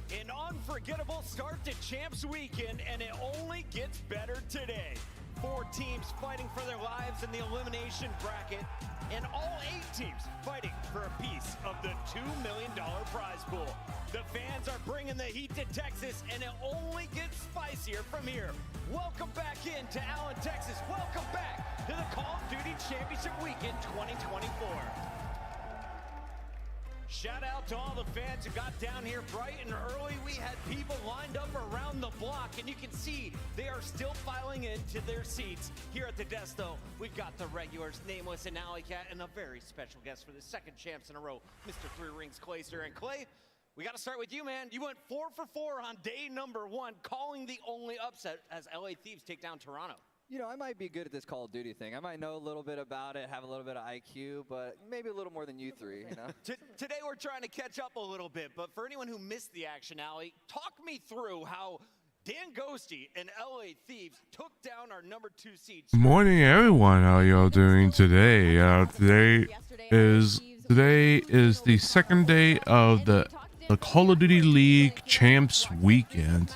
An unforgettable start to Champs Weekend, and it only gets better today. 4 teams fighting for their lives in the elimination bracket, and all 8 teams fighting for a piece of the $2 million prize pool. The fans are bringing the heat to Texas, and it only gets spicier from here. Welcome back into Allen, Texas. Welcome back to the Call of Duty Championship Weekend 2024. Shout out to all the fans who got down here bright and early. We had people lined up around the block, and you can see they are still filing into their seats. Here at the desk, though, we've got the regulars, Nameless and Alley Cat, and a very special guest for the second champs in a row, Mr. Three Rings Clayster. And Clay, we got to start with you, man. You went 4 for 4 on day number 1, calling the only upset as LA Thieves take down Toronto. You know, I might be good at this Call of Duty thing. I might know a little bit about it, have a little bit of IQ, but maybe a little more than you three, you know? Today we're trying to catch up a little bit, but for anyone who missed the action, Allie, talk me through how Dan Ghosty and LA Thieves took down our number 2 seed. Good morning, everyone. How y'all doing today? Today is the second day of the Call of Duty League Champs Weekend.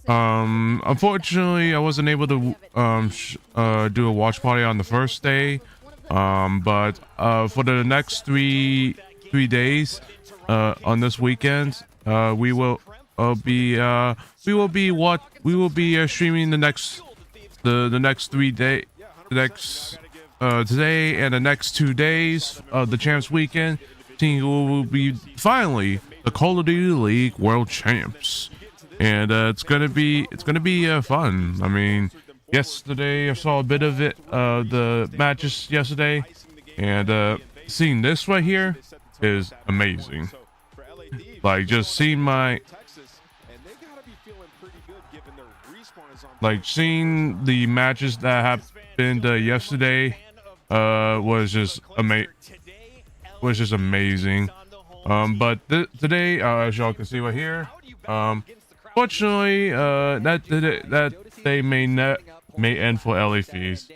Unfortunately, I wasn't able to do a watch party on the first day, but for the next three days on this weekend, we will be streaming the next 3 days, today and the next 2 days of the Champs Weekend. Team will be finally the Call of Duty League World Champs. And it's gonna be fun. I mean, yesterday I saw a bit of it, the matches yesterday, and seeing this right here is amazing. Like just seeing the matches that happened yesterday was just amazing. But today, as y'all can see right here, fortunately, that they may end for LA Thieves,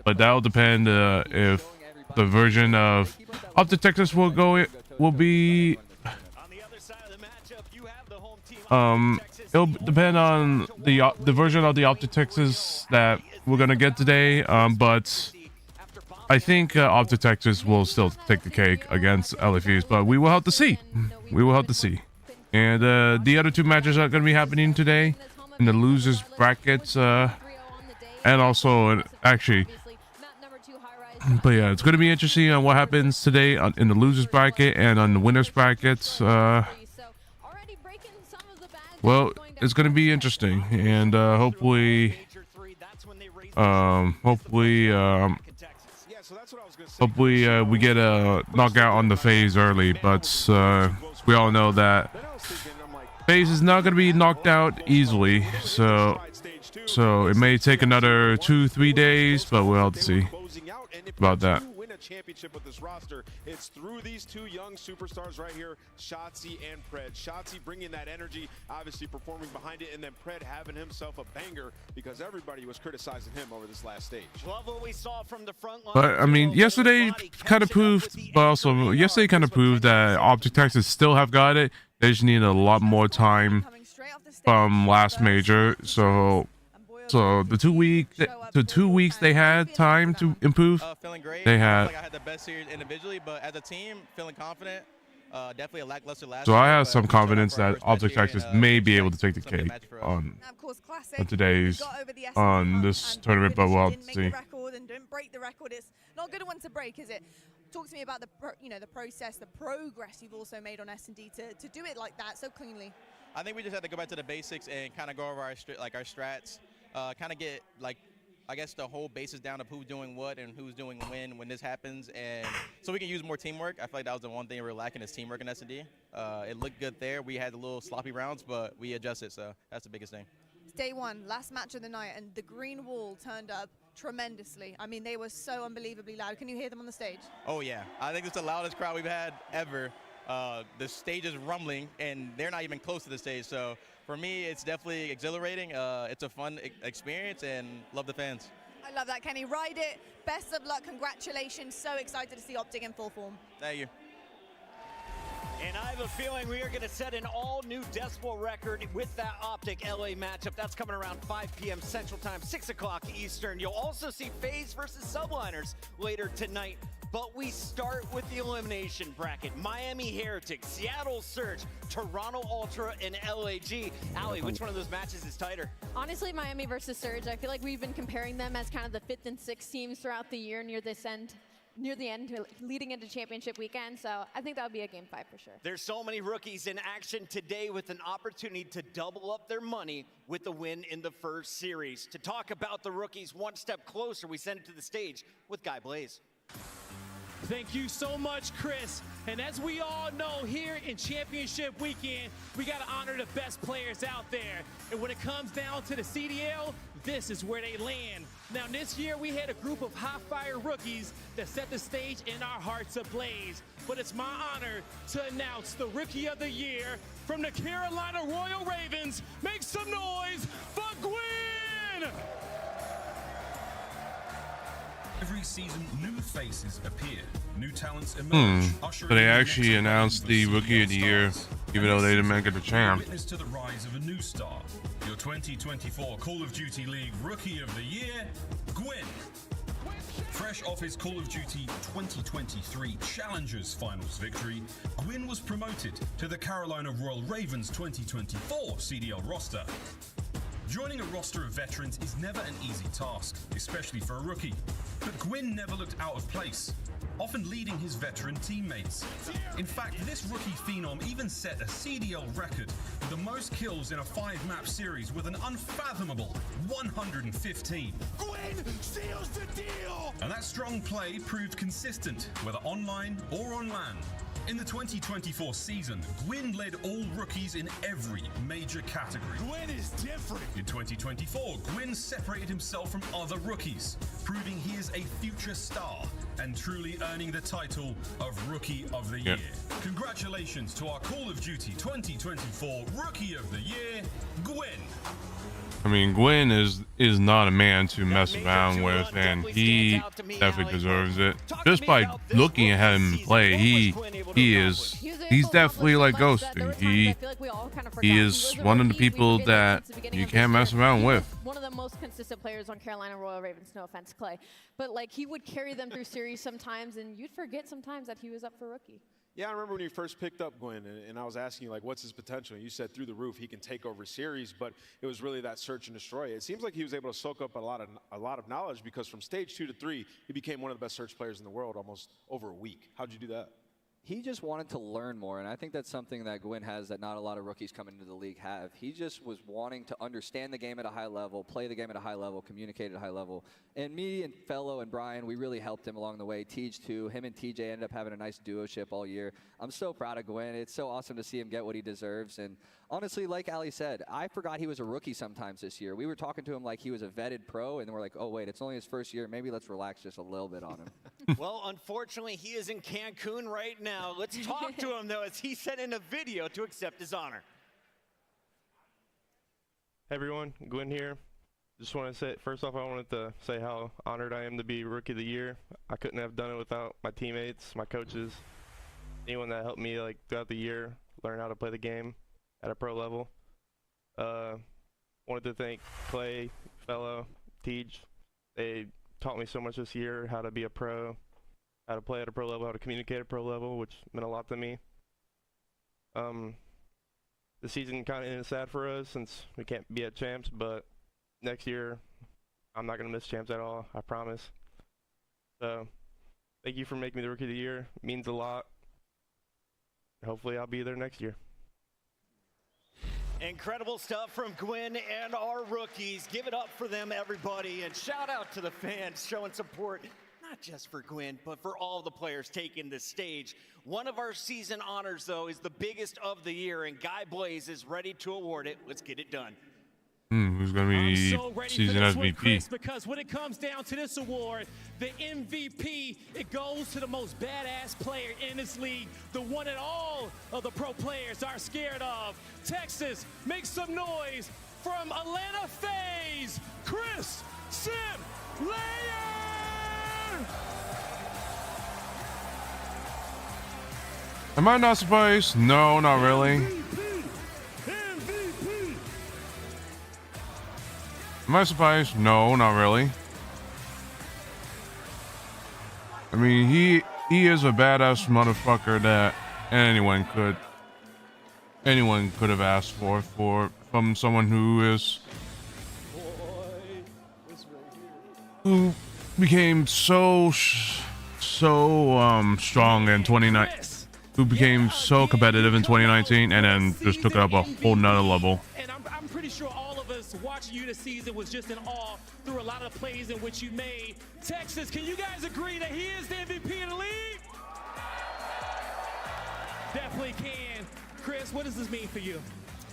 but that'll depend if the version of Up to Texas will be. It'll depend on the version of the Up to Texas that we're gonna get today. But I think Up to Texas will still take the cake against LA Thieves, but we will have to see. And the other 2 matches are going to be happening today in the losers brackets, and also actually, but yeah, it's going to be interesting on what happens today in the losers bracket and on the winners brackets. Well, it's going to be interesting, and hopefully we get a knockout on the phase early, but we all know that FaZe is not going to be knocked out easily, so it may take another 2-3 days, but we'll have to see about that. Win a championship with this roster, it's through these two young superstars right here, Shotzzy and Pred. Shotzzy bringing that energy, obviously performing behind it, and then Pred having himself a banger because everybody was criticizing him over this last stage. Love what we saw from the front line. But I mean, yesterday kind of proved, but also yesterday kind of proved that Optic Texas still have got it. They just need a lot more time from last major. So the 2 weeks they had time to improve. Feeling great. They had. Like I had the best series individually, but as a team, feeling confident. Definitely a lackluster last. So I year, have some confidence that Optic Texas may be able to take the cake on today's this tournament, but we'll have to see. And don't break the record. It's not a good one to break, is it? Talk to me about the process, the progress you've also made on S&D to do it like that so cleanly. I think we just had to go back to the basics and kind of go over our strats, kind of get like, I guess, the whole basis down of who's doing what and who's doing when this happens, and so we can use more teamwork. I feel like that was the one thing we were lacking is teamwork in S&D. It looked good there. We had a little sloppy rounds, but we adjusted, so that's the biggest thing. It's day one, last match of the night, and the green wall turned up tremendously. I mean, they were so unbelievably loud. Can you hear them on the stage? Oh yeah, I think it's the loudest crowd we've had ever. The stage is rumbling, and they're not even close to the stage. So for me, it's definitely exhilarating. It's a fun experience, and love the fans. I love that, Kenny. Ride it. Best of luck. Congratulations. So excited to see Optic in full form. Thank you. And I have a feeling we are going to set an all-new decibel record with that Optic LA matchup. That's coming around 5 p.m. Central Time, 6 o'clock Eastern. You'll also see FaZe versus Subliners later tonight. But we start with the elimination bracket. Miami Heretics, Seattle Surge, Toronto Ultra, and LAG. Allie, which one of those matches is tighter? Honestly, Miami versus Surge. I feel like we've been comparing them as kind of the 5th and 6th teams throughout the year near the end, leading into championship weekend. So I think that would be a game 5 for sure. There's so many rookies in action today with an opportunity to double up their money with the win in the first series. To talk about the rookies one step closer, we send it to the stage with Guy Blaze. Thank you so much, Chris. And as we all know, here in championship weekend, we got to honor the best players out there. And when it comes down to the CDL, this is where they land. Now, this year, we had a group of hot-fire rookies that set the stage and our hearts ablaze. But it's my honor to announce the Rookie of the Year from the Carolina Royal Ravens. Make some noise for Gwyn! Every season, new faces appear, new talents emerge. So they actually announced the Rookie of the Year, even though they didn't make it the champ. Witness to the rise of a new star. Your 2024 Call of Duty League Rookie of the Year, Gwyn. Fresh off his Call of Duty 2023 Challengers Finals victory, Gwyn was promoted to the Carolina Royal Ravens 2024 CDL roster. Joining a roster of veterans is never an easy task, especially for a rookie. But Gwyn never looked out of place, often leading his veteran teammates. In fact, this rookie phenom even set a CDL record with the most kills in a 5-map series with an unfathomable 115. Gwyn seals the deal! And that strong play proved consistent, whether online or on LAN. In the 2024 season, Gwyn led all rookies in every major category. Gwyn is different. In 2024, Gwyn separated himself from other rookies, proving he is a future star and truly earning the title of Rookie of the Year. Congratulations to our Call of Duty 2024 Rookie of the Year, Gwyn. I mean, Gwyn is not a man to mess around with, and he definitely deserves it. Just by looking at him play, he's definitely like Ghosty. He is one of the people that you can't mess around with. One of the most consistent players on Carolina Royal Ravens, no offense, Clay. But like he would carry them through series sometimes, and you'd forget sometimes that he was up for rookie. Yeah, I remember when you first picked up Gwyn, and I was asking you, like, what's his potential? And you said through the roof he can take over series, but it was really that search and destroy. It seems like he was able to soak up a lot of knowledge, because from stage 2 to 3, he became one of the best search players in the world almost over a week. How'd you do that? He just wanted to learn more, and I think that's something that Gwyn has that not a lot of rookies coming into the league have. He just was wanting to understand the game at a high level, play the game at a high level, communicate at a high level. And me and Fellow and Brian, we really helped him along the way. Tej too. Him and TJ ended up having a nice duo-ship all year. I'm so proud of Gwyn. It's so awesome to see him get what he deserves. And honestly, like Ali said, I forgot he was a rookie sometimes this year. We were talking to him like he was a vetted pro, and then we're like, oh, wait, it's only his first year. Maybe let's relax just a little bit on him. Well, unfortunately, he is in Cancun right now. Let's talk to him, though, as he sent in a video to accept his honor. Hey everyone, Gwen here. Just want to say, first off, I wanted to say how honored I am to be Rookie of the Year. I couldn't have done it without my teammates, my coaches, anyone that helped me like throughout the year learn how to play the game at a pro level. Wanted to thank Clay, Fellow, Teej. They taught me so much this year, how to be a pro, how to play at a pro level, how to communicate at a pro level, which meant a lot to me. The season kind of ended sad for us since we can't be at champs, but next year I'm not going to miss champs at all, I promise. So thank you for making me the Rookie of the Year. It means a lot. Hopefully I'll be there next year. Incredible stuff from Gwen and our rookies. Give it up for them, everybody, and shout out to the fans showing support, not just for Gwen, but for all the players taking the stage. One of our season honors, though, is the biggest of the year, and Guy Blaze is ready to award it. Let's get it done. Who's going to be I'm so ready season for this one, MVP? Chris, because when it comes down to this award, the MVP, it goes to the most badass player in this league, the one that all of the pro players are scared of. Texas, make some noise from Atlanta FaZe, Chris Simlayer! Am I not surprised? No, not really. Am I surprised? No, not really. I mean, he is a badass motherfucker that anyone could have asked for from someone who became so strong in 2019, who became so competitive in 2019, and then just took it up a whole nother level. And I'm pretty sure all of us watching you this season was just in awe through a lot of the plays in which you made. Texas, can you guys agree that he is the MVP of the league? Definitely can. Chris, what does this mean for you?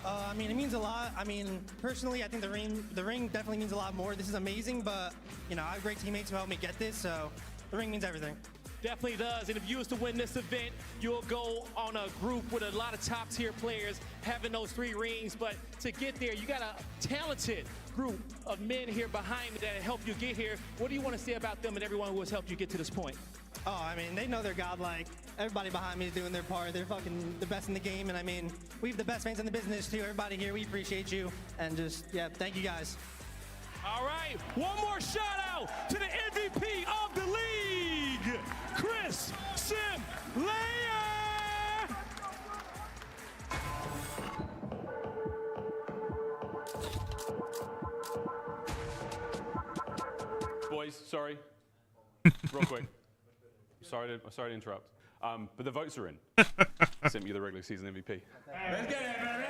I mean, it means a lot. I mean, personally, I think the ring definitely means a lot more. This is amazing, but, you know, I have great teammates who helped me get this, so the ring means everything. Definitely does. And if you was to win this event, you'll go on a group with a lot of top tier players having those 3 rings. But to get there, you got a talented group of men here behind me that helped you get here. What do you want to say about them and everyone who has helped you get to this point? Oh, I mean, they know they're godlike. Everybody behind me is doing their part. They're fucking the best in the game. And I mean, we have the best fans in the business too. Everybody here, we appreciate you. And just, yeah, thank you guys. All right, one more shout out to the MVP of the league, Chris Simlayer. Boys, sorry, real quick. Sorry to interrupt. But the votes are in. Sim, you're the regular season MVP. Let's get it, baby.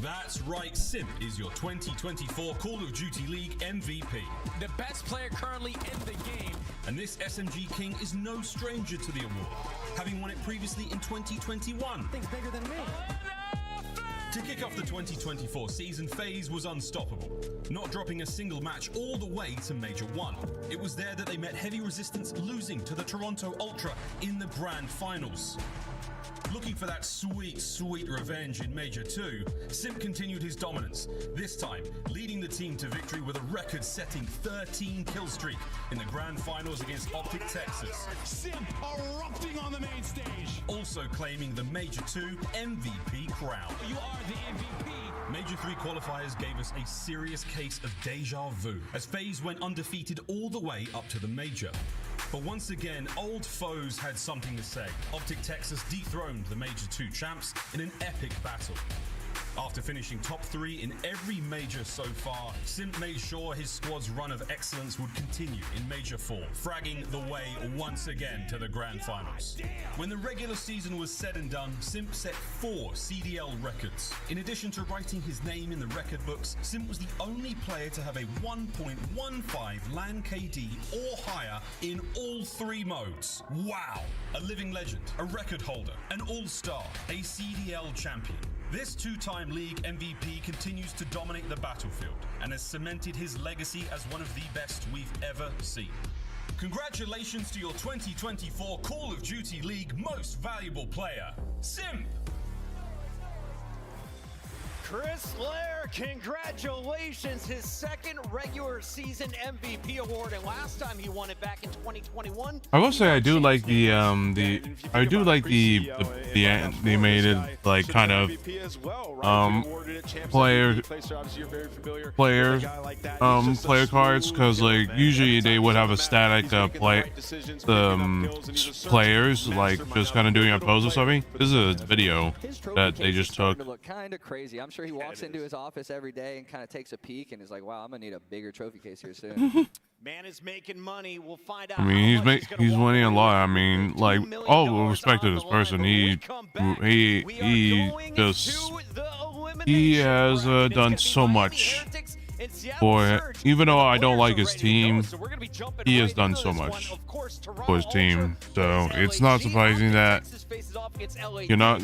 That's right, Sim is your 2024 Call of Duty League MVP. The best player currently in the game. And this SMG King is no stranger to the award, having won it previously in 2021. Things bigger than me. To kick off the 2024 season, FaZe was unstoppable, not dropping a single match all the way to Major 1. It was there that they met heavy resistance, losing to the Toronto Ultra in the Grand Finals. Looking for that sweet, sweet revenge in Major 2, Sim continued his dominance, this time leading the team to victory with a record-setting 13 kill streak in the Grand Finals against Optic Texas. Sim erupting on the main stage. Also claiming the Major 2 MVP crown. You are the MVP. Major 3 qualifiers gave us a serious case of deja vu, as FaZe went undefeated all the way up to the Major. But once again, old foes had something to say. Optic Texas dethroned the Major 2 champs in an epic battle. After finishing top 3 in every major so far, Simp made sure his squad's run of excellence would continue in Major 4, fragging the way once again to the Grand Finals. When the regular season was said and done, Simp set 4 CDL records. In addition to writing his name in the record books, Simp was the only player to have a 1.15 LAN KD or higher in all 3 modes. Wow! A living legend, a record holder, an all-star, a CDL champion. This 2-time league MVP continues to dominate the battlefield and has cemented his legacy as one of the best we've ever seen. Congratulations to your 2024 Call of Duty League Most Valuable Player, Simp! Chris Lair, congratulations, his second regular season MVP award, and last time he won it back in 2021. I will say I do like the animated, like, kind of player cards, because like usually they would have a static players like just kind of doing a pose or something. This is a video that they just took. Look kind of crazy. I'm sure he walks into his office every day and kind of takes a peek and is like, wow, I'm gonna need a bigger trophy case here soon. Man is making money. We'll find out. I mean, he's winning a lot. I mean, like, all respect to this person. He has done so much for, even though I don't like his team, he has done so much for his team. So it's not surprising that you're not.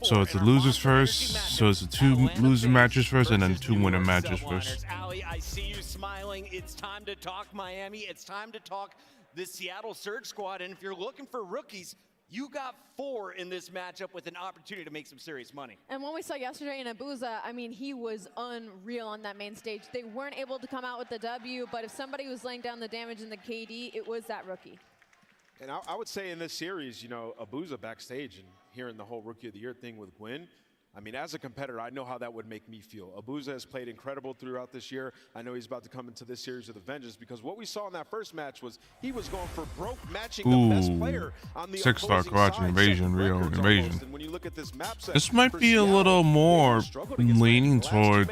So it's the losers first. So it's the 2 loser matches first, and then 2 winner matches first. Ali, I see you smiling. It's time to talk Miami. It's time to talk the Seattle Surge squad. And if you're looking for rookies, you got 4 in this matchup with an opportunity to make some serious money. And what we saw yesterday in Abuza, I mean, he was unreal on that main stage. They weren't able to come out with the W, but if somebody was laying down the damage in the KD, it was that rookie. And I would say in this series, you know, Abuza backstage and hearing the whole Rookie of the Year thing with Gwyn, I mean, as a competitor, I know how that would make me feel. Abuza has played incredible throughout this year. I know he's about to come into this series with a vengeance, because what we saw in that first match was he was going for broke, matching the best player on the 6-star crouching invasion, real invasion. And when you look at this map set, This might be a little more leaning towards.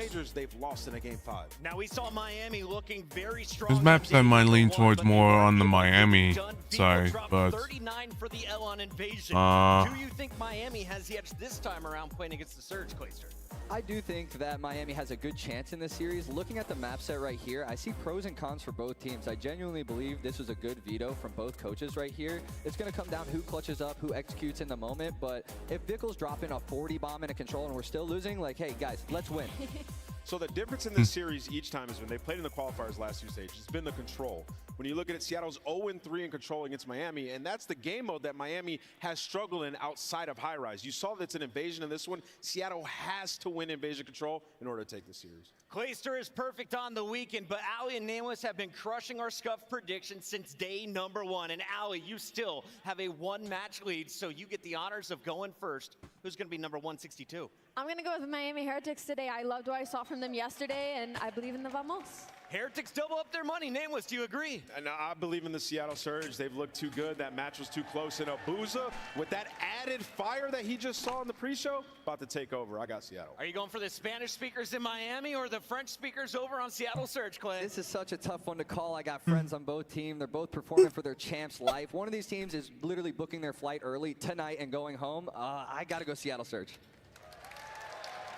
Now we saw Miami looking very strong. This map set might lean towards more on the Miami side, but 39 for the L on invasion. Do you think Miami has the edge this time around playing against the Surge, Clayster? I do think that Miami has a good chance in this series. Looking at the map set right here, I see pros and cons for both teams. I genuinely believe this was a good veto from both coaches right here. It's going to come down who clutches up, who executes in the moment. But if Vickle's dropping a 40 bomb in a control and we're still losing, like, hey, guys, let's win. So the difference in this series each time is when they played in the qualifiers last 2 stages, it's been the control. When you look at it, Seattle's 0-3 in control against Miami, and that's the game mode that Miami has struggled in outside of high rise. You saw that it's an invasion in this one. Seattle has to win invasion control in order to take the series. Clayster is perfect on the weekend, but Ali and Nameless have been crushing our scuff predictions since day number 1. And Ali, you still have a 1-match lead, so you get the honors of going first. Who's going to be number 162? I'm going to go with Miami Heretics today. I loved what I saw from them yesterday, and I believe in the Vamos. Heretics double up their money. Nameless, do you agree? And I believe in the Seattle Surge. They've looked too good. That match was too close. And Abuza, with that added fire that he just saw in the pre-show, about to take over. I got Seattle. Are you going for the Spanish speakers in Miami or the French speakers over on Seattle Surge, Clay? This is such a tough one to call. I got friends on both teams. They're both performing for their champs life. One of these teams is literally booking their flight early tonight and going home. I got to go Seattle Surge.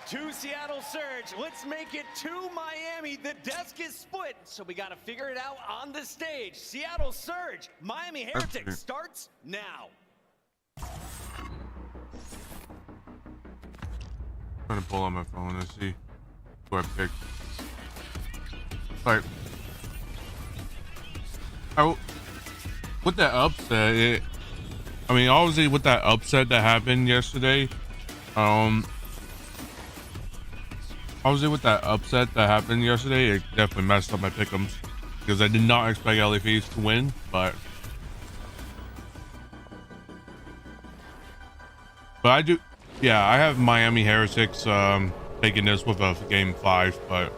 To Seattle Surge. Let's make it to Miami. The desk is split, so we got to figure it out on the stage. Seattle Surge, Miami Heretics starts now. I'm trying to pull on my phone and see who I picked. Like, with that upset, I mean, obviously with that upset that happened yesterday, obviously with that upset that happened yesterday, it definitely messed up my pick'ems because I did not expect LA Face to win, but I do. Yeah, I have Miami Heretics taking this with a game 5, but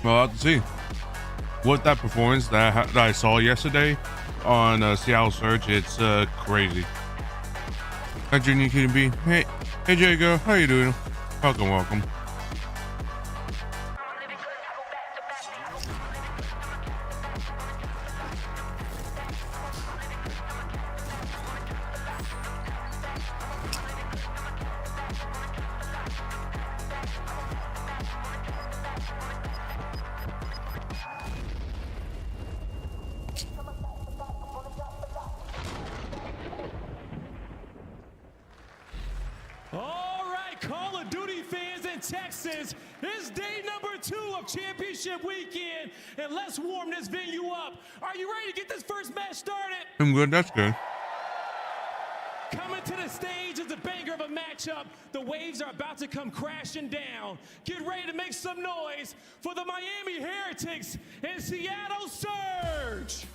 we'll have to see. With that performance that I saw yesterday on Seattle Surge, it's crazy. Hi, Junior QB. Hey, Jago. How you doing? Welcome. All right, Call of Duty fans in Texas, it's day number 2 of championship weekend, and let's warm this venue up. Are you ready to get this first match started? I'm good. That's good. Coming to the stage is a banger of a matchup. The waves are about to come crashing down. Get ready to make some noise for the Miami Heretics and Seattle Surge.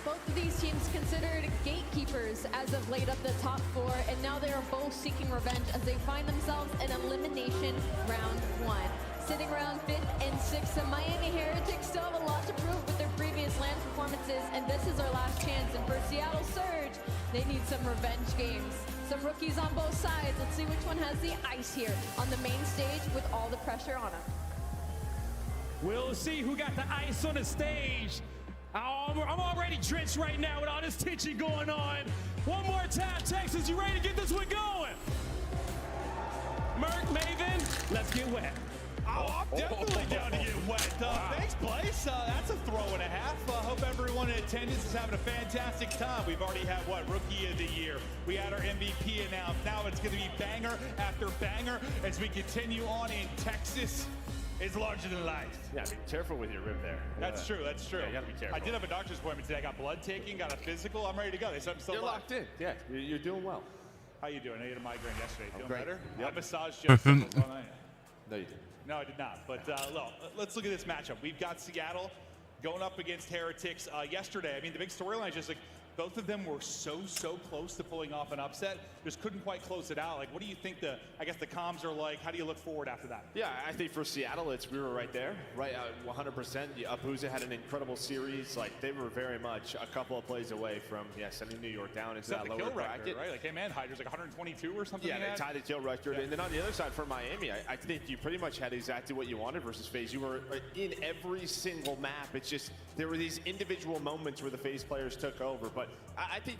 Both of these teams considered gatekeepers as of late of the top 4, and now they are both seeking revenge as they find themselves in elimination round 1. Sitting around 5th and 6th, the Miami Heretics still have a lot to prove with their previous LAN performances, and this is their last chance. And for Seattle Surge, they need some revenge games. Some rookies on both sides. Let's see which one has the ice here on the main stage with all the pressure on them. We'll see who got the ice on the stage. I'm already drenched right now with all this tension going on. One more time, Texas, you ready to get this one going? Merc, Maven, let's get wet. Oh, I'm definitely down to get wet. Thanks, Blaze. That's a throw and a half. Hope everyone in attendance is having a fantastic time. We've already had, Rookie of the Year. We had our MVP announced. Now it's going to be banger after banger as we continue on in Texas. Is larger than life. Yeah, be careful with your rib there. That's true. That's true. Yeah, you gotta be careful. I did have a doctor's appointment today. I got blood taking, got a physical. I'm ready to go. They said I'm still You're alive. locked in. Yeah, you're doing well. How you doing? I had a migraine yesterday. Feeling great. better? Yep. I massaged you. No, you didn't. No, I did not. But let's look at this matchup. We've got Seattle going up against Heretics. Yesterday, I mean, the big storyline is just like both of them were so close to pulling off an upset. Just couldn't quite close it out. Like, what do you think I guess the comms are like? How do you look forward after that? Yeah, I think for Seattle, we were right there, right 100%. Abuza had an incredible series. Like, they were very much a couple of plays away from, sending New York down into that lower kill bracket. Record, right? Like, hey, man, Hydra's like 122 or something. Yeah, they tied the kill record. Yeah. And then on the other side for Miami, I think you pretty much had exactly what you wanted versus FaZe. You were in every single map. It's just there were these individual moments where the FaZe players took over. But I think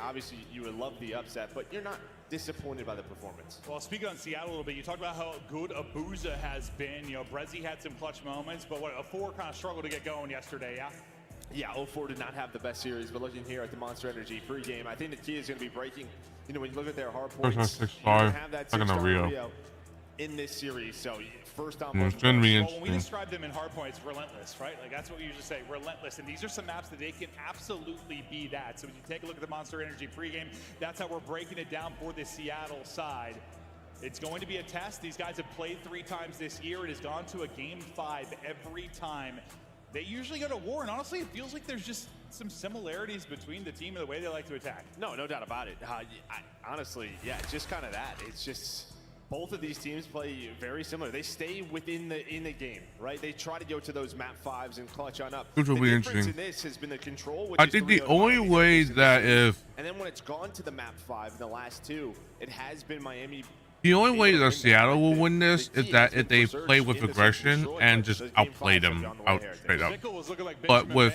obviously you would love the upset, but you're not disappointed by the performance. Well, speaking on Seattle a little bit, you talked about how good Abuza has been. You know, Brezzy had some clutch moments, but a 4 kind of struggled to get going yesterday, yeah? Yeah, 04 did not have the best series, but looking here at the Monster Energy pregame, I think the key is going to be breaking. You know, when you look at their hard points, you have that 6-star Rio in this series. So first on it's going to be interesting. When we describe them in hardpoint, it's relentless, right? Like that's what we usually say, relentless. And these are some maps that they can absolutely be that. So when you take a look at the Monster Energy pregame, that's how we're breaking it down for the Seattle side. It's going to be a test. These guys have played 3 times this year. It has gone to a game 5 every time. They usually go to war, and honestly, it feels like there's just some similarities between the team and the way they like to attack. No doubt about it. Honestly, yeah, it's just kind of that. It's just both of these teams play very similar. They stay within the game, right? They try to go to those map 5s and clutch on up. Which will be interesting. In this has been the control. Which I think the only way that and then when it's gone to the map 5 in the last 2, it has been Miami. The only way that Seattle will win this is that if they play with aggression and just outplay them straight up. But with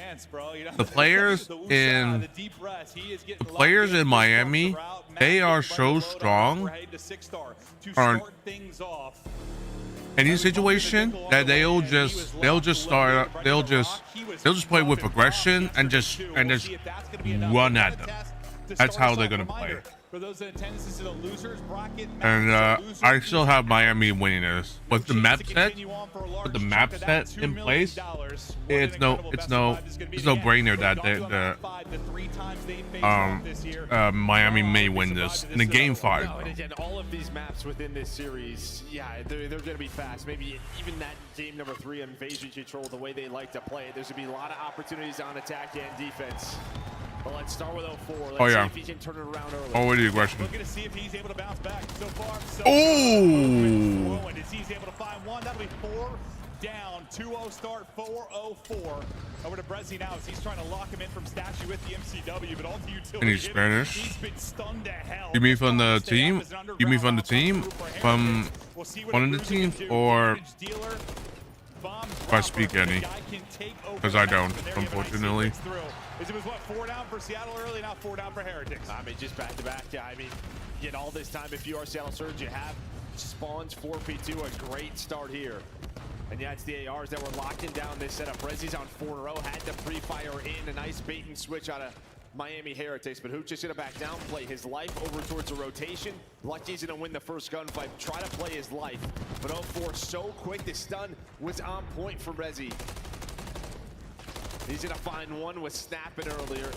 the players in Miami, they are so strong on any situation that they'll just play with aggression and just run at them. That's how they're gonna play. For those in attendance, this is a losers bracket. And I still have Miami winning this. With the map set, in place, it's no brainer that Miami may win this in a game 5. And again, all of these maps within this series, they're going to be fast. Maybe even that game number 3, invasion control, the way they like to play, there's going to be a lot of opportunities on attack and defense. But let's start with 04. Let's see if he can turn it around early. Oh, with the aggression. Looking to see if he's able to bounce back. So far, oh! As he's able to find one, that'll be 4 down. 2-0 start, 4-0-4. Over to Brezzi now as he's trying to lock him in from statue with the MCW, but all the utility. Any Spanish? He's been stunned to hell. You mean from the team? You mean from the team? From one of the teams, or if I speak any? Because I don't, unfortunately. It was what, 4 down for Seattle early, now 4 down for Heretics. I mean, just back to back. Yeah, I mean, get all this time. If you are Seattle Surge, you have spawns 4P2, a great start here. And yeah, it's the ARs that were locking down this setup. Rezzi's on 4 in a row, had the pre-fire in, a nice bait and switch out of Miami Heretics, but Hooch just gonna back down, play his life over towards a rotation. Lucky's gonna win the first gunfight, try to play his life. But 0-4 so quick, the stun was on point for Rezzi. He's gonna find one with snapping earlier,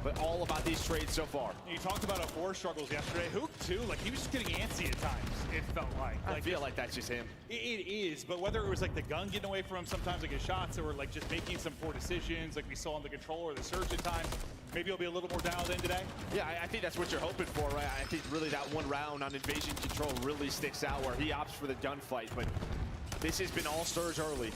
but all about these trades so far. You talked about 0-4 struggles yesterday. Hook too, like he was just getting antsy at times, it felt like. I feel like that's just him. It is, but whether it was like the gun getting away from him sometimes, like his shots, or like just making some poor decisions, like we saw on the controller, the surge at times, maybe he'll be a little more dialed in today. Yeah, I think that's what you're hoping for, right? I think really that one round on invasion control really sticks out where he opts for the gunfight, but this has been all Surge early.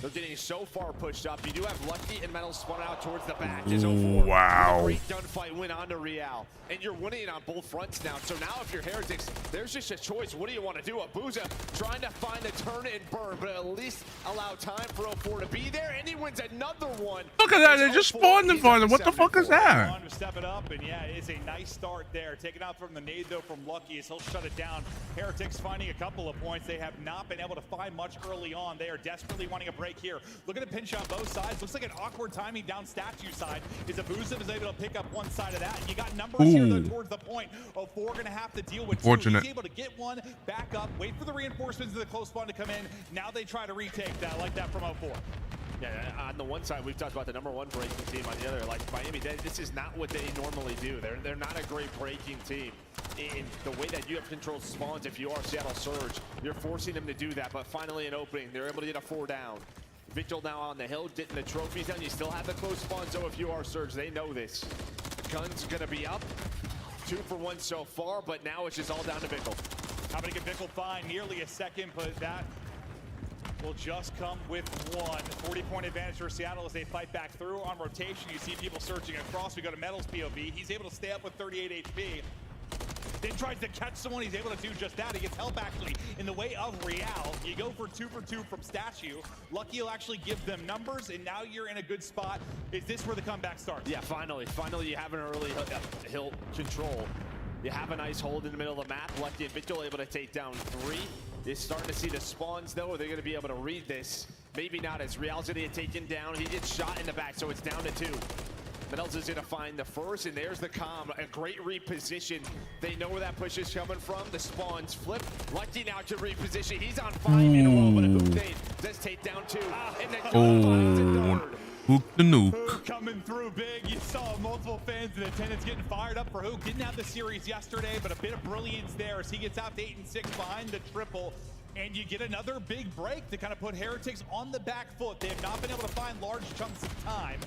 They're getting so far pushed up. You do have Lucky and Metal spun out towards the back. Wow. Great gunfight win on to Real. And you're winning on both fronts now. So now if you're Heretics, there's just a choice. What do you want to do? Abuza trying to find a turn and burn, but at least allow time for 0-4 to be there. And he wins another one. Look at that. They just spawned in front of him. What the fuck is that? To step it up, and yeah, it's a nice start there. Taken out from the nade, though, from Lucky as he'll shut it down. Heretics finding a couple of points. They have not been able to find much early on. They are desperately wanting a break here. Look at the pinch on both sides. Looks like an awkward timing down statue side. Is Abuza is able to pick up one side of that. And you got numbers here though, towards the point. 0-4 going to have to deal with two. He's able to get one, back up, wait for the reinforcements of the close spawn to come in. Now they try to retake that. I like that from 0-4. Yeah, on the one side, we've talked about the #1 breaking team. On the other, like Miami, this is not what they normally do. They're not a great breaking team. In the way that you have controlled spawns, if you are Seattle Surge, you're forcing them to do that. But finally, an opening, they're able to get a 4 down. Vigil now on the hill, getting the trophies down. You still have the close spawn, so if you are Surge, they know this. Gun's gonna be up. 2 for 1 so far, but now it's just all down to Vickle. How many can Vickle find? Nearly a second, but that will just come with 1. 40-point advantage for Seattle as they fight back through on rotation. You see people surging across. We go to Metal's POV. He's able to stay up with 38 HP. Then tries to catch someone. He's able to do just that. He gets help actually in the way of Real. You go for 2 for 2 from Statue. Lucky will actually give them numbers, and now you're in a good spot. Is this where the comeback starts? Yeah, finally you have an early hill control. You have a nice hold in the middle of the map. Lucky and Vigil able to take down 3. They're starting to see the spawns though. Are they going to be able to read this? Maybe not, as Real's going to get taken down. He gets shot in the back, so it's down to 2. Metals is going to find the first, and there's the comm. A great reposition. They know where that push is coming from. The spawns flip. Lucky now to reposition. He's on 5 in a row, but a Hook does take down 2. And then Hook the nuke. Hook coming through big. You saw multiple fans in attendance getting fired up for Hook. Didn't have the series yesterday, but a bit of brilliance there as he gets out to 8 and 6 behind the triple. And you get another big break to kind of put Heretics on the back foot. They have not been able to find large chunks of time.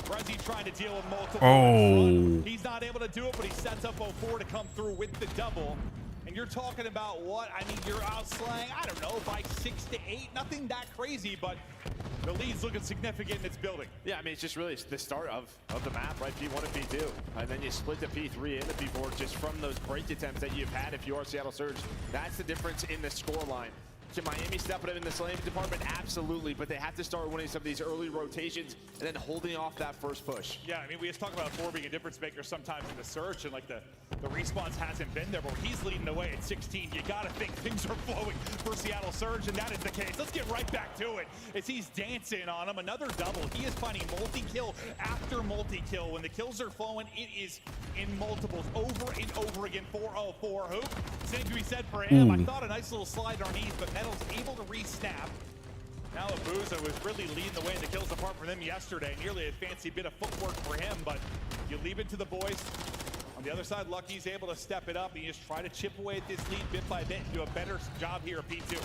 Brezzi trying to deal with multiple. He's not able to do it, but he sets up 0-4 to come through with the double. And you're talking about what? I mean, you're outslaying, I don't know, by 6 to 8. Nothing that crazy, but the lead's looking significant in its building. Yeah, I mean, it's just really the start of the map, right? P1 and P2. And then you split the P3 and the P4 just from those break attempts that you've had if you are Seattle Surge. That's the difference in the score line. Can Miami step it up in the slaying department? Absolutely, but they have to start winning some of these early rotations and then holding off that first push. Yeah, I mean, we just talk about 4 being a difference maker sometimes in the search, and like the response hasn't been there, but when he's leading the way at 16, you gotta think things are flowing for Seattle Surge, and that is the case. Let's get right back to it as he's dancing on him. Another double. He is finding multi-kill after multi-kill. When the kills are flowing, it is in multiples over and over again. 4-0-4 Hoop. Same can be said for him. I thought a nice little slide underneath, but Metal's able to re-snap. Now Abuza was really leading the way in the kills apart from them yesterday. Nearly a fancy bit of footwork for him, but you leave it to the boys. On the other side, Lucky's able to step it up and just try to chip away at this lead bit by bit and do a better job here at P2.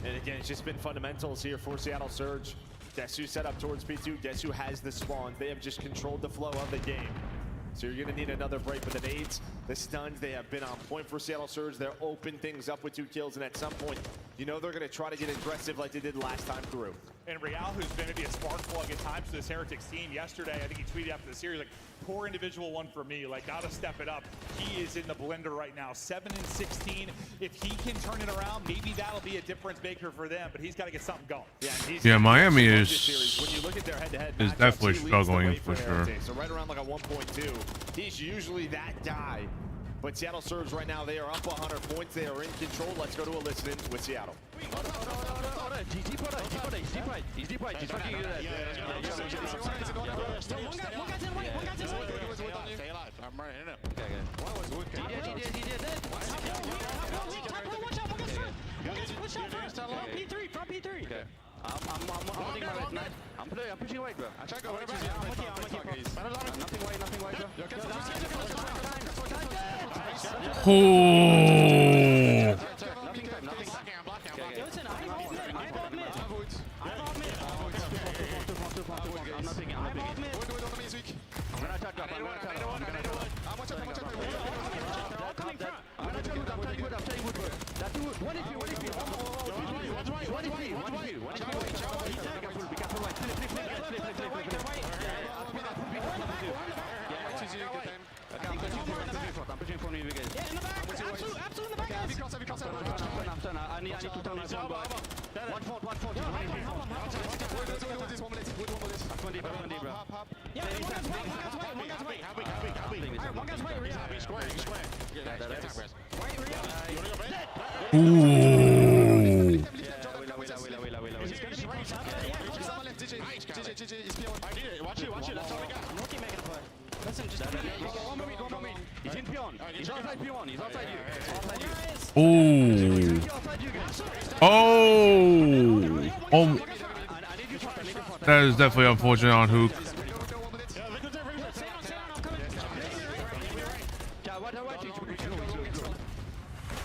And again, it's just been fundamentals here for Seattle Surge. Guess who set up towards P2? Guess who has the spawns? They have just controlled the flow of the game. So you're going to need another break. But the nades, the stuns, they have been on point for Seattle Surge. They're open things up with 2 kills. And at some point, you know they're going to try to get aggressive like they did last time through. And Real, who's been maybe a spark plug at times for this Heretics team, yesterday, I think he tweeted after the series, like, poor individual one for me. Like, gotta step it up. He is in the blender right now. 7-16. If he can turn it around, maybe that'll be a difference maker for them. But he's got to get something going. Yeah, Miami is When you look at their head-to-head is matchups, definitely he leads the struggling way for sure. Heretics. So right around like a 1.2. He's usually that guy. But Seattle Surge right now, they are up 100 points. They are in control. Let's go to a listen with Seattle. I'm pushing white, bro. Oh. Ooh. Ooh. Oh. That is definitely unfortunate on Hook.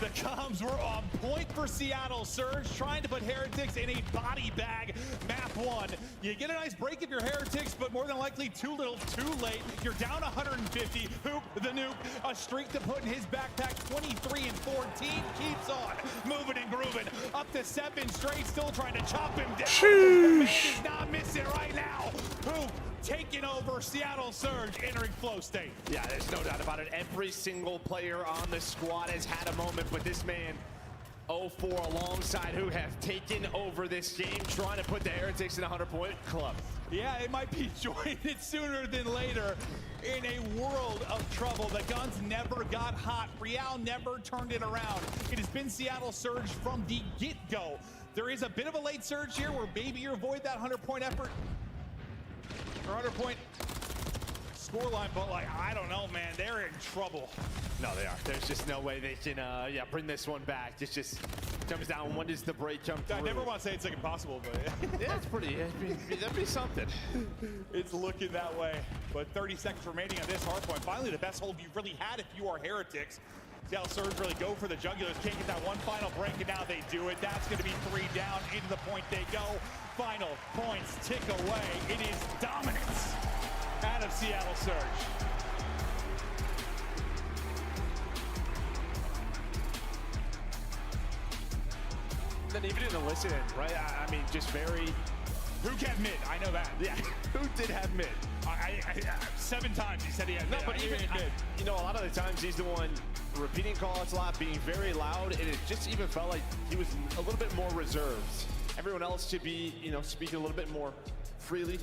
The comms were on point for Seattle Surge, trying to put Heretics in a body bag. Map 1. You get a nice break if you're Heretics, but more than likely too little, too late. You're down 150. Hoop, the nuke, a streak to put in his backpack. 23-14 keeps on moving and grooving. Up to 7 straight, still trying to chop him down. The man is not missing right now. Hoop taking over Seattle Surge, entering flow state. Yeah, there's no doubt about it. Every single player on the squad has had a moment, but this man, 0-4 alongside who have taken over this game, trying to put the Heretics in a 100-point club. Yeah, it might be joined sooner than later. In a world of trouble, the guns never got hot. Real never turned it around. It has been Seattle Surge from the get-go. There is a bit of a late surge here where maybe you avoid that 100-point effort. Or 100-point scoreline, but like, I don't know, man, they're in trouble. No, they are. There's just no way they can, bring this one back. It just comes down. When does the break come through? I never want to say it's like impossible, but yeah, it's pretty. That'd be something. It's looking that way. But 30 seconds remaining on this hardpoint. Finally, the best hold you've really had if you are Heretics. Seattle Surge really go for the jugulars. Can't get that one final break, and now they do it. That's going to be 3 down. Into the point they go. Final points tick away. It is dominance out of Seattle Surge. Then even in the listen, right? I mean, just very. Who had mid? I know that. Yeah, who did have mid? 7 times he said he had no, mid. but even mid. A lot of the times he's the one repeating calls a lot, being very loud, and it just even felt like he was a little bit more reserved. Everyone else should be, speaking a little bit more freely.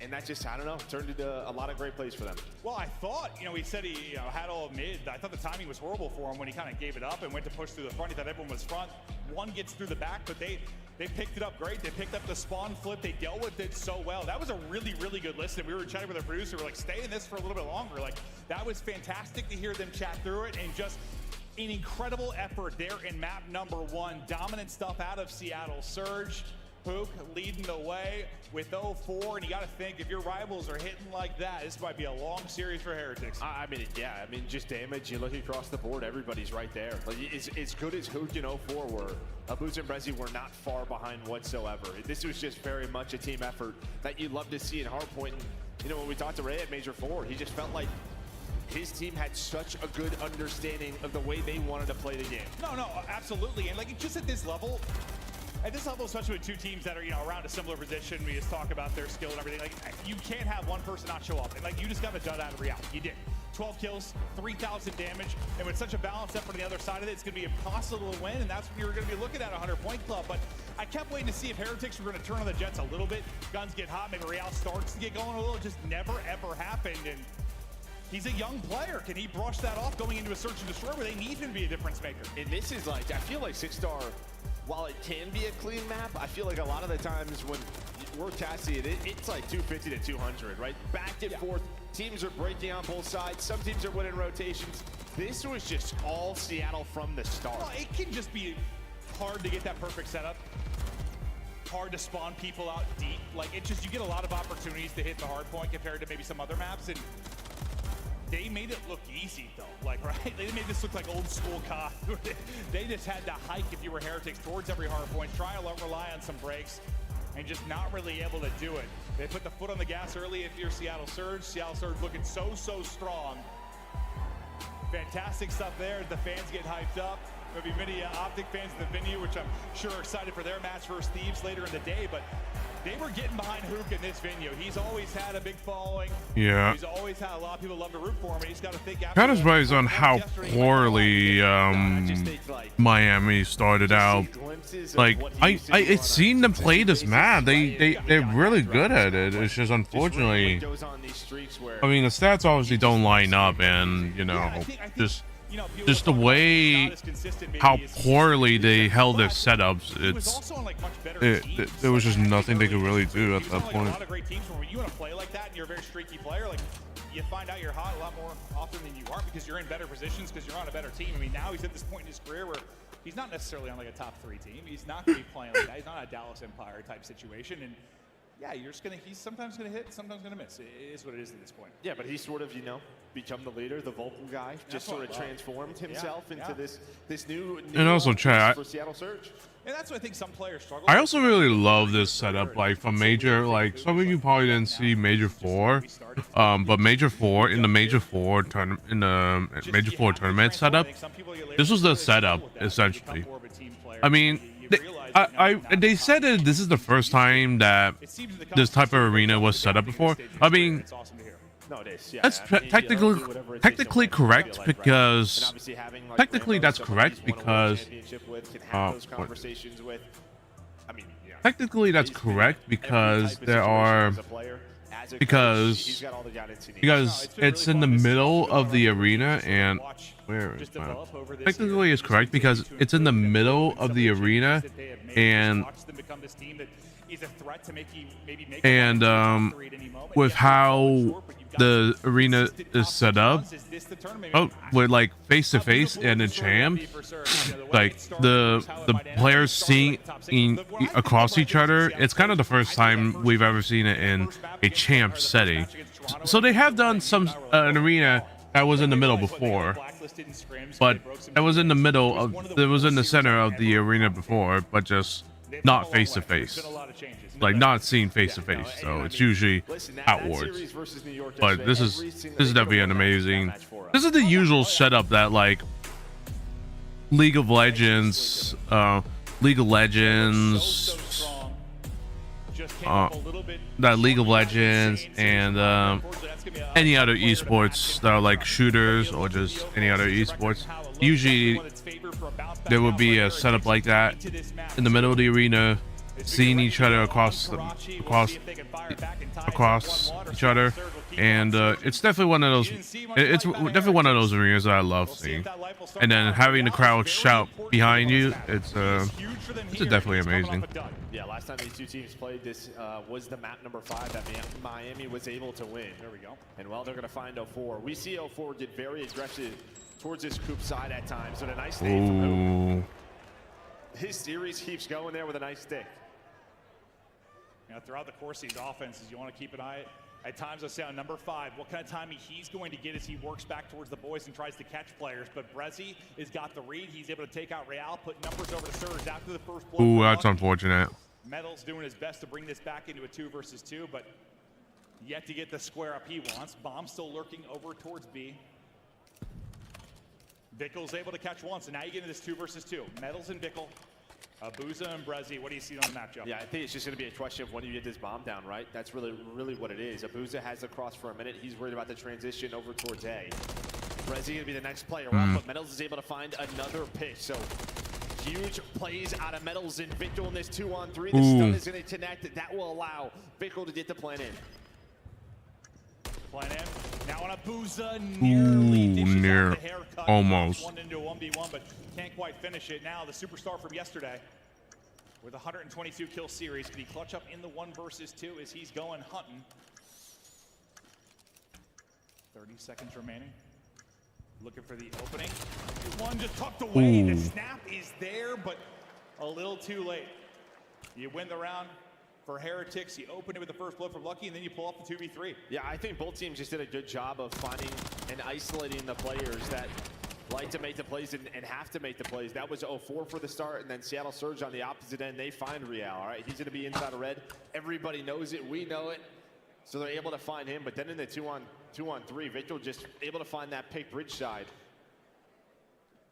And that just, I don't know, turned into a lot of great plays for them. Well, I thought, he said he had all mid. I thought the timing was horrible for him when he kind of gave it up and went to push through the front. He thought everyone was front. One gets through the back, but they picked it up great. They picked up the spawn flip. They dealt with it so well. That was a really, really good listen. We were chatting with our producer. We're like, stay in this for a little bit longer. Like, that was fantastic to hear them chat through it, and just an incredible effort there in map number 1. Dominant stuff out of Seattle Surge. Pook leading the way with 0-4, and you got to think, if your rivals are hitting like that, this might be a long series for Heretics. I mean, just damage. You look across the board, everybody's right there. Like, as good as Hook and 0-4 were, Boots and Brezzy were not far behind whatsoever. This was just very much a team effort that you love to see in Hardpoint. And, when we talked to Ray at Major 4, he just felt like his team had such a good understanding of the way they wanted to play the game. No, absolutely. And like just at this level, especially with two teams that are, around a similar position, we just talk about their skill and everything. Like, you can't have one person not show up. And like, you just got to judge out of Real. You did. 12 kills, 3,000 damage, and with such a balanced effort on the other side of it, it's going to be impossible to win, and that's when you're going to be looking at a 100-point club. But I kept waiting to see if Heretics were going to turn on the Jets a little bit. Guns get hot, maybe Real starts to get going a little. It just never, ever happened. And he's a young player. Can he brush that off going into a search and destroy where they need him to be a difference maker? And this is like, I feel like 6-star, while it can be a clean map, I feel like a lot of the times when we're testing it, it's like 250 to 200, right? Back and forth. Teams are breaking on both sides. Some teams are winning rotations. This was just all Seattle from the start. Well, it can just be hard to get that perfect setup. Hard to spawn people out deep. Like, you get a lot of opportunities to hit the hard point compared to maybe some other maps. And they made it look easy, though. Like, right? They made this look like old school COD. They just had to hike, if you were Heretics, towards every hard point, try to rely on some breaks, and just not really able to do it. They put the foot on the gas early if you're Seattle Surge. Seattle Surge looking so strong. Fantastic stuff there. The fans get hyped up. There'll be many Optic fans in the venue, which I'm sure are excited for their match versus Thieves later in the day. But they were getting behind Hook in this venue. He's always had a big following. Yeah. He's always had a lot of people love to root for him. And he's got to think Kind of surprised on how poorly Miami started out. Like, I seen them play this map. They're really good at it. It's just unfortunately, I mean, the stats obviously don't line up, and just the way how poorly they held their setups, there was just nothing they could really do at that point. A lot of great teams where you want to play like that and you're a very streaky player, like you find out you're hot a lot more often than you aren't because you're in better positions because you're on a better team. I mean, now he's at this point in his career where he's not necessarily on like a top 3 team. He's not going to be playing like that. He's not a Dallas Empire type situation. And yeah, he's sometimes going to hit, sometimes going to miss. It is what it is at this point. Yeah, but he's sort of, become the leader, the vocal guy, just sort of transformed himself into this new and also chat for Seattle Surge. And that's what I think some players struggle. I also really love this setup, like from Major, like some of you probably didn't see Major 4, but Major 4 in the Major 4 tournament setup, this was the setup essentially. I mean, they said that this is the first time that this type of arena was set up before. I mean, that's technically correct because technically that's correct because there are because it's in the middle of the arena and where is my technically is correct because it's in the middle of the arena and with how the arena is set up, with like face to face and a champ, like the players seeing across each other, it's kind of the first time we've ever seen it in a champ setting. So they have done an arena that was in the middle before, but it was in the center of the arena before, but just not face to face. Like not seen face to face, so it's usually outwards. But this is definitely an amazing. This is the usual setup that like League of Legends, that League of Legends and any other esports that are like shooters or just any other esports. Usually there would be a setup like that in the middle of the arena, seeing each other across each other, and it's definitely one of those. It's definitely one of those arenas that I love seeing, and then having the crowd shout behind you. It's definitely amazing. Yeah, last time these two teams played, this was the map number 5 that Miami was able to win. There we go. And well, they're going to find 04. We see 04 get very aggressive towards this Coop side at times, but a nice name from Hoop. His series keeps going there with a nice stick. Throughout the course of these offenses, you want to keep an eye at times. I say on number 5, what kind of timing he's going to get as he works back towards the boys and tries to catch players. But Brezzy has got the read. He's able to take out Real, put numbers over to Surge after the first blow. Ooh, that's unfortunate. Metal's doing his best to bring this back into a 2 versus 2, but yet to get the square up he wants. Bomb still lurking over towards B. Bickel's able to catch one, so now you get into this 2 versus 2. Metals and Bickel, Abuza and Brezzy. What do you see on the map, Joe? Yeah, I think it's just going to be a question of when you get this bomb down, right? That's really what it is. Abuza has the cross for a minute. He's worried about the transition over towards A. Brezzy going to be the next player up, but Metals is able to find another pick. So huge plays out of Metals and Victor in this 2-on-3. The stun is going to connect. That will allow Victor to get the plan in. Plan in. Now on Abuza, nearly dishes off the haircut. Almost. One into a 1v1, but can't quite finish it. Now the superstar from yesterday with a 122 kill series. Can he clutch up in the 1 versus 2 as he's going hunting? 30 seconds remaining. Looking for the opening. One just tucked away. The snap is there, but a little too late. You win the round for Heretics. You open it with the first blow from Lucky, and then you pull off the 2v3. Yeah, I think both teams just did a good job of finding and isolating the players that like to make the plays and have to make the plays. That was 0-4 for the start, and then Seattle Surge on the opposite end. They find Real, all right? He's going to be inside of red. Everybody knows it. We know it. So they're able to find him. But then in the 2-on-3, Victor just able to find that pick bridge side.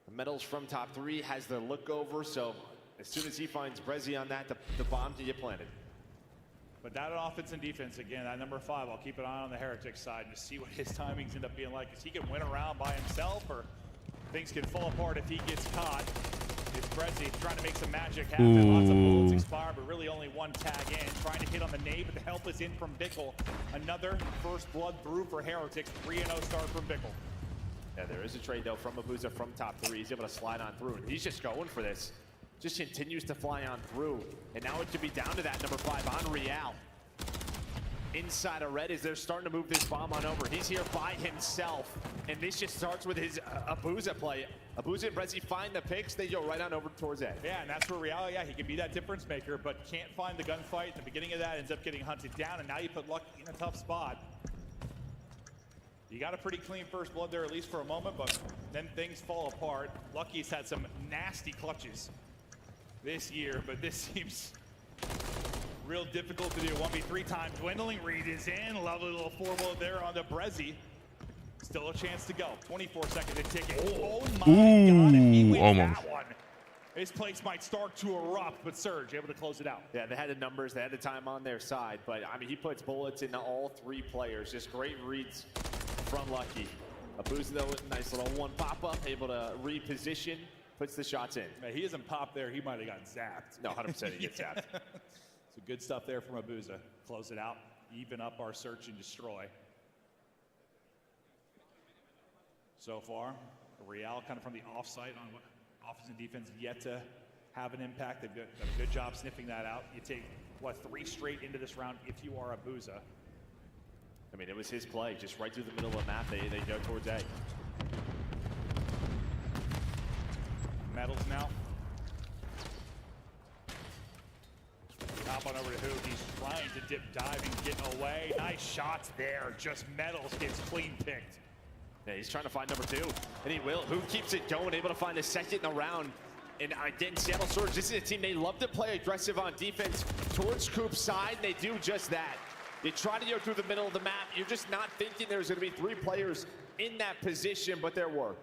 The Metals from top 3 has the look over. So as soon as he finds Brezzy on that, the bomb to get planted. But that on offense and defense, again, that number 5, I'll keep an eye on the Heretics side and just see what his timings end up being like. Because he can win around by himself, or things can fall apart if he gets caught. It's Brezzy trying to make some magic happen. Lots of bullets expire, but really only one tag in. Trying to hit on the nade, but the help is in from Bickel. Another first blood through for Heretics. 3-0 start from Bickel. Yeah, there is a trade, though, from Abuza from top 3. He's able to slide on through, and he's just going for this. Just continues to fly on through. And now it could be down to that number 5 on Real. Inside of red as they're starting to move this bomb on over. He's here by himself. And this just starts with his Abuza play. Abuza and Brezzy find the picks. They go right on over towards A. Yeah, and that's where Real, yeah, he can be that difference maker, but can't find the gunfight. At the beginning of that, ends up getting hunted down, and now you put Lucky in a tough spot. You got a pretty clean first blood there, at least for a moment, but then things fall apart. Lucky's had some nasty clutches this year, but this seems real difficult to do. 1v3 time. Dwindling read is in. Lovely little forward there on the Brezzy. Still a chance to go. 24 seconds to tick it. Oh my God, if he wins almost. that one, this place might start to erupt, but Surge able to close it out. Yeah, they had the numbers, they had the time on their side, but I mean, he puts bullets into all 3 players. Just great reads from Lucky. Abuza, though, with a nice little 1 pop-up, able to reposition, puts the shots in. Man, he isn't popped there. He might have gotten zapped. No, 100% he gets zapped. So good stuff there from Abuza. Close it out, even up our search and destroy. So far, Real kind of from the offsite on what offense and defense yet to have an impact. They've done a good job sniffing that out. You take, what, 3 straight into this round if you are Abuza. I mean, it was his play, just right through the middle of the map. They go towards A. Metals now. Hop on over to Hook. He's trying to dip, dive, and get away. Nice shots there. Just Metals gets clean picked. Yeah, he's trying to find number 2, and he will. Who keeps it going, able to find a second in the round. And again, Seattle Surge, this is a team, they love to play aggressive on defense towards Coop's side, and they do just that. They try to go through the middle of the map. You're just not thinking there's going to be 3 players in that position, but there were.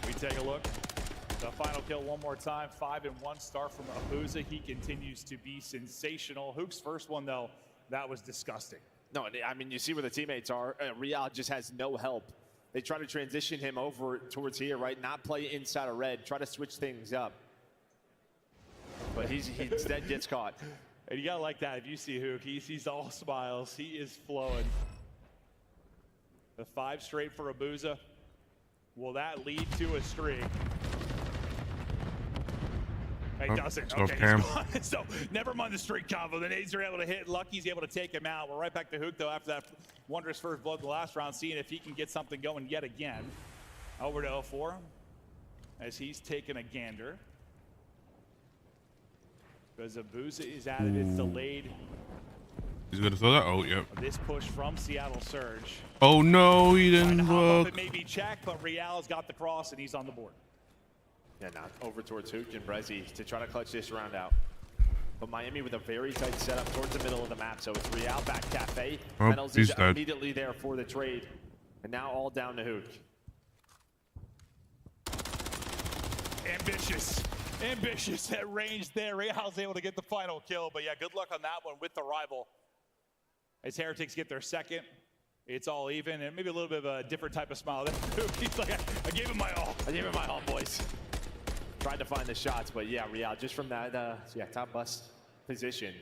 We take a look. The final kill one more time. 5-1 start from Abuza. He continues to be sensational. Hook's first one, though, that was disgusting. No, I mean, you see where the teammates are. Real just has no help. They try to transition him over towards here, right? Not play inside of red. Try to switch things up. But he instead gets caught. And you gotta like that. If you see Hook, he's all smiles. He is flowing. The 5 straight for Abuza. Will that lead to a streak? It doesn't. Okay, he's gone. So never mind the streak combo. The nades are able to hit. Lucky's able to take him out. We're right back to Hook, though, after that wondrous first blood in the last round, seeing if he can get something going yet again. Over to 0-4 as he's taking a gander. Because Abuza is at it. It's delayed. He's going to throw that? Oh, yep. This push from Seattle Surge. Oh, no, he didn't look. It may be checked, but Real's got the cross, and he's on the board. Yeah, now over towards Hook and Brezzy to try to clutch this round out. But Miami with a very tight setup towards the middle of the map. So it's Real back cafe. Oh, Metals is immediately there for the trade. And now all down to Hook. Ambitious at range there. Real's able to get the final kill, but yeah, good luck on that one with the rival. As Heretics get their second, it's all even, and maybe a little bit of a different type of smile than Hook. He's like, I gave him my all. I gave it my all, boys. Tried to find the shots, but yeah, Real just from that top bus position.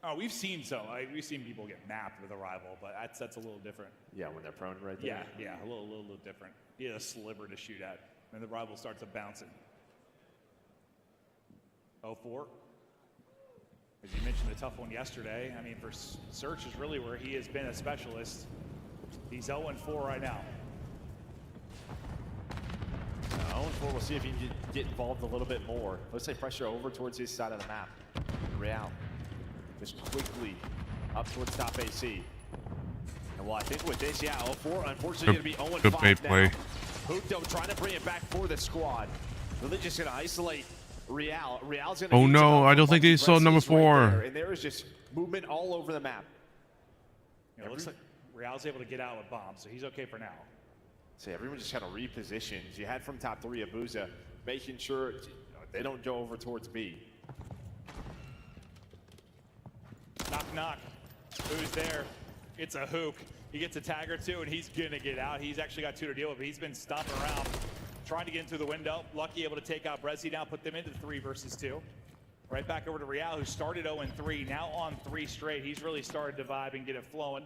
Oh, we've seen people get mapped with a rival, but that's a little different. Yeah, when they're prone right there. Yeah, a little different. He had a sliver to shoot at, and the rival starts to bounce it. 0-4. As you mentioned, a tough one yesterday. I mean, for Search is really where he has been a specialist. He's 0-4 right now. 0-4, we'll see if he can get involved a little bit more. Let's say pressure over towards his side of the map. Real just quickly up towards top AC. And well, I think with this, 0-4, unfortunately going to be 0-5 now. Huto trying to bring it back for the squad. Really just going to isolate Real. Real's going to oh no, I don't think they saw number 4. Right there, and there is just movement all over the map. It looks like Real's able to get out with bombs, so he's okay for now. So everyone just kind of repositions. You had from top 3 Abuza, making sure they don't go over towards B. Knock. Who's there? It's a Hook. He gets a tag or two, and he's going to get out. He's actually got 2 to deal with, but he's been stomping around, trying to get into the window. Lucky able to take out Brezzy now, put them into 3 versus 2. Right back over to Real, who started 0-3, now on 3 straight. He's really started to vibe and get it flowing.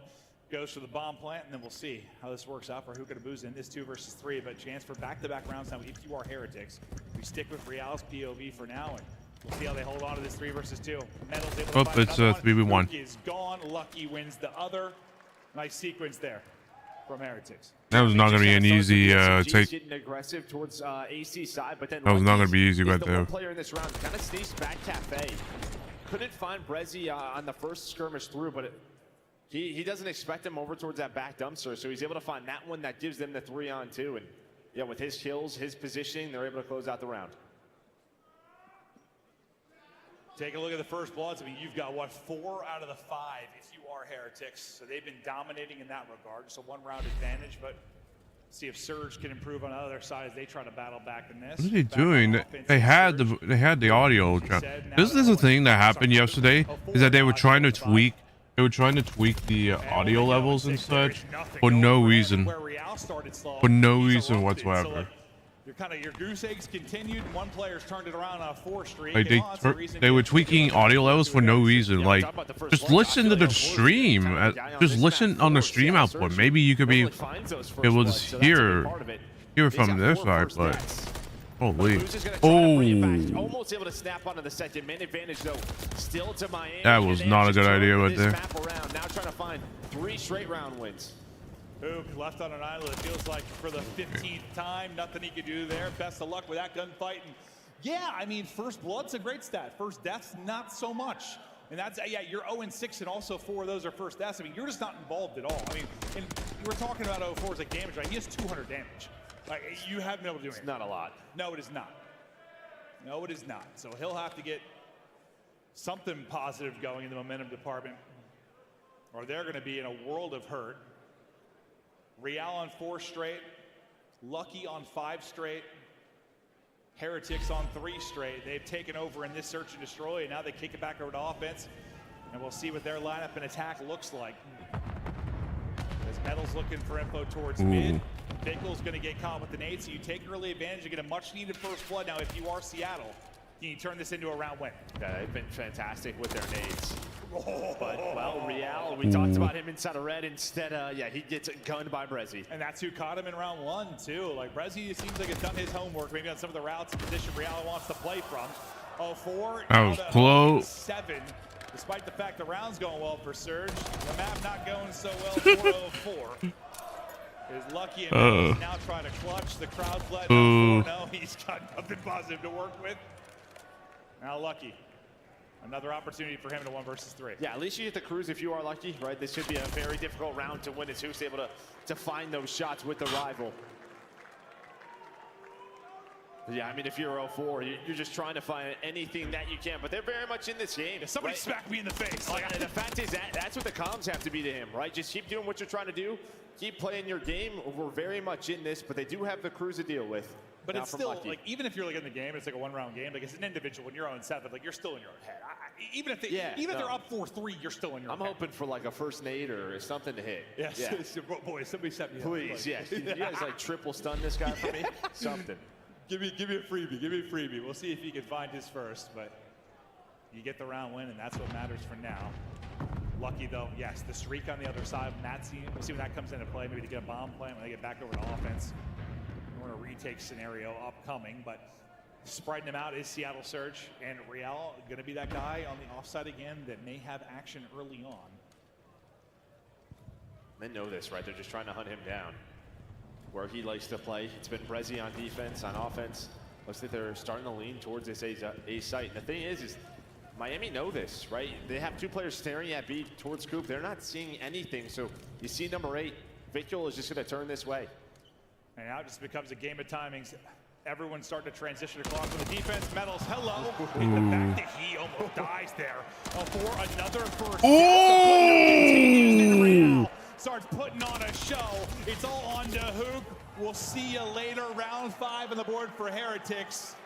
Goes for the bomb plant, and then we'll see how this works out for Hook and Abuza in this 2 versus 3. But chance for back-to-back rounds now if you are Heretics. We stick with Real's POV for now, and we'll see how they hold on to this 3 versus 2. Metal's able to find it's 3v1. Hook is gone. Lucky wins the other. Nice sequence there from Heretics. That was not going to be an easy take. Getting aggressive towards AC side, but then that was not going to be easy right the there. One player in this round kind of sneaks back Cafe. Couldn't find Brezzy on the first skirmish through, but he doesn't expect him over towards that back dumpster, so he's able to find that one that gives them the 3-on-2. And yeah, with his kills, his positioning, they're able to close out the round. Take a look at the first bloods. I mean, you've got, what, 4 out of the 5 if you are Heretics. So they've been dominating in that regard. So 1 round advantage, but see if Surge can improve on the other side as they try to battle back in this. What are they doing? They had the audio. This is the thing that happened yesterday, is that they were trying to tweak. They were trying to tweak the audio levels and such for no reason. For no reason whatsoever. Your goose eggs continued, and 1 player's turned it around on a 4 streak. Like they were tweaking audio levels for no reason. Like, just listen to the stream. Just listen on the stream output. Maybe you could be able to hear from their side, but holy. Almost able to snap onto the second. Man advantage though, still to Miami. That was not a good idea right there. Now trying to find 3 straight round wins. Hook left on an island. It feels like for the 15th time, nothing he could do there. Best of luck with that gunfight. And yeah, I mean, first blood's a great stat. First deaths, not so much. And that's, yeah, you're 0-6, and also 4 of those are first deaths. I mean, you're just not involved at all. I mean, and we're talking about 0-4's like damage, right? He has 200 damage. Like, you haven't been able to do anything. It's not a lot. No, it is not. No, it is not. So he'll have to get something positive going in the momentum department, or they're going to be in a world of hurt. Real on 4 straight, Lucky on 5 straight, Heretics on 3 straight. They've taken over in this search and destroy, and now they kick it back over to offense, and we'll see what their lineup and attack looks like. As Metal's looking for info towards mid, Bickle's going to get caught with the nade, so you take early advantage and get a much-needed first blood. Now, if you are Seattle, can you turn this into a round win? Yeah, they've been fantastic with their nades. But, well, Real, we talked about him inside of red. Instead, yeah, he gets gunned by Brezzy. And that's who caught him in round 1, too. Like, Brezzy seems like he's done his homework, maybe on some of the routes and position Real wants to play from. 0-4. That was close. 7. Despite the fact the round's going well for Surge, the map not going so well for 0-4. Is Lucky and now trying to clutch. The crowd's letting him know he's got nothing positive to work with. Now Lucky. Another opportunity for him in a 1 versus 3. Yeah, at least you get the cruise if you are Lucky, right? This should be a very difficult round to win as Who's able to find those shots with the rival. Yeah, I mean, if you're 0-4, you're just trying to find anything that you can, but they're very much in this game. Somebody smacked me in the face. Like, the fact is that's what the comms have to be to him, right? Just keep doing what you're trying to do. Keep playing your game. We're very much in this, but they do have the crews to deal with. But it's still, like, even if you're like in the game, it's like a one-round game. Like, it's an individual. When you're on 7, like, you're still in your own head. Even if they're up 4-3, you're still in your own head. I'm hoping for like a first nade or something to hit. Yes. Yeah. Boy, somebody set me up. Please, yes. You guys like triple stun this guy for me? Something. Give me a freebie. Give me a freebie. We'll see if he can find his first, but you get the round win, and that's what matters for now. Lucky though, yes, the streak on the other side. We'll see when that comes into play. Maybe to get a bomb play when they get back over to offense. We're in a retake scenario upcoming, but spreading them out is Seattle Surge, and Real going to be that guy on the offside again that may have action early on. They know this, right? They're just trying to hunt him down. Where he likes to play. It's been Brezzy on defense, on offense. Looks like they're starting to lean towards this A site. The thing is Miami know this, right? They have 2 players staring at B towards Coop. They're not seeing anything. So you see number 8, Vtuber is just going to turn this way. And now it just becomes a game of timings. Everyone's starting to transition across from the defense. Metals, hello. In the back that he almost dies there. For another first. Continues. Starts putting on a show. It's all on to Hoop. We'll see you later. Round 5 on the board for Heretics.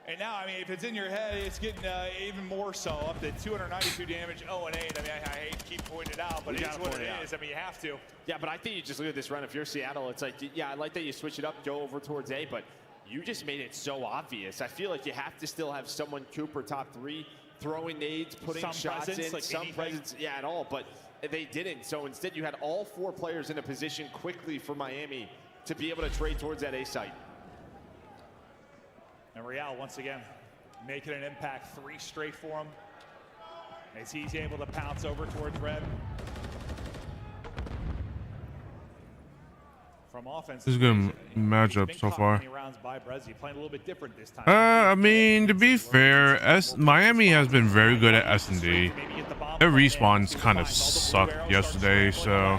And now, I mean, if it's in your head, it's getting even more so, up to 292 damage, 0-8. I mean, I hate to keep pointing it out, but it is what it is. I mean, you have to. Yeah, but I think you just look at this run. If you're Seattle, it's like, yeah, I like that you switch it up, go over towards A, but you just made it so obvious. I feel like you have to still have someone, Cooper, top 3, throwing nades, putting some shots presence, in, like some anything. presence, yeah, at all, but they didn't. So instead, you had all 4 players in a position quickly for Miami to be able to trade towards that A site. And Real, once again, making an impact, 3 straight for him as he's able to pounce over towards Red. From offense, This is a good matchup so far. Rounds by Brezzy, playing a little bit different this time. I mean, to be fair, Miami has been very good at S&D. Their respawns kind of sucked yesterday, so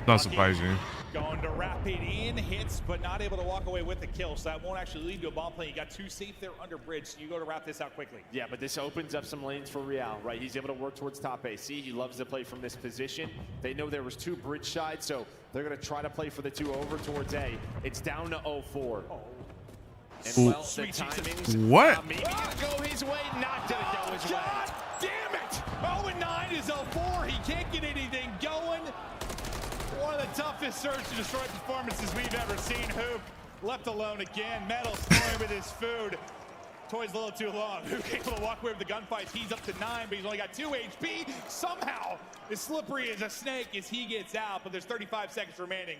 not surprising. Going to rapid in, hits, but not able to walk away with the kill, so that won't actually lead to a bomb play. You got 2 safe there under bridge, so you go to wrap this out quickly. Yeah, but this opens up some lanes for Real, right? He's able to work towards top A. See, he loves to play from this position. They know there was 2 bridge sides, so they're going to try to play for the 2 over towards A. It's down to 0-4. And well, the timings. What? Maybe gonna go his way, not gonna go his way. Damn it! 0-9 is 0-4. He can't get anything going. One of the toughest search and destroy performances we've ever seen. Hoop left alone again. Metal scoring with his food. Toy's a little too long. Hoop able to walk away with the gunfights. He's up to 9, but he's only got 2 HP. Somehow, as slippery as a snake as he gets out, but there's 35 seconds remaining,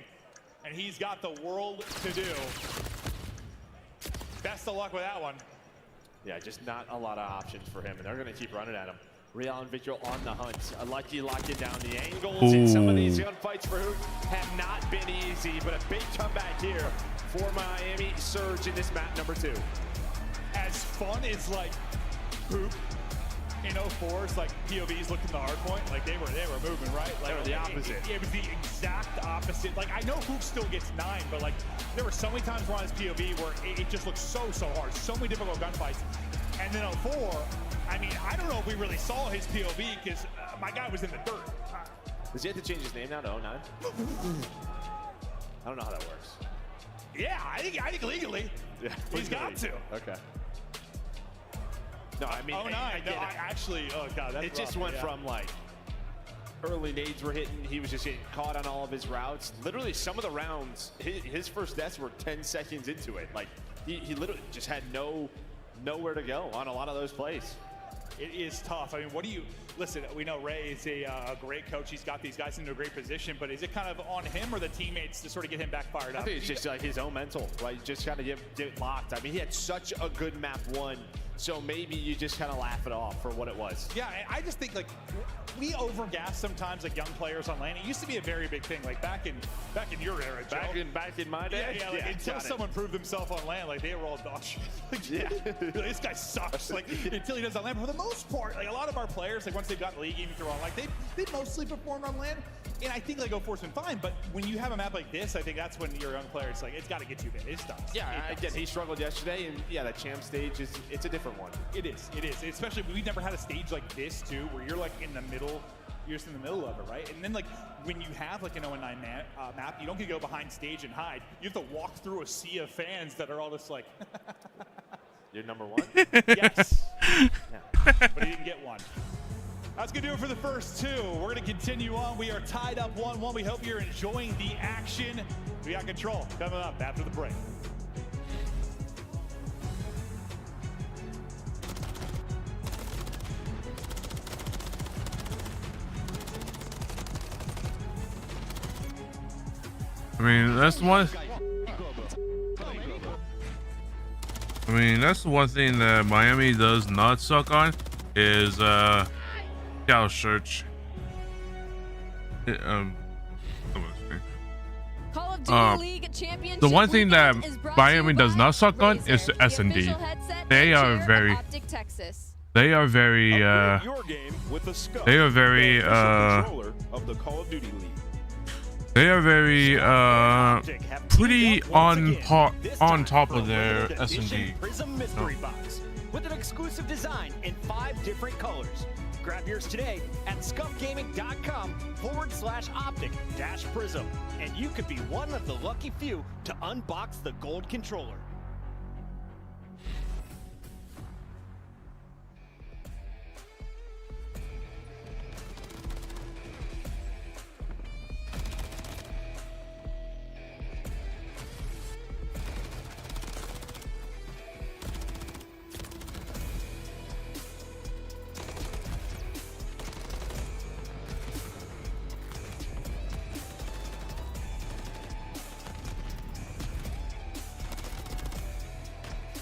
and he's got the world to do. Best of luck with that one. Yeah, just not a lot of options for him, and they're going to keep running at him. Real and Victor on the hunt. Lucky locking down the angles in some of these gunfights for Hoop have not been easy, but a big comeback here for Miami Surge in this map number 2. As fun as like Hoop in 04's like POVs looking the hard point, like they were moving, right? Like they were the opposite. It was the exact opposite. Like I know Hoop still gets 9, but like there were so many times on his POV where it just looked so hard, so many difficult gunfights. And then 04, I mean, I don't know if we really saw his POV because my guy was in the dirt. Does he have to change his name now to 09? I don't know how that works. Yeah, I think legally, he's got to. Okay. No, I mean, 09. Actually, oh god, that's it just went from like early nades were hitting. He was just getting caught on all of his routes. Literally, some of the rounds, his first deaths were 10 seconds into it. Like he literally just had nowhere to go on a lot of those plays. It is tough. I mean, what do you listen? We know Ray is a great coach. He's got these guys into a great position, but is it kind of on him or the teammates to sort of get him back fired up? I think it's just like his own mental, right? You just got to get locked. I mean, he had such a good map 1, so maybe you just kind of laugh it off for what it was. Yeah, I just think like we overgas sometimes like young players on lane. It used to be a very big thing, like back in your era, Joe. Back in my day. Yeah, like, until someone proved himself on land, like they were all dog shit. Like, this guy sucks. Like until he does on land. But for the most part, like a lot of our players, like once they've got the league, even through on, like, they mostly performed on land. And I think like O4's been fine, but when you have a map like this, I think that's when you're a young player, it's like, it's got to get too big. It does. Yeah, again, he struggled yesterday, and yeah, that champ stage it's a different one. It is. Especially we've never had a stage like this too, where you're like in the middle, you're just in the middle of it, right? And then like when you have like an 0-9 map, you don't get to go behind stage and hide. You have to walk through a sea of fans that are all just like. You're number one? Yes. Yeah. But he didn't get one. That's going to do it for the first two. We're going to continue on. We are tied up 1-1. We hope you're enjoying the action. We got control coming up after the break. I mean, that's one. I mean, that's the one thing that Miami does not suck on is Scout search. Call of Duty League Championship the one thing that weekend is brought Miami to you does by not suck on Razer, is the S&D. official headset They and are chair very. of Optic Texas. They are very. Your game with the scope. They are very. Controller of the Call of Duty League. They are very pretty on top of their S&D. Prism Mystery Box with an exclusive design in 5 different colors. Grab yours today at scuffgaming.com/optic-prism, and you could be one of the lucky few to unbox the gold controller.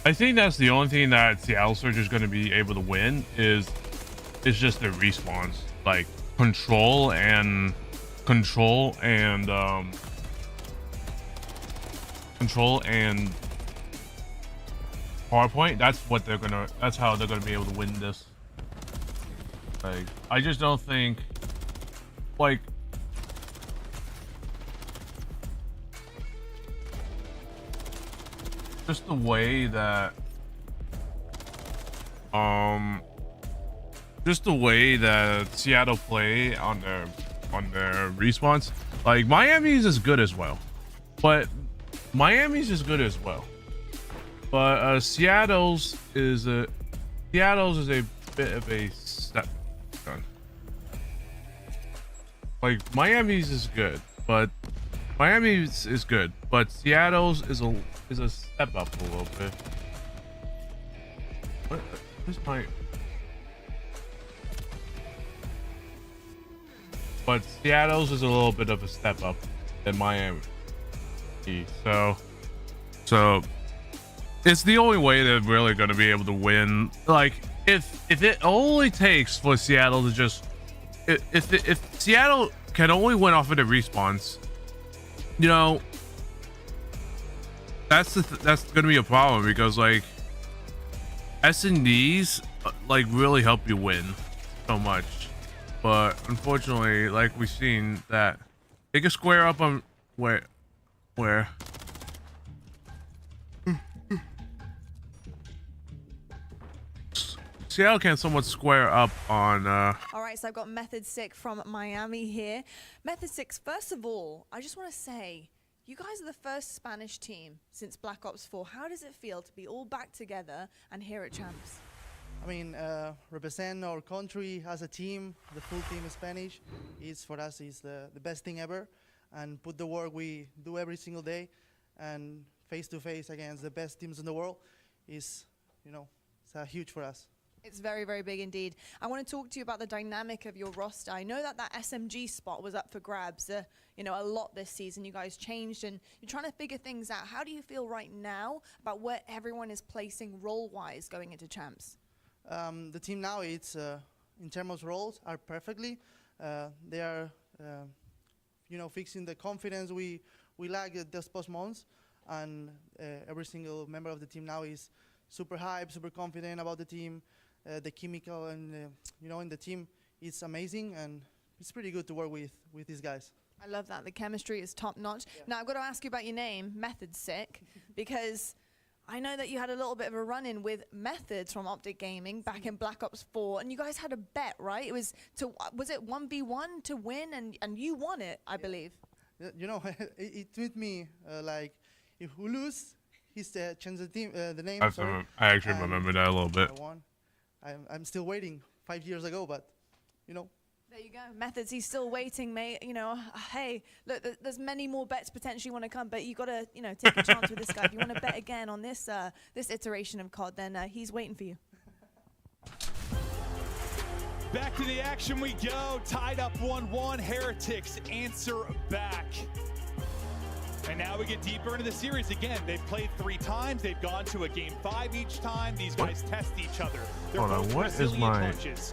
I think that's the only thing that Seattle Surge is going to be able to win is just their respawns, like control and PowerPoint. That's how they're gonna be able to win this. Like, I just don't think, like, just the way that Seattle play on their respawns. Like, Miami's is good as well, but Seattle's is a bit of a step down. Like, Miami's is good, but Seattle's is a step up a little bit. What is my? But Seattle's is a little bit of a step up than Miami. So it's the only way they're really going to be able to win. Like, if it only takes for Seattle to just, if Seattle can only win off of the respawns, you know, that's going to be a problem, because like S&Ds like really help you win so much. But unfortunately, like we've seen, that they can square up on where Seattle can somewhat square up on All right, so I've got Method 6 from Miami here. Method 6, first of all, I just want to say, you guys are the first Spanish team since Black Ops 4. How does it feel to be all back together and here at Champs? I mean, represent our country as a team, the full team is Spanish. It's, for us, is the best thing ever. And put the work we do every single day and face to face against the best teams in the world is, you know, it's huge for us. It's very, very big indeed. I want to talk to you about the dynamic of your roster. I know that SMG spot was up for grabs, you know, a lot this season. You guys changed and you're trying to figure things out. How do you feel right now about where everyone is placing role-wise going into Champs? The team now, it's in terms of roles, are perfectly. They are, you know, fixing the confidence we lack these past months, and every single member of the team now is super hyped, super confident about the team. The chemical and you know, in the team it's amazing, and it's pretty good to work with these guys. I love that. The chemistry is top notch. Now, I've got to ask you about your name, Method Sick, because I know that you had a little bit of a run-in with Methods from Optic Gaming back in Black Ops 4, and you guys had a bet, right? It was it 1v1 to win, and you won it, I believe. You know, it tweet me like, if we lose, he's change the name. I actually remember that a little bit. I won. I'm still waiting 5 years ago, but you know. There you go. Methods, he's still waiting, mate. You know, hey, look, there's many more bets potentially want to come, but you got to, you know, take a chance with this guy. If you want to bet again on this this iteration of COD, then he's waiting for you. Back to the action we go. Tied up 1-1. Heretics answer back. And now we get deeper into the series. Again, they've played 3 times. They've gone to a game 5 each time. These guys test each other. They're both resilient bunches.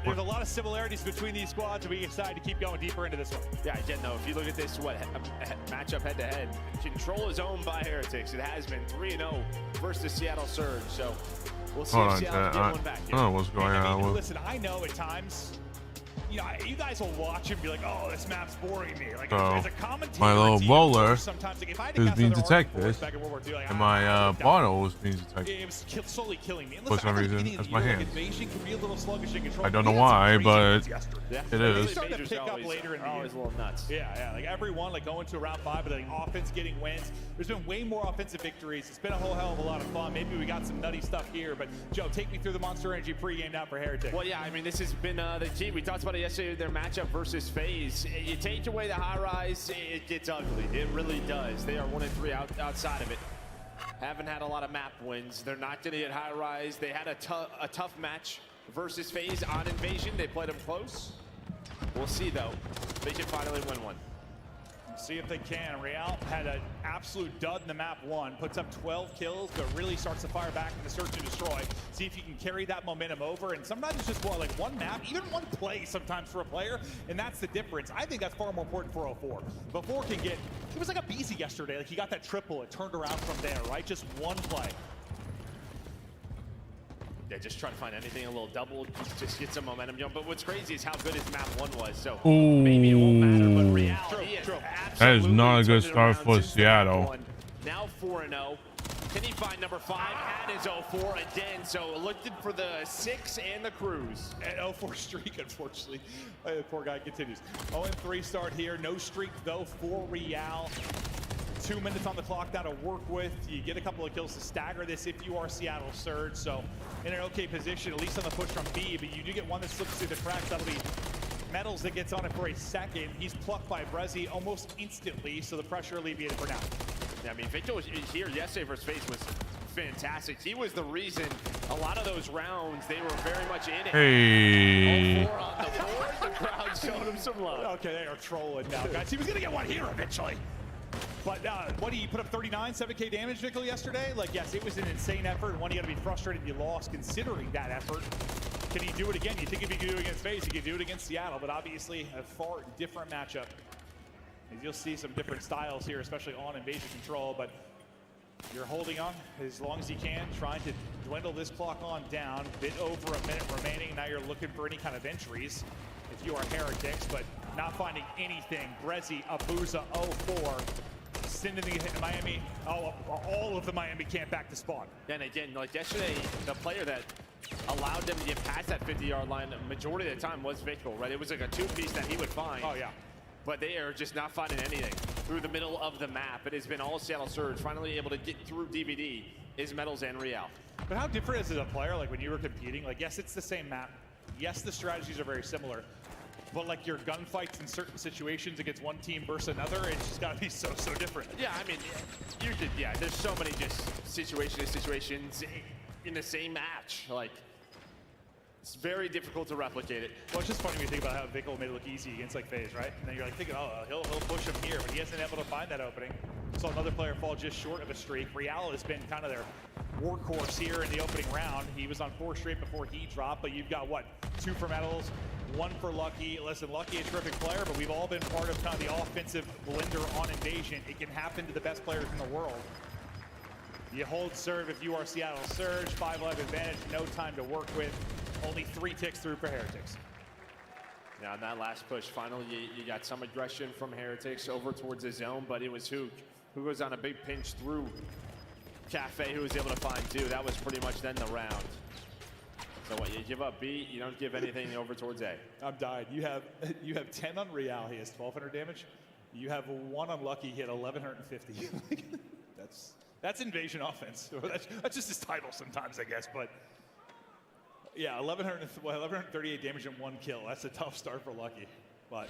There's a lot of similarities between these squads, and we decided to keep going deeper into this one. Yeah, again, though, if you look at this, matchup head-to-head, Control is owned by Heretics. It has been 3-0 versus the Seattle Surge, so we'll see if Seattle get one back. I don't know what's going on. Listen, I know at times, you know, you guys will watch and be like, "Oh, this map's boring me." Like, as a commentator, my little bowler sometimes, like, if I had is being detected, like, and my bottle is being detected. It was slowly killing me. For some reason, that's my hand. Invasion can be a little sluggish in Control. I don't know why, but it is. Starting to pick up later in the year. Always a little nuts. Yeah, like everyone, like going to round 5, but like offense getting wins. There's been way more offensive victories. It's been a whole hell of a lot of fun. Maybe we got some nutty stuff here, but Joe, take me through the Monster Energy pregame now for Heretics. Well, yeah, I mean, this has been the key. We talked about it yesterday, their matchup versus FaZe. You take away the high rise, it gets ugly. It really does. They are 1-3 outside of it. Haven't had a lot of map wins. They're not going to get high rise. They had a tough match versus FaZe on Invasion. They played them close. We'll see, though. They can finally win one. See if they can. Real had an absolute dud in the map 1, puts up 12 kills, but really starts to fire back in the search and destroy. See if you can carry that momentum over, and sometimes it's just like one map, even one play sometimes for a player, and that's the difference. I think that's far more important for 04. But 4 can get, it was like a BZ yesterday, like he got that triple, it turned around from there, right? Just one play. Yeah, just try to find anything, a little double, just get some momentum. But what's crazy is how good his map 1 was. So maybe it won't matter, but reality is that is not a good start for Seattle. Now 4-0. Can he find number 5 at his 04 again? So looking for the 6 and the cruise. And 04 streak, unfortunately. The poor guy continues. 0-3 start here. No streak, though, for Real. 2 minutes on the clock now to work with. You get a couple of kills to stagger this if you are Seattle Surge. So in an okay position, at least on the push from B, but you do get one that slips through the cracks. That'll be Metals that gets on it for a second. He's plucked by Brezzy almost instantly, so the pressure alleviated for now. Yeah, I mean, Victor was here yesterday versus FaZe was fantastic. He was the reason a lot of those rounds, they were very much in it. Hey. 4 on the board, the crowd showed him some love. Okay, they are trolling now, guys. He was going to get one here eventually. But what do you put up 39, 7K damage, Vickle, yesterday? Like, yes, it was an insane effort, and one, you got to be frustrated you lost considering that effort. Can he do it again? You think if he could do it against FaZe, he could do it against Seattle, but obviously a far different matchup. As you'll see some different styles here, especially on Invasion Control, but you're holding on as long as you can, trying to dwindle this clock on down. Bit over a minute remaining. Now you're looking for any kind of entries if you are Heretics, but not finding anything. Brezzy, Abuza, 04. Sending the Miami, all of the Miami camp back to spawn. And again, like yesterday, the player that allowed them to get past that 50-yard line the majority of the time was Vickle, right? It was like a 2-piece that he would find. Oh, yeah. But they are just not finding anything through the middle of the map. It has been all Seattle Surge. Finally able to get through DVD is Metals and Real. But how different is it as a player, like when you were competing? Like, yes, it's the same map. Yes, the strategies are very similar. But like your gunfights in certain situations against one team versus another, it's just gotta be so different. Yeah, I mean, there's so many just situations in the same match. Like, it's very difficult to replicate it. Well, it's just funny when you think about how Vickle made it look easy against like FaZe, right? And then you're like thinking, oh, he'll push him here, but he hasn't been able to find that opening. Saw another player fall just short of a streak. Real has been kind of their workhorse here in the opening round. He was on 4 straight before he dropped, but you've got what? 2 for Metals, 1 for Lucky. Listen, Lucky is a terrific player, but we've all been part of kind of the offensive blender on Invasion. It can happen to the best players in the world. You hold serve if you are Seattle Surge, 5 life advantage, no time to work with. Only 3 ticks through for Heretics. Now, in that last push, finally you got some aggression from Heretics over towards the zone, but it was Hook who was on a big pinch through Cafe, who was able to find 2. That was pretty much then the round. So what, you give up B, you don't give anything over towards A. I'm dying. You have 10 on Real, he has 1,200 damage. You have 1 on Lucky, he had 1,150. that's invasion offense. That's just his title sometimes, I guess. But yeah, 1,138 damage and 1 kill. That's a tough start for Lucky. But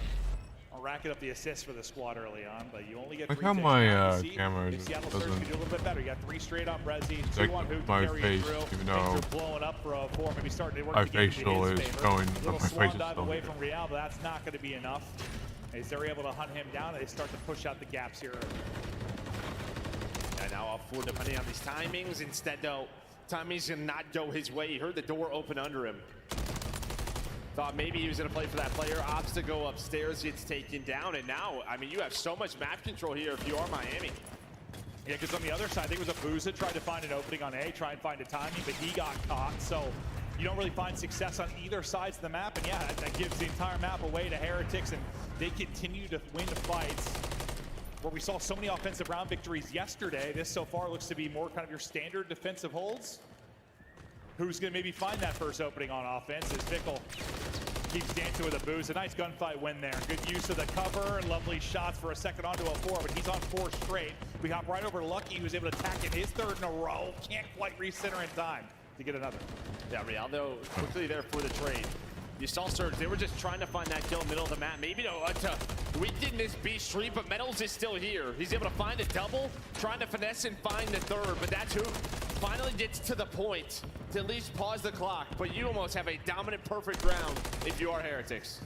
I'll racking up the assists for the squad early on, but you only get 3 Look how ticks. my See, camera if Seattle Surge doesn't can do a little bit better. You got 3 straight on Brezzy, 2 check on Hook my to carry face, through. even Things though are blowing up for 4. Maybe starting to work my the game facial in his is favor. going, Little my face swan is dive still away here. from Real, but that's not going to be enough. As they're able to hunt him down, they start to push out the gaps here. And now up 4 depending on these timings. Instead, though, timings did not go his way. He heard the door open under him. Thought maybe he was going to play for that player. Opts to go upstairs, gets taken down. And now, I mean, you have so much map control here if you are Miami. Yeah, because on the other side, I think it was Abuza tried to find an opening on A, try and find a timing, but he got caught. So you don't really find success on either sides of the map. And yeah, that gives the entire map away to Heretics, and they continue to win fights. Where we saw so many offensive round victories yesterday, this so far looks to be more kind of your standard defensive holds. Who's going to maybe find that first opening on offense as Vickle keeps dancing with a boost. A nice gunfight win there. Good use of the cover. Lovely shots for a second onto a 4, but he's on 4 straight. We hop right over to Lucky, who's able to attack in his 3rd in a row. Can't quite recenter in time to get another. Yeah, Rialdo quickly there for the trade. You saw Surge, they were just trying to find that kill in the middle of the map. Maybe to weaken this B Street, but Metals is still here. He's able to find a double, trying to finesse and find the 3rd, but that's who finally gets to the point to at least pause the clock. But you almost have a dominant, perfect round if you are Heretics.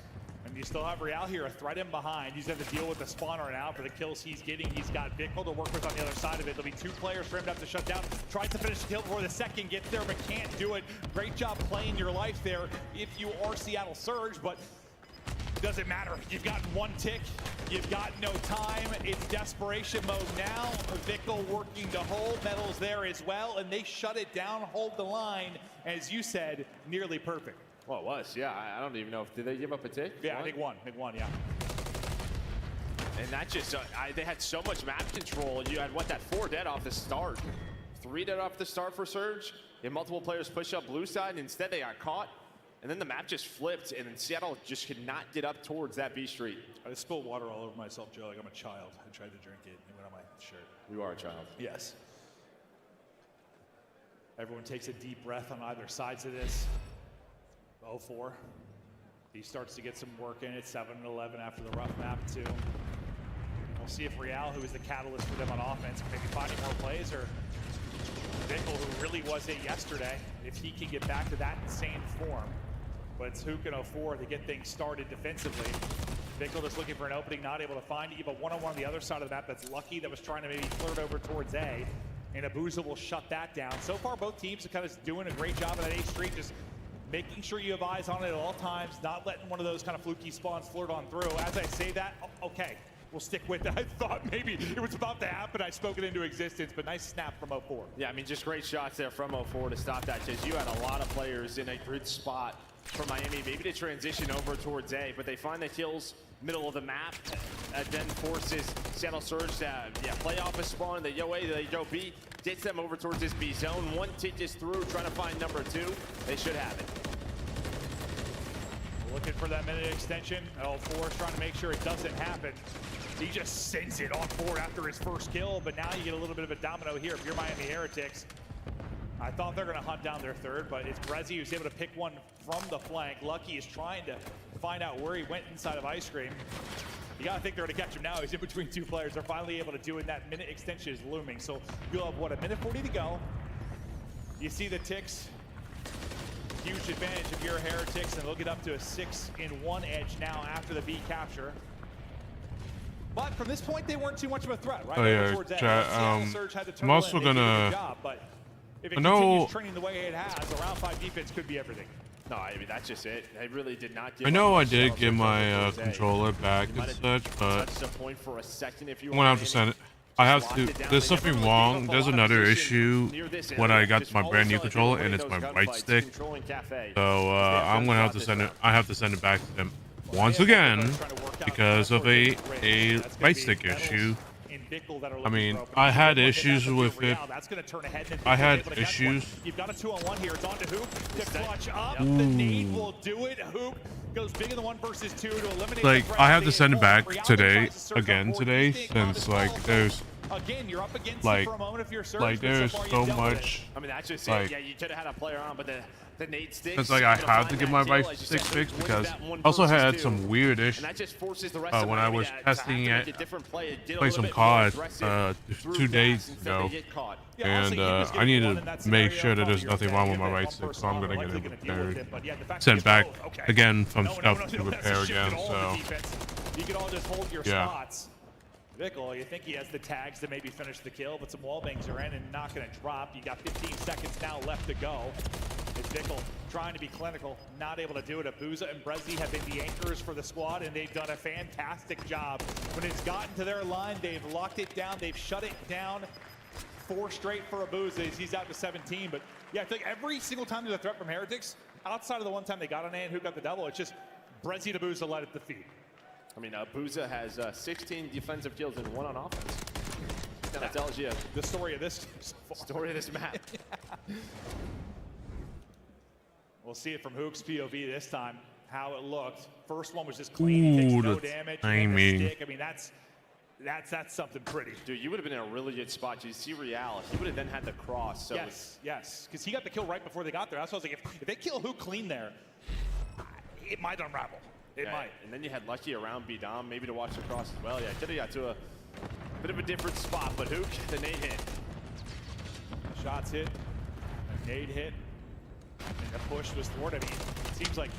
And you still have Real here, a threat in behind. He's going to deal with the spawner now for the kills he's getting. He's got Vickle to work with on the other side of it. There'll be 2 players for him to have to shut down. Tries to finish the kill before the second gets there, but can't do it. Great job playing your life there if you are Seattle Surge, but doesn't matter. You've got 1 tick. You've got no time. It's desperation mode now. Vickle working to hold. Metals there as well, and they shut it down, hold the line. As you said, nearly perfect. Well, it was, yeah. I don't even know. Did they give up a tick? Yeah, I think one, yeah. And that just, they had so much map control. You had, what, that 4 dead off the start. 3 dead off the start for Surge. And multiple players push up blue side, and instead they got caught. And then the map just flipped, and then Seattle just could not get up towards that B Street. I spilled water all over myself, Joe, like I'm a child. I tried to drink it, and it went on my shirt. You are a child. Yes. Everyone takes a deep breath on either sides of this. 0-4. He starts to get some work in. It's 7-11 after the rough map, too. We'll see if Real, who is the catalyst for them on offense, can maybe finding more plays, or Vickle, who really was it yesterday, if he can get back to that insane form. But it's Hook and 04 to get things started defensively. Vickle just looking for an opening, not able to find it. You have a one-on-one on the other side of the map that's Lucky that was trying to maybe flirt over towards A. And Abuza will shut that down. So far, both teams are kind of doing a great job of that A Street, just making sure you have eyes on it at all times, not letting one of those kind of fluky spawns flirt on through. As I say that, okay, we'll stick with it. I thought maybe it was about to happen. I spoke it into existence, but nice snap from 04. Yeah, I mean, just great shots there from 04 to stop that, because you had a lot of players in a good spot for Miami, maybe to transition over towards A, but they find the kills middle of the map, then forces Seattle Surge to play off a spawn. They go A, they go B, gets them over towards this B zone. 1 tick is through, trying to find number 2. They should have it. Looking for that minute extension. 04 is trying to make sure it doesn't happen. He just sends it on forward after his first kill, but now you get a little bit of a domino here if you're Miami Heretics. I thought they're going to hunt down their 3rd, but it's Brezzy who's able to pick one from the flank. Lucky is trying to find out where he went inside of Ice Cream. You got to think they're going to catch him now. He's in between 2 players. They're finally able to do it. That minute extension is looming. So you'll have, what, a minute 40 to go. You see the ticks. Huge advantage if you're Heretics, and they'll get up to a 6-in-1 edge now after the B capture. But from this point, they weren't too much of a threat, right? Oh yeah, chat, I'm also gonna. If it continues training the way it has, a round 5 defense could be everything. No, I mean, that's just it. They really did not give I know up I did get my today. controller back and such, but Touched the point for a second if you I'm gonna have to send it. I have to. There's something wrong. There's another issue when I got my brand new controller, and it's my right stick. So I'm gonna have to send it. I have to send it back to them. once again because of a right stick issue. I mean, I had issues with it. I had issues. You've got a 2-on-1 here. It's on to Hoop to clutch up. The nade will do it. Hoop goes big in the 1 versus 2 to eliminate. Like, I have to send it back today, since like there's again, you're up against like, for a moment if you're Surge, like there's so much. I mean, that's just like, it. Yeah, you could have had a player on, but the nade sticks. It's like I have to get my right stick fixed because I also had some weird issues when I was testing it, play some COD 2 days ago, and I need to make sure that there's nothing wrong with my right stick, so I'm gonna get it repaired, sent back again from stuff to repair again. So you can all just hold your yeah. spots. Vickle, you think he has the tags to maybe finish the kill, but some wall bangs are in and not going to drop. You got 15 seconds now left to go. It's Vickle trying to be clinical, not able to do it. Abuza and Brezzy have been the anchors for the squad, and they've done a fantastic job. When it's gotten to their line, they've locked it down, they've shut it down. 4 straight for Abuza. He's out to 17, but yeah, I think every single time there's a threat from Heretics, outside of the one time they got on A and who got the double, it's just Brezzy and Abuza let it defeat. I mean, Abuza has 16 defensive kills and 1 on offense. That tells you the story of this map. Yeah. We'll see it from Hook's POV this time, how it looked. First one was just clean. He takes no damage. I mean, that's something pretty. Dude, you would have been in a really good spot. You see Real, he would have then had the cross. So yes, because he got the kill right before they got there. That's why I was like, if they kill Hook clean there, it might unravel. It might. And then you had Lucky around B-Dom, maybe to watch the cross as well. Yeah, could have got to a bit of a different spot, but Hook, the nade hit. Shots hit, a nade hit, and the push was thwarted. I mean, it seems like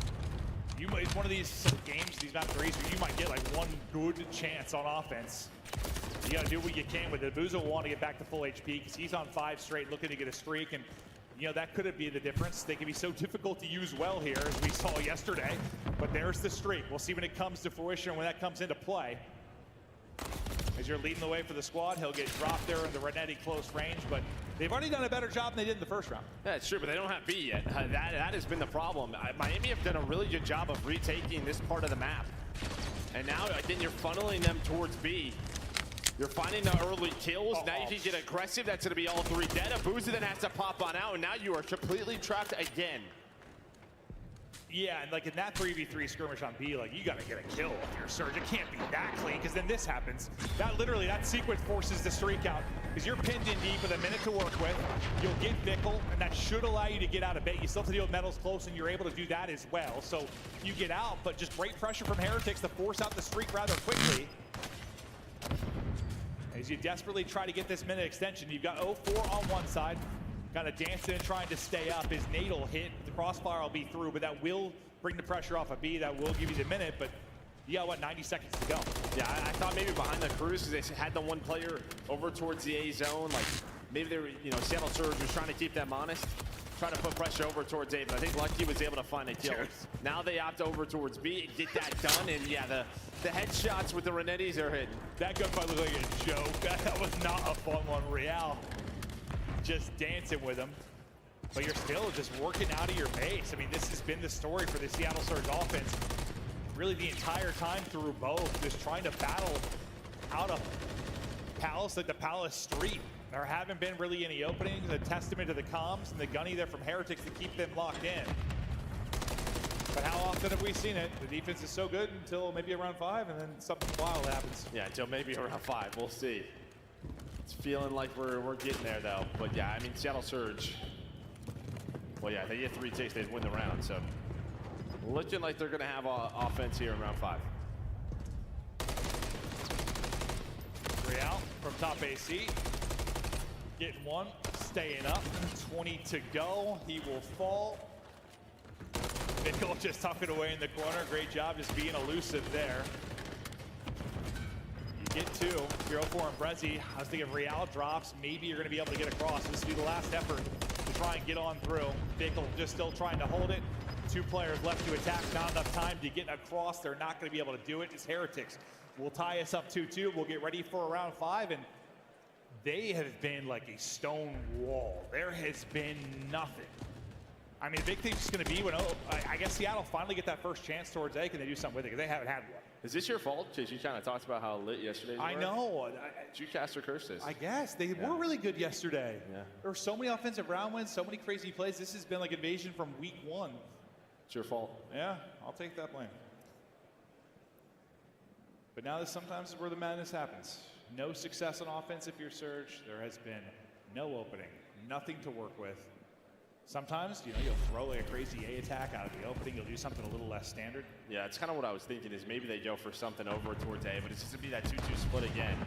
it's one of these games, these map 3s, where you might get like one good chance on offense. You got to do what you can with it. Abuza will want to get back to full HP because he's on 5 straight looking to get a streak, and you know, that could be the difference. They can be so difficult to use well here, as we saw yesterday. But there's the streak. We'll see when it comes to fruition, when that comes into play. As you're leading the way for the squad, he'll get dropped there in the Renetti close range, but they've already done a better job than they did in the first round. Yeah, it's true, but they don't have B yet. That has been the problem. Miami have done a really good job of retaking this part of the map. And now, again, you're funneling them towards B. You're finding the early kills. Now you can get aggressive. That's going to be all 3 dead. Abuza then has to pop on out, and now you are completely trapped again. Yeah, and like in that 3v3 skirmish on B, like you got to get a kill if you're Surge. It can't be that clean, because then this happens. That sequence forces the streak out, because you're pinned in deep with a minute to work with. You'll get Vickle, and that should allow you to get out of bait. You still have to deal with Metals close, and you're able to do that as well. So you get out, but just great pressure from Heretics to force out the streak rather quickly. As you desperately try to get this minute extension, you've got 0-4 on one side, kind of dancing and trying to stay up. His nade will hit, the crossfire will be through, but that will bring the pressure off of B. That will give you the minute, but you got, what, 90 seconds to go. Yeah, I thought maybe behind the Cruise, because they had the one player over towards the A zone, like maybe they were, you know, Seattle Surge was trying to keep them honest, trying to put pressure over towards A, but I think Lucky was able to find a kill. Now they opt over towards B and get that done, and yeah, the headshots with the Renettis are hitting. That gunfight looked like a joke. That was not a fun one. Real just dancing with him. But you're still just working out of your base. I mean, this has been the story for the Seattle Surge offense really the entire time through both, just trying to battle out of Palace, like the Palace Street. There haven't been really any openings, a testament to the comms and the gunny there from Heretics to keep them locked in. But how often have we seen it? The defense is so good until maybe around 5, and then something wild happens. Yeah, until maybe around 5. We'll see. It's feeling like we're getting there, though. But yeah, I mean, Seattle Surge. Well, yeah, they get 3 takes, they'd win the round. So looking like they're going to have offense here in round 5. Real from top AC. Getting one, staying up. 20 to go. He will fall. Vickle just tucking away in the corner. Great job just being elusive there. You get 2. 0-4 on Brezzy. I was thinking if Real drops, maybe you're going to be able to get across. This will be the last effort to try and get on through. Vickle just still trying to hold it. 2 players left to attack. Not enough time to get across. They're not going to be able to do it. It's Heretics. We'll tie us up 2-2. We'll get ready for round 5. And they have been like a stone wall. There has been nothing I mean, the big thing's just going to be when, I guess Seattle finally get that first chance towards A. Can they do something with it? Because they haven't had one. Is this your fault? Because you kind of talked about how lit yesterday I know. Did you cast or curse this? I guess. They were really good yesterday. Yeah. There were so many offensive round wins, so many crazy plays. This has been like invasion from week 1. It's your fault. Yeah, I'll take that blame. But now this sometimes is where the madness happens. No success on offense if you're Surge. There has been no opening, nothing to work with. Sometimes, you know, you'll throw like a crazy A attack out of the opening. You'll do something a little less standard. Yeah, it's kind of what I was thinking is maybe they go for something over towards A, but it's just going to be that 2-2 split again.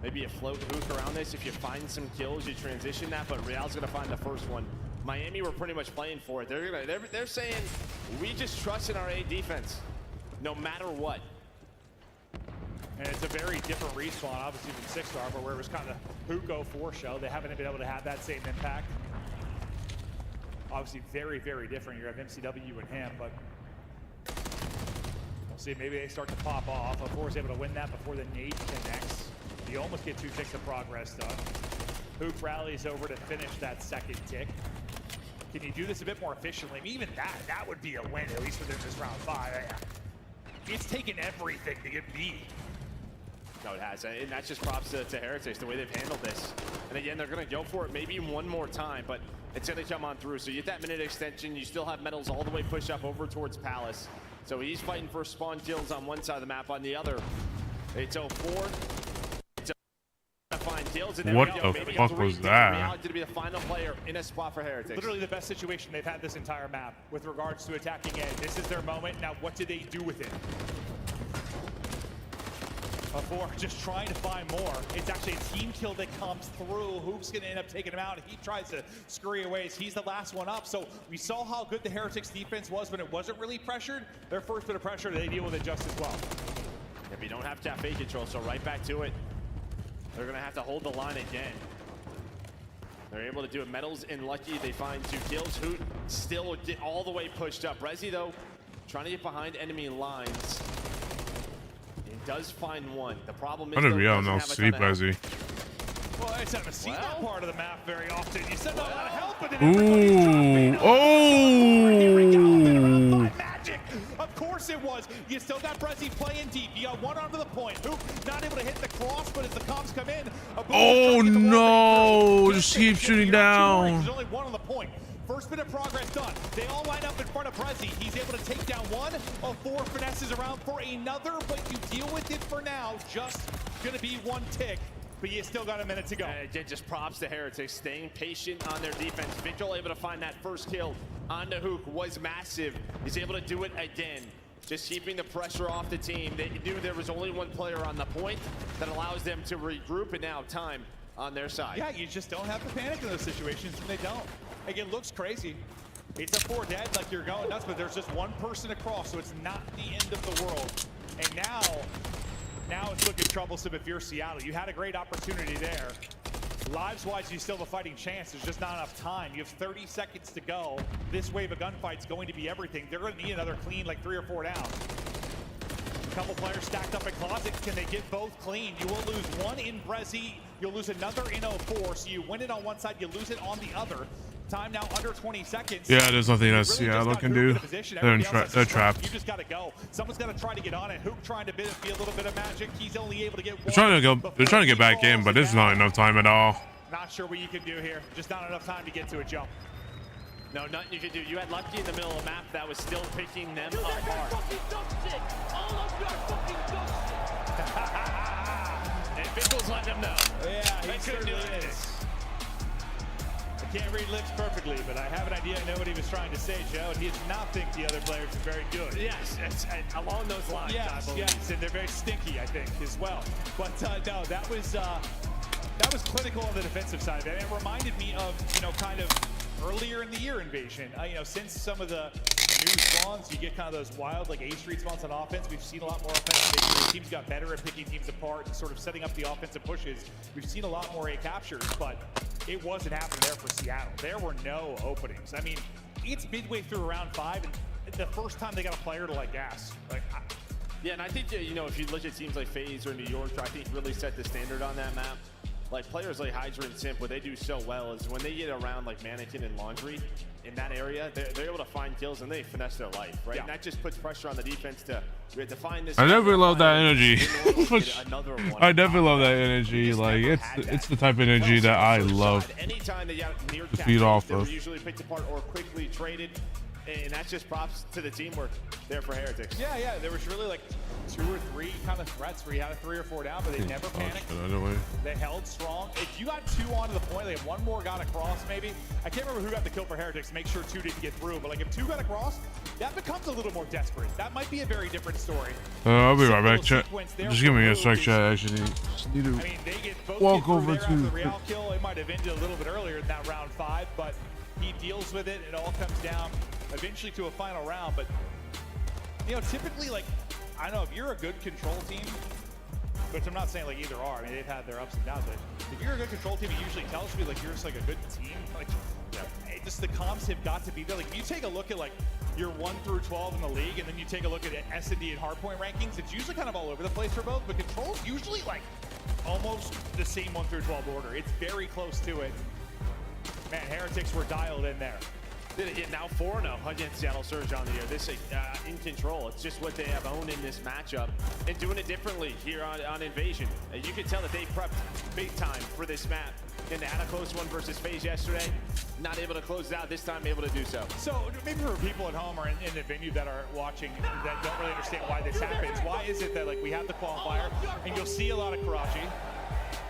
Maybe you float hook around this. If you find some kills, you transition that, but Real's going to find the first one. Miami were pretty much playing for it. They're saying, we just trust in our A defense, no matter what. And it's a very different respawn, obviously, from 6-star, but where it was kind of Hook 04 show, they haven't been able to have that same impact. Obviously, very, very different. You have MCW and him, but we'll see. Maybe they start to pop off. 04 is able to win that before the nade connects. You almost get 2 ticks of progress done. Hook rallies over to finish that second tick. Can you do this a bit more efficiently? I mean, even that would be a win, at least within this round 5. It's taken everything to get B. No, it has, and that's just props to Heretics, the way they've handled this. And again, they're going to go for it maybe one more time, but it's going to come on through. So you get that minute extension. You still have Metals all the way pushed up over towards Palace. So he's fighting for spawn kills on one side of the map. On the other, it's 04. It's to find kills. And what the fuck was that? To be the final player in a spot for Heretics. Literally the best situation they've had this entire map with regards to attacking A. This is their moment. Now, what do they do with it? Before just trying to find more. It's actually a team kill that comes through. Hoop's gonna end up taking him out. He tries to scurry away as he's the last one up. So we saw how good the Heretics defense was when it wasn't really pressured. Their first bit of pressure, they deal with it just as well. If you don't have cafe control, so right back to it. They're gonna have to hold the line again. They're able to do it. Metals and Lucky, they find 2 kills. Hoot still get all the way pushed up. Resi though, trying to get behind enemy lines. Does find one. The problem is, I don't know, see Resi. Well, I said to see that part of the map very often. You said not a lot of help, but Ooh, oh! Magic. Of course it was. You still got Resi playing deep. You got one arm to the point. Hoop not able to hit the cross, but as the comms come in, oh no! Just keep shooting down. There's only one on the point. First bit of progress done. They all line up in front of Resi. He's able to take down one. 04 finesses around for another, but you deal with it for now. Just gonna be 1 tick, but you still got a minute to go. Again, just props to Heretics, staying patient on their defense. Vigil able to find that first kill on the Hook was massive. He's able to do it again. Just keeping the pressure off the team. They knew there was only one player on the point that allows them to regroup, and now time on their side. Yeah, you just don't have to panic in those situations, and they don't. Like, it looks crazy. It's a 4 dead, like you're going nuts, but there's just one person across, so it's not the end of the world. And now it's looking troublesome if you're Seattle. You had a great opportunity there. Lives-wise, you still have a fighting chance. There's just not enough time. You have 30 seconds to go. This wave of gunfight's going to be everything. They're going to need another clean, like 3 or 4 down. A couple players stacked up in closets. Can they get both clean? You will lose one in Brezzy. You'll lose another in 04. So you win it on one side, you lose it on the other. Time now under 20 seconds. Yeah, there's nothing that Seattle can do. They're trapped. You just got to go. Someone's got to try to get on it. Hook trying to be a little bit of magic. He's only able to get one. They're trying to get back in, but there's not enough time at all. Not sure what you can do here. Just not enough time to get to a jump. No, nothing you can do. You had Lucky in the middle of the map that was still picking them apart. And Bickle's letting them know. Yeah, he certainly is. I can't read lips perfectly, but I have an idea. I know what he was trying to say, Joe, and he does not think the other players are very good. Yes, along those lines. Yes, and they're very stinky, I think, as well. But no, that was clinical on the defensive side of it. And it reminded me of, kind of earlier in the year invasion. Since some of the new spawns, you get kind of those wild, like A-Street spawns on offense. We've seen a lot more offensive. Teams got better at picking teams apart and sort of setting up the offensive pushes. We've seen a lot more A captures, but it wasn't happening there for Seattle. There were no openings. I mean, it's midway through round 5, and the first time they got a player to gas. Yeah, and I think, if you look at teams like FaZe or New York, I think really set the standard on that map. like players like Hydra and Simp, what they do so well is when they get around like Mannequin and Laundry in that area, they're able to find kills and they finesse their life, right? And that just puts pressure on the defense to, we have to find this. I never love that energy. Another one. I definitely love that energy. Like it's the type of energy that I love Anytime they got near to feed off they were of. usually picked apart or quickly traded. And that's just props to the teamwork there for Heretics. Yeah, there was really like 2 or 3 kind of threats where you had a 3 or 4 down, but they never panicked. They held strong. If you got 2 onto the point, like if 1 more got across maybe, I can't remember who got the kill for Heretics to make sure 2 didn't get through, but like if 2 got across, that becomes a little more desperate. That might be a very different story. I'll be right back, chat. Just give me a sec, chat. Actually, just need to they get both walk over to the to. Real kill. It might have ended a little bit earlier in that round 5, but he deals with it. It all comes down eventually to a final round. But you know, typically, like, I don't know, if you're a good control team, which I'm not saying like either are, I mean they've had their ups and downs, but if you're a good control team, it usually tells you like you're just like a good team. Like, just the comps have got to be there. Like if you take a look at like your 1 through 12 in the league, and then you take a look at S&D and hardpoint rankings, it's usually kind of all over the place for both, but control's usually like almost the same 1 through 12 order. It's very close to it. Man, Heretics were dialed in there. Now 4-0 against Seattle Surge on the year. This in control. It's just what they have owned in this matchup, and doing it differently here on Invasion. You can tell that they prepped big time for this map. And they had a close one versus FaZe yesterday. Not able to close it out this time, able to do so. So maybe for people at home or in the venue that are watching that don't really understand why this happens, why is it that like we have the qualifier and you'll see a lot of Karachi?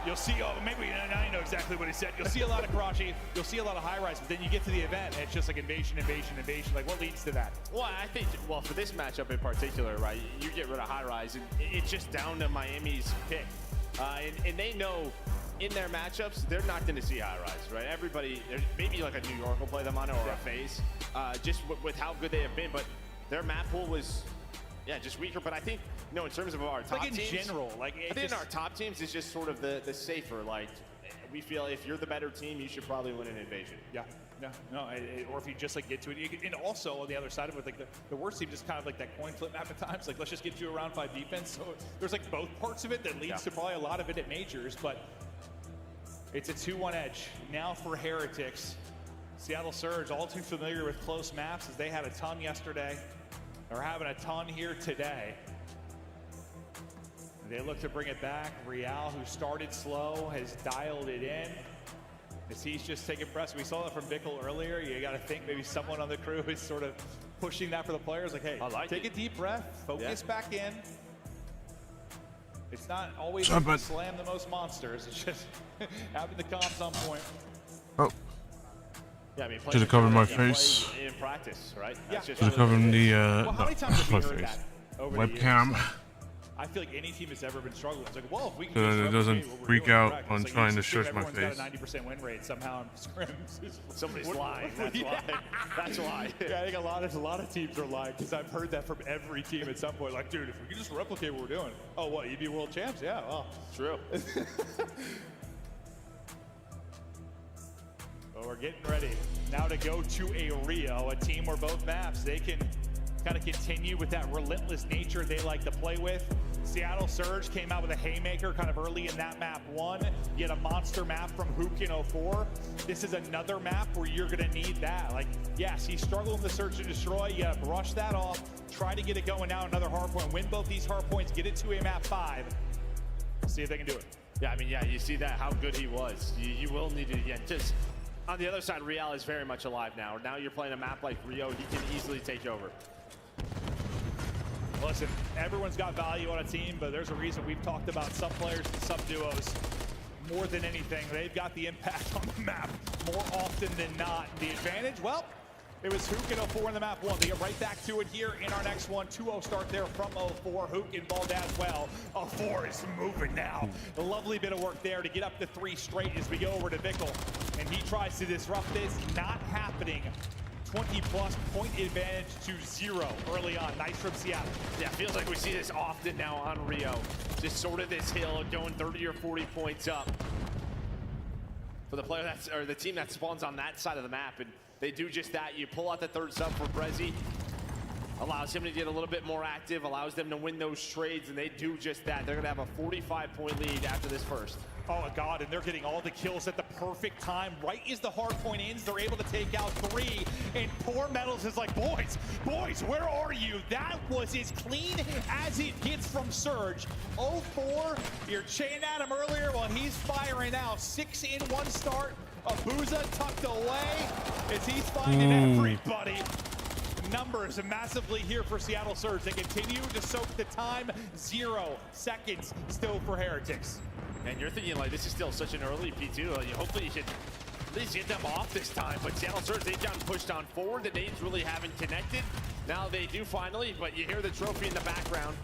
You'll see, maybe now you know exactly what he said. You'll see a lot of Karachi, you'll see a lot of high rise, but then you get to the event and it's just like invasion. Like what leads to that? Well, I think, well, for this matchup in particular, right, you get rid of high rise and it's just down to Miami's pick. And they know in their matchups, they're not going to see high rise, right? Everybody, maybe like a New York will play them on it or a FaZe, just with how good they have been. But their map pool was, just weaker. But I think, you know, in terms of our top like in teams, general, like I think in our top teams, it's just sort of the safer. Like we feel if you're the better team, you should probably win an invasion. Or if you just like get to it, and also on the other side of it, like the worst team just kind of like that coin flip map at times. Like let's just get to a round 5 defense. So there's like both parts of it that leads to probably a lot of it at majors, but it's a 2-1 edge now for Heretics. Seattle Surge, all too familiar with close maps as they had a ton yesterday. They're having a ton here today. They look to bring it back. Real, who started slow, has dialed it in. As he's just taking press. We saw that from Bickle earlier. You got to think maybe someone on the crew is sort of pushing that for the players. Like, hey, take a deep breath, focus back in. It's not always to slam the most monsters. It's just having the comps on point. Oh. Yeah, I mean, should have covered my face. In practice, right? Should have covered the how many times have my we heard face. that over Webcam. The years? I feel like any team that's ever been struggling, it's like, well, if we can So just that it doesn't replicate what we're freak doing, out correct. on It's like trying you to just think shush my everyone's face. got a 90% win rate somehow in scrims. Somebody's lying. That's why. That's why. Yeah, I think a lot of teams are lying because I've heard that from every team at some point. Like, dude, if we could just replicate what we're doing. Oh, what? You'd be world champs? Yeah. Well, true. Well, we're getting ready now to go to a Rio, a team where both maps, they can kind of continue with that relentless nature they like to play with. Seattle Surge came out with a haymaker kind of early in that map 1. You had a monster map from Hook in 04. This is another map where you're going to need that. Like, yes, he's struggling to search and destroy. You got to brush that off. Try to get it going now, another hard point. Win both these hard points. Get it to a map 5. See if they can do it. Yeah, I mean, you see that, how good he was. You will need it again. Just on the other side, Real is very much alive now. Now you're playing a map like Rio, he can easily take over. Listen, everyone's got value on a team, but there's a reason we've talked about sub players and sub duos. More than anything, they've got the impact on the map more often than not. The advantage, well, it was Hook in 04 in the map 1. They get right back to it here in our next one. 2-0 start there from 04. Hook involved as well. 04 is moving now. A lovely bit of work there to get up to 3 straight as we go over to Bickle. And he tries to disrupt this. Not happening. 20-plus point advantage to 0 early on. Nice from Seattle. Yeah, feels like we see this often now on Rio. Just sort of this hill going 30 or 40 points up. For the player that's, or the team that spawns on that side of the map, and they do just that. You pull out the 3rd sub for Brezzy, allows him to get a little bit more active, allows them to win those trades, and they do just that. They're gonna have a 45-point lead after this first. Oh, God, and they're getting all the kills at the perfect time. Right as the hard point ends, they're able to take out 3. And poor Metals is like, boys, where are you? That was as clean as it gets from Surge. 0-4, you're chained at him earlier while he's firing out. 6 in 1 start. Abuza tucked away as he's finding everybody. Numbers massively here for Seattle Surge. They continue to soak the time. 0 seconds still for Heretics. And you're thinking, like, this is still such an early P2. Hopefully you should at least get them off this time. But Seattle Surge, they've gotten pushed on forward. The nades really haven't connected. Now they do finally, but you hear the trophy in the background.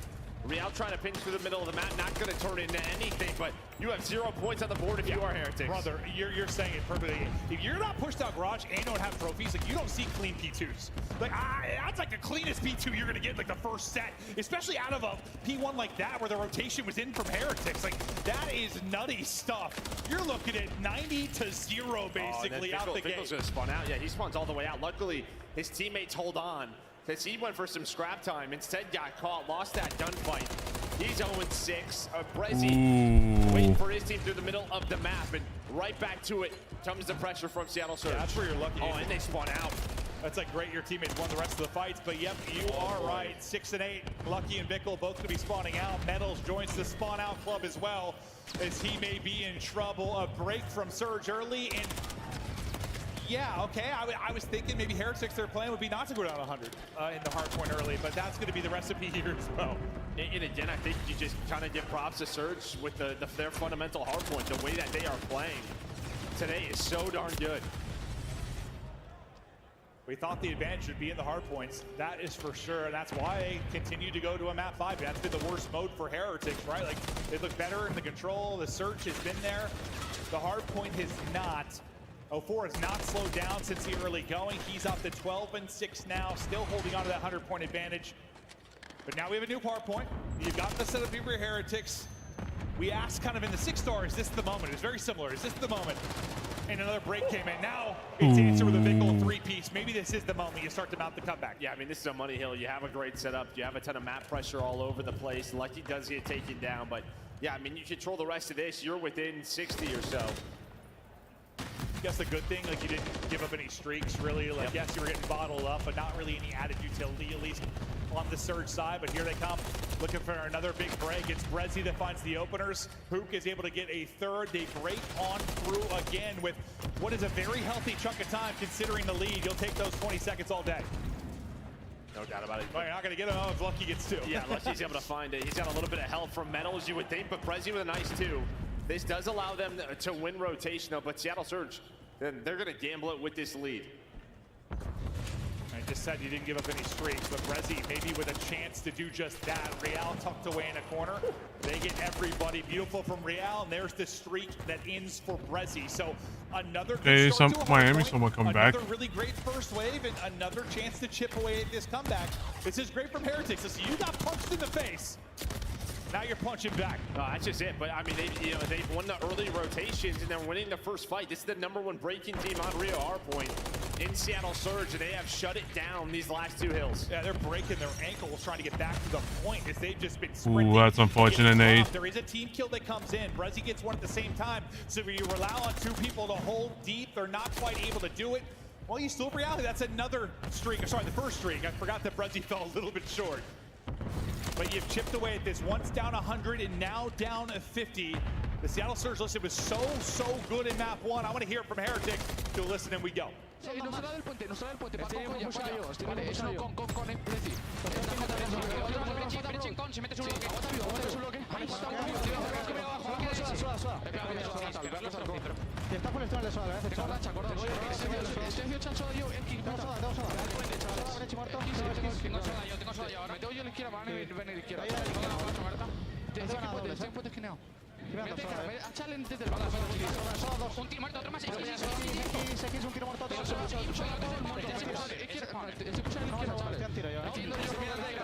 Real trying to pinch through the middle of the map, not going to turn into anything, but you have 0 points on the board if you are Heretics. Brother, you're saying it perfectly. If you're not pushed out Garage and don't have trophies, like, you don't see clean P2s. Like, that's like the cleanest P2 you're going to get, like, the first set, especially out of a P1 like that where the rotation was in from Heretics. Like, that is nutty stuff. You're looking at 90-0 basically out the gate. Fickle's going to spawn out. Yeah, he spawns all the way out. Luckily, his teammates hold on, because he went for some scrap time. Instead got caught, lost that gunfight. He's 0-6. Brezzy waiting for his team through the middle of the map, and right back to it comes the pressure from Seattle Surge. Yeah, that's where you're lucky. Oh, and they spawn out. That's like great, your teammates won the rest of the fights, but yep, you are right. 6 and 8, Lucky and Bickle both gonna be spawning out. Metals joins the spawn out club as well, as he may be in trouble. A break from Surge early, and yeah, okay, I was thinking maybe Heretics, their plan would be not to go down 100 in the hard point early, but that's going to be the recipe here as well. And again, I think you just kind of give props to Surge with their fundamental hard point. The way that they are playing today is so darn good. We thought the advantage would be in the hard points. That is for sure, and that's why they continue to go to a map 5. That's been the worst mode for Heretics, right? Like, they look better in the control. The search has been there. The hard point has not. 04 has not slowed down since the early going. He's up to 12-6 now, still holding on to that 100-point advantage. But now we have a new hard point. You've got the setup here for Heretics. We asked kind of in the 6-star, is this the moment? It's very similar. Is this the moment? And another break came in. Now it's answer with a Bickle 3-piece. Maybe this is the moment you start to mount the comeback. Yeah, I mean, this is a money hill. You have a great setup. You have a ton of map pressure all over the place. Lucky does get taken down, but yeah, I mean, you control the rest of this. You're within 60 or so. I guess the good thing, like, you didn't give up any streaks, really. Like, yes, you were getting bottled up, but not really any added utility, at least on the Surge side. But here they come, looking for another big break. It's Brezzy that finds the openers. Hook is able to get a third. They break on through again with what is a very healthy chunk of time, considering the lead. You'll take those 20 seconds all day. No doubt about it. Well, you're not going to get him if Lucky gets 2. Yeah, Lucky's able to find it. He's got a little bit of help from Metals, you would think, but Brezzy with a nice 2. This does allow them to win rotation, though, but Seattle Surge, then they're going to gamble it with this lead. I just said you didn't give up any streaks, but Brezzy maybe with a chance to do just that. Real tucked away in a corner. They get everybody. Beautiful from Real, and there's the streak that ends for Brezzy. So another good start to a hard point, someone come back. Another really great first wave, and another chance to chip away at this comeback. This is great from Heretics. So you got punched in the face. Now you're punching back. That's just it. But I mean, they've won the early rotations and they're winning the first fight. This is the #1 breaking team on Rio Hardpoint in Seattle Surge, and they have shut it down these last 2 hills. Yeah, they're breaking their ankles trying to get back to the point as they've just been sprinting. Ooh, that's unfortunate, Nate. There is a team kill that comes in. Brezzy gets one at the same time. So if you rely on 2 people to hold deep, they're not quite able to do it. Well, you still have reality. That's another streak. Sorry, the first streak. I forgot that Brezzy fell a little bit short. But you've chipped away at this. Once down 100 and now down 50. The Seattle Surge, listen, was so good in map 1. I want to hear it from Heretics. So listen and we go. No será del puente, va con Coya. Vale, es uno con Prezi. Brechi en con, se mete su bloque. Aguanta su bloque. Está por el estrella de soda, Tengo racha, acordado. Estoy echando soda yo, tengo soda. Brechi muerto. Tengo soda yo ahora. Meteo yo a la izquierda, van a venir a la izquierda. Estoy en puente esquineo. Echarle desde el balazo. Un tiro muerto, otro más. X, un tiro muerto. Estoy pushando a la izquierda,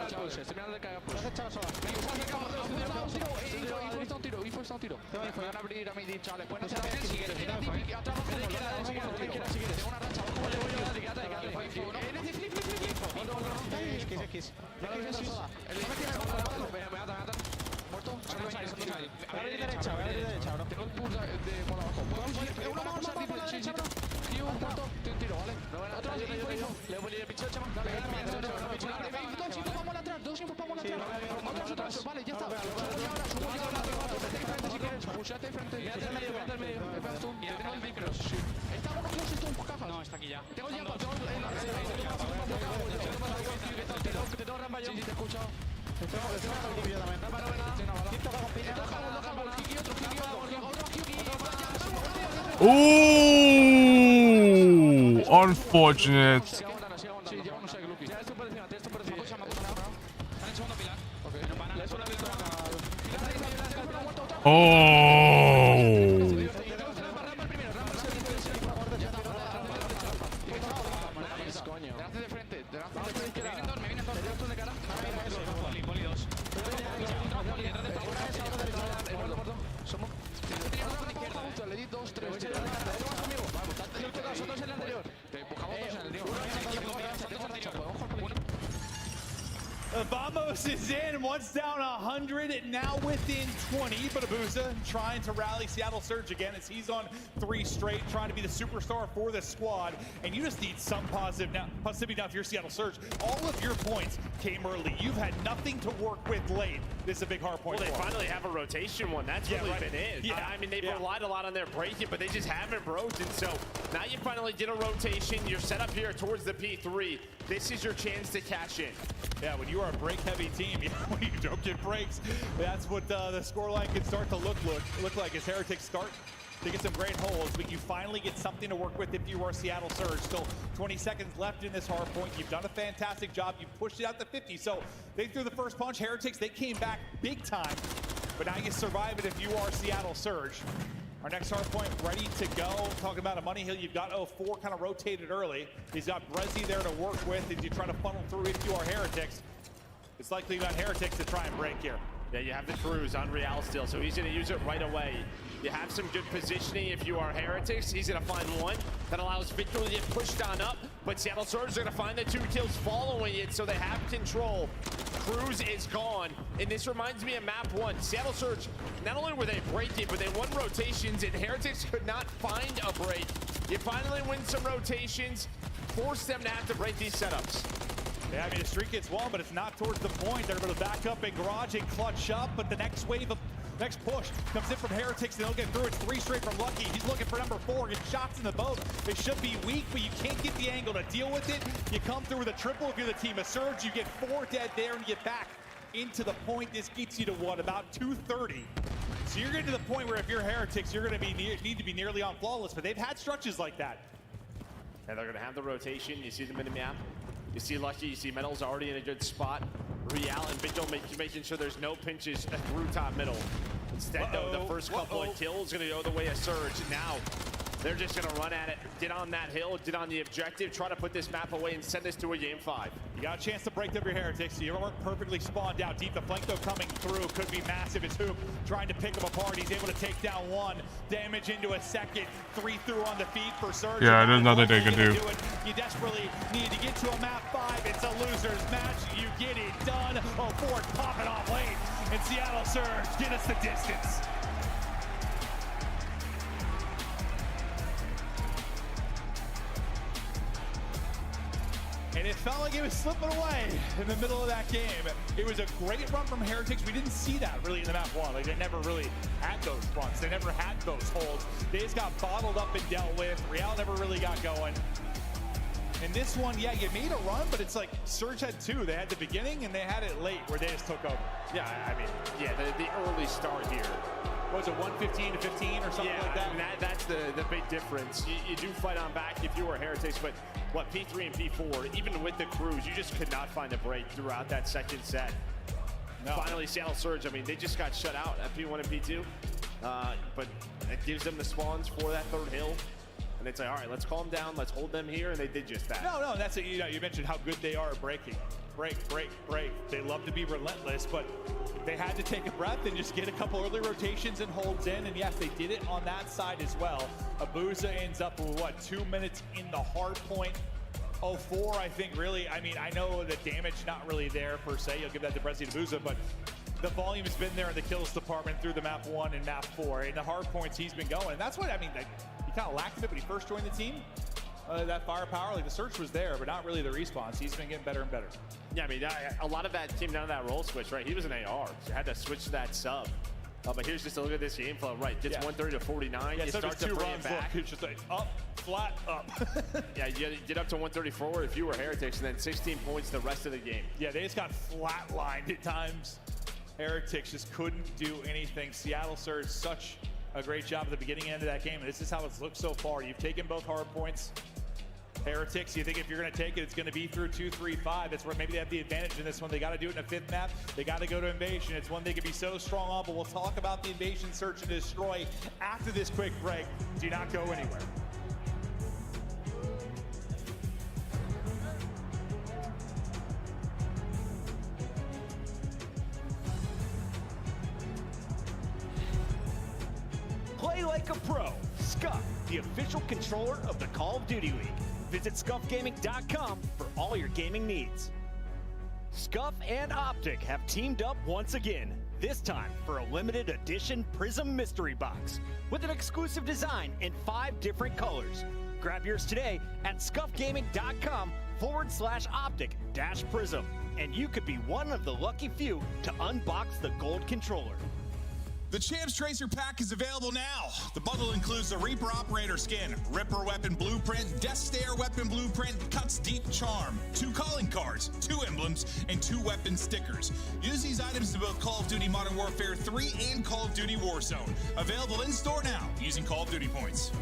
chavales. Estoy mirando de cagar. Has echado soda. Y fue un tiro. Me van a abrir a mi deep, chavales. Pues no se la ven si quieres. Atrás, tengo una racha. ¿Cómo le voy yo? X. Me matan. Muerto. Tengo el pulsa de por abajo. Uno más por la derecha, bro. Y un cuarto, tiro, ¿vale? Otro info. Le voy a pinchar, chama. Dos infos vamos atrás, dos infos vamos atrás. Otro, vale, ya está. Subo yo ahora. Vete frente si quieres. Pushate frente. Vete al medio. Esperas tú. Tengo el micro. Está uno close, esto un caja. No, está aquí ya. Tengo ya, tengo en la red. Te tengo rampa yo. Sí, te he escuchado. Ooh, unfortunate. Oh. Le di 2, 3. Te empujamos dos en el anterior. Vamos is in, once down 100, now within 20, but Abusa trying to rally Seattle Surge again as he's on 3 straight, trying to be the superstar for this squad, and you just need some positivity now if you're Seattle Surge. All of your points came early. You've had nothing to work with late. This is a big hard point. Well, they finally have a rotation one. That's really been it. Yeah. I mean, they've relied a lot on their breaking, but they just haven't broken. So now you finally get a rotation. You're set up here towards the P3. This is your chance to cash in. Yeah, when you are a break-heavy team, when you don't get breaks, that's what the scoreline can start to look like as Heretics start to get some great holes, but you finally get something to work with if you are Seattle Surge. Still 20 seconds left in this hard point. You've done a fantastic job. You pushed it out to 50. So they threw the first punch. Heretics, they came back big time, but now you survive it if you are Seattle Surge. Our next hard point ready to go. Talking about a money hill, you've got 04 kind of rotated early. He's got Brezzy there to work with as you try to funnel through if you are Heretics. It's likely not Heretics to try and break here. Yeah, you have the Cruise on Real still, so he's going to use it right away. You have some good positioning if you are Heretics. He's going to find one that allows Victor to get pushed on up, but Seattle Surge are going to find the 2 kills following it, so they have control. Cruise is gone, and this reminds me of map 1. Seattle Surge, not only were they breaking, but they won rotations, and Heretics could not find a break. You finally win some rotations, force them to have to break these setups. Yeah, I mean, the streak gets won, but it's not towards the point. They're able to back up and garage and clutch up, but the next wave of next push comes in from Heretics, and they'll get through. It's 3 straight from Lucky. He's looking for number 4. Get shots in the boat. They should be weak, but you can't get the angle to deal with it. You come through with a triple if you're the team of Surge. You get 4 dead there, and you get back into the point. This gets you to what, about 230. So you're getting to the point where if you're Heretics, you're going to be need to be nearly on flawless, but they've had stretches like that. And they're going to have the rotation. You see the mini-map. You see Lucky, you see Metal's already in a good spot. Real and Victor making sure there's no pinches through top middle. Instead, though, the first couple of kills going to go the way of Surge. Now, they're just going to run at it, get on that hill, get on the objective, try to put this map away and send this to a game 5. You got a chance to break up your Heretics. You weren't perfectly spawned out deep. The flank, though, coming through could be massive. It's Hoop trying to pick them apart. He's able to take down 1. Damage into a second. 3 through on the feed for Surge. Yeah, there's nothing they can do. You desperately need to get to a map 5. It's a loser's match. You get it done. Oh, Ford popping off late. And Seattle Surge get us the distance. And it felt like it was slipping away in the middle of that game. It was a great run from Heretics. We didn't see that really in the map 1. Like, they never really had those fronts. They never had those holds. They just got bottled up and dealt with. Real never really got going. And this one, yeah, you made a run, but it's like Surge had 2. They had the beginning and they had it late where they just took over. Yeah, I mean, yeah, the early start here. What was it, 115 to 15 or something like that? I mean, that's the big difference. You do fight on back if you were Heretics, but what, P3 and P4, even with the Cruise, you just could not find a break throughout that second set. No. Finally, Seattle Surge, I mean, they just got shut out at P1 and P2, but it gives them the spawns for that 3rd hill. And it's like, all right, let's calm down, let's hold them here, and they did just that. No, that's it. You know, you mentioned how good they are at breaking. Break. They love to be relentless, but they had to take a breath and just get a couple early rotations and holds in, and yes, they did it on that side as well. Abusa ends up with, what, 2 minutes in the hard point. 04, I think, really, I mean, I know the damage not really there per se. You'll give that to Brezzy and Abusa, but the volume's been there in the kills department through the map 1 and map 4, and the hard points he's been going. And that's what, I mean, like, he kind of lacked it when he first joined the team. That firepower, like the search was there, but not really the response. He's been getting better and better. Yeah, I mean, a lot of that came down to that role switch, right? He was an AR, so you had to switch to that sub. But here's just a look at this game flow, right? Gets 130 to 49. Yeah, you so start to two bring runs, it back. look, it's just like up, flat, up. Yeah, you get up to 134 if you were Heretics, and then 16 points the rest of the game. Yeah, they just got flatlined at times. Heretics just couldn't do anything. Seattle Surge, such a great job at the beginning and end of that game, and this is how it's looked so far. You've taken both hard points. Heretics, you think if you're going to take it, it's going to be through 2, 3, 5. That's where maybe they have the advantage in this one. They got to do it in a 5th map. They got to go to Invasion. It's one they can be so strong on, but we'll talk about the Invasion Search and Destroy after this quick break. Do not go anywhere. Play like a pro. Scuff, the official controller of the Call of Duty League. Visit scuffgaming.com for all your gaming needs. Scuff and Optic have teamed up once again, this time for a limited edition Prism Mystery Box with an exclusive design in 5 different colors. Grab yours today at scuffgaming.com/optic-prism, and you could be one of the lucky few to unbox the gold controller. The Champs Tracer Pack is available now. The bundle includes the Reaper Operator Skin, Ripper Weapon Blueprint, Death Stare Weapon Blueprint, Cuts Deep Charm, 2 calling cards, 2 emblems, and 2 weapon stickers. Use these items in both Call of Duty Modern Warfare 3 and Call of Duty Warzone. Available in store now using Call of Duty points.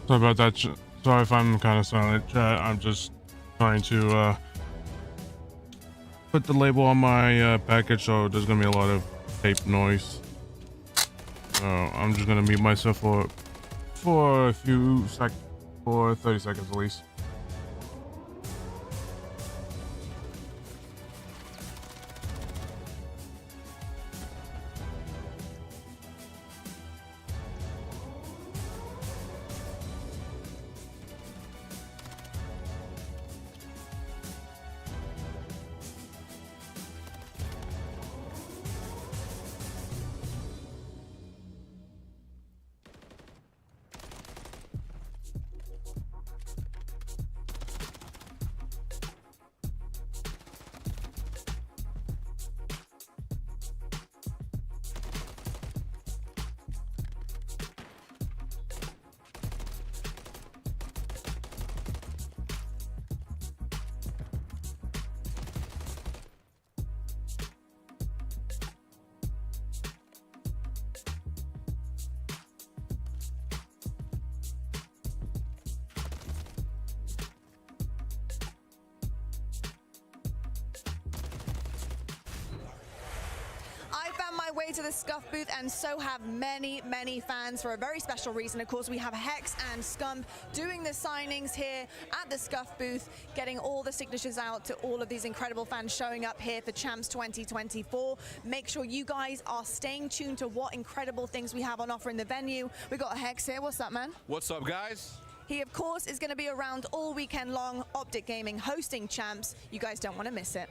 Sorry about that. Sorry if I'm kind of silent, chat. I'm just trying to put the label on my package, so there's gonna be a lot of tape noise. So I'm just gonna mute myself for a few for 30 seconds at least. way to the Scuff booth, and so have many, many fans for a very special reason. Of course, we have Hex and Scump doing the signings here at the Scuff booth, getting all the signatures out to all of these incredible fans showing up here for Champs 2024. Make sure you guys are staying tuned to what incredible things we have on offer in the venue. We got Hex here. What's up, man? What's up, guys? He, of course, is going to be around all weekend long, Optic Gaming hosting Champs. You guys don't want to miss it.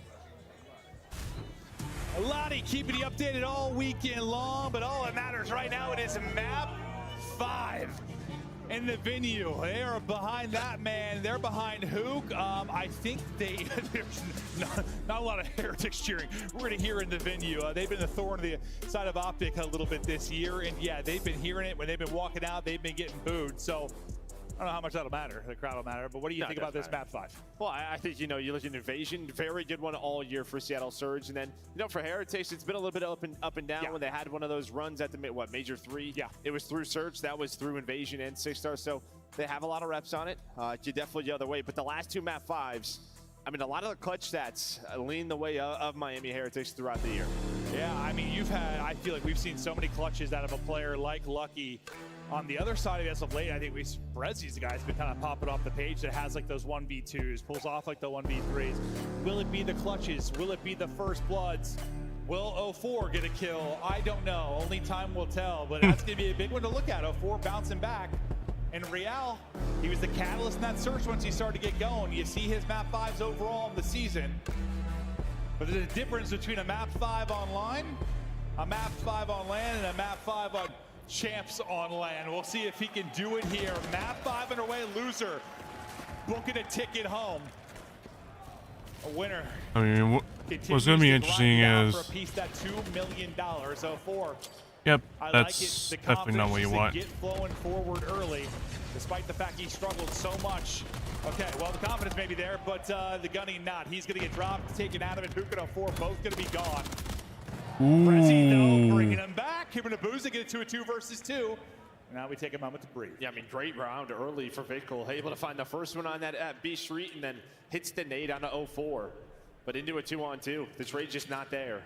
Lottie keeping you updated all weekend long, but all that matters right now, it is map 5 in the venue. They are behind that man. They're behind Hook. I think there's not a lot of Heretics cheering. We're going to hear in the venue. They've been the thorn of the side of Optic a little bit this year, and yeah, they've been hearing it when they've been walking out. They've been getting booed. So I don't know how much that'll matter. The crowd will matter. But what do you think about this map 5? Well, I think, you look at Invasion, very good one all year for Seattle Surge. And then, for Heretics, it's been a little bit up and down when they had one of those runs at the, Major 3? Yeah. It was through Surge. That was through Invasion and 6-star. So they have a lot of reps on it. You definitely the other way. But the last 2 map 5s, a lot of the clutch stats lean the way of Miami Heretics throughout the year. Yeah, I feel like we've seen so many clutches out of a player like Lucky. On the other side of it, as of late, I think Brezzi's the guy's been kind of popping off the page that has like those 1v2s, pulls off like the 1v3s. Will it be the clutches? Will it be the first bloods? Will 04 get a kill? I don't know. Only time will tell, but that's going to be a big one to look at. 04 bouncing back. And Real, he was the catalyst in that search once he started to get going. You see his map 5s overall in the season. But there's a difference between a map 5 online, a map 5 on land, and a map 5 on Champs on land. We'll see if he can do it here. Map 5 underway, loser booking a ticket home. A winner. What's going to be interesting is... For a piece that $2 million. 04. Yep, that's definitely not what you want. Get flowing forward early, despite the fact he struggled so much. Okay, well, the confidence may be there, but the gunning not. He's going to get dropped, taken out of it. Hook and 04 both going to be gone. Brezzi, though, bringing him back. Him and Abuza get it to a 2 versus 2. Now we take a moment to breathe. Yeah, great round early for Vickle. Able to find the first one on that B Street and then hits the nade on the 04. But into a 2-on-2. The trade's just not there.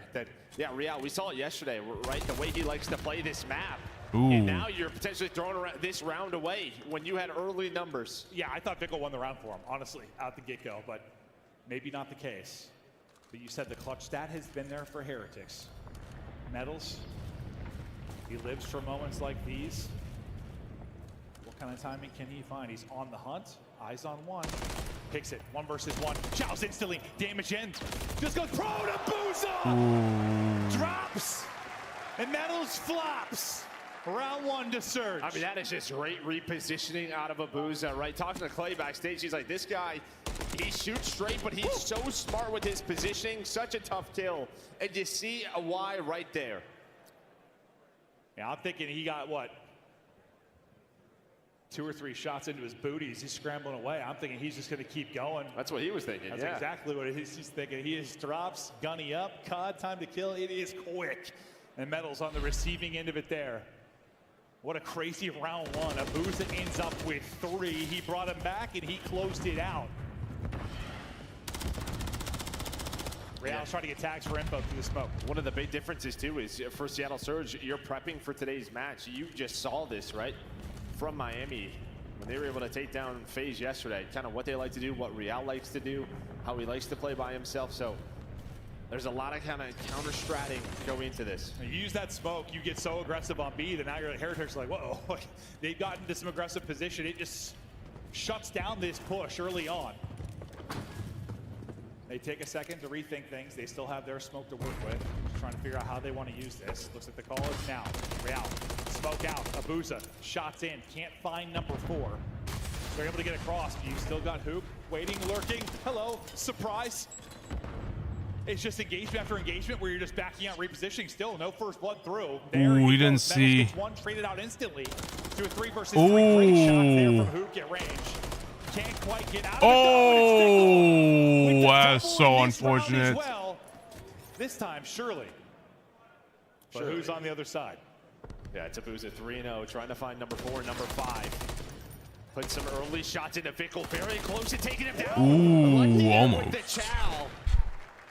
Real, we saw it yesterday, right? The way he likes to play this map. Ooh. And now you're potentially throwing this round away when you had early numbers. Yeah, I thought Vickle won the round for him, honestly, out the get-go, but maybe not the case. But you said the clutch stat has been there for Heretics. Metals, he lives for moments like these. What kind of timing can he find? He's on the hunt, eyes on one, picks it, 1 versus 1. Chow's instantly, damage in, just goes pro to Booza! Drops, and Metals flops. Round 1 to Surge. That is just great repositioning out of Abuza, right? Talking to Clay backstage, he's like, this guy, he shoots straight, but he's so smart with his positioning. Such a tough kill. And you see a why right there. Yeah, I'm thinking he got, 2 or 3 shots into his booties. He's scrambling away. I'm thinking he's just going to keep going. That's what he was thinking. That's exactly what he's thinking. He just drops, gunny up, COD, time to kill. It is quick. And Metals on the receiving end of it there. What a crazy round 1. Abuza ends up with 3. He brought him back and he closed it out. Real's trying to get tags for info through the smoke. One of the big differences too is for Seattle Surge, you're prepping for today's match. You just saw this, right? From Miami, when they were able to take down FaZe yesterday, kind of what they like to do, what Real likes to do, how he likes to play by himself. So there's a lot of kind of counter-stratting going into this. You use that smoke, you get so aggressive on B that now your Heretics are like, whoa, they've gotten into some aggressive position. It just shuts down this push early on. They take a second to rethink things. They still have their smoke to work with. Just trying to figure out how they want to use this. Looks like the call is now. Real, smoke out. Abuza, shots in. Can't find number 4. They're able to get across. You still got Hoop waiting, lurking. Hello, surprise. It's just engagement after engagement where you're just backing out, repositioning. Still no first blood through. There we didn't Metals see. gets 1 traded out instantly to a 3 versus 3. Great shots there from Hoop at range. Can't quite get out of it. Oh, that's so unfortunate. Well. This time, surely. But who's on the other side? Yeah, it's Abuza 3-0, trying to find number 4, number 5. Put some early shots into Vickle, very close to taking him down. Ooh, almost. With the Chow.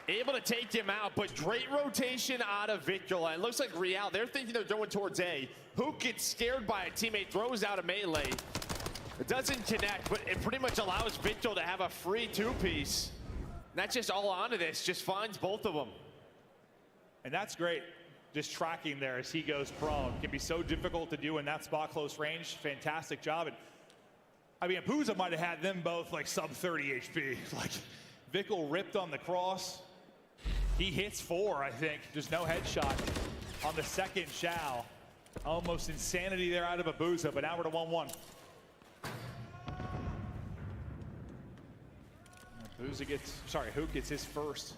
able to take him out, but great rotation out of Victor. And it looks like Real, they're thinking they're going towards A. Hook gets scared by a teammate, throws out a melee. It doesn't connect, but it pretty much allows Victor to have a free two-piece. Not just all onto this, just finds both of them. And that's great. Just tracking there as he goes prone. Can be so difficult to do in that spot close range. Fantastic job. And I mean, Abuza might have had them both like sub 30 HP. Like, Vickle ripped on the cross. He hits 4, I think. Just no headshot on the second Shao. Almost insanity there out of Abuza, but now we're to 1-1. Hook gets his first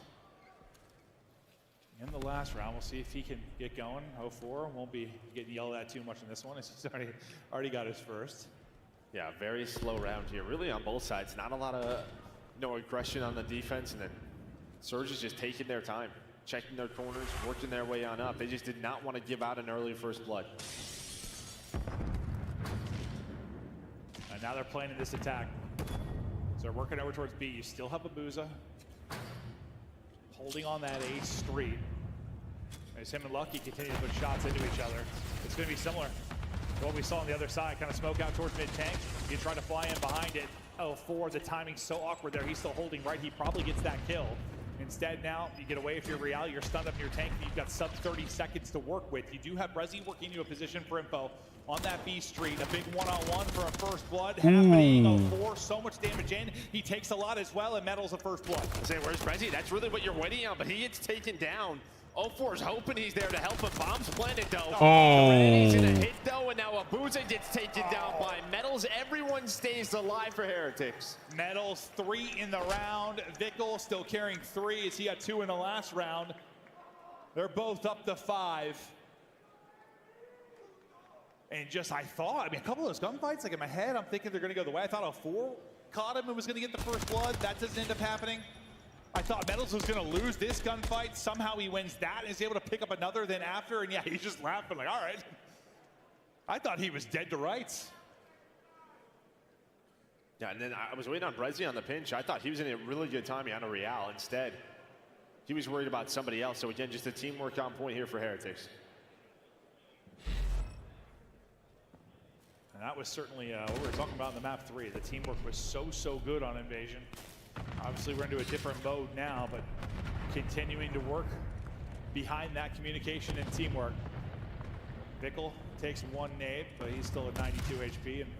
in the last round. We'll see if he can get going. 0-4 won't be getting yelled at too much in this one. He's already got his first. Yeah, very slow round here. Really on both sides. Not a lot of aggression on the defense, and then Surge is just taking their time, checking their corners, working their way on up. They just did not want to give out an early first blood. And now they're playing in this attack. So they're working over towards B. You still have Abuza holding on that A street. As him and Lucky continue to put shots into each other. It's going to be similar to what we saw on the other side. Kind of smoke out towards mid-tank. You try to fly in behind it. 0-4, the timing's so awkward there. He's still holding right. He probably gets that kill. Instead now, you get away if you're Real. You're stunned up in your tank. You've got sub 30 seconds to work with. You do have Brezzy working you a position for info on that B street. A big one-on-one for a first blood happening. 0-4, so much damage in. He takes a lot as well and medals a first blood. Say, where's Brezzy? That's really what you're waiting on, but he gets taken down. 0-4 is hoping he's there to help him. Bombs planted though. He's gonna hit though, and now Abuza gets taken down by Metals. Everyone stays alive for Heretics. Metals 3 in the round. Vickle still carrying 3 as he had 2 in the last round. They're both up to 5. And just, I mean, a couple of those gunfights, like in my head, I'm thinking they're gonna go the way. I thought 0-4 caught him and was gonna get the first blood. That doesn't end up happening. I thought Metals was gonna lose this gunfight. Somehow he wins that and is able to pick up another then after, and yeah, he's just laughing like, all right. I thought he was dead to rights. Yeah, and then I was waiting on Brezzy on the pinch. I thought he was in a really good timing on a Real. Instead, he was worried about somebody else. So again, just a teamwork on point here for Heretics. And that was certainly what we were talking about in the map 3. The teamwork was so good on Invasion. Obviously, we're into a different mode now, but continuing to work behind that communication and teamwork. Vickle takes 1 nade, but he's still at 92 HP and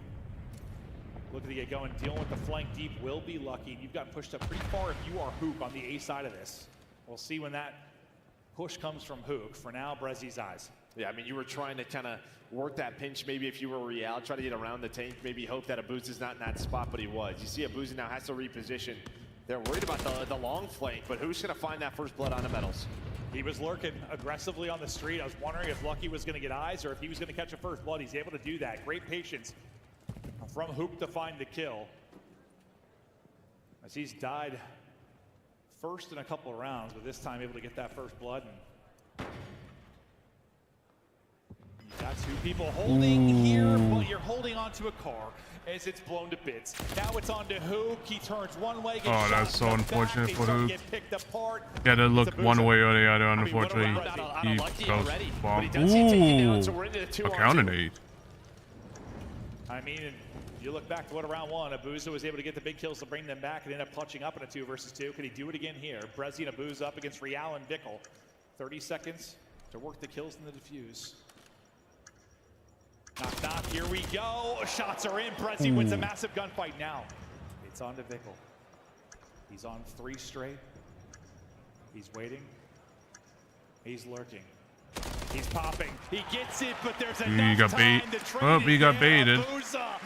looking to get going. Dealing with the flank deep will be lucky. You've gotten pushed up pretty far if you are Hook on the A side of this. We'll see when that push comes from Hook. For now, Brezzy's eyes. Yeah, I mean, you were trying to kind of work that pinch maybe if you were Real, try to get around the tank, maybe hope that Abuza's not in that spot, but he was. You see Abuza now has to reposition. They're worried about the long flank, but who's going to find that first blood on the Metals? He was lurking aggressively on the street. I was wondering if Lucky was going to get eyes or if he was going to catch a first blood. He's able to do that. Great patience from Hook to find the kill. As he's died first in a couple of rounds, but this time able to get that first blood. And that's who people holding here, but you're holding onto a car as it's blown to bits. Now it's on to Hook. He turns one way, gets shot that's so unfortunate for Hook. Get picked apart. Yeah, they look one way or the other, unfortunately. He goes bomb. Ooh, a counter nade. I mean, you look back to what round 1, Abuza was able to get the big kills to bring them back and end up clutching up in a 2 versus 2. Could he do it again here? Brezzy and Abuza up against Real and Vickle. 30 seconds to work the kills in the defuse. Knock, here we go. Shots are in. Brezzy wins a massive gunfight now. It's on to Vickle. He's on 3 straight. He's waiting. He's lurking. He's popping. He gets it, but there's enough time to trade. Oh, he got baited. Abuza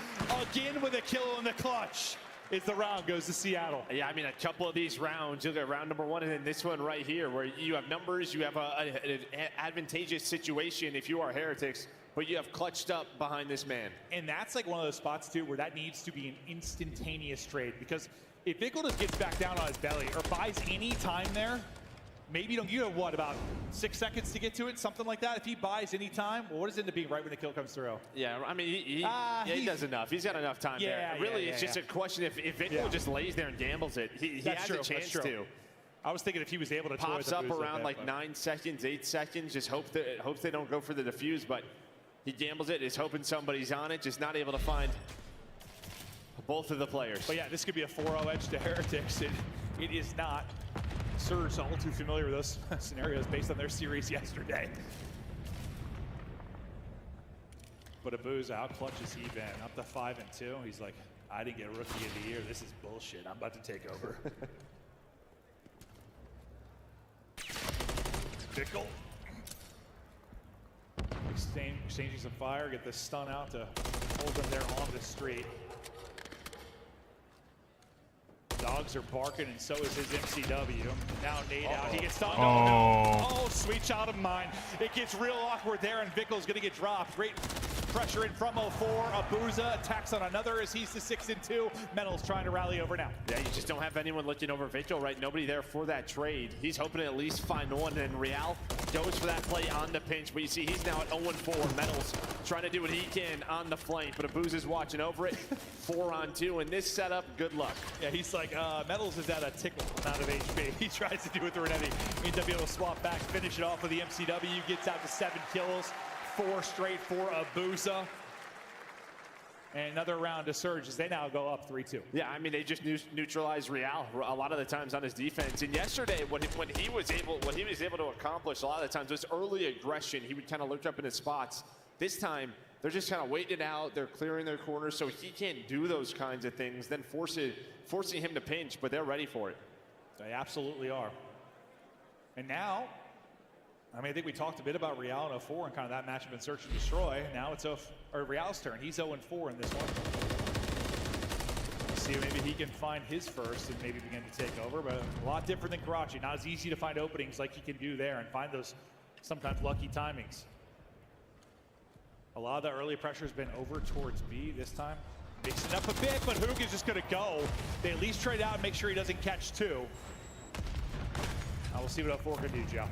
again with a kill in the clutch. As the round goes to Seattle. Yeah, I mean, a couple of these rounds, you look at round number 1 and then this one right here, where you have numbers, you have an advantageous situation if you are Heretics, but you have clutched up behind this man. And that's like one of those spots too where that needs to be an instantaneous trade, because if Vickle just gets back down on his belly or buys any time there, maybe you have what, about 6 seconds to get to it, something like that. If he buys any time, well, what does it end up being right when the kill comes through? Yeah, I mean, he does enough. He's got enough time there. Really, it's just a question if Vickle just lays there and gambles it. He has a chance to. I was thinking if he was able to pops up around like 9 seconds, 8 seconds, just hopes they don't go for the defuse, but he gambles it, is hoping somebody's on it, just not able to find both of the players. But yeah, this could be a 4-0 edge to Heretics. It is not. Surge all too familiar with those scenarios based on their series yesterday. But Abuza out clutches he been up to 5-2. He's like, I didn't get rookie of the year. This is bullshit. I'm about to take over. Bickle. Exchanging some fire, get the stun out to hold them there on the street. Dogs are barking, and so is his MCW. Now Nate out, he gets stunned. Oh, sweet child of mine. It gets real awkward there, and Vickle's gonna get dropped. Great pressure in from 04. Abuza attacks on another as he's the 6-2. Metal's trying to rally over now. Yeah, you just don't have anyone looking over Vickle, right? Nobody there for that trade. He's hoping to at least find one, and Real goes for that play on the pinch. But you see, he's now at 0-4. Metal's trying to do what he can on the flank, but Abuza's watching over it. 4-on-2 in this setup. Good luck. Yeah, he's like, Metals is at a tickle amount of HP. He tries to do it to Renetti. Means to be able to swap back, finish it off with the MCW. Gets out to 7 kills. 4 straight for Abuza. And another round to Surge as they now go up 3-2. Yeah, I mean, they just neutralized Real a lot of the times on his defense. And yesterday, what he was able to accomplish a lot of the times was early aggression. He would kind of look up in his spots. This time, they're just kind of waiting it out. They're clearing their corners, so he can't do those kinds of things, then forcing him to pinch, but they're ready for it. They absolutely are. And now, I mean, I think we talked a bit about Real in 04 and kind of that matchup in Search and Destroy. Now it's Real's turn. He's 0-4 in this one. See, maybe he can find his first and maybe begin to take over, but a lot different than Karachi. Not as easy to find openings like he can do there and find those sometimes lucky timings. A lot of the early pressure has been over towards B this time. Mixing up a bit, but Hook is just going to go. They at least trade out and make sure he doesn't catch 2. We'll see what 04 can do, Joe.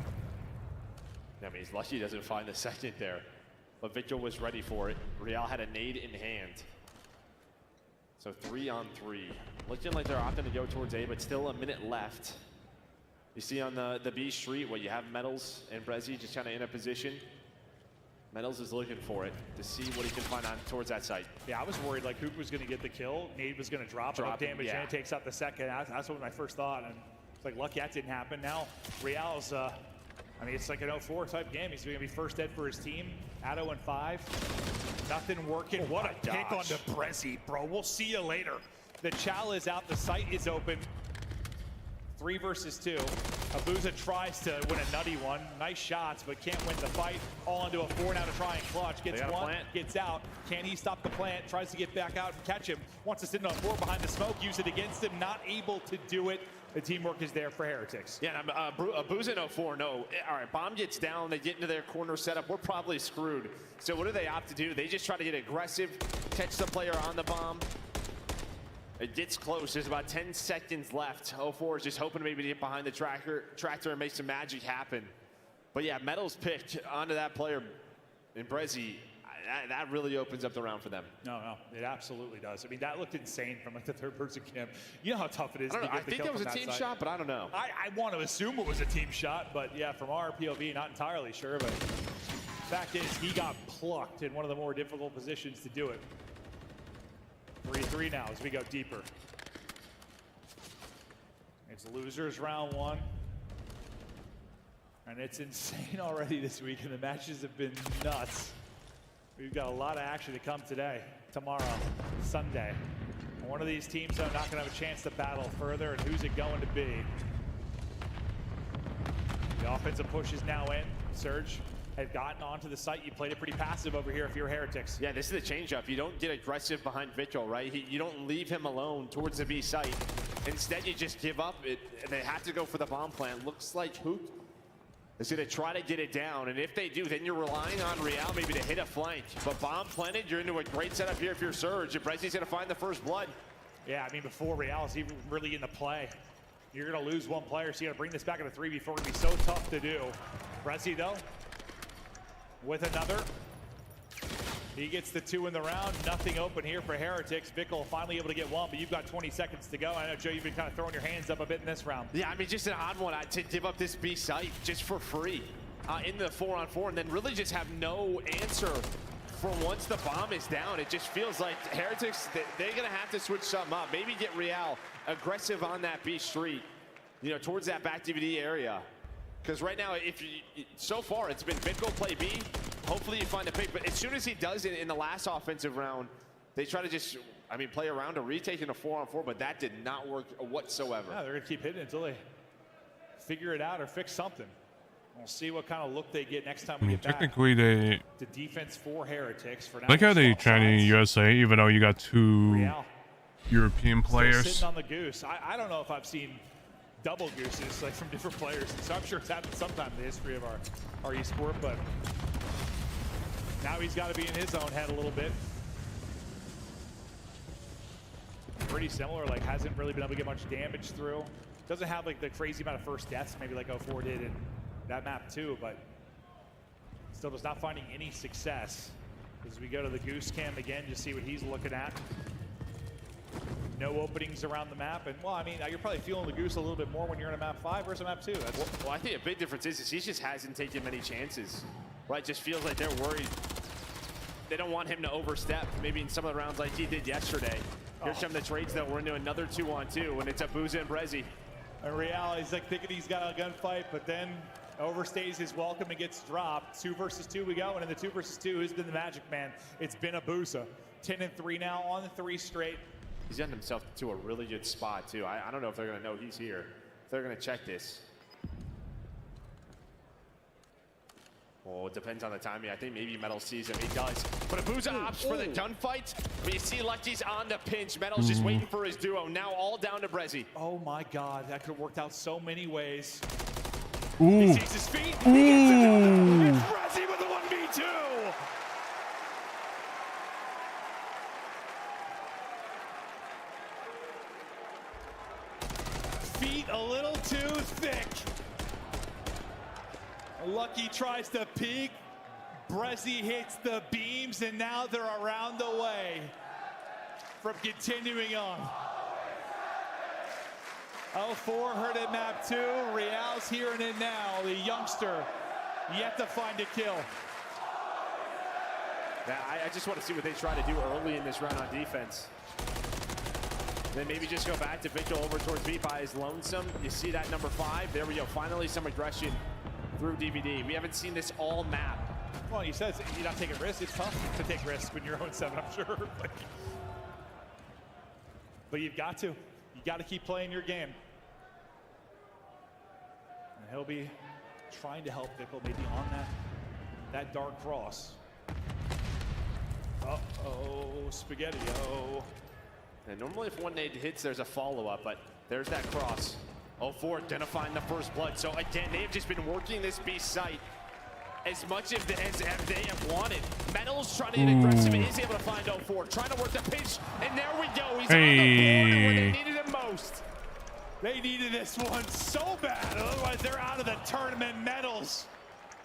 I mean, he's lucky he doesn't find the second there. But Victor was ready for it. Real had a nade in hand. So 3-on-3. Looking like they're opting to go towards A, but still a minute left. You see on the B street where you have Metals and Brezzy just kind of in a position. Metals is looking for it to see what he can find on towards that site. Yeah, I was worried like Hook was going to get the kill. Nade was going to drop enough damage and it takes out the second. That's what my first thought. And it's like lucky that didn't happen. Now Real's, I mean, it's like an 0-4 type game. He's going to be first dead for his team at 0-5. Nothing working. What a pick on the Brezzy, bro. We'll see you later. The Chal is out. The site is open. 3 versus 2. Abuza tries to win a nutty one. Nice shots, but can't win the fight. All into a 4 now to try and clutch. Gets one, gets out. Can he stop the plant? Tries to get back out and catch him. Wants to sit on 4 behind the smoke. Use it against him. Not able to do it. The teamwork is there for Heretics. Yeah, Abuza in 04, no. All right, bomb gets down. They get into their corner setup. We're probably screwed. So what do they opt to do? They just try to get aggressive, catch the player on the bomb. It gets close. There's about 10 seconds left. 04 is just hoping to maybe get behind the tractor and make some magic happen. But yeah, Metals picked onto that player in Brezzy. That really opens up the round for them. No, it absolutely does. I mean, that looked insane from like the third-person cam. You know how tough it is to get the kill from that side. I think that was a team shot, but I don't know. I want to assume it was a team shot, but yeah, from our POV, not entirely sure. But the fact is, he got plucked in one of the more difficult positions to do it. 3-3 now as we go deeper. It's losers round 1. And it's insane already this week, and the matches have been nuts. We've got a lot of action to come today, tomorrow, Sunday. And one of these teams are not going to have a chance to battle further, and who's it going to be? The offensive push is now in. Surge had gotten onto the site. You played it pretty passive over here if you're Heretics. Yeah, this is a change-up. You don't get aggressive behind Vitchell, right? You don't leave him alone towards the B site. Instead, you just give up. And they have to go for the bomb plant. Looks like Hook is going to try to get it down. And if they do, then you're relying on Real maybe to hit a flank. But bomb planted, you're into a great setup here if you're Surge. And Brezzy's going to find the first blood. Yeah, I mean, before Real is even really in the play, you're going to lose one player, so you got to bring this back into 3 before it can be so tough to do. Brezzy, though, with another. He gets the 2 in the round. Nothing open here for Heretics. Vickle finally able to get 1, but you've got 20 seconds to go. I know, Joe, you've been kind of throwing your hands up a bit in this round. Yeah, I mean, just an odd one to give up this B site just for free in the 4-on-4, and then really just have no answer for once the bomb is down. It just feels like Heretics, they're going to have to switch something up. Maybe get Real aggressive on that B street, you know, towards that back DVD area. Because right now, so far, it's been Vickle play B. Hopefully you find a pick, but as soon as he does it in the last offensive round, they try to just, I mean, play around a retake in a 4-on-4, but that did not work whatsoever. Yeah, they're going to keep hitting until they figure it out or fix something. We'll see what kind of look they get next time we get technically back. The defense for Heretics for now. Like how they Chinese USA, even though you got 2 Real. European players. Still sitting on the goose. I don't know if I've seen double gooses like from different players, so I'm sure it's happened sometime in the history of our esport, but now he's got to be in his own head a little bit. Pretty similar, like hasn't really been able to get much damage through. Doesn't have like the crazy amount of first deaths, maybe like 04 did in that map too, but still just not finding any success. As we go to the goose cam again, just see what he's looking at. No openings around the map, and well, I mean, you're probably feeling the goose a little bit more when you're in a map 5 versus a map 2. Well, I think a big difference is he just hasn't taken many chances, right? Just feels like they're worried. They don't want him to overstep, maybe in some of the rounds like he did yesterday. Here's some of the trades that we're into another 2-on-2, and it's Abuza and Brezzy. In reality, he's like thinking he's got a gunfight, but then overstays his welcome and gets dropped. 2 versus 2 we go, and in the 2 versus 2, who's been the magic man? It's been Abuza. 10-3 now on the 3 straight. He's gotten himself to a really good spot, too. I don't know if they're going to know he's here. If they're going to check this. Well, it depends on the timing. I think maybe Metal sees him. He does. But Abuza opts for the gunfight. But you see Lucky's on the pinch. Metal's just waiting for his duo. Now all down to Brezzy. Oh, my God. That could have worked out so many ways. Ooh. He sees his feet. He gets it. It's Brezzy with the 1v2. Feet a little too thick. Lucky tries to peek. Brezzy hits the beams, and now they're around the way from continuing on. 04 heard at map 2. Real's hearing it now. The youngster yet to find a kill. Yeah, I just want to see what they try to do early in this round on defense. Then maybe just go back to Victor over towards B by his lonesome. You see that number 5. There we go. Finally some aggression through DVD. We haven't seen this all map. Well, he says you're not taking risks. It's tough to take risks when you're 0-7, I'm sure. But you've got to. You got to keep playing your game. And he'll be trying to help Vickle maybe on that dark cross. Uh-oh, Spaghetti-O. And normally if one nade hits, there's a follow-up, but there's that cross. 04 identifying the first blood. So again, they have just been working this B site as much as they have wanted. Metal's trying to get aggressive and he's able to find 04. Trying to work the pitch, and there we go. He's on the board where they needed him most. They needed this one so bad, otherwise they're out of the tournament. Metals.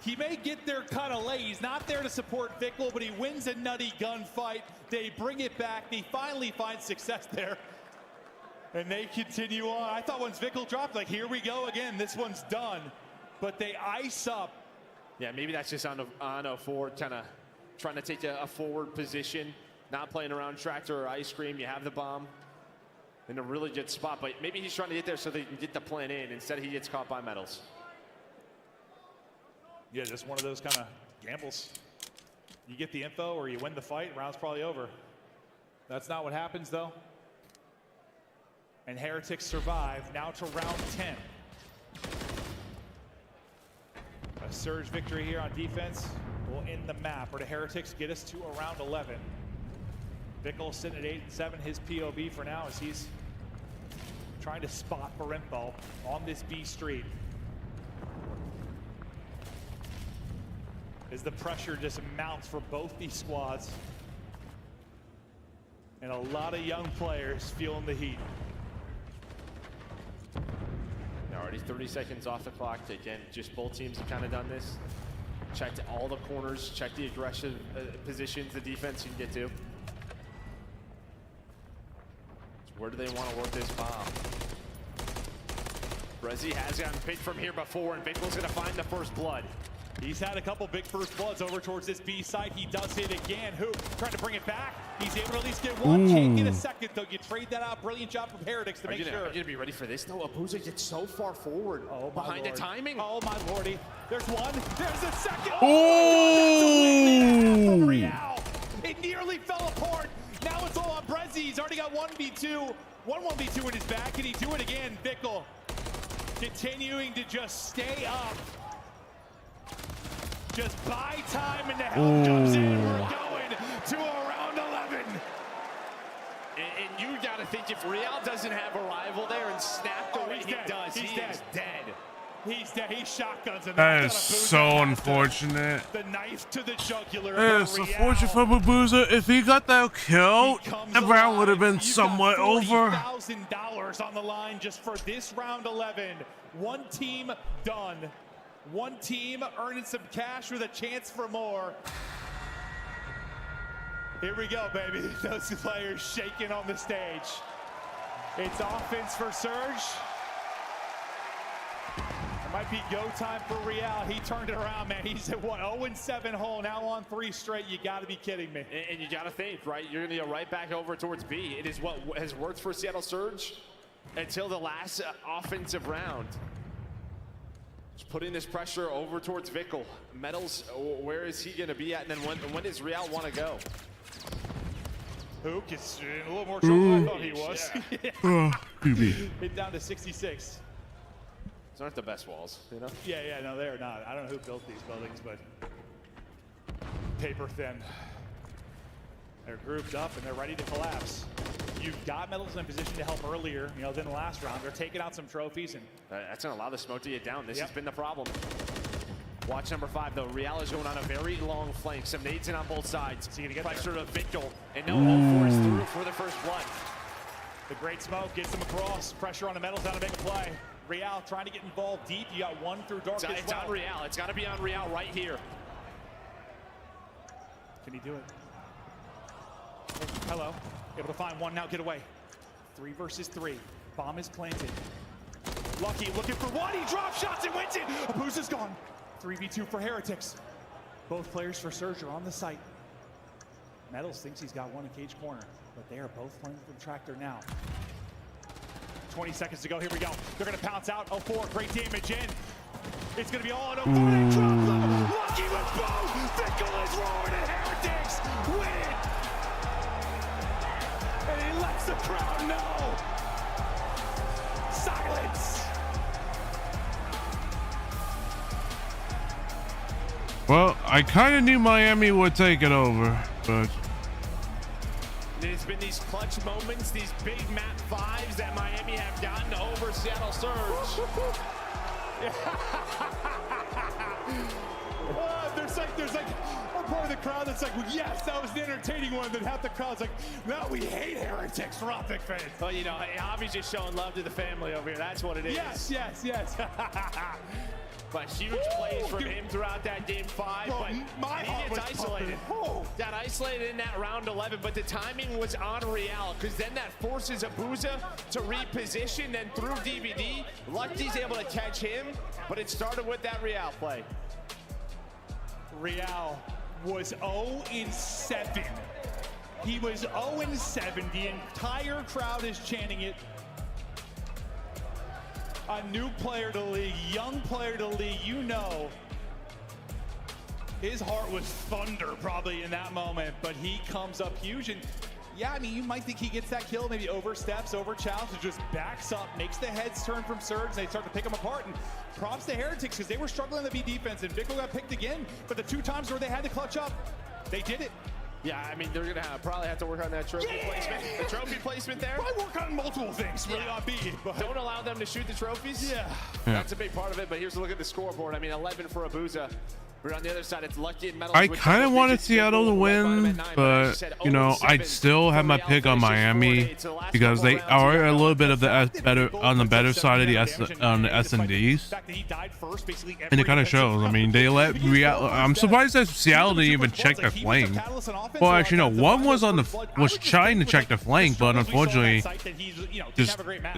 He may get there kind of late. He's not there to support Vickle, but he wins a nutty gunfight. They bring it back. He finally finds success there. And they continue on. I thought once Vickle dropped, like, here we go again. This one's done. But they ice up. Yeah, maybe that's just on 04, kind of trying to take a forward position, not playing around tractor or ice cream. You have the bomb in a really good spot, but maybe he's trying to get there so they can get the plan in. Instead, he gets caught by Metals. Yeah, just one of those kind of gambles. You get the info or you win the fight, round's probably over. That's not what happens, though. And Heretics survive now to round 10. A surge victory here on defense will end the map. Or the Heretics get us to around 11. Vickle sitting at 8-7, his POV for now as he's trying to spot for info on this B street. As the pressure just mounts for both these squads. And a lot of young players feeling the heat. Already 30 seconds off the clock. Again, just both teams have kind of done this. Checked all the corners, checked the aggressive positions the defense can get to. So where do they want to work this bomb? Brezzy has gotten picked from here before, and Vickel's going to find the first blood. He's had a couple big first bloods over towards this B side. He does it again. Hoop trying to bring it back. He's able to at least get one. Can't get a second, though. You trade that out. Brilliant job from Heretics to make sure. Are you going to be ready for this? No, Abuza gets so far forward behind the timing. Oh, my lordy. There's one. There's a second. Oh! Real. It nearly fell apart. Now it's all on Brezzy. He's already got 1v2. 1v2 in his back. Can he do it again? Vickel continuing to just stay up. Just buy time, and the help comes in. We're going to a round 11. And you got to think, if Real doesn't have a rival there and snap the way he does, he is dead. He's dead. He shotguns him. That is so unfortunate. The knife to the jugular. It's unfortunate for Babuza. If he got that kill, the round would have been somewhat over. $40,000 on the line just for this round 11. One team done. One team earning some cash with a chance for more. Here we go, baby. Those players shaking on the stage. It's offense for Surge. It might be go time for Real. He turned it around, man. He's at what, 0-7 hole, now on 3 straight. You got to be kidding me. And you got to think, right? You're going to go right back over towards B. It is what has worked for Seattle Surge until the last offensive round. Just putting this pressure over towards Vickel. Metals, where is he going to be at? And then when does Real want to go? Hook is in a little more trouble than I thought he was. Hit down to 66. These aren't the best walls, you know? Yeah, no, they're not. I don't know who built these buildings, but paper thin. They're grouped up and they're ready to collapse. You've got Metals in position to help earlier, than the last round. They're taking out some trophies. And that's going to allow the smoke to get down. This has been the problem. Watch number 5, though. Real is going on a very long flank. Some nades in on both sides. So pressure to Vickel, and no hope is through for the first blood. The great smoke gets him across. Pressure on the Metals, how to make a play. Real trying to get involved deep. You got one through dark as well. It's on Real. It's got to be on Real right here. Can he do it? Hello. Able to find one now, get away. 3 versus 3. Bomb is planted. Lucky looking for one. He drops shots and wins it. Abuza's gone. 3v2 for Heretics. Both players for Surge are on the site. Metals thinks he's got one in cage corner, but they are both playing from Tractor now. 20 seconds to go. Here we go. They're going to pounce out. 0-4. Great damage in. It's going to be all on 0-4. They drop them. Lucky with both. Vickel is roaring and Heretics win it. And he lets the crowd know. Silence. Well, I kind of knew Miami would take it over, but there's been these clutch moments, these big map 5s that Miami have gotten over Seattle Surge. There's like one part of the crowd that's like, well, yes, that was the entertaining one. Then half the crowd's like, no, we hate Heretics. We're not big fans. Well, Javi's just showing love to the family over here. That's what it is. Yes. But huge plays from him throughout that game 5. Bro, but he gets isolated. Got isolated in that round 11, but the timing was on Real, because then that forces Abuza to reposition, then through DVD. Lucky's able to catch him, but it started with that Real play. Real was 0-7. He was 0-7. The entire crowd is chanting it. A new player to the league, young player to the league, his heart was thunder probably in that moment, but he comes up huge. And yeah, I mean, you might think he gets that kill, maybe oversteps, overchallenges, just backs up, makes the heads turn from Surge, and they start to pick him apart. And props to Heretics, because they were struggling in the B defense, and Vickel got picked again, but the 2 times where they had to clutch up, they did it. Yeah, I mean, they're going to probably have to work on that trophy placement. The trophy placement there. Probably work on multiple things, really, on B. But don't allow them to shoot the trophies. Yeah. That's a big part of it, but here's a look at the scoreboard. I mean, 11 for Abuza. But on the other side, it's Lucky and Metals. I kind of wanted Seattle to win, but you know, I'd still have my pick on Miami because they are a little bit of the better side of the S&Ds, and it kind of shows. I mean, they let Real. I'm surprised that Seattle didn't even check the flank. Well, actually, no. One was trying to check the flank, but unfortunately,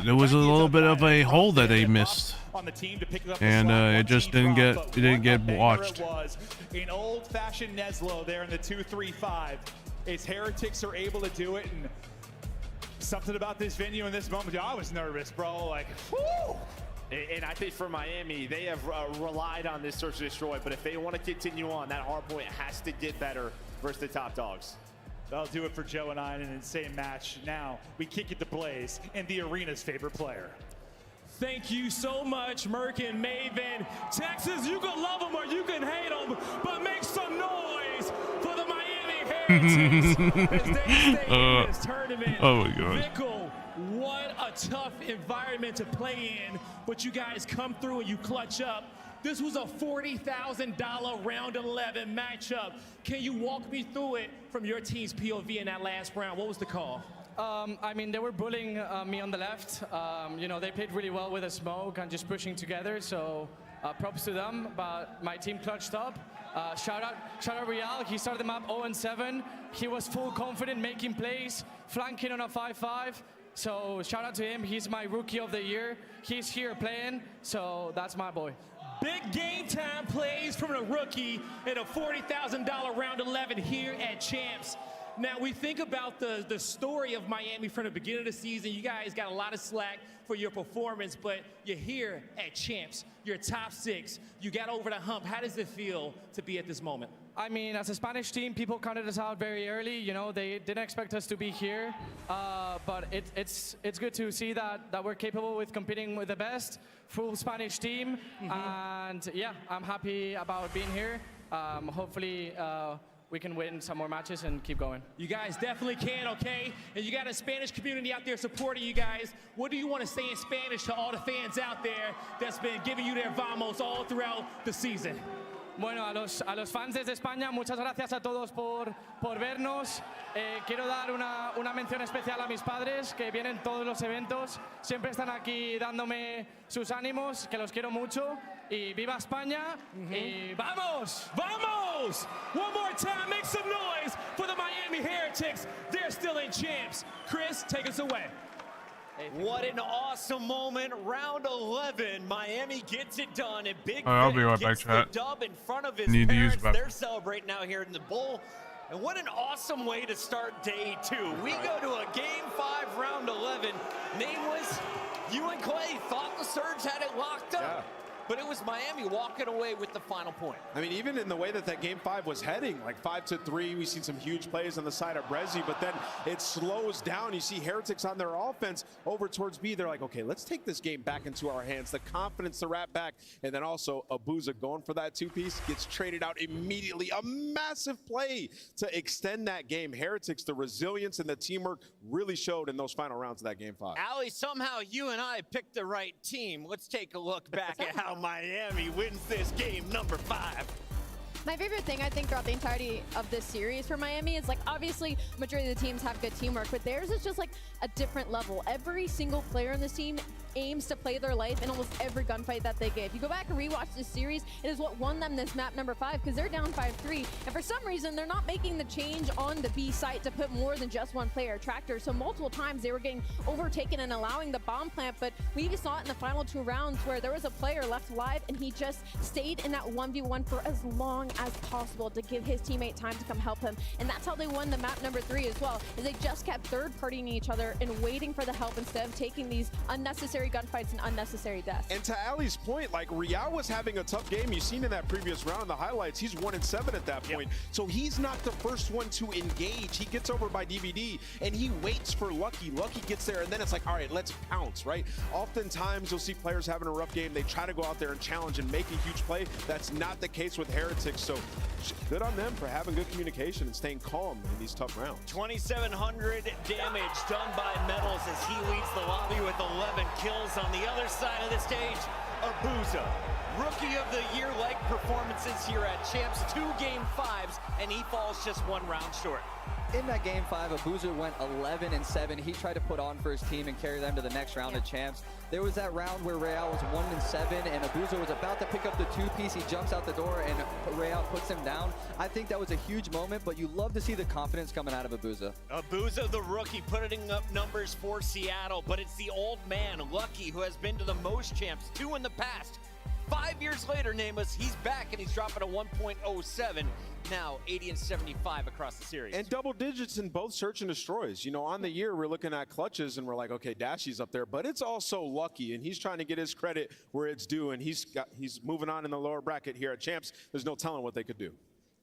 there was a little bit of a hole that they missed, and it just didn't get watched. An old-fashioned Neslo there in the 2-3-5. As Heretics are able to do it, and something about this venue in this moment, I was nervous, bro. Like, whoo! And I think for Miami, they have relied on this search and destroy, but if they want to continue on, that hard point has to get better versus the top dogs. That'll do it for Joe and I in an insane match. Now, we kick it to Blaze and the arena's favorite player. Thank you so much, Merc and Maven. Texas, you can love them or you can hate them, but make some noise for the Miami Heretics as they stay in this tournament. Oh my God. Mickle, what a tough environment to play in, but you guys come through and you clutch up. This was a $40,000 round 11 matchup. Can you walk me through it from your team's POV in that last round? What was the call? I mean, they were bullying me on the left. You know, they played really well with a smoke and just pushing together, so props to them. But my team clutched up. Shout out Real. He started the map 0-7. He was full confident making plays, flanking on a 5-5. So shout out to him. He's my rookie of the year. He's here playing, so that's my boy. Big game time plays from a rookie in a $40,000 round 11 here at Champs. Now, we think about the story of Miami from the beginning of the season. You guys got a lot of slack for your performance, but you're here at Champs. You're top 6. You got over the hump. How does it feel to be at this moment? I mean, as a Spanish team, people counted us out very early. You know, they didn't expect us to be here. But it's good to see that we're capable with competing with the best, full Spanish team. And yeah, I'm happy about being here. Hopefully, we can win some more matches and keep going. You guys definitely can, okay? And you got a Spanish community out there supporting you guys. What do you want to say in Spanish to all the fans out there that's been giving you their vamos all throughout the season? Bueno, a los fans desde España, muchas gracias a todos por vernos. Quiero dar una mención especial a mis padres, que vienen todos los eventos. Siempre están aquí dándome sus ánimos, que los quiero mucho. Y viva España. Y ¡vamos! ¡Vamos! One more time, make some noise for the Miami Heretics. They're still in Champs. Chris, take us away. What an awesome moment. Round 11, Miami gets it done. And Big I'll be right gets back, the chat. dub in front of his Need to use parents. bathroom. They're celebrating out here in the bowl. And what an awesome way to start day 2. We go to a Game 5, Round 11. Nameless, you and Clay thought the Surge had it locked up. Yeah. But it was Miami walking away with the final point. I mean, even in the way that Game 5 was heading, like 5-3, we've seen some huge plays on the side of Brezzi, but then it slows down. You see Heretics on their offense over towards B. They're like, okay, let's take this game back into our hands. The confidence to wrap back. And then also Abuza going for that 2-piece, gets traded out immediately. A massive play to extend that game. Heretics, the resilience and the teamwork really showed in those final rounds of that Game 5. Allie, somehow you and I picked the right team. Let's take a look back at how Miami wins this game number 5. My favorite thing, I think, throughout the entirety of this series for Miami is, like, obviously, majority of the teams have good teamwork, but theirs is just, like, a different level. Every single player in this team aims to play their life in almost every gunfight that they get. If you go back and rewatch this series, it is what won them this map number 5, because they're down 5-3, and for some reason, they're not making the change on the B site to put more than just one player Tractor. So multiple times they were getting overtaken and allowing the bomb plant, but we even saw it in the final 2 rounds where there was a player left alive and he just stayed in that 1v1 for as long as possible to give his teammate time to come help him. And that's how they won the map number 3 as well, is they just kept third-partying each other and waiting for the help instead of taking these unnecessary gunfights and unnecessary deaths. And to Ali's point, like, Real was having a tough game. You've seen in that previous round in the highlights, he's 1-7 at that point. So he's not the first one to engage. He gets over by DVD and he waits for Lucky. Lucky gets there and then it's like, all right, let's pounce, right? Oftentimes you'll see players having a rough game. They try to go out there and challenge and make a huge play. That's not the case with Heretics. So good on them for having good communication and staying calm in these tough rounds. 2,700 damage done by Metals as he leads the lobby with 11 kills. On the other side of the stage, Abuza Rookie of the Year-like performances here at Champs, 2 Game 5s, and he falls just 1 round short. In that Game 5, Abuza went 11-7. He tried to put on for his team and carry them to the next round of Champs. There was that round where Real was 1-7, and Abuza was about to pick up the 2-piece. He jumps out the door, and Real puts him down. I think that was a huge moment, but you love to see the confidence coming out of Abuza. Abuza, the rookie, putting up numbers for Seattle, but it's the old man, Lucky, who has been to the most Champs, 2 in the past. 5 years later, Nameless, he's back, and he's dropping a 1.07. Now 80-75 across the series. And double digits in both search and destroys. You know, on the year, we're looking at clutches, and we're like, okay, Dashy's up there, but it's also Lucky, and he's trying to get his credit where it's due, and he's moving on in the lower bracket here at Champs. There's no telling what they could do.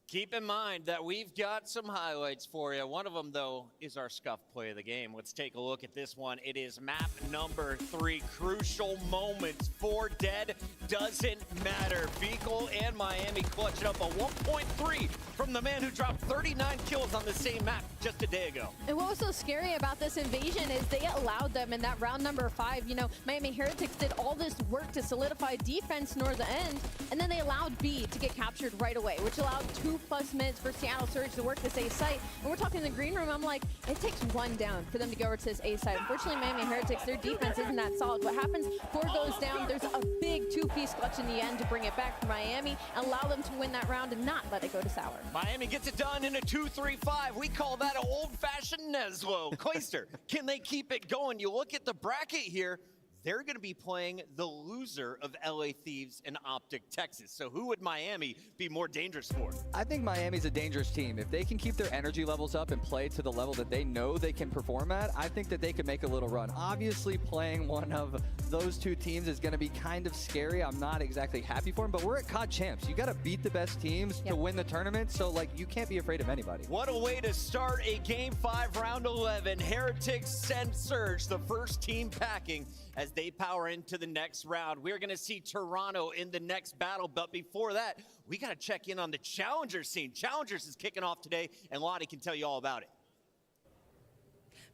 Keep in mind that we've got some highlights for you. One of them, though, is our scuffed play of the game. Let's take a look at this one. It is map number 3. Crucial moments. 4 dead. Doesn't matter. Vehicle and Miami clutching up a 1.3 from the man who dropped 39 kills on the same map just a day ago. And what was so scary about this invasion is they allowed them in that round number 5. You know, Miami Heretics did all this work to solidify defense near the end, and then they allowed B to get captured right away, which allowed 2+ minutes for Seattle Surge to work this A site. And we're talking in the green room, I'm like, it takes 1 down for them to go over to this A site. Unfortunately, Miami Heretics, their defense isn't that solid. What happens? 4 goes down. There's a big 2-piece clutch in the end to bring it back for Miami, allow them to win that round and not let it go to sour. Miami gets it done in a 2-3-5. We call that an old-fashioned Neslo. Clayster, can they keep it going? You look at the bracket here. They're going to be playing the loser of LA Thieves and Optic Texas. So who would Miami be more dangerous for? I think Miami's a dangerous team. If they can keep their energy levels up and play to the level that they know they can perform at, I think that they could make a little run. Obviously, playing one of those 2 teams is going to be kind of scary. I'm not exactly happy for them, but we're at COD Champs. You got to beat the best teams to win the tournament, so like you can't be afraid of anybody. What a way to start a Game 5, Round 11. Heretics send Surge, the first team packing, as they power into the next round. We're going to see Toronto in the next battle, but before that, we got to check in on the Challenger scene. Challengers is kicking off today, and Lottie can tell you all about it.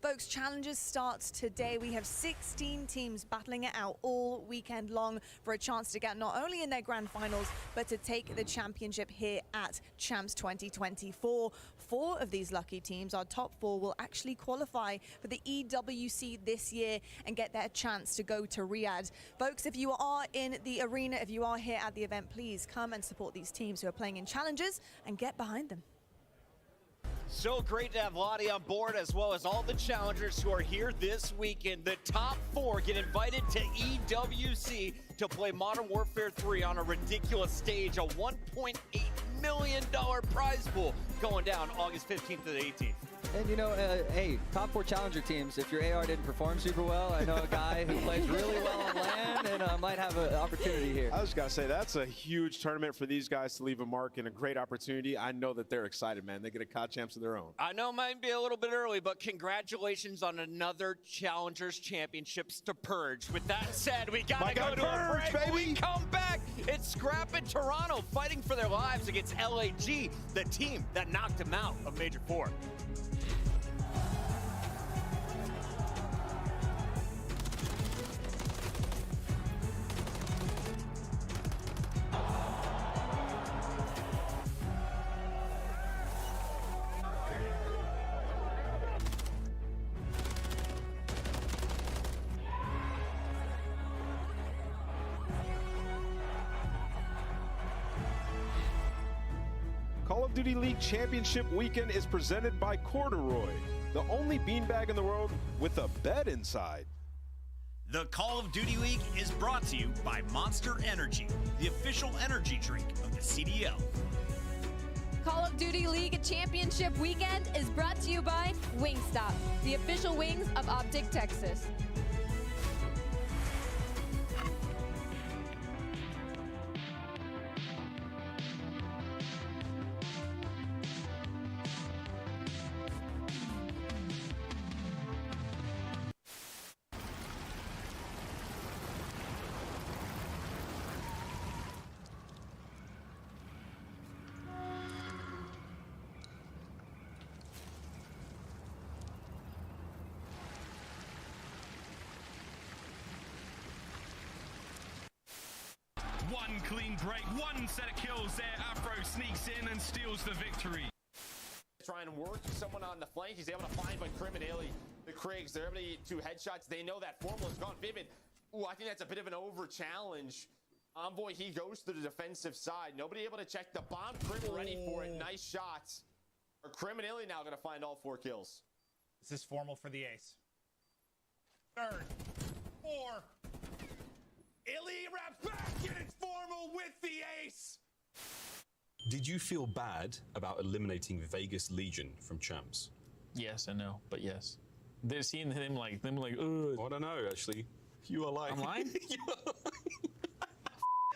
Folks, Challengers starts today. We have 16 teams battling it out all weekend long for a chance to get not only in their grand finals, but to take the championship here at Champs 2024. 4 of these lucky teams, our top 4, will actually qualify for the EWC this year and get their chance to go to Riyadh. Folks, if you are in the arena, if you are here at the event, please come and support these teams who are playing in Challengers and get behind them. So great to have Lottie on board, as well as all the challengers who are here this weekend. The top 4 get invited to EWC to play Modern Warfare 3 on a ridiculous stage, a $1.8 million prize pool going down August 15th to the 18th. And you know, hey, top 4 challenger teams, if your AR didn't perform super well, I know a guy who plays really well on land and might have an opportunity here. I just got to say, that's a huge tournament for these guys to leave a mark and a great opportunity. I know that they're excited, man. They get a COD Champs of their own. I know it might be a little bit early, but congratulations on another Challengers Championships to Purge. With that said, we got to go to a break. Baby. We come back. It's Scrap in Toronto fighting for their lives against LAG, the team that knocked them out of Major 4. Call of Duty League Championship Weekend is presented by Corduroy, the only beanbag in the world with a bed inside. The Call of Duty League is brought to you by Monster Energy, the official energy drink of the CDL. Call of Duty League Championship Weekend is brought to you by Wingstop, the official wings of Optic Texas. One clean break, one set of kills there. Afro sneaks in and steals the victory. Try and work someone on the flank. He's able to find by criminally the Craigs. They're able to get 2 headshots. They know that Formal is gone. Vivid. Ooh, I think that's a bit of an over challenge. Envoy, he goes to the defensive side. Nobody able to check the bomb. Crim ready for it. Nice shots. Are criminally now going to find all 4 kills? This is Formal for the ace. 3rd, 4. Illy wraps back, and it's Formal with the ace. Did you feel bad about eliminating Vegas Legion from champs? Yes and no, but yes. They're seeing him like, ugh. I don't know, actually. You are lying. I'm lying?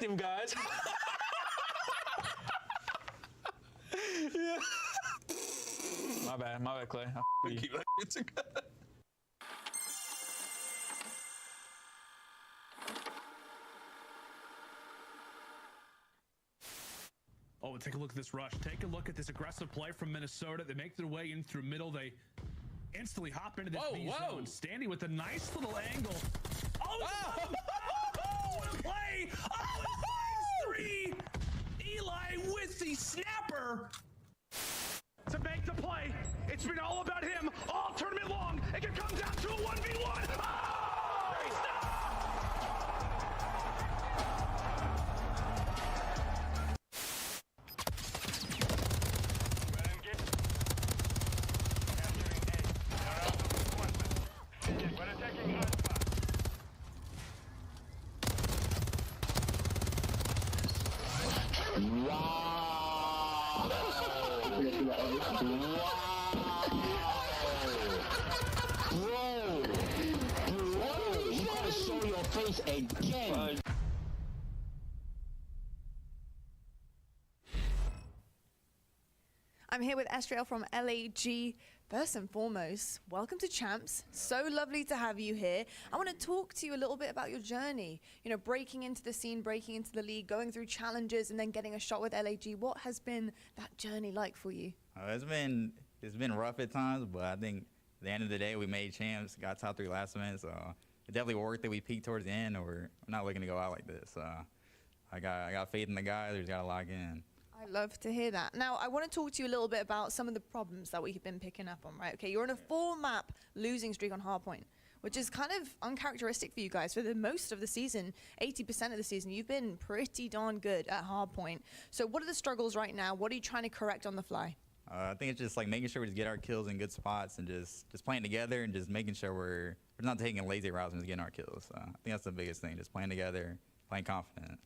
Them guys. Yeah. My bad, Clay. Keep that together. Oh, take a look at this rush. Take a look at this aggressive play from Minnesota. They make their way in through middle. They instantly hop into this B zone. Standing with a nice little angle. Oh, what a play! Oh, it finds 3! Eli with the snapper to make the play. It's been all about him all tournament long. It can come down to a 1v1. Oh, he's not. Again. I'm here with Estriel from LAG. First and foremost, welcome to Champs. So lovely to have you here. I want to talk to you a little bit about your journey. You know, breaking into the scene, breaking into the league, going through challenges, and then getting a shot with LAG. What has been that journey like for you? It's been rough at times, but I think at the end of the day, we made champs, got top 3 last minute, so it definitely worked that we peaked towards the end, or I'm not looking to go out like this. I got faith in the guys. We just got to lock in. I love to hear that. Now, I want to talk to you a little bit about some of the problems that we've been picking up on, right? Okay, you're on a 4-map losing streak on Hardpoint, which is kind of uncharacteristic for you guys. For the most of the season, 80% of the season, you've been pretty darn good at Hardpoint. So what are the struggles right now? What are you trying to correct on the fly? I think it's just like making sure we just get our kills in good spots and just playing together and just making sure we're not taking lazy routes and just getting our kills. I think that's the biggest thing, just playing together, playing confident.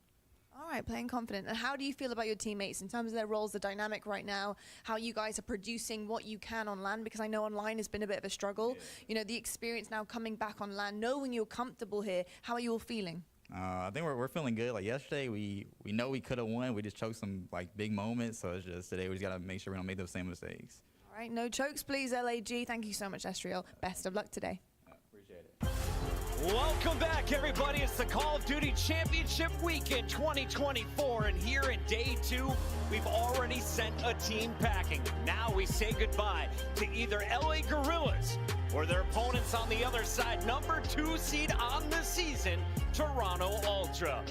All right, playing confident. And how do you feel about your teammates in terms of their roles, the dynamic right now, how you guys are producing what you can on LAN? Because I know online has been a bit of a struggle. Yeah. You know, the experience now coming back on LAN, knowing you're comfortable here, how are you all feeling? I think we're feeling good. Like yesterday, we know we could have won. We just choked some like big moments. So it's just today we just got to make sure we don't make those same mistakes. All right, no chokes, please, LAG. Thank you so much, Estriel. Best of luck today. Appreciate it. Welcome back, everybody. It's the Call of Duty Championship Weekend 2024, and here in day 2, we've already sent a team packing. Now we say goodbye to either LA Gorillas or their opponents on the other side, number 2 seed on the season, Toronto Ultra.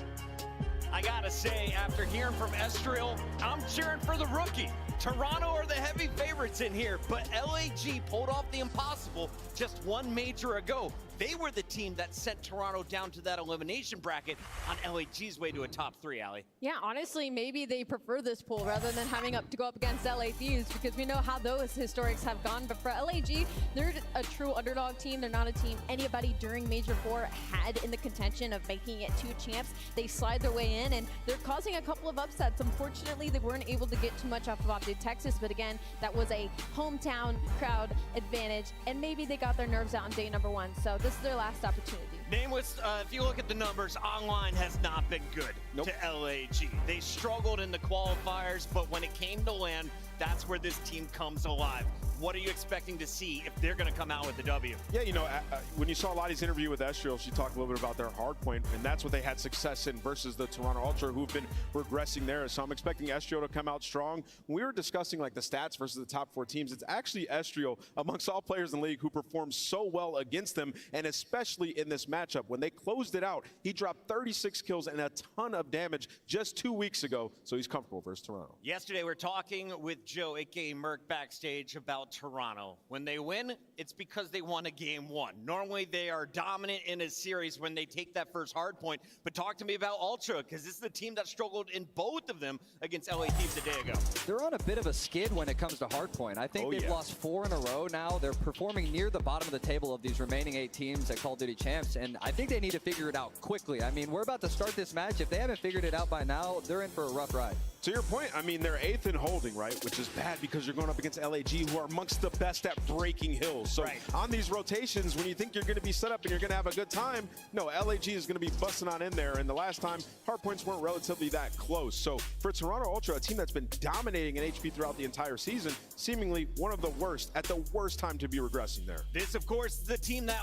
I gotta say, after hearing from Estriel, I'm cheering for the rookie. Toronto are the heavy favorites in here, but LAG pulled off the impossible just 1 major ago. They were the team that sent Toronto down to that elimination bracket on LAG's way to a top 3, Allie. Yeah, honestly, maybe they prefer this pool rather than having to go up against LA Thieves, because we know how those historics have gone. But for LAG, they're a true underdog team. They're not a team anybody during Major 4 had in the contention of making it to champs. They slide their way in, and they're causing a couple of upsets. Unfortunately, they weren't able to get too much off of Optic Texas, but again, that was a hometown crowd advantage, and maybe they got their nerves out on day number 1. So this is their last opportunity. Nameless, if you look at the numbers, online has not been good to LAG. They struggled in the qualifiers, but when it came to LAN, that's where this team comes alive. What are you expecting to see if they're going to come out with the W? Yeah, you know, when you saw Lottie's interview with Estriel, she talked a little bit about their hard point, and that's what they had success in versus the Toronto Ultra, who've been regressing there. So I'm expecting Estriel to come out strong. When we were discussing like the stats versus the top 4 teams, it's actually Estriel amongst all players in the league who performs so well against them, and especially in this match. matchup. When they closed it out, he dropped 36 kills and a ton of damage just 2 weeks ago, so he's comfortable versus Toronto. Yesterday, we're talking with Joe, aka Merck, backstage about Toronto. When they win, it's because they won a game one. Normally, they are dominant in a series when they take that first hard point. But talk to me about Ultra, because this is the team that struggled in both of them against LA Thieves a day ago. They're on a bit of a skid when it comes to hardpoint. I think they've lost 4 in a row now. They're performing near the bottom of the table of these remaining 8 teams at Call of Duty Champs, and I think they need to figure it out quickly. I mean, we're about to start this match. If they haven't figured it out by now, they're in for a rough ride. To your point, I mean, they're 8th in holding, right? Which is bad because you're going up against LAG, who are amongst the best at breaking hills. So on these rotations, when you think you're going to be set up and you're going to have a good time, no, LAG is going to be busting on in there. And the last time, hardpoints weren't relatively that close. So for Toronto Ultra, a team that's been dominating in HP throughout the entire season, seemingly one of the worst, at the worst time to be regressing there. This, of course, is the team that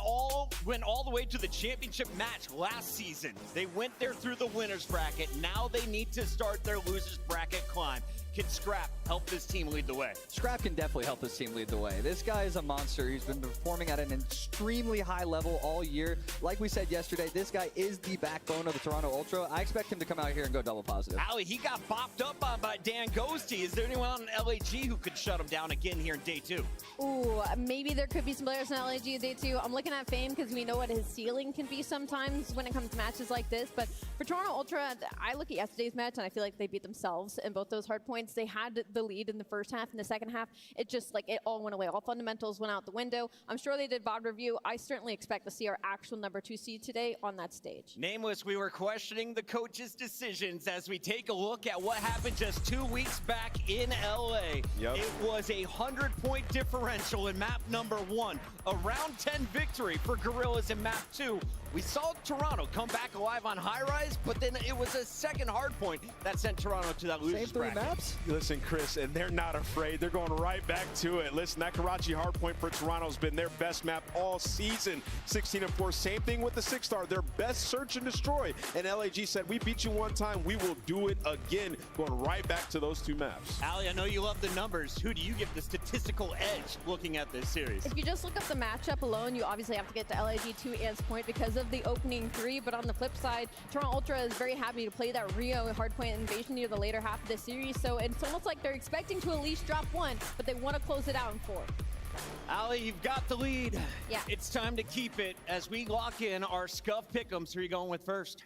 went all the way to the championship match last season. They went there through the winners bracket. Now they need to start their losers bracket climb. Can Scrap help this team lead the way? Scrap can definitely help this team lead the way. This guy is a monster. He's been performing at an extremely high level all year. Like we said yesterday, this guy is the backbone of the Toronto Ultra. I expect him to come out here and go double positive. Ali, he got bopped up on by Dan Ghosty. Is there anyone on LAG who could shut him down again here in day 2? Ooh, maybe there could be some players in LAG in day 2. I'm looking at Fame because we know what his ceiling can be sometimes when it comes to matches like this. But for Toronto Ultra, I look at yesterday's match and I feel like they beat themselves in both those hard points. They had the lead in the first half. In the second half, it just like it all went away. All fundamentals went out the window. I'm sure they did VOD review. I certainly expect to see our actual number 2 seed today on that stage. Nameless, we were questioning the coach's decisions as we take a look at what happened just 2 weeks back in LA. It was a 100-point differential in map number 1. A round 10 victory for Gorillas in map 2. We saw Toronto come back alive on high rise, but then it was a second hard point that sent Toronto to that losers bracket. Maps? Listen, Chris, and they're not afraid. They're going right back to it. Listen, that Karachi hard point for Toronto has been their best map all season. 16-4, same thing with the 6-star, their best search and destroy. And LAG said, we beat you one time, we will do it again. Going right back to those 2 maps. Ali, I know you love the numbers. Who do you give the statistical edge looking at this series? If you just look up the matchup alone, you obviously have to get to LAG 2 Ant's point because of the opening 3, but on the flip side, Toronto Ultra is very happy to play that Rio hardpoint invasion near the later half of the series, so it's almost like they're expecting to at least drop 1, but they want to close it out in 4. Ali, you've got the lead. Yeah. It's time to keep it as we lock in our Scuff Pick'ems. Who are you going with first?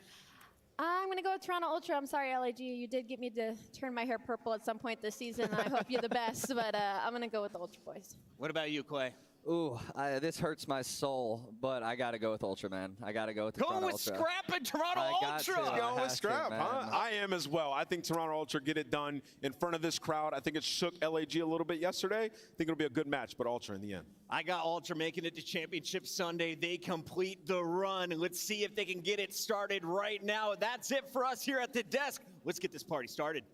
I'm going to go with Toronto Ultra. I'm sorry, LAG. You did get me to turn my hair purple at some point this season. I hope you're the best, but I'm going to go with the Ultra boys. What about you, Clay? Ooh, this hurts my soul, but I got to go with Ultra, man. I got to go with the Toronto Ultra. Going with Scrap and Toronto Ultra. Go with Scrap, huh? I am as well. I think Toronto Ultra get it done in front of this crowd. I think it shook LAG a little bit yesterday. I think it'll be a good match, but Ultra in the end. I got Ultra making it to Championship Sunday. They complete the run. Let's see if they can get it started right now. That's it for us here at the desk. Let's get this party started.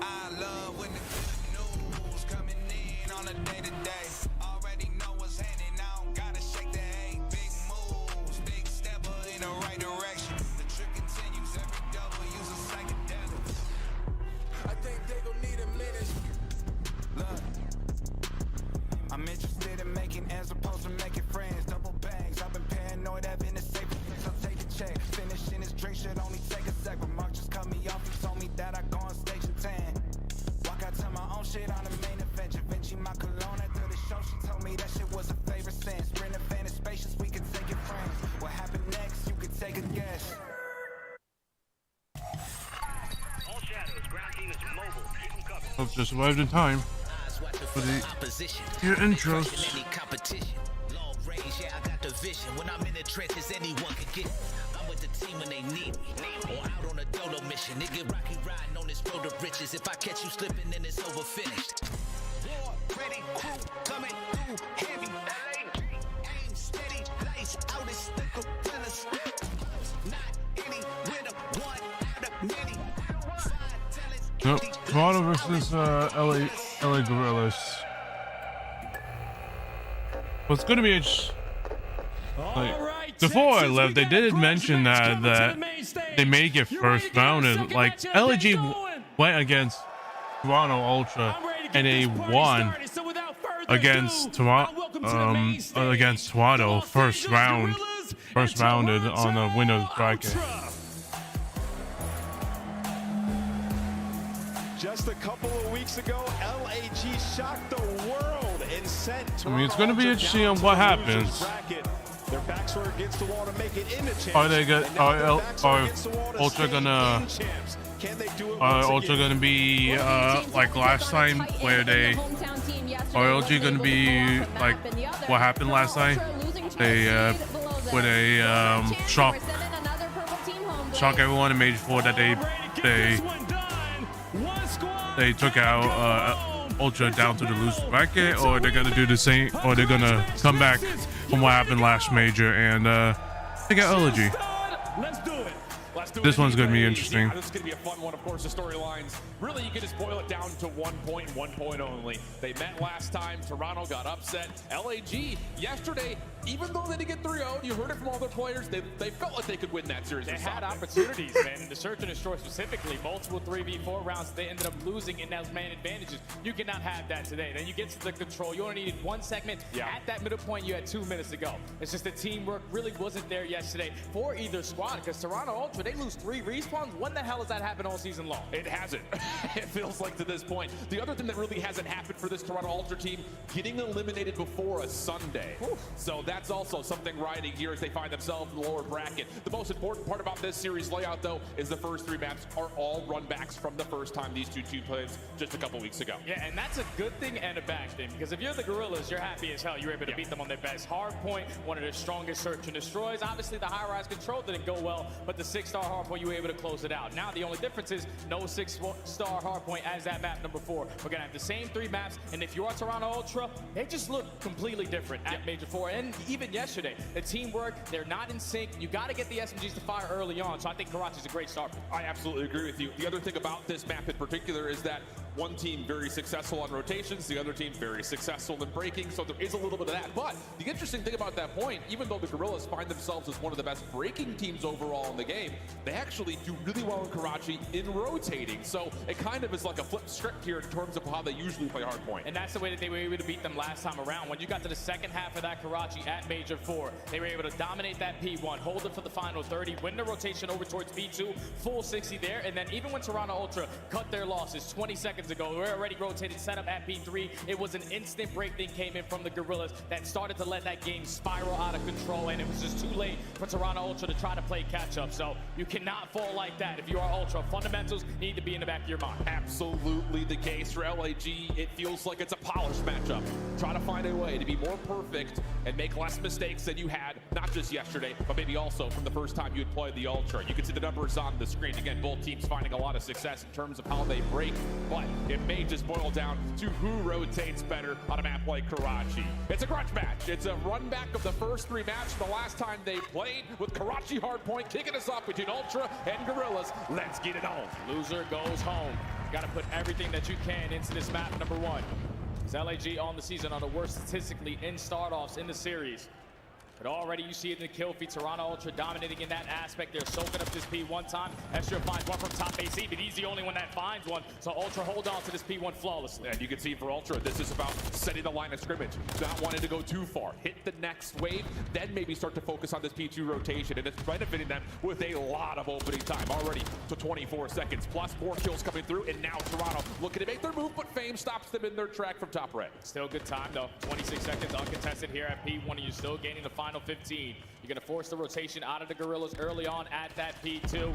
I love when the good news coming in on a day-to-day. Already know what's happening, I don't gotta shake the hay. Big moves, big stepper in the right direction. The trick continues, every double use a psychedelic. I think they gon' need a minute. Look, I'm interested in making as opposed to making friends. Double bags, I've been paranoid, having a safe place, I'll take a check. Finishing his drink should only take a sec, but Mark just cut me off, he told me that I go on stage and tan. Walk out to my own shit on the main event. Da Vinci, my cologne after the show. She told me that shit was a favorite sin. Sprint a fan of spacious, we could take it friends. What happened next? You could take a guess. All shadows, ground team is mobile. Keep them covered. Hope just arrived in time for the your intros. Long range, yeah, I got the vision. When I'm in the trenches, anyone can get. I'm with the team when they need me. Or out on a dolo mission. Nigga, rocky riding on this road to riches. If I catch you slipping, then it's over finished. War, ready, crew, coming through, heavy. Aim steady, lights out, it's stick till it's not any winner, one out of many. Nope. Toronto versus LA Gorillas. What's going to be before I left, they did mention that they may get first round, and like LG went against Toronto Ultra and they won. against Toronto, first rounded on a winner's bracket. Just a couple of weeks ago, LAG shocked the world and sent Toronto. I mean, it's going to be interesting on what happens. Their backs were against the wall to make it into champs. Are Ultra gonna be like last time where they are LG gonna be like what happened last time? They where they shock everyone in Major 4 that they took out Ultra down to the loser bracket, or they're gonna do the same, or they're gonna come back from what happened last Major and take out LG. This one's going to be interesting. This is going to be a fun one. Of course, the storylines, really, you can just boil it down to 1 point, 1 point only. They met last time. Toronto got upset. LAG, yesterday, even though they didn't get 3-0, you heard it from all their players, they felt like they could win that series. They had opportunities, man. In the Search and Destroy specifically, multiple 3v4 rounds, they ended up losing in those man advantages. You cannot have that today. Then you get to the control. You only needed 1 segment. At that middle point, you had 2 minutes to go. It's just the teamwork really wasn't there yesterday for either squad, because Toronto Ultra, they lose 3 respawns. When the hell has that happened all season long? It hasn't. It feels like to this point. The other thing that really hasn't happened for this Toronto Ultra team, getting eliminated before a Sunday. So that's also something riding here as they find themselves in the lower bracket. The most important part about this series layout, though, is the first 3 maps are all run backs from the first time these two played just a couple weeks ago. Yeah, and that's a good thing and a bad thing, because if you're the Gorillas, you're happy as hell you were able to beat them on their best hardpoint, one of their strongest Search and Destroys. Obviously, the high-rise control didn't go well, but the 6-star hardpoint, you were able to close it out. Now, the only difference is no 6-star hardpoint as that map number 4. We're gonna have the same 3 maps, and if you are Toronto Ultra, they just look completely different at Major 4. And even yesterday, the teamwork, they're not in sync. You got to get the SMGs to fire early on, so I think Karachi's a great start. I absolutely agree with you. The other thing about this map in particular is that one team very successful on rotations, the other team very successful in breaking, so there is a little bit of that. But the interesting thing about that point, even though the Gorillas find themselves as one of the best breaking teams overall in the game, they actually do really well in Karachi in rotating. So it kind of is like a flip script here in terms of how they usually play hardpoint. And that's the way that they were able to beat them last time around. When you got to the second half of that Karachi at Major 4, they were able to dominate that P1, hold it for the final 30, win the rotation over towards P2, full 60 there. And then even when Toronto Ultra cut their losses 20 seconds ago, we're already rotated, set up at P3. It was an instant break that came in from the Gorillas that started to let that game spiral out of control, and it was just too late for Toronto Ultra to try to play catch up. So you cannot fall like that if you are Ultra. Fundamentals need to be in the back of your mind. Absolutely the case for LAG. It feels like it's a polished matchup. Try to find a way to be more perfect and make less mistakes than you had, not just yesterday, but maybe also from the first time you had played the Ultra. You can see the numbers on the screen. Again, both teams finding a lot of success in terms of how they break, but it may just boil down to who rotates better on a map like Karachi. It's a grudge match. It's a run back of the first 3 maps from the last time they played, with Karachi hardpoint kicking us off between Ultra and Gorillas. Let's get it on. Loser goes home. Got to put everything that you can into this map number 1. It's LAG on the season on the worst statistically in start-offs in the series. But already you see it in the kill feed. Toronto Ultra dominating in that aspect. They're soaking up this P1 time. Ezreal finds one from top AC, but he's the only one that finds one. So Ultra hold on to this P1 flawlessly. And you can see for Ultra, this is about setting the line of scrimmage, not wanting to go too far. Hit the next wave, then maybe start to focus on this P2 rotation. And it's benefiting them with a lot of opening time already to 24 seconds. Plus 4 kills coming through, and now Toronto looking to make their move, but Fame stops them in their track from top red. Still good time though. 26 seconds uncontested here at P1, and you're still gaining the final 15. You're going to force the rotation out of the Gorillas early on at that P2.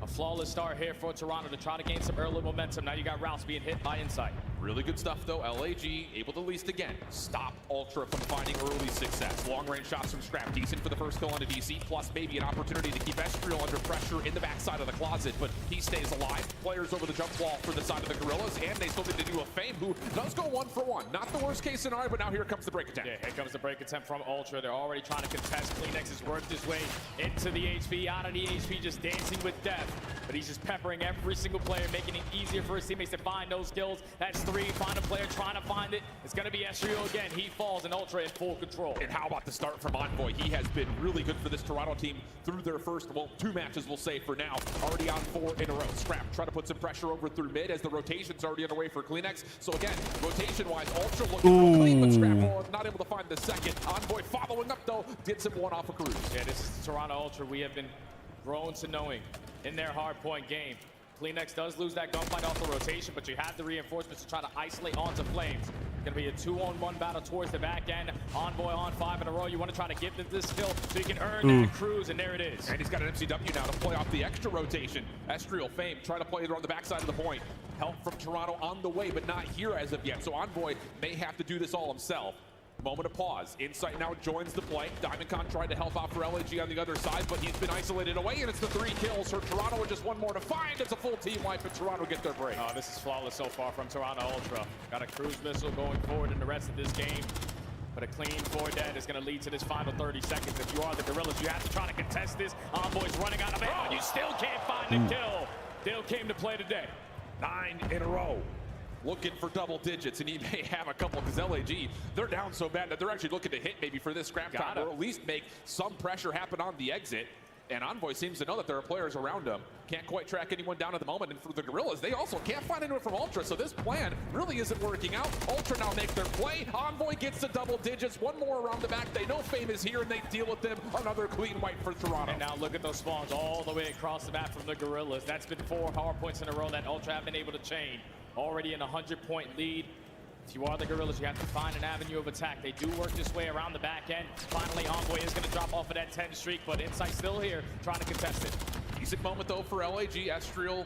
A flawless start here for Toronto to try to gain some early momentum. Now you got Rouse being hit by Insight. Really good stuff though. LAG able to at least again stop Ultra from finding early success. Long range shots from Scrap, decent for the first kill on a DC, plus maybe an opportunity to keep Ezreal under pressure in the backside of the closet, but he stays alive. Players over the jump wall for the side of the Gorillas, and they still need to do a Fame, who does go 1-for-1. Not the worst case scenario, but now here comes the break attempt. Yeah, here comes the break attempt from Ultra. They're already trying to contest. Kleenex has worked his way into the HP, out of the HP, just dancing with death. But he's just peppering every single player, making it easier for his teammates to find those kills. That's 3 3, find a player trying to find it. It's going to be Ezreal again. He falls, and Ultra in full control. And how about the start from Envoy? He has been really good for this Toronto team through their first, well, 2 matches, we'll say for now. Already on 4 in a row. Scrap, try to put some pressure over through mid as the rotation's already underway for Kleenex. So again, rotation-wise, Ultra looking real clean, but Scrap not able to find the second. Envoy following up, though, gets him one off a cruise. Yeah, this is Toronto Ultra we have been grown to knowing in their hardpoint game. Kleenex does lose that gunfight off the rotation, but you have the reinforcements to try to isolate onto Flames. It's going to be a 2-on-1 battle towards the back end. Envoy on 5 in a row. You want to try to give them this kill so you can earn that cruise, and there it is. And he's got an MCW now to play off the extra rotation. Ezreal, Fame, try to play it on the backside of the point. Help from Toronto on the way, but not here as of yet. So Envoy may have to do this all himself. Moment of pause. Insight now joins the play. DiamondCon tried to help out for LAG on the other side, but he's been isolated away, and it's the 3 kills for Toronto with just 1 more to find. It's a full team wipe, and Toronto get their break. Oh, this is flawless so far from Toronto Ultra. Got a cruise missile going forward in the rest of this game. But a clean 4 dead is going to lead to this final 30 seconds. If you are the Gorillas, you have to try to contest this. Envoy's running out of ammo. You still can't find the kill. Dill came to play today. 9 in a row. Looking for double digits, and he may have a couple because LAG, they're down so bad that they're actually looking to hit maybe for this scrap time, or at least make some pressure happen on the exit. And Envoy seems to know that there are players around him. Can't quite track anyone down at the moment. And for the Gorillas, they also can't find anyone from Ultra, so this plan really isn't working out. Ultra now make their play. Envoy gets to double digits. 1 more around the back. They know Fame is here, and they deal with them. Another clean wipe for Toronto. And now look at those spawns all the way across the map from the Gorillas. That's been 4 hard points in a row that Ultra have been able to chain. Already in a 100-point lead. If you are the Gorillas, you have to find an avenue of attack. They do work this way around the back end. Finally, Envoy is going to drop off of that 10 streak, but Insight still here trying to contest it. Decent moment, though, for LAG. Ezreal,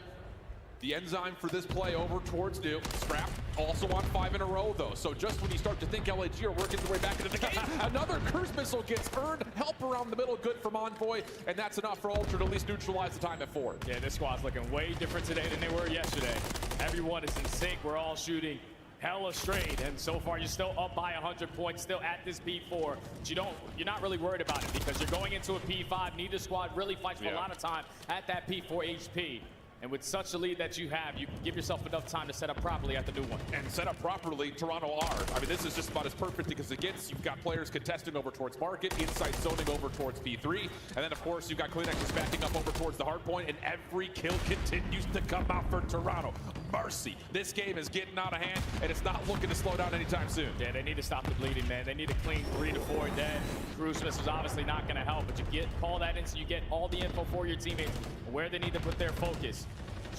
the enzyme for this play over towards Duke. Scrap also on 5 in a row, though. So just when you start to think LAG are working their way back into the game, another cruise missile gets earned. Help around the middle, good from Envoy, and that's enough for Ultra to at least neutralize the time at 4. Yeah, this squad's looking way different today than they were yesterday. Everyone is in sync. We're all shooting hella straight, and so far you're still up by 100 points, still at this P4. But you're not really worried about it because you're going into a P5. Neither squad really fights for a lot of time at that P4 HP. And with such a lead that you have, you can give yourself enough time to set up properly at the new one. And set up properly, Toronto are. I mean, this is just about as perfect because it gets. You've got players contesting over towards Market, Insight zoning over towards P3, and then, of course, you've got Kleenex just backing up over towards the hard point, and every kill continues to come out for Toronto. Mercy. This game is getting out of hand, and it's not looking to slow down anytime soon. Yeah, they need to stop the bleeding, man. They need a clean 3 to 4 dead. Cruise missile's obviously not going to help, but you call that in so you get all the info for your teammates, where they need to put their focus.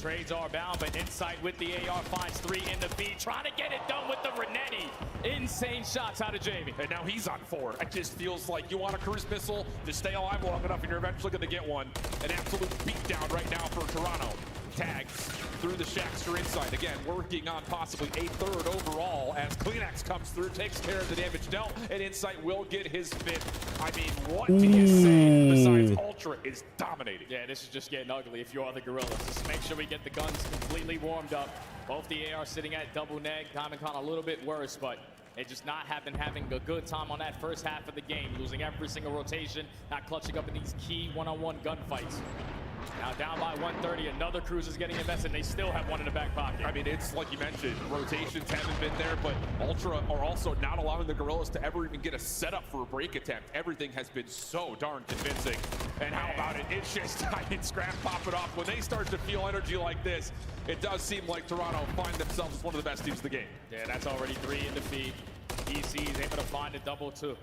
Trades are bound, but Insight with the AR finds 3 in the feed, trying to get it done with the Renetti. Insane shots out of Jamie. And now he's on 4. It just feels like you want a cruise missile, just stay alive long enough and you're eventually going to get one. An absolute beatdown right now for Toronto. Tags through the Shaxter Insight. Again, working on possibly a 3rd overall as Kleenex comes through, takes care of the damage dealt, and Insight will get his 5th. I mean, what can you say besides Ultra is dominating? Yeah, this is just getting ugly if you are the Gorillas. Just make sure we get the guns completely warmed up. Both the AR sitting at double neg. DiamondCon a little bit worse, but it just not having a good time on that first half of the game. Losing every single rotation, not clutching up in these key one-on-one gunfights. Now down by 130, another cruise is getting invested. They still have one in the back pocket. I mean, it's like you mentioned, rotations haven't been there, but Ultra are also not allowing the Gorillas to ever even get a setup for a break attempt. Everything has been so darn convincing. And how about it? It's just Titan Scrap pop it off. When they start to feel energy like this, it does seem like Toronto find themselves as one of the best teams in the game. Yeah, that's already 3 in the feed. EC is able to find a double 2.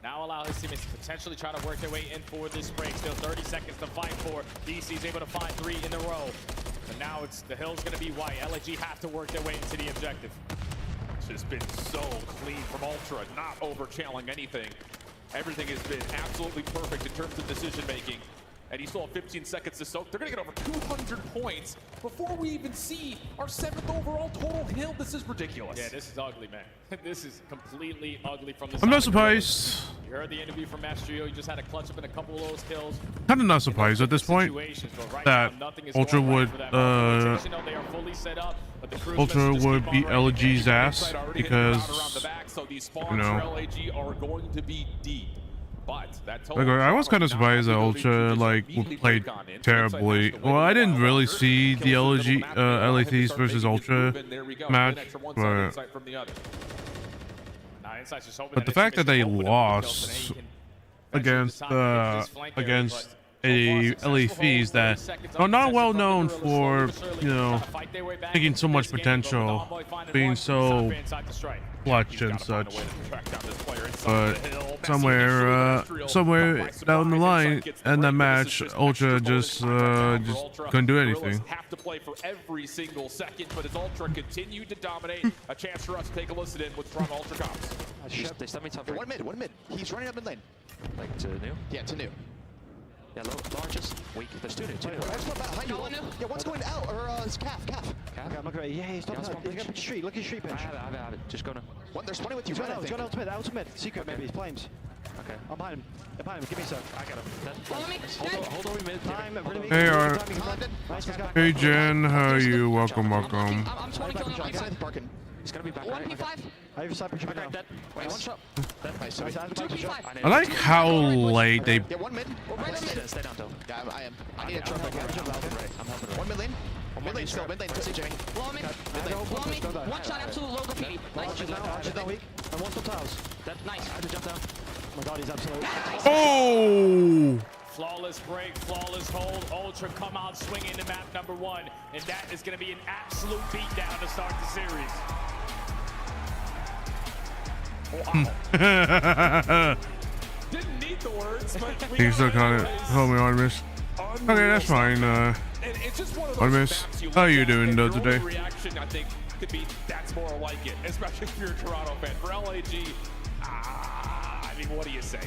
Now allow his teammates to potentially try to work their way in for this break. Still 30 seconds to fight for. DC is able to find 3 in a row. But now it's the hill's going to be white. LG have to work their way into the objective. It's just been so clean from Ultra, not over-channeling anything. Everything has been absolutely perfect in terms of decision-making. And you still have 15 seconds to soak. They're going to get over 200 points before we even see our 7th overall total hill. This is ridiculous. Yeah, this is ugly, man. This is completely ugly from the I'm not surprised. You heard the interview from Maestrio. You just had to clutch up in a couple of those kills. Kind of not surprised at this point that Ultra would Ultra would beat LG's ass because, so these spawns you know, for LAG are going to be deep. But that Like, I was kind of surprised that Ultra like played terribly. Well, I didn't really see the LA Thieves versus Ultra match, but the fact that they lost against a LA Thieves that are not well known for, you know, taking so much potential, being so clutch and such, but somewhere down the line in that match, Ultra just couldn't do anything. Have to play for every single second, but as Ultra continued to dominate, a chance for us to take a listen in with Toronto Ultra comes. They stun me top right. One mid. He's running up mid lane. Like to new? Yeah, to new. Yeah, largest. Weak. There's two new. Behind you. Yeah, one's going to L, or it's calf. Calf? Okay, I'm looking at yeah, he's top. Look at street. Look at street pinch. I have it. Just go now. One, they're spawning with you. He's got ultimate. Secret maybe. Flames. Okay. I'm behind him. Give me a sec. I got him. Follow me. Hold on, mid. Hey, hey Jen, how are you? Welcome. I'm 20 killing him. He's gonna be back. 1v5. I have a sniper chipping down. Dead. Wait, one shot. Dead. Nice. 2v5. I like how late they. Yeah, one mid. Stay down, though. Yeah, I am. I need a jump. I'm helping. One mid lane. Mid lane still. Mid lane. Jamming. Blow me. Blow me. One shot, absolute logo PD. Nice. She's not weak. And one still tiles. Nice. I had to jump down. Oh my god, he's absolute. Oh! Flawless break, flawless hold. Ultra come out swinging to map number 1, and that is going to be an absolute beatdown to start the series. Wow. Didn't need the words, but You still caught it. Hold me on, miss. Okay, that's fine. it's just one of on, those miss. maps you How look you at, doing and though your today? only reaction, I think, could be that's more like it, especially if you're a Toronto fan. For LAG, I mean, what do you say?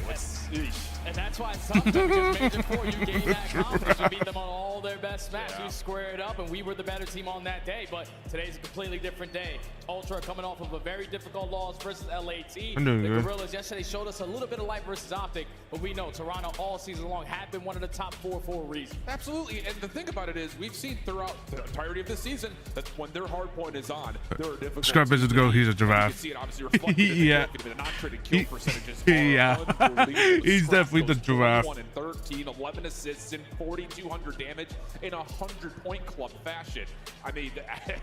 And that's why sometimes just Major 4, you gain that confidence. You beat them on all their best match. You square it up, and we were the better team on that day. But today's a completely different day. Ultra coming off of a very difficult loss versus LAT. I'm doing The good. Gorillas yesterday showed us a little bit of light versus Optic, but we know Toronto all season long had been one of the top 4 for a reason. Absolutely, and the thing about it is we've seen throughout the entirety of this season that when their hard point is on, they're a difficult Scrub is to go. He's a You can giraffe. see it obviously reflected in the Yeah. the non-critted kill percentages Yeah. are unbelievable. He's Scrap definitely the goes giraffe. 21 and 13, 11 assists, and 4,200 damage in a 100-point club fashion. I mean,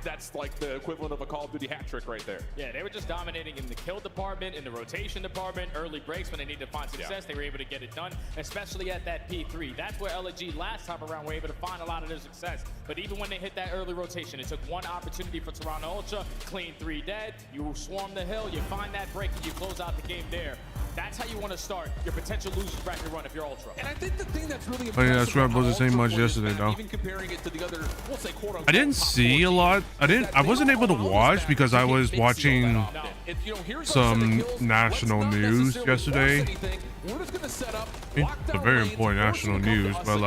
that's like the equivalent of a Call of Duty hat trick right there. Yeah, they were just dominating in the kill department, in the rotation department, early breaks when they needed to find success. They were able to get it done, especially at that P3. That's where LG last time around were able to find a lot of their success. But even when they hit that early rotation, it took one opportunity for Toronto Ultra, clean 3 dead, you swarm the hill, you find that break, and you close out the game there. That's how you want to start your potential losers bracket run if you're Ultra. And I think the thing that's really Oh yeah, Scrub wasn't saying much yesterday though. I didn't see a lot. I wasn't able to watch because I was watching some national news yesterday. It's a very important national news, but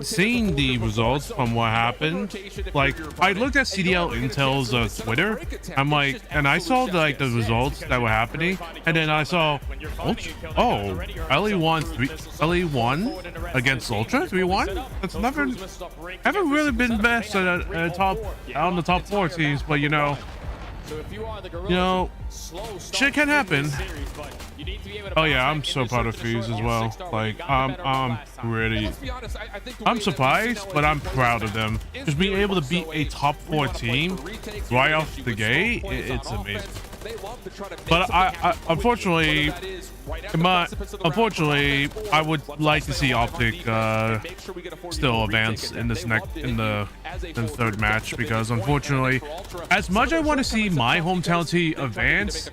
seeing the results from what happened, like I looked at CDL Intel's Twitter. I'm like, and I saw the results that were happening, and then I saw, LE won against Ultra 3-1. That's never really been best at on the top 4 teams, but you know, shit can happen. Oh yeah, I'm so proud of Fees as well. Like I'm surprised, but I'm proud of them. Just being able to beat a top 4 team right off the gate, it's amazing. But I unfortunately, I would like to see Optic still advance in this in the 3rd match, because unfortunately, as much I want to see my hometown team advance,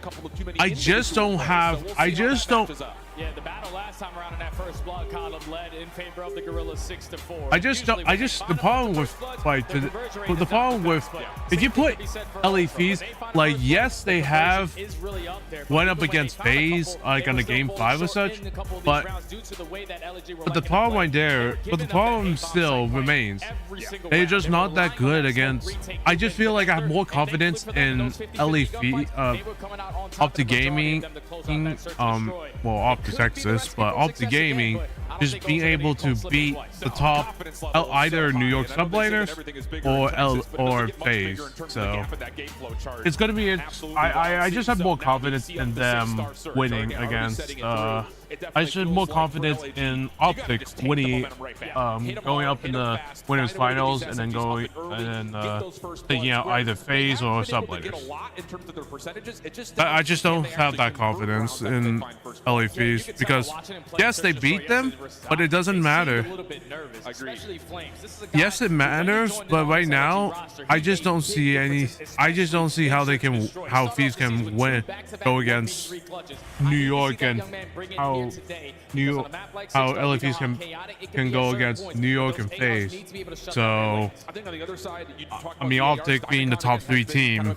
I just don't. Yeah, the battle last time around in that first blood column led in favor of the Gorillas 6-4. The problem with if you put LA Fees, like, yes, they have went up against FaZe like on the game 5 or such, but the problem right there, but the problem still remains. They're just not that good against. I just feel like I have more confidence in LA Fees, Optic Gaming, Optic Texas, but Optic Gaming just being able to beat the top either New York sublaners or FaZe. So it's going to be. I just have more confidence in them winning against. I should have more confidence in Optic winning, going up in the winners finals, and then going and then taking out either FaZe or sublaners. I just don't have that confidence in LA FaZe because yes, they beat them, but it doesn't matter. Yes, it matters, but right now I just don't see any. I just don't see how FaZe can win, go against New York, and how LA FaZe can go against New York and FaZe. So I mean, Optic being the top 3 team,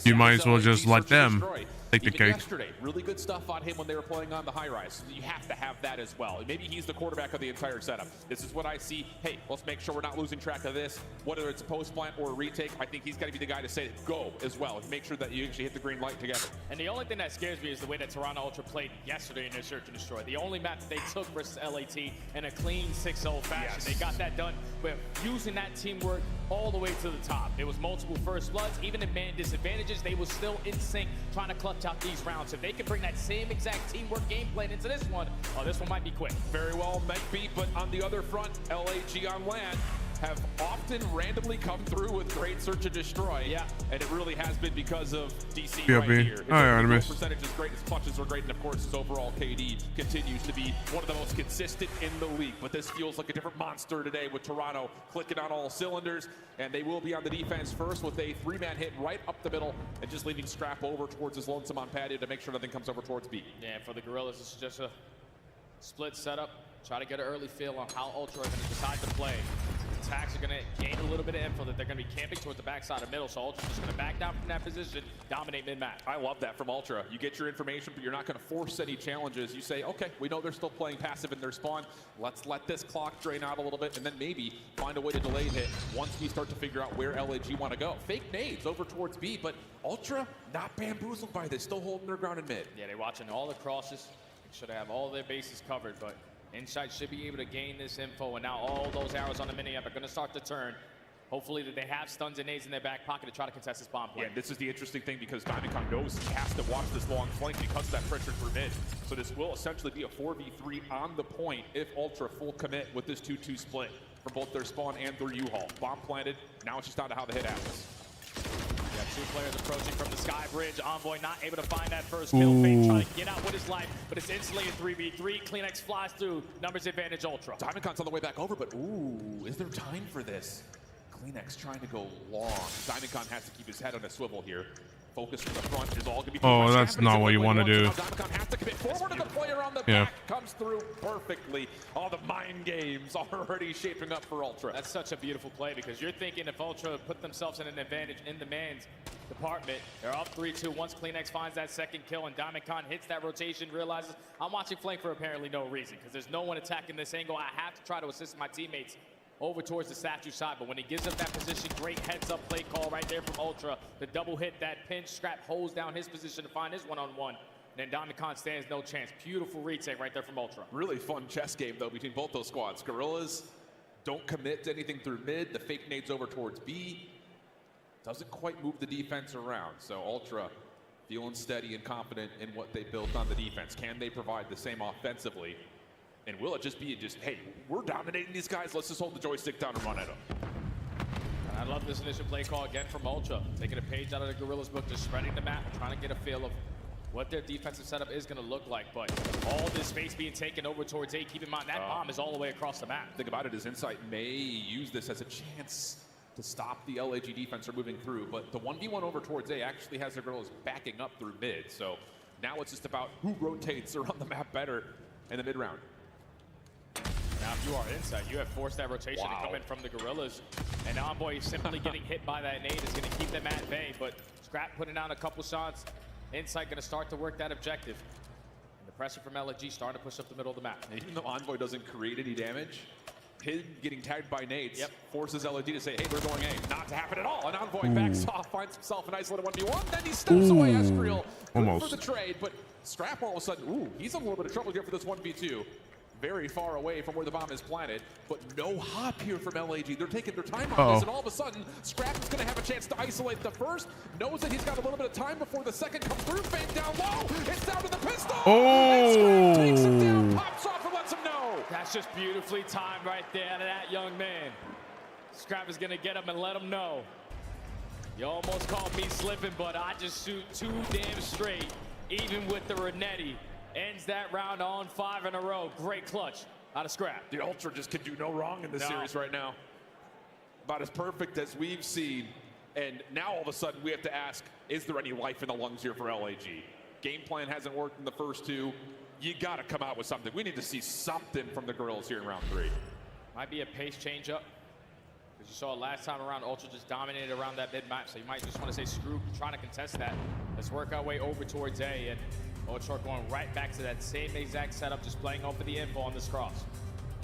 you might as well just let them take the cake. Yesterday, really good stuff on him when they were playing on the high rise. You have to have that as well. Maybe he's the quarterback of the entire setup. This is what I see. Hey, let's make sure we're not losing track of this. Whether it's a post plant or a retake, I think he's got to be the guy to say go as well and make sure that you actually hit the green light together. And the only thing that scares me is the way that Toronto Ultra played yesterday in their search and destroy. The only map that they took versus LAT in a clean 6-0 fashion. Yes. They got that done with using that teamwork all the way to the top. It was multiple first bloods, even in man disadvantages, they were still in sync trying to clutch out these rounds. If they can bring that same exact teamwork game plan into this one, this one might be quick. Very well might be, but on the other front, LAG on land have often randomly come through with great search and destroy. Yeah, and it really has been because of DC right here. His percentage is great, his clutches are great, and of course his overall KD continues to be one of the most consistent in the league. But this feels like a different monster today with Toronto clicking on all cylinders, and they will be on the defense first with a 3-man hit right up the middle and just leaving Scrap over towards his lonesome on patio to make sure nothing comes over towards B. Yeah, for the Gorillas, this is just a split setup. Try to get an early feel on how Ultra are going to decide to play. Attacks are going to gain a little bit of info that they're going to be camping towards the backside of middle, so Ultra's just going to back down from that position, dominate mid-map. I love that from Ultra. You get your information, but you're not going to force any challenges. You say, okay, we know they're still playing passive in their spawn. Let's let this clock drain out a little bit, and then maybe find a way to delay hit once we start to figure out where LAG want to go. Fake nades over towards B, but Ultra not bamboozled by this, still holding their ground in mid. Yeah, they're watching all the crosses. They should have all their bases covered, but Insight should be able to gain this info, and now all those arrows on the mini-map are going to start to turn. Hopefully that they have stuns and nades in their back pocket to try to contest this bomb play. Yeah, this is the interesting thing because DiamondCon knows he has to watch this long flank because of that pressure for mid. So this will essentially be a 4v3 on the point if Ultra full commit with this 2-2 split for both their spawn and their U-Haul. Bomb planted, now it's just down to how the hit happens. We got 2 players approaching from the sky bridge. Envoy not able to find that first kill. Fake trying to get out with his life, but it's instantly a 3v3. Kleenex flies through. Numbers advantage Ultra. DiamondCon's on the way back over, but ooh, is there time for this? Kleenex trying to go long. DiamondCon has to keep his head on a swivel here. Focus from the front is all going to be. Oh, that's not what you want to do. DiamondCon has to commit forward, and the player on the back comes through perfectly. All the mind games already shaping up for Ultra. That's such a beautiful play because you're thinking if Ultra put themselves in an advantage in the man's department, they're up 3-2 once Kleenex finds that second kill and DiamondCon hits that rotation, realizes I'm watching flank for apparently no reason because there's no one attacking this angle. I have to try to assist my teammates over towards the statue side, but when he gives up that position, great heads-up play call right there from Ultra. The double hit, that pinch, Scrap holds down his position to find his one-on-one. And then DiamondCon stands no chance. Beautiful retake right there from Ultra. Really fun chess game, though, between both those squads. Gorillas don't commit to anything through mid. The fake nades over towards B. Doesn't quite move the defense around. So Ultra feeling steady and confident in what they built on the defense. Can they provide the same offensively? And will it just be hey, we're dominating these guys, let's just hold the joystick down and run at them. And I love this initial play call again from Ultra. Taking a page out of the Gorillas book, just spreading the map, trying to get a feel of what their defensive setup is going to look like. But all this space being taken over towards A, keep in mind that bomb is all the way across the map. Think about it, is Insight may use this as a chance to stop the LAG defense from moving through. But the 1v1 over towards A actually has the Gorillas backing up through mid. So now it's just about who rotates around the map better in the mid round. Now, if you are Insight, you have forced that rotation to come in from the Gorillas. And Envoy simply getting hit by that nade is going to keep them at bay. But Scrap putting out a couple shots. Insight going to start to work that objective. And the pressure from LG starting to push up the middle of the map. And even though Envoy doesn't create any damage, him getting tagged by nades forces LG to say, hey, we're going A. Not to happen at all. And Envoy backs off, finds himself an isolated 1v1. Then he steps away, Escriel. Almost. For the trade, but Scrap all of a sudden, he's in a little bit of trouble here for this 1v2. Very far away from where the bomb is planted, but no hop here from LAG. They're taking their time on this, and all of a sudden, Scrap is going to have a chance to isolate the first. Knows that he's got a little bit of time before the second comes through. Fame down low. It's down to the pistol. And Scrap takes him down, pops off, and lets him know. That's just beautifully timed right there to that young man. Scrap is going to get him and let him know. You almost caught me slipping, but I just shoot 2 damn straight, even with the Renetti. Ends that round on 5 in a row. Great clutch out of Scrap. The Ultra just can do no wrong in this series right now. About as perfect as we've seen. And now all of a sudden we have to ask, is there any life in the lungs here for LAG? Game plan hasn't worked in the first 2. You got to come out with something. We need to see something from the Gorillas here in round 3. Might be a pace change up. Because you saw last time around, Ultra just dominated around that mid-map. So you might just want to say, screw trying to contest that. Let's work our way over towards A. And Ultra going right back to that same exact setup, just playing off of the info on this cross.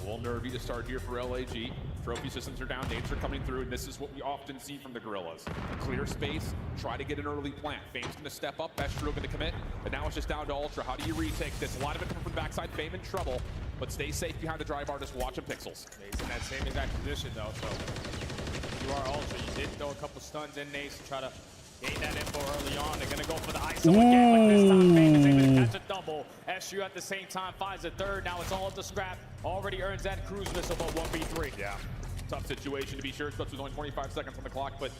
A little nervy to start here for LAG. Trophy systems are down, nades are coming through, and this is what we often see from the Gorillas. Clear space, try to get an early plant. Fame's going to step up, Bestro going to commit, and now it's just down to Ultra. How do you retake this? A lot of it coming from the backside, Fame in trouble, but stay safe behind the drive artist, watch him Pixels. He's in that same exact position though, so you are Ultra. You did throw a couple stuns in nades to try to gain that info early on. They're going to go for the ISO again, but this time Fame is able to catch a double. SU at the same time finds a third. Now it's all up to Scrap. Already earns that cruise missile, but 1v3. Yeah, tough situation to be sure, especially with only 25 seconds on the clock. But,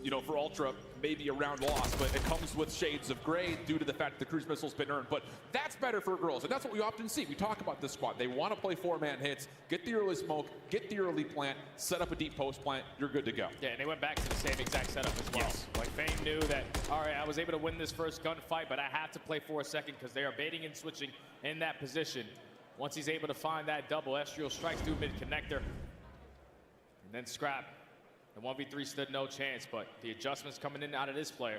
you know, for Ultra, maybe a round loss, but it comes with shades of gray due to the fact that the cruise missile's been earned. But that's better for girls, and that's what we often see. We talk about this squad. They want to play 4-man hits, get the early smoke, get the early plant, set up a deep post plant, you're good to go. Yeah, and they went back to the same exact setup as well. Yes. Like Fame knew that, all right, I was able to win this first gunfight, but I have to play for a second because they are baiting and switching in that position. Once he's able to find that double, Estriel strikes through mid-connector. And then Scrap. The 1v3 stood no chance, but the adjustments coming in out of this player.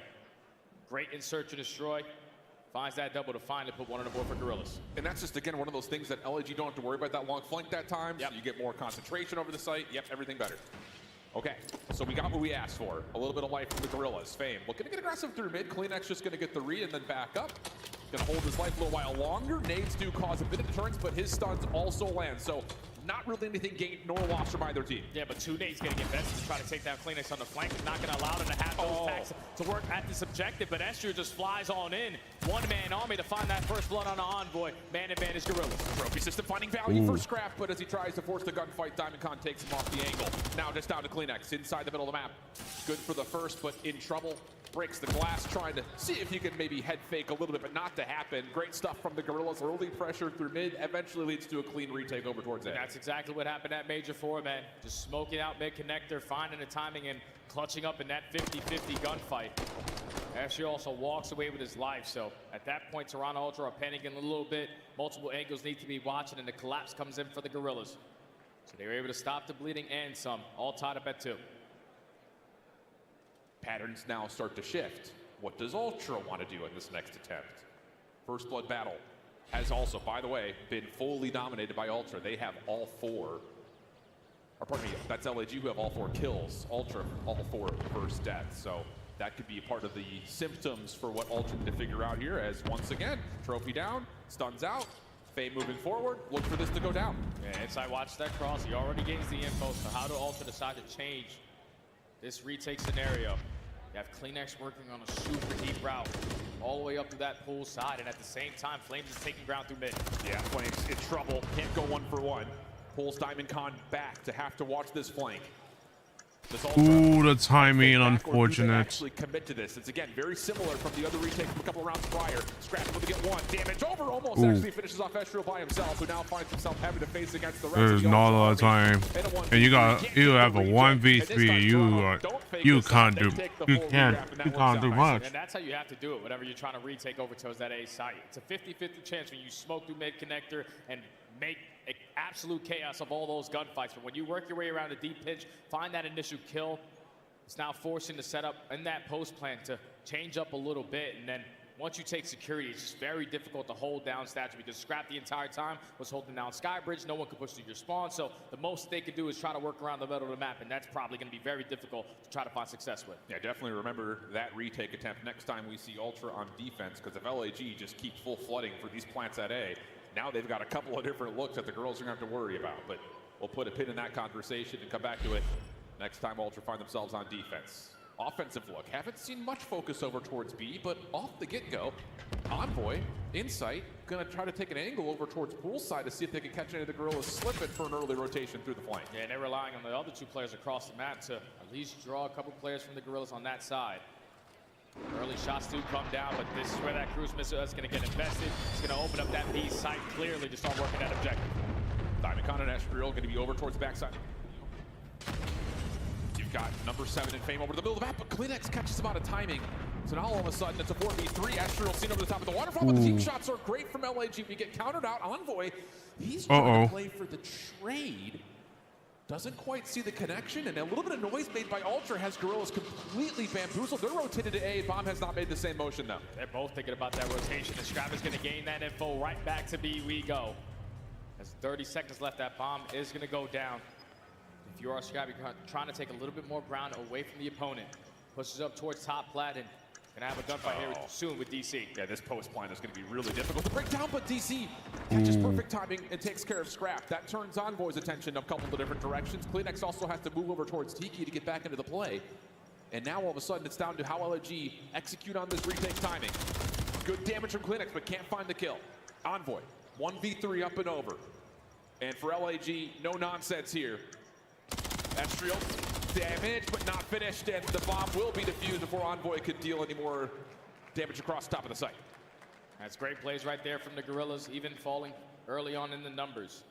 Great in search and destroy. Finds that double to finally put one on the board for Gorillas. And that's just, again, one of those things that LAG don't have to worry about that long flank that time. So you get more concentration over the site. Yep, everything better. Okay, so we got what we asked for. A little bit of life from the Gorillas. Fame looking to get aggressive through mid. Kleenex just going to get the read and then back up. Going to hold his life a little while longer. Nades do cause a bit of deterrence, but his stuns also land. So not really anything gained nor lost from either team. Yeah, but 2 nades going to get best to try to take down Kleenex on the flank. Not going to allow them to have those packs to work at this objective, but Estru just flies on in. One-man army to find that first blood on the Envoy. Man advantage Gorillas. Trophy system finding value for Scrap, but as he tries to force the gunfight, Diamond Con takes him off the angle. Now just down to Kleenex inside the middle of the map. Good for the first, but in trouble. Breaks the glass, trying to see if you can maybe head fake a little bit, but not to happen. Great stuff from the Gorillas. Early pressure through mid eventually leads to a clean retake over towards A. That's exactly what happened at Major 4, man. Just smoking out mid-connector, finding the timing, and clutching up in that 50-50 gunfight. Ashley also walks away with his life, so at that point, Toronto Ultra are panicking a little bit. Multiple angles need to be watching, and the collapse comes in for the Gorillas. So they were able to stop the bleeding and some, all tied up at 2. Patterns now start to shift. What does Ultra want to do in this next attempt? First blood battle has also, by the way, been fully dominated by Ultra. They have all 4, or pardon me, that's LAG who have all 4 kills. Ultra, all 4 first deaths. So that could be a part of the symptoms for what Ultra need to figure out here, as once again, trophy down, stuns out, Fame moving forward, look for this to go down. Yeah, Inside watch that cross. He already gains the info, so how do Ultra decide to change this retake scenario? You have Kleenex working on a super deep route all the way up to that pool side, and at the same time, Flames is taking ground through mid. Yeah, Flames in trouble. Can't go 1 for 1. Pulls Diamond Con back to have to watch this flank. Ooh, the timing, unfortunate. Actually commit to this. It's again very similar from the other retake from a couple of rounds prior. Scratch able to get 1 damage over, almost actually finishes off Estriel by himself, who now finds himself having to face against the rest There's of the not a lot of time, and you have a 1v3. You can't do much. And that's how you have to do it whenever you're trying to retake over towards that A site. It's a 50-50 chance when you smoke through mid connector and make absolute chaos of all those gunfights. But when you work your way around a deep pitch, find that initial kill, it's now forcing the setup in that post plan to change up a little bit, and then once you take security, it's just very difficult to hold down Statue because Scrap the entire time was holding down Skybridge. No one could push through your spawn, so the most they could do is try to work around the middle of the map, and that's probably going to be very difficult to try to find success with. Yeah, definitely remember that retake attempt next time we see Ultra on defense, because if LAG just keeps full flooding for these plants at A, now they've got a couple of different looks that the girls are going to have to worry about. But we'll put a pin in that conversation and come back to it next time Ultra find themselves on defense. Offensive look. Haven't seen much focus over towards B, but off the get-go, Envoy, Insight, going to try to take an angle over towards Poolside to see if they can catch any of the Gorillas slipping for an early rotation through the flank. Yeah, and they're relying on the other two players across the map to at least draw a couple players from the Gorillas on that side. Early shots do come down, but this is where that cruise missile is going to get invested. It's going to open up that B site clearly to start working that objective. Diamond and Estriel going to be over towards the backside. You've got number 7 in Fame over the middle of the map, but Kleenex catches him out of timing. So now all of a sudden it's a 4v3. Estriel seen over the top of the waterfall, but the team shots are great from LAG. We get countered out. Envoy, he's trying to play for the trade. Doesn't quite see the connection, and a little bit of noise made by Ultra has Gorillas completely bamboozled. They're rotated to A. Bomb has not made the same motion, though. They're both thinking about that rotation, and Scrap is going to gain that info. Right back to B we go. As 30 seconds left, that bomb is going to go down. If you are Scrap, you're trying to take a little bit more ground away from the opponent. Pushes up towards top plat, and gonna have a gunfight here soon with DC. Yeah, this post plan is gonna be really difficult to break down, but DC catches perfect timing and takes care of Scrap. That turns Envoy's attention a couple of different directions. Kleenex also has to move over towards Tiki to get back into the play. And now all of a sudden it's down to how LG execute on this retake timing. Good damage from Kleenex, but can't find the kill. Envoy, 1v3 up and over. And for LAG, no nonsense here. Estriel, damage, but not finished, and the bomb will be defused before Envoy could deal any more damage across the top of the site. That's great plays right there from the Gorillas, even falling early on in the numbers.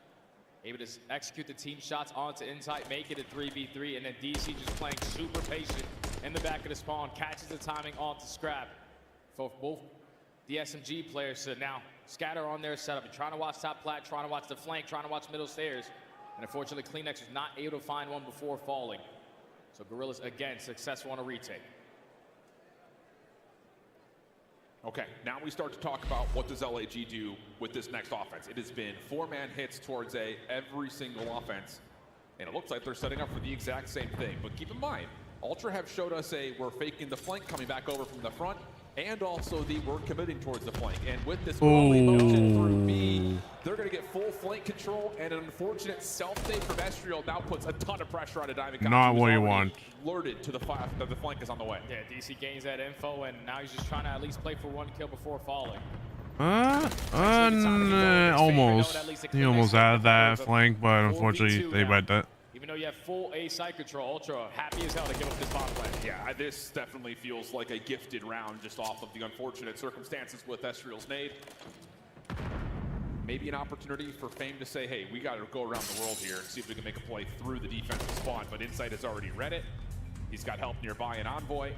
Able to execute the team shots onto Insight, make it a 3v3, and then DC just playing super patient in the back of the spawn, catches the timing onto Scrap. For both the SMG players to now scatter on their setup and trying to watch top plat, trying to watch the flank, trying to watch middle stairs. And unfortunately, Kleenex was not able to find one before falling. So Gorillas, again, successful on a retake. Okay, now we start to talk about what does LAG do with this next offense. It has been 4-man hits towards A every single offense, and it looks like they're setting up for the exact same thing. But keep in mind, Ultra have showed us we're faking the flank coming back over from the front, and also we're committing towards the flank. And with this early motion through B, they're going to get full flank control, and an unfortunate self-save from Estriel now puts a ton of pressure on a Diamond. Not what you want. Alerted to the flank is on the way. Yeah, DC gains that info, and now he's just trying to at least play for one kill before falling. Almost. He almost had that flank, but unfortunately they read that. Even though you have full A side control, Ultra happy as hell to give up this bomb plant. Yeah, this definitely feels like a gifted round just off of the unfortunate circumstances with Estriel's nade. Maybe an opportunity for Fame to say, hey, we got to go around the world here and see if we can make a play through the defensive spawn, but Insight has already read it. He's got help nearby in Envoy,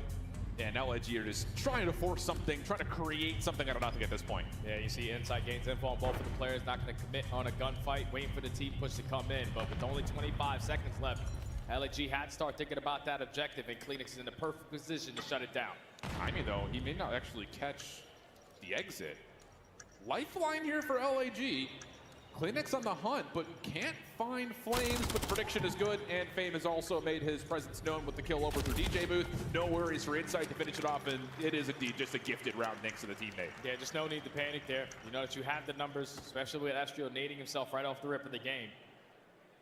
and LG are just trying to force something, trying to create something out of nothing at this point. Yeah, you see Insight gains info on both of the players, not going to commit on a gunfight, waiting for the team push to come in, but with only 25 seconds left, LG had to start thinking about that objective, and Kleenex is in the perfect position to shut it down. I mean, though, he may not actually catch the exit. Lifeline here for LAG. Kleenex on the hunt, but can't find Flames, but prediction is good, and Fame has also made his presence known with the kill over through DJ Booth. No worries for Insight to finish it off, and it is indeed just a gifted round thanks to the teammate. Yeah, just no need to panic there. You know that you have the numbers, especially with Estriel nading himself right off the rip of the game.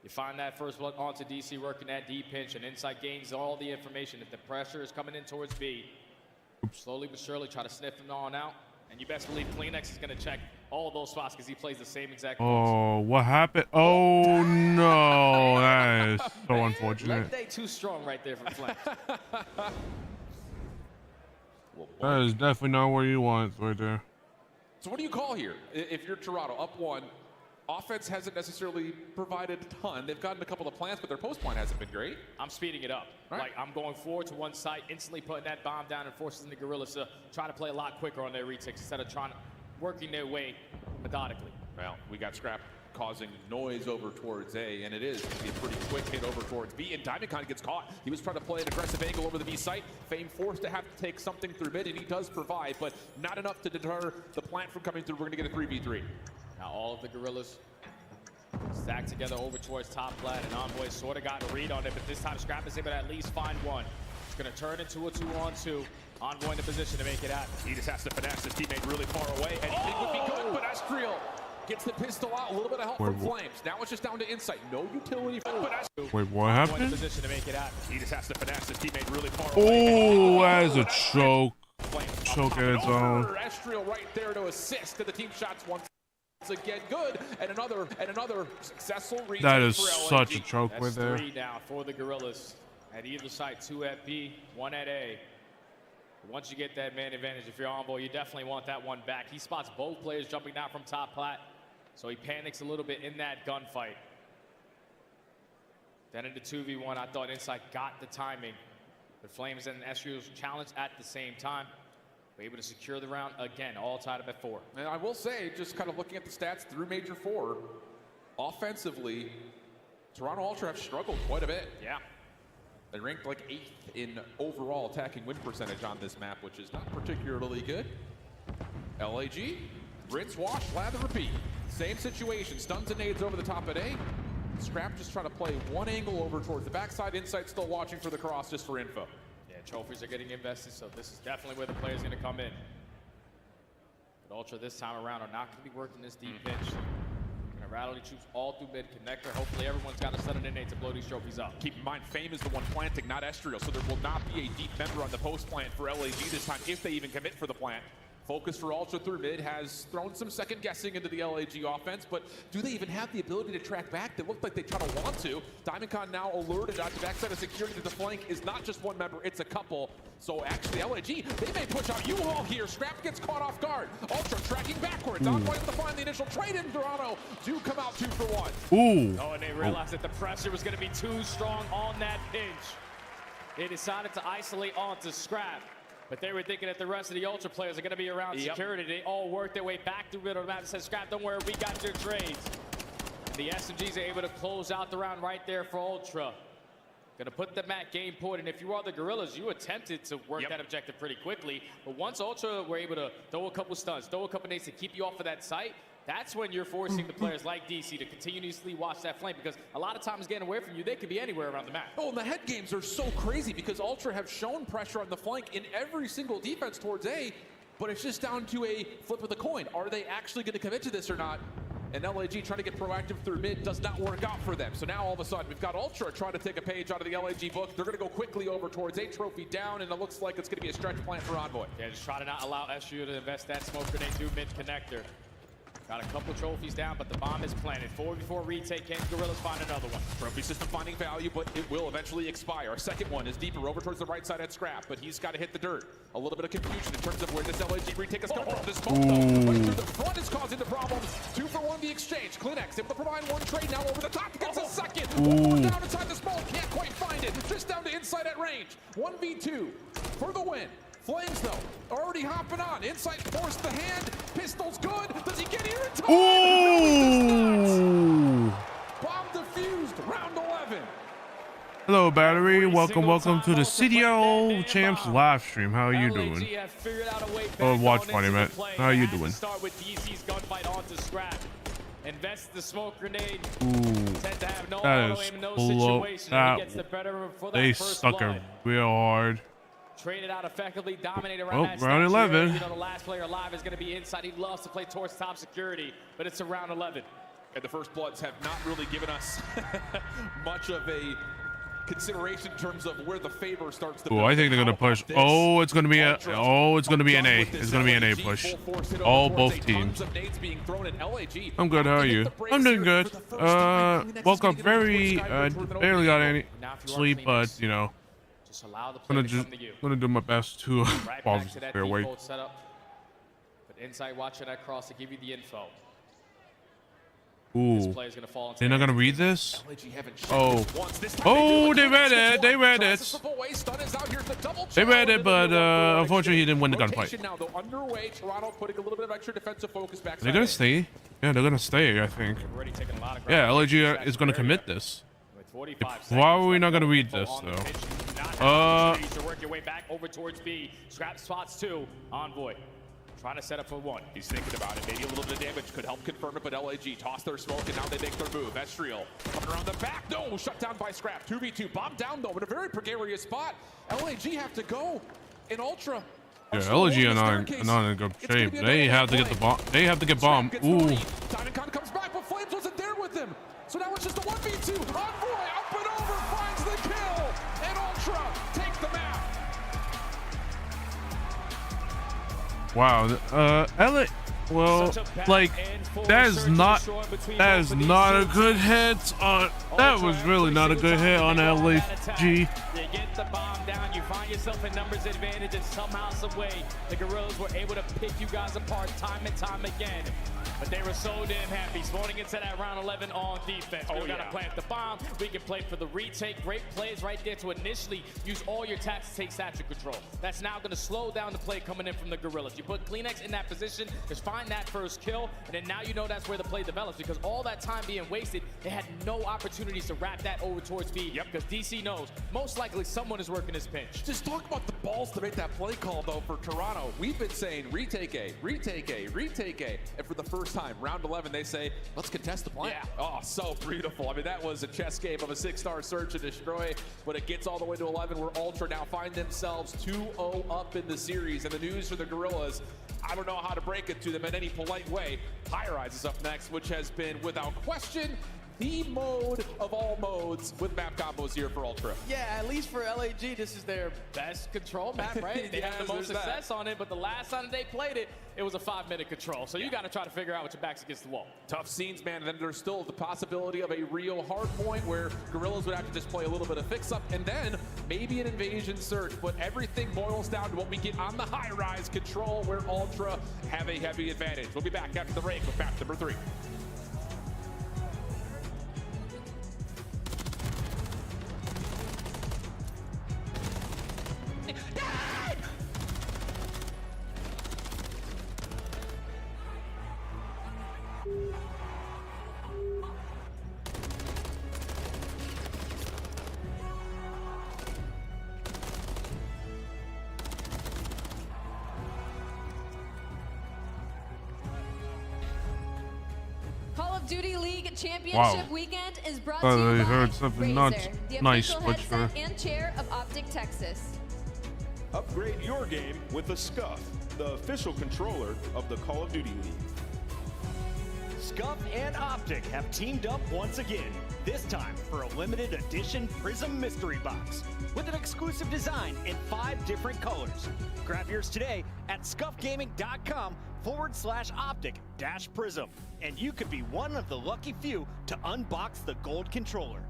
You find that first blood onto DC working that D pinch, and Insight gains all the information. If the pressure is coming in towards B, slowly but surely try to sniff him on out. And you best believe Kleenex is going to check all those spots because he plays the same exact Oh, what happened? Oh, no. That is so unfortunate. Leg day too strong right there from Flex. That is definitely not where you want right there. So what do you call here? If you're Toronto, up one, offense hasn't necessarily provided a ton. They've gotten a couple of plants, but their post point hasn't been great. I'm speeding it up. Right. Like, I'm going forward to one site, instantly putting that bomb down and forcing the Gorillas to try to play a lot quicker on their retakes instead of working their way methodically. Well, we got Scrap causing noise over towards A, and it is going to be a pretty quick hit over towards B, and Diamond Kind gets caught. He was trying to play an aggressive angle over the B site. Fame forced to have to take something through mid, and he does provide, but not enough to deter the plant from coming through. We're going to get a 3v3. Now all of the Gorillas stacked together over towards top flat, and Envoy sort of got a read on it, but this time Scrap is able to at least find one. It's going to turn into a 2-on-2. Envoy in the position to make it happen. He just has to finesse his teammate really far away, and it would be good, but Estriel gets the pistol out, a little bit of help from Flames. Now it's just down to Insight. No utility for Wait, what happened? In position to make it happen. He just has to finesse his teammate really far away. Oh, that is a choke. Choke at its own. Estriel right there to assist, and the team shots once again good, and another successful retake. That is for LAG. such a choke That's right there. 3 now for the Gorillas. At either side, 2 at B, 1 at A. Once you get that man advantage, if you're Envoy, you definitely want that one back. He spots both players jumping down from top plat, so he panics a little bit in that gunfight. Then into 2v1, I thought Insight got the timing, but Flames and Estriel's challenged at the same time. We're able to secure the round again, all tied up at 4. And I will say, just kind of looking at the stats through Major 4, offensively, Toronto Ultra have struggled quite a bit. Yeah. They ranked like 8th in overall attacking win percentage on this map, which is not particularly good. LAG, rinse, wash, lather, repeat. Same situation, stuns and nades over the top at A. Scrap just trying to play one angle over towards the backside. Insight still watching for the cross just for info. Yeah, trophies are getting invested, so this is definitely where the player's going to come in. But Ultra this time around are not going to be working this deep pinch. Going to rattle the troops all through mid connector. Hopefully everyone's got a sudden innate to blow these trophies up. Keep in mind, Fame is the one planting, not Estriel, so there will not be a deep member on the post plant for LAG this time, if they even commit for the plant. Focus for Ultra through mid has thrown some second guessing into the LAG offense, but do they even have the ability to track back? They look like they kind of want to. Diamondcon now alerted on the backside of security that the flank is not just one member, it's a couple. So actually LAG, they may push out U-Haul here. Scrap gets caught off guard. Ultra tracking backwards. Envoy to find the initial trade in. Toronto do come out 2 for 1. Ooh. Oh, and they realized that the pressure was going to be too strong on that pinch. They decided to isolate onto Scrap. But they were thinking that the rest of the Ultra players are going to be around security. They all worked their way back through the middle of the map and said, Scrap, don't worry, we got your trades. And the SMGs are able to close out the round right there for Ultra. Going to put them at game point, and if you are the Gorillas, you attempted to work that objective pretty quickly. But once Ultra were able to throw a couple stuns, throw a couple nades to keep you off of that site, that's when you're forcing the players like DC to continuously watch that flame, because a lot of times getting away from you, they could be anywhere around the map. Oh, and the head games are so crazy because Ultra have shown pressure on the flank in every single defense towards A, but it's just down to a flip of the coin. Are they actually going to commit to this or not? And LAG trying to get proactive through mid does not work out for them. So now all of a sudden we've got Ultra trying to take a page out of the LAG book. They're going to go quickly over towards A, trophy down, and it looks like it's going to be a stretch plan for Envoy. Yeah, just try to not allow SU to invest that smoke grenade through mid connector. Got a couple trophies down, but the bomb is planted. 4v4 retake. Can Gorillas find another one? Trophy system finding value, but it will eventually expire. Our second one is deeper over towards the right side at Scrap, but he's got to hit the dirt. A little bit of confusion in terms of where this LAG retake is coming from. This smoke, though, right through the front is causing the problems. 2 for 1 the exchange. Clinex able to provide one trade now over the top. Gets a second. One more down inside the smoke. Can't quite find it. Just down to Insight at range. 1v2 for the win. Flames, though, already hopping on. Insight forced the hand. Pistol's good. Does he get here in time? Ooh. Bomb defused. Round 11. Hello, Battery. Welcome to the CDO Champs live stream. How are you doing? Oh, watch party, man. How are you doing? Start with DC's gunfight onto Scrap. Invest the smoke grenade. Tend to have no That auto aim in those is situations. that, He gets the better for that they first stuck blood. it real hard. Traded out effectively, dominated around that round statue 11. area. You know, the last player alive is going to be Inside. He loves to play towards top security, but it's a round 11. And the First Bloods have not really given us much of a consideration in terms of where the favor starts to Oh, I think they're gonna push. Oh, it's gonna be a. Oh, it's gonna be an A. It's gonna be an A push. All both teams. I'm good. How are you? I'm doing good. Woke up very. Barely got any sleep, but you know. Just allow the play to come to you. Gonna do my best to Right fall back to that fair way. default setup. But Inside watching that cross to give you the info. Ooh. play is gonna fall into They're not gonna read this? LG haven't shown Oh. this once. This time Oh, do they it. read it. They read Tries to it. slip away. Stun is out here for the double They read chow, it, and but then the unfortunately he didn't win the rotation gunfight. now, though, underway. Toronto putting a little bit of extra defensive focus back. They're gonna stay. Yeah, they're gonna stay, I think. Already taking a lot of Yeah, ground. LG is gonna commit this. With 45 Why are seconds we not left gonna on read the this, pitch, though? not opportunities to work your way back over towards B. Scrap spots 2. Envoy trying to set up for 1. He's thinking about it. Maybe a little bit of damage could help confirm it, but LAG toss their smoke, and now they make their move. Estriel coming around the back. No, shut down by Scrap. 2v2. Bomb down, though, in a very precarious spot. LAG have to go in Ultra. Yeah, LG are not in good shape. They have to get the bomb. They have to get bomb. Ooh. Dynacon comes back, but Flames wasn't there with him. So now it's just a 1v2. Envoy up and over, finds the kill. And Ultra take the map. Wow. LA. Well, like that is not a good hit. That was really not a good hit on LAG. You get the bomb down, you find yourself in numbers advantage, and somehow, some way, the Gorillas were able to pick you guys apart time and time again. But they were so damn happy spawning into that round 11 on defense. We gotta plant the bomb. We can play for the retake. Great plays right there to initially use all your attacks to take satchel control. That's now gonna slow down the play coming in from the Gorillas. You put Kleenex in that position, just find that first kill, and then now you know that's where the play develops, because all that time being wasted, they had no opportunities to wrap that over towards B. Yep. Because DC knows most likely someone is working his pinch. Just talk about the balls to make that play call, though, for Toronto. We've been saying retake A, retake A, retake A. And for the first time, round 11, they say, let's contest the plan. Yeah. Oh, so beautiful. I mean, that was a chess game of a 6-star search and destroy, but it gets all the way to 11, where Ultra now find themselves 2-0 up in the series. And the news for the Gorillas, I don't know how to break it to them in any polite way. High Rise is up next, which has been, without question, the mode of all modes with map combos here for Ultra. Yeah, at least for LAG, this is their best control map, right? They have the most success on it, but the last time they played it, it was a 5-minute control. So you got to try to figure out what your back's against the wall. Tough scenes, man, and then there's still the possibility of a real hard point where Gorillas would have to just play a little bit of fix-up and then maybe an invasion search, but everything boils down to what we get on the high-rise control, where Ultra have a heavy advantage. We'll be back after the break with map number 3. Call of Duty League Championship Weekend is brought to I you by heard something not Razer, the nice, official but headset sure. and chair of Optic Texas. Upgrade your game with a Scuff, the official controller of the Call of Duty League. Scuff and Optic have teamed up once again, this time for a limited edition Prism Mystery Box with an exclusive design in 5 different colors. Grab yours today at scuffgaming.com/optic-prism, and you could be one of the lucky few to unbox the gold controller.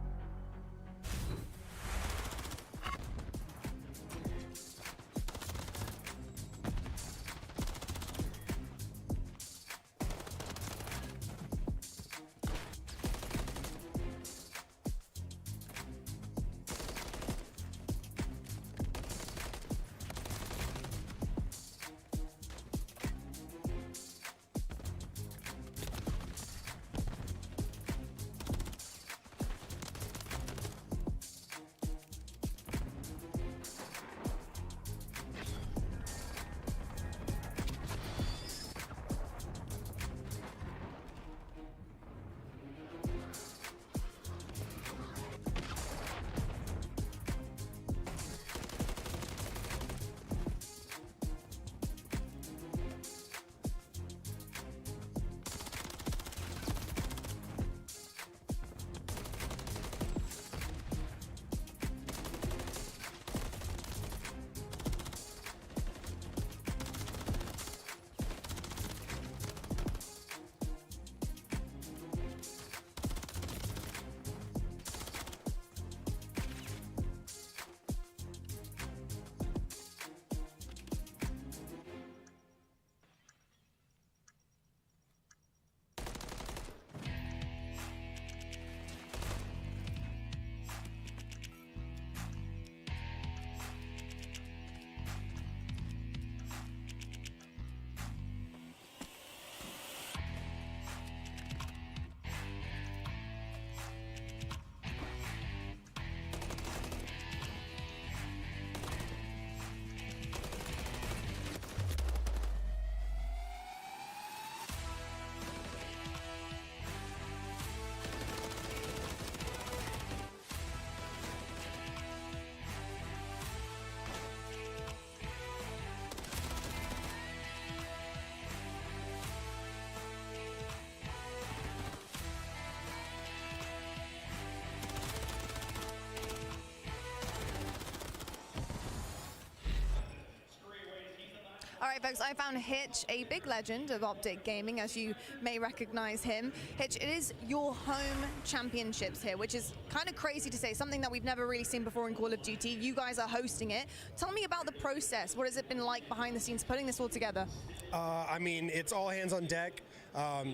All right, folks, I found Hitch, a big legend of Optic Gaming, as you may recognize him. Hitch, it is your home championships here, which is kind of crazy to say, something that we've never really seen before in Call of Duty. You guys are hosting it. Tell me about the process. What has it been like behind the scenes putting this all together? I mean, it's all hands on deck.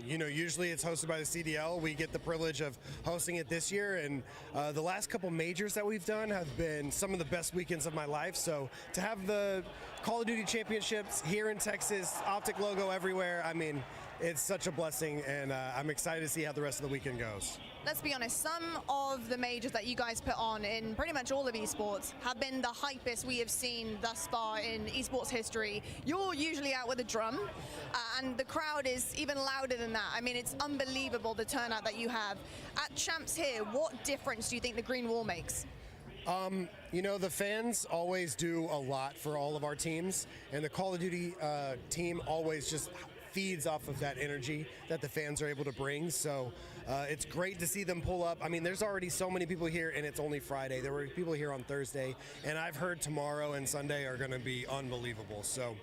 You know, usually it's hosted by the CDL. We get the privilege of hosting it this year, and the last couple majors that we've done have been some of the best weekends of my life. So to have the Call of Duty Championships here in Texas, Optic logo everywhere, I mean, it's such a blessing, and I'm excited to see how the rest of the weekend goes. Let's be honest, some of the majors that you guys put on in pretty much all of esports have been the hypest we have seen thus far in esports history. You're usually out with a drum, and the crowd is even louder than that. I mean, it's unbelievable the turnout that you have. At Champs here, what difference do you think the green wall makes? You know, the fans always do a lot for all of our teams, and the Call of Duty team always just feeds off of that energy that the fans are able to bring. So it's great to see them pull up. I mean, there's already so many people here, and it's only Friday. There were people here on Thursday, and I've heard tomorrow and Sunday are going to be unbelievable. So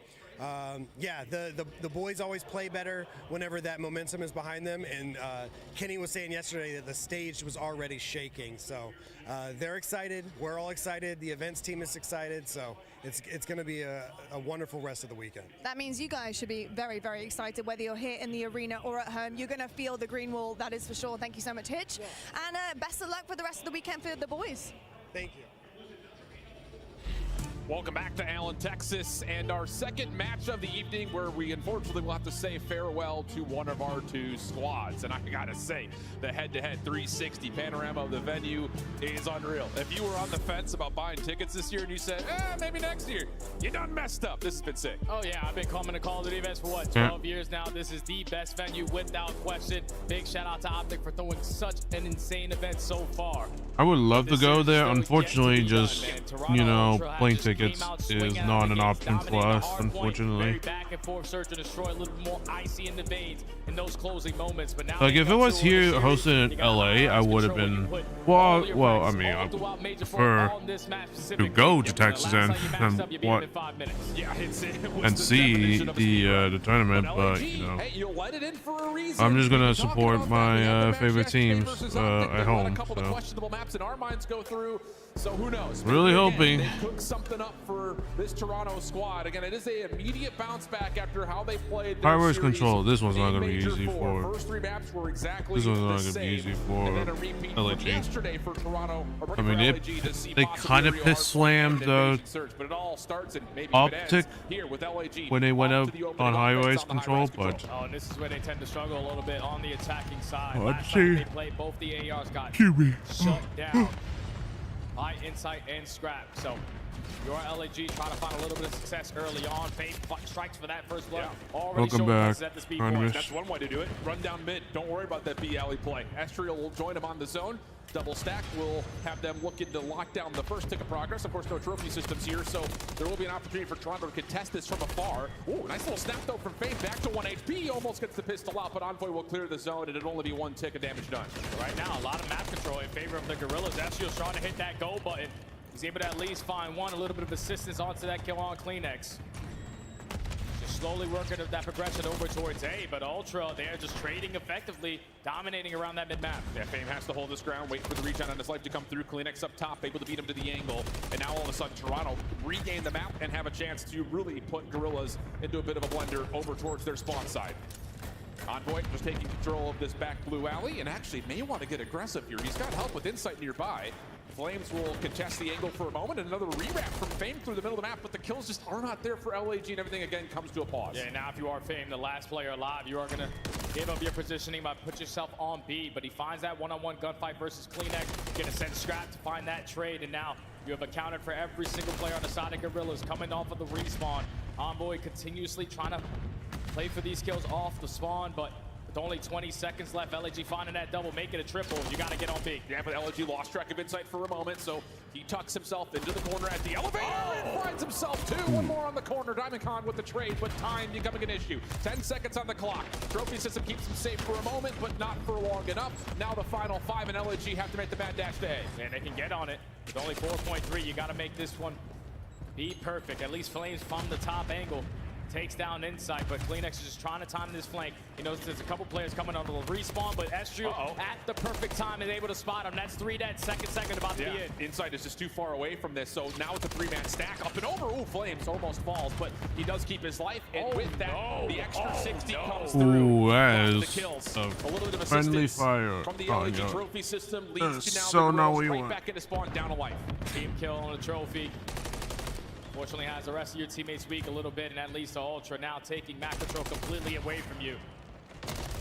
yeah, the boys always play better whenever that momentum is behind them, and Kenny was saying yesterday that the stage was already shaking. So they're excited, we're all excited, the events team is excited, so it's going to be a wonderful rest of the weekend. That means you guys should be very, very excited, whether you're here in the arena or at home. You're going to feel the green wall, that is for sure. Thank you so much, Hitch. Yeah. And best of luck for the rest of the weekend for the boys. Thank you. Welcome back to Allen, Texas, and our second match of the evening, where we unfortunately will have to say farewell to one of our two squads. And I gotta say, the head-to-head 360 panorama of the venue is unreal. If you were on the fence about buying tickets this year and you said, maybe next year, you done messed up. This has been sick. Oh yeah, I've been coming to Call of Duty events for what, 12 years now. This is the best venue without question. Big shout out to Optic for throwing such an insane event so far. I would love to go there. Unfortunately, just, you know, plane tickets is not an option for us, unfortunately. Back and forth, search and destroy, a little more icy in the veins in those closing moments. But now, like, if it was here hosted in LA, I would have been, well, I mean, I prefer to go to Texas and what and see the tournament, but you know, I'm just gonna support my favorite teams at home. So. In our minds go through, so who knows? Really hoping they cook something up for this Toronto squad. Again, it is a immediate bounce back after how they played. Hardware's control. This one's not going to be easy for. First three maps were exactly this one's not going to be easy for LG. Yesterday for Toronto. I mean, they kind of piss slammed Optic when they went up on Highways control, but. Oh, and this is where they tend to struggle a little bit on the attacking side. Let's see. They played, both the ARs got QB. shut down by Insight and Scrap. So your LAG trying to find a little bit of success early on. Fade strikes for that first blood. Welcome back. That's one way to do it. Run down mid. Don't worry about that B alley play. Estriel will join him on the zone. Double stack will have them looking to lock down the first tick of progress. Of course, no trophy systems here, so there will be an opportunity for Toronto to contest this from afar. Ooh, nice little snap though from Fade, back to 1 HP. Almost gets the pistol out, but Envoy will clear the zone, and it'll only be one tick of damage done. Right now, a lot of map control in favor of the Gorillas. Estriel's trying to hit that go button. He's able to at least find a little bit of assistance onto that kill on Kleenex. Just slowly working that progression over towards A, but Ultra, they're just trading effectively, dominating around that mid-map. Yeah, Fame has to hold his ground, wait for the regen on his life to come through. Kleenex up top, able to beat him to the angle. And now all of a sudden, Toronto regain the map and have a chance to really put Gorillas into a bit of a blender over towards their spawn side. Envoy just taking control of this back blue alley and actually may want to get aggressive here. He's got help with Insight nearby. Flames will contest the angle for a moment, and another rewrap from Fame through the middle of the map, but the kills just are not there for LAG, and everything again comes to a pause. Yeah, now if you are Fame, the last player alive, you are going to give up your positioning by put yourself on B, but he finds that one-on-one gunfight versus Kleenex, going to send Scrap to find that trade, and now you have accounted for every single player on the side of Gorillas coming off of the respawn. Envoy continuously trying to play for these kills off the spawn, but with only 20 seconds left, LG finding that double, make it a triple. You got to get on B. Yeah, but LG lost track of Insight for a moment, so he tucks himself into the corner at the elevator and finds himself two. One more on the corner. Diamondcon with the trade, but time becoming an issue. 10 seconds on the clock. Trophy system keeps him safe for a moment, but not for long enough. Now the final 5, and LG have to make the mad dash to A. And they can get on it. With only 4.3, you got to make this one be perfect. At least Flames from the top angle. takes down Insight, but Kleenex is just trying to time this flank. He knows there's a couple players coming on the respawn, but Estriel at the perfect time is able to spot him. That's 3 dead. Second about to be it. Insight is just too far away from this, so now it's a 3-man stack up and over. Ooh, Flames almost falls, but he does keep his life, and with that, the extra 60 comes through. Ooh, that The is kills. a A little bit of friendly assistance fire. from the Oh, LG yeah. trophy system leads to now So the now girls we right want. back into spawn, down a life. Team kill on the trophy. Fortunately has the rest of your teammates weak a little bit, and that leads to Ultra now taking map control completely away from you.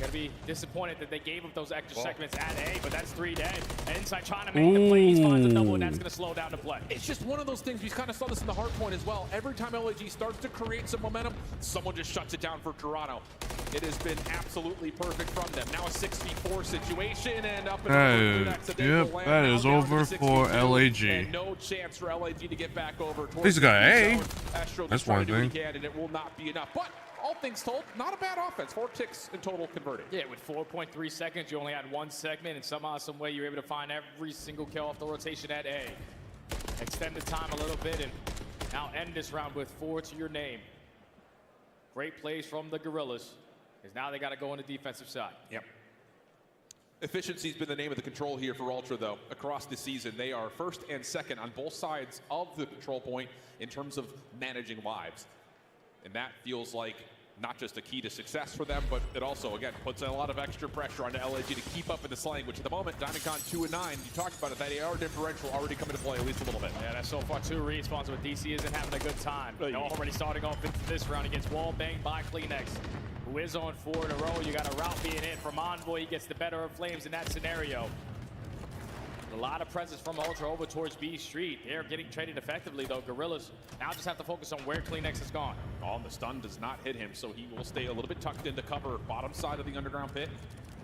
Gotta be disappointed that they gave up those extra segments at A, but that's 3 dead. And Insight trying to make the play. He finds a double, and that's gonna slow down the play. It's just one of those things. We kind of saw this in the hard point as well. Every time LAG starts to create some momentum, someone just shuts it down for Toronto. It has been absolutely perfect from them. Now a 6v4 situation, and up and over. Yep, that is over for LAG. And no chance for LAG to get back over. At least it got A. Astro That's just trying one to do what thing. he can, and it will not be enough. But all things told, not a bad offense. 4 ticks in total converted. Yeah, with 4.3 seconds, you only had 1 segment, and somehow, some way, you're able to find every single kill off the rotation at A. Extend the time a little bit, and now end this round with 4 to your name. Great plays from the Gorillas, because now they got to go on the defensive side. Yep. Efficiency's been the name of the control here for Ultra, though. Across the season, they are first and second on both sides of the control point in terms of managing lives. And that feels like not just a key to success for them, but it also, again, puts a lot of extra pressure onto LAG to keep up in the slaying, which at the moment, DiamondCon 2-9, you talked about it, that AR differential already coming to play at least a little bit. Yeah, that's so far 2 respawns, but DC isn't having a good time. They're already starting off into this round against wall bang by Kleenex, who is on 4 in a row. You got a route being hit from Envoy. He gets the better of Flames in that scenario. A lot of presence from Ultra over towards B Street. They're getting traded effectively, though. Gorillas now just have to focus on where Kleenex has gone. Oh, and the stun does not hit him, so he will stay a little bit tucked into cover, bottom side of the underground pit.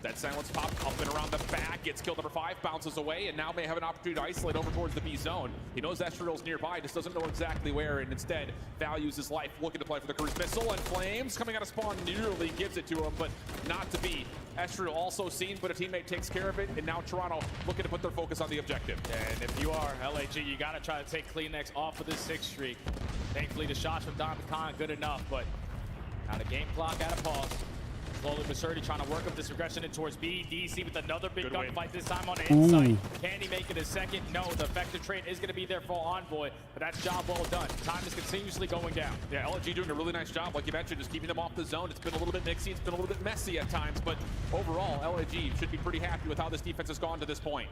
That silence pop up and around the back, gets killed number 5, bounces away, and now may have an opportunity to isolate over towards the B zone. He knows Estriel's nearby, just doesn't know exactly where, and instead values his life, looking to play for the cruise missile, and Flames coming out of spawn nearly gives it to him, but not to be. Estriel also seen, but a teammate takes care of it, and now Toronto looking to put their focus on the objective. And if you are LAG, you got to try to take Kleenex off of this 6th streak. Thankfully, the shots from DiamondCon good enough, but now the game clock at a pause. Slowly but surely trying to work up this aggression in towards B. DC with another big gunfight, this time on the inside. Can he make it a second? No, the effective trade is going to be there for Envoy, but that's job well done. Time is continuously going down. Yeah, LG doing a really nice job, like you mentioned, just keeping them off the zone. It's been a little bit mixy, it's been a little bit messy at times, but overall, LG should be pretty happy with how this defense has gone to this point.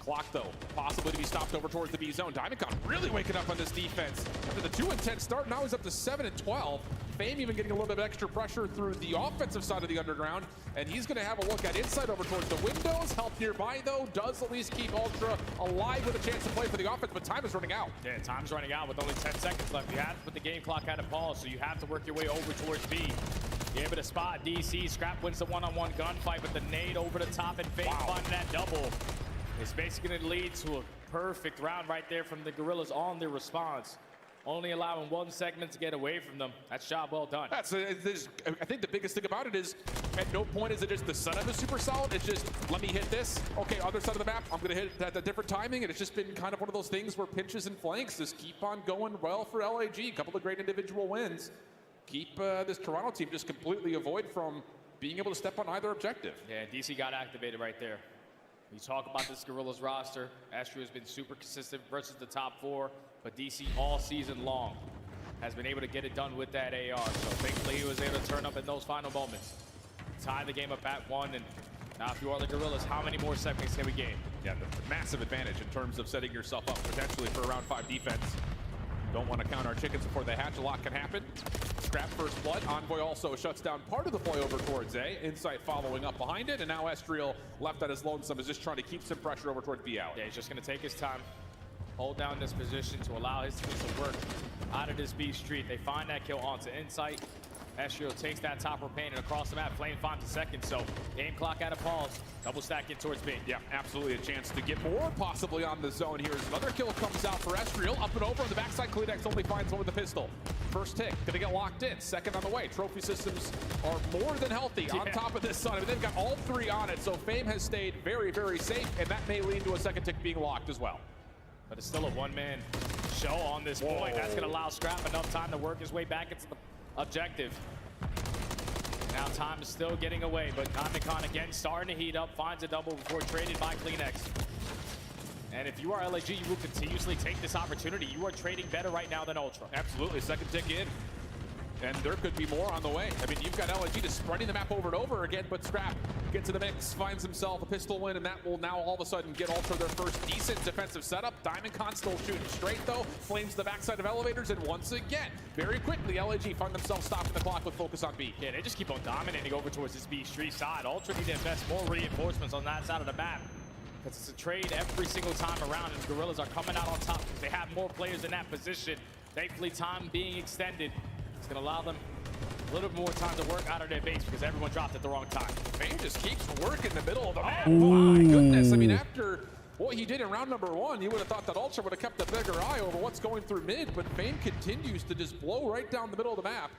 Clock, though, possibly to be stopped over towards the B zone. DiamondCon really waking up on this defense. After the 2-10 start, now he's up to 7-12. Fame even getting a little bit of extra pressure through the offensive side of the underground, and he's going to have a look at inside over towards the windows. Help nearby, though, does at least keep Ultra alive with a chance to play for the offense, but time is running out. Yeah, time's running out with only 10 seconds left. You have to put the game clock at a pause, so you have to work your way over towards B. You're able to spot DC. Scrap wins the one-on-one gunfight, but the nade over the top and Fame finding that double. It's basically going to lead to a perfect round right there from the Gorillas on their response. Only allowing 1 segment to get away from them. That's job well done. I think the biggest thing about it is at no point is it just the setup is super solid. It's just, let me hit this. Okay, other side of the map, I'm going to hit it at a different timing. And it's just been kind of one of those things where pinches and flanks just keep on going well for LAG. A couple of great individual wins. Keep this Toronto team just completely avoid from being able to step on either objective. Yeah, DC got activated right there. You talk about this Gorillas roster. Astro has been super consistent versus the top 4, but DC all season long has been able to get it done with that AR. So thankfully he was able to turn up in those final moments. Tie the game up at 1, and now if you are the Gorillas, how many more segments can we gain? Yeah, the massive advantage in terms of setting yourself up potentially for a round 5 defense. Don't want to count our chickens before they hatch. A lot can happen. Scrap first blood. Envoy also shuts down part of the play over towards A. Insight following up behind it. And now Estriel, left at his lonesome, is just trying to keep some pressure over towards B out. Yeah, he's just going to take his time. Hold down this position to allow his team to work out of this B Street. They find that kill onto Insight. Estriel takes that topper painted across the map. Flame finds a second, so game clock at a pause. Double stack it towards B. Yeah, absolutely a chance to get more possibly on the zone here. As another kill comes out for Estriel. Up and over on the backside, Kleenex only finds one with the pistol. First tick, gonna get locked in. Second on the way. Trophy systems are more than healthy on top of this side. I mean, they've got all 3 on it, so Fame has stayed very, very safe, and that may lead to a second tick being locked as well. But it's still a 1-man show on this point. That's going to allow Scrap enough time to work his way back into the objective. Now time is still getting away, but ANY again starting to heat up, finds a double before traded by Kleenex. And if you are LAG, you will continuously take this opportunity. You are trading better right now than Ultra. Absolutely, second tick in. And there could be more on the way. I mean, you've got LG just spreading the map over and over again, but Scrap gets to the mix, finds himself a pistol win, and that will now all of a sudden get Ultra their first decent defensive setup. DiamondCon still shooting straight, though. Flames the backside of elevators, and once again, very quickly, LAG find themselves stopping the clock with focus on B. Yeah, they just keep on dominating over towards this B street side. Ultra need to invest more reinforcements on that side of the map. Because it's a trade every single time around, and Gorillas are coming out on top because they have more players in that position. Thankfully, time being extended, it's going to allow them a little bit more time to work out of their base because everyone dropped at the wrong time. Fame just keeps working the middle of the map. Oh my goodness. I mean, after what he did in round number 1, you would have thought that Ultra would have kept a bigger eye over what's going through mid, but Fame continues to just blow right down the middle of the map.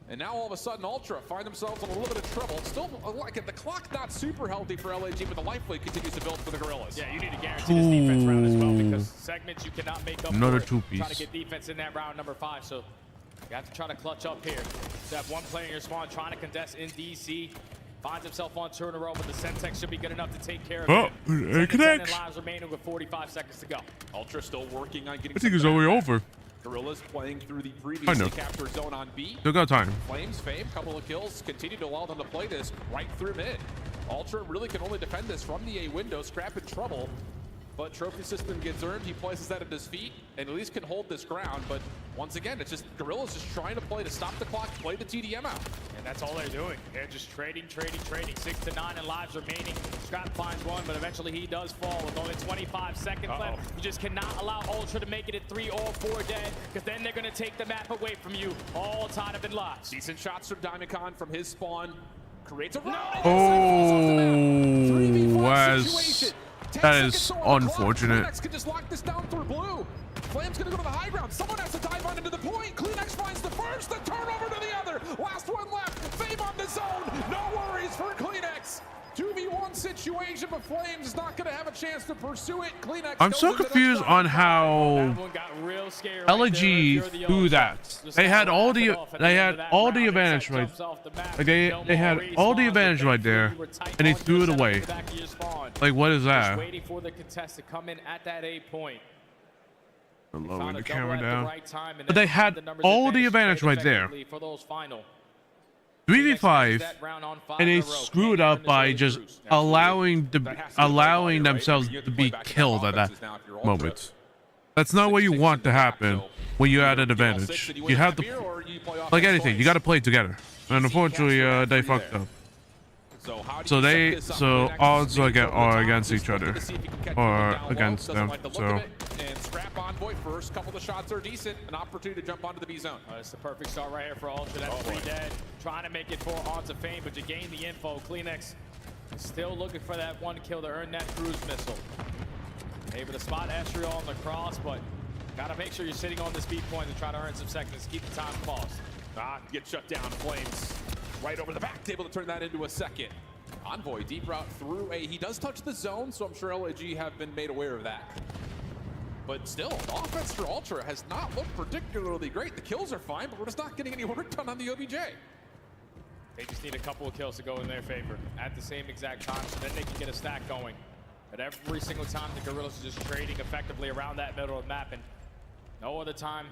And now all of a sudden, Ultra find themselves in a little bit of trouble. Still, like the clock not super healthy for LAG, but the life lead continues to build for the Gorillas. Yeah, you need to guarantee this defense round as well because segments you cannot make up Another for it. two-piece. Try to get defense in that round number 5, so you have to try to clutch up here. You have one player in your spawn trying to contest in DC. Finds himself on 2 in a row, but the Sentex should be good enough to take care of Oh, him. it connects. 10 lives remaining with 45 seconds to go. Ultra still working on getting I think it's already over. Gorillas playing through the previously captured zone on B. Still got time. Flames, Fame, couple of kills, continue to allow them to play this right through mid. Ultra really can only defend this from the A window. Scrap in trouble, but trophy system gets earned. He places that at his feet and at least can hold this ground. But once again, it's just Gorillas just trying to play to stop the clock, play the TDM out. And that's all they're doing. They're just trading. 6 to 9 in lives remaining. Scrap finds one, but eventually he does fall with only 25 seconds left. You just cannot allow Ultra to make it at 3 or 4 dead, because then they're going to take the map away from you, all tied up in lives. Decent shots from DiamondCon from his spawn. Creates a that is unfortunate. Kleenex can just lock this down through blue. Flame's gonna go to the high ground. Someone has to dive on into the point. Kleenex finds the first, the turnover to the other. Last one left. Fame on the zone. No worries for Kleenex. 2v1 situation, but Flames is not gonna have a chance to pursue it. Kleenex. I'm so confused on how LG do that. They had all the advantage right. Like they had all the advantage right there, and they threw it away. Like, what is that? Waiting for the contest to come in at that A point. Lowering the camera down. But they had all the advantage right there. 3v5, and they screwed up by just allowing themselves to be killed at that moment. That's not what you want to happen when you add an advantage. You have to, like anything, you got to play together. And unfortunately, they fucked up. So odds are against each other, or against them. So. And Scrap Envoy first couple of shots are decent. An opportunity to jump onto the B zone. It's the perfect start right here for Ultra. That's 3 dead. Trying to make it 4 onto Fame, but to gain the info, Kleenex still looking for that 1 kill to earn that cruise missile. Able to spot Estriel on the cross, but gotta make sure you're sitting on this beat point to try to earn some seconds, keep the time paused. Get shut down. Flames right over the back, able to turn that into a second. Envoy deep route through A. He does touch the zone, so I'm sure LAG have been made aware of that. But still, the offense for Ultra has not looked particularly great. The kills are fine, but we're just not getting any work done on the OBJ. They just need a couple of kills to go in their favor at the same exact time, so then they can get a stack going. But every single time the Gorillas are just trading effectively around that middle of the map, and no other time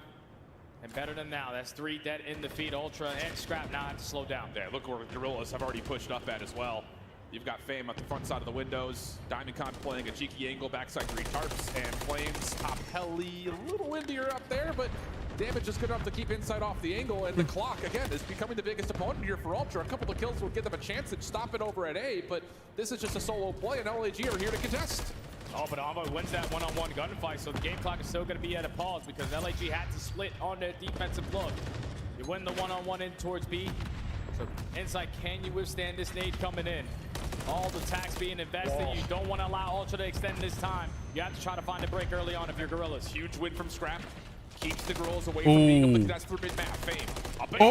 and better than now. That's 3 dead in the feed. Ultra and Scrap now have to slow down. Yeah, look where the Gorillas have already pushed up at as well. You've got Fame at the front side of the windows. DiamondCon playing a cheeky angle, backside 3 tarps, and Flames top heli, a little windier up there, but damage is good enough to keep inside off the angle, and the clock, again, is becoming the biggest opponent here for Ultra. A couple of kills will give them a chance to stop it over at A, but this is just a solo play, and LAG are here to contest. Oh, but Envoy wins that one-on-one gunfight, so the game clock is still going to be at a pause because LAG had to split on their defensive look. You win the one-on-one in towards B. So inside, can you withstand this nade coming in? All the tax being invested. You don't want to allow Ultra to extend this time. You have to try to find a break early on if you're Gorillas. Huge win from Scrap. Keeps the Gorillas away from being able to contest through mid-map. Fame. A big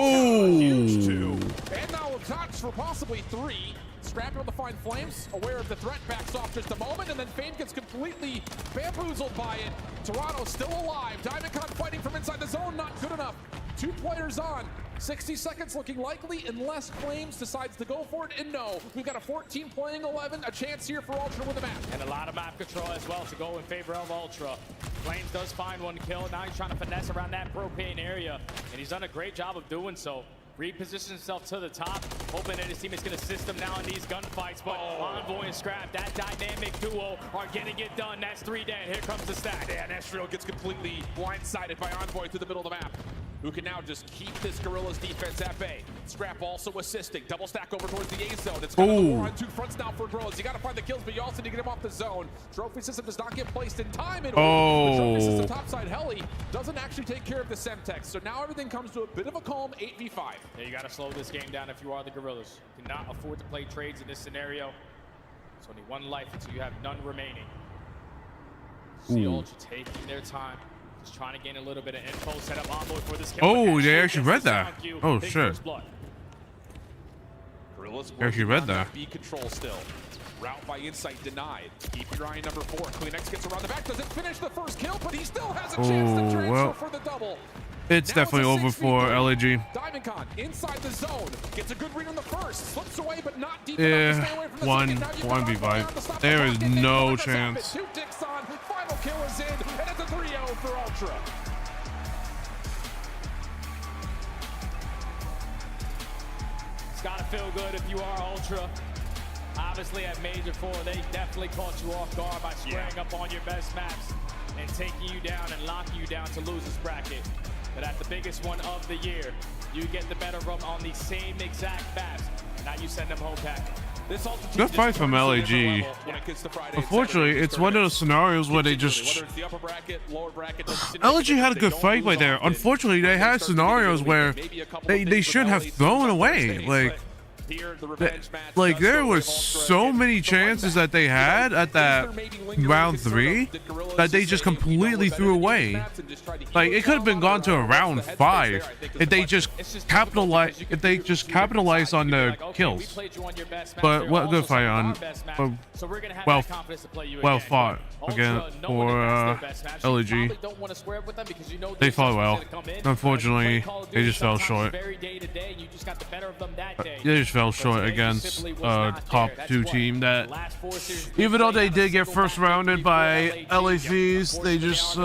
huge 2. And now a touch for possibly 3. Scrap able to find Flames, aware of the threat, backs off just a moment, and then Fame gets completely bamboozled by it. Toronto still alive. DiamondCon fighting from inside the zone, not good enough. 2 players on. 60 seconds looking likely unless Flames decides to go for it. And no, we've got a 14 playing 11, a chance here for Ultra to win the match. And a lot of map control as well to go in favor of Ultra. Flames does find one kill. Now he's trying to finesse around that propane area, and he's done a great job of doing so. Repositions himself to the top, hoping that his team is going to assist him now in these gunfights. But Envoy and Scrap, that dynamic duo, are getting it done. That's 3 dead. Here comes the stack. And Ezreal gets completely blindsided by Envoy to the middle of the map, who can now just keep this Gorilla's defense at bay. Scrap also assisting. Double stack over towards the A zone. It's got a war on 2 fronts now for Gorillas. You got to find the kills, but you also need to get him off the zone. Trophy system does not get placed in time. The trophy system topside heli doesn't actually take care of the Semtex. So now everything comes to a bit of a calm 8v5. Yeah, you got to slow this game down if you are the Gorillas. You cannot afford to play trades in this scenario. It's only 1 life until you have none remaining. See Ultra taking their time. Just trying to gain a little bit of info, set up Envoy for this kill. Oh, they actually read that. Oh, shit. They actually read that. B control still. Route by Insight denied. Keep your eye on number 4. Kleenex gets around the back, doesn't finish the first kill, but he still has a chance to transfer for the double. It's definitely over for LAG. Diamond Con inside the zone. Gets a good read on the first. Slips away, but not deep enough to stay away from the second. 1v5. There is no chance. 2 ticks on. Final kill is in, and it's a 3-0 for Ultra. It's got to feel good if you are Ultra. Obviously, at Major 4, they definitely caught you off guard by spraying up on your best maps and taking you down and locking you down to losers bracket. But at the biggest one of the year, you get the better of them on the same exact maps. And now you send them home packing. Good fight from LAG. Unfortunately, it's one of those scenarios where they just... LAG had a good fight right there. Unfortunately, they had scenarios where they should have thrown away. Like there were so many chances that they had at that round 3 that they just completely threw away. Like it could have been gone to a round 5 if they just capitalized on the kills. But what a good fight on well fought again for LG. They fought well. Unfortunately, they just fell short. They just fell short against a top 2 team that, even though they did get first rounded by LACs, they just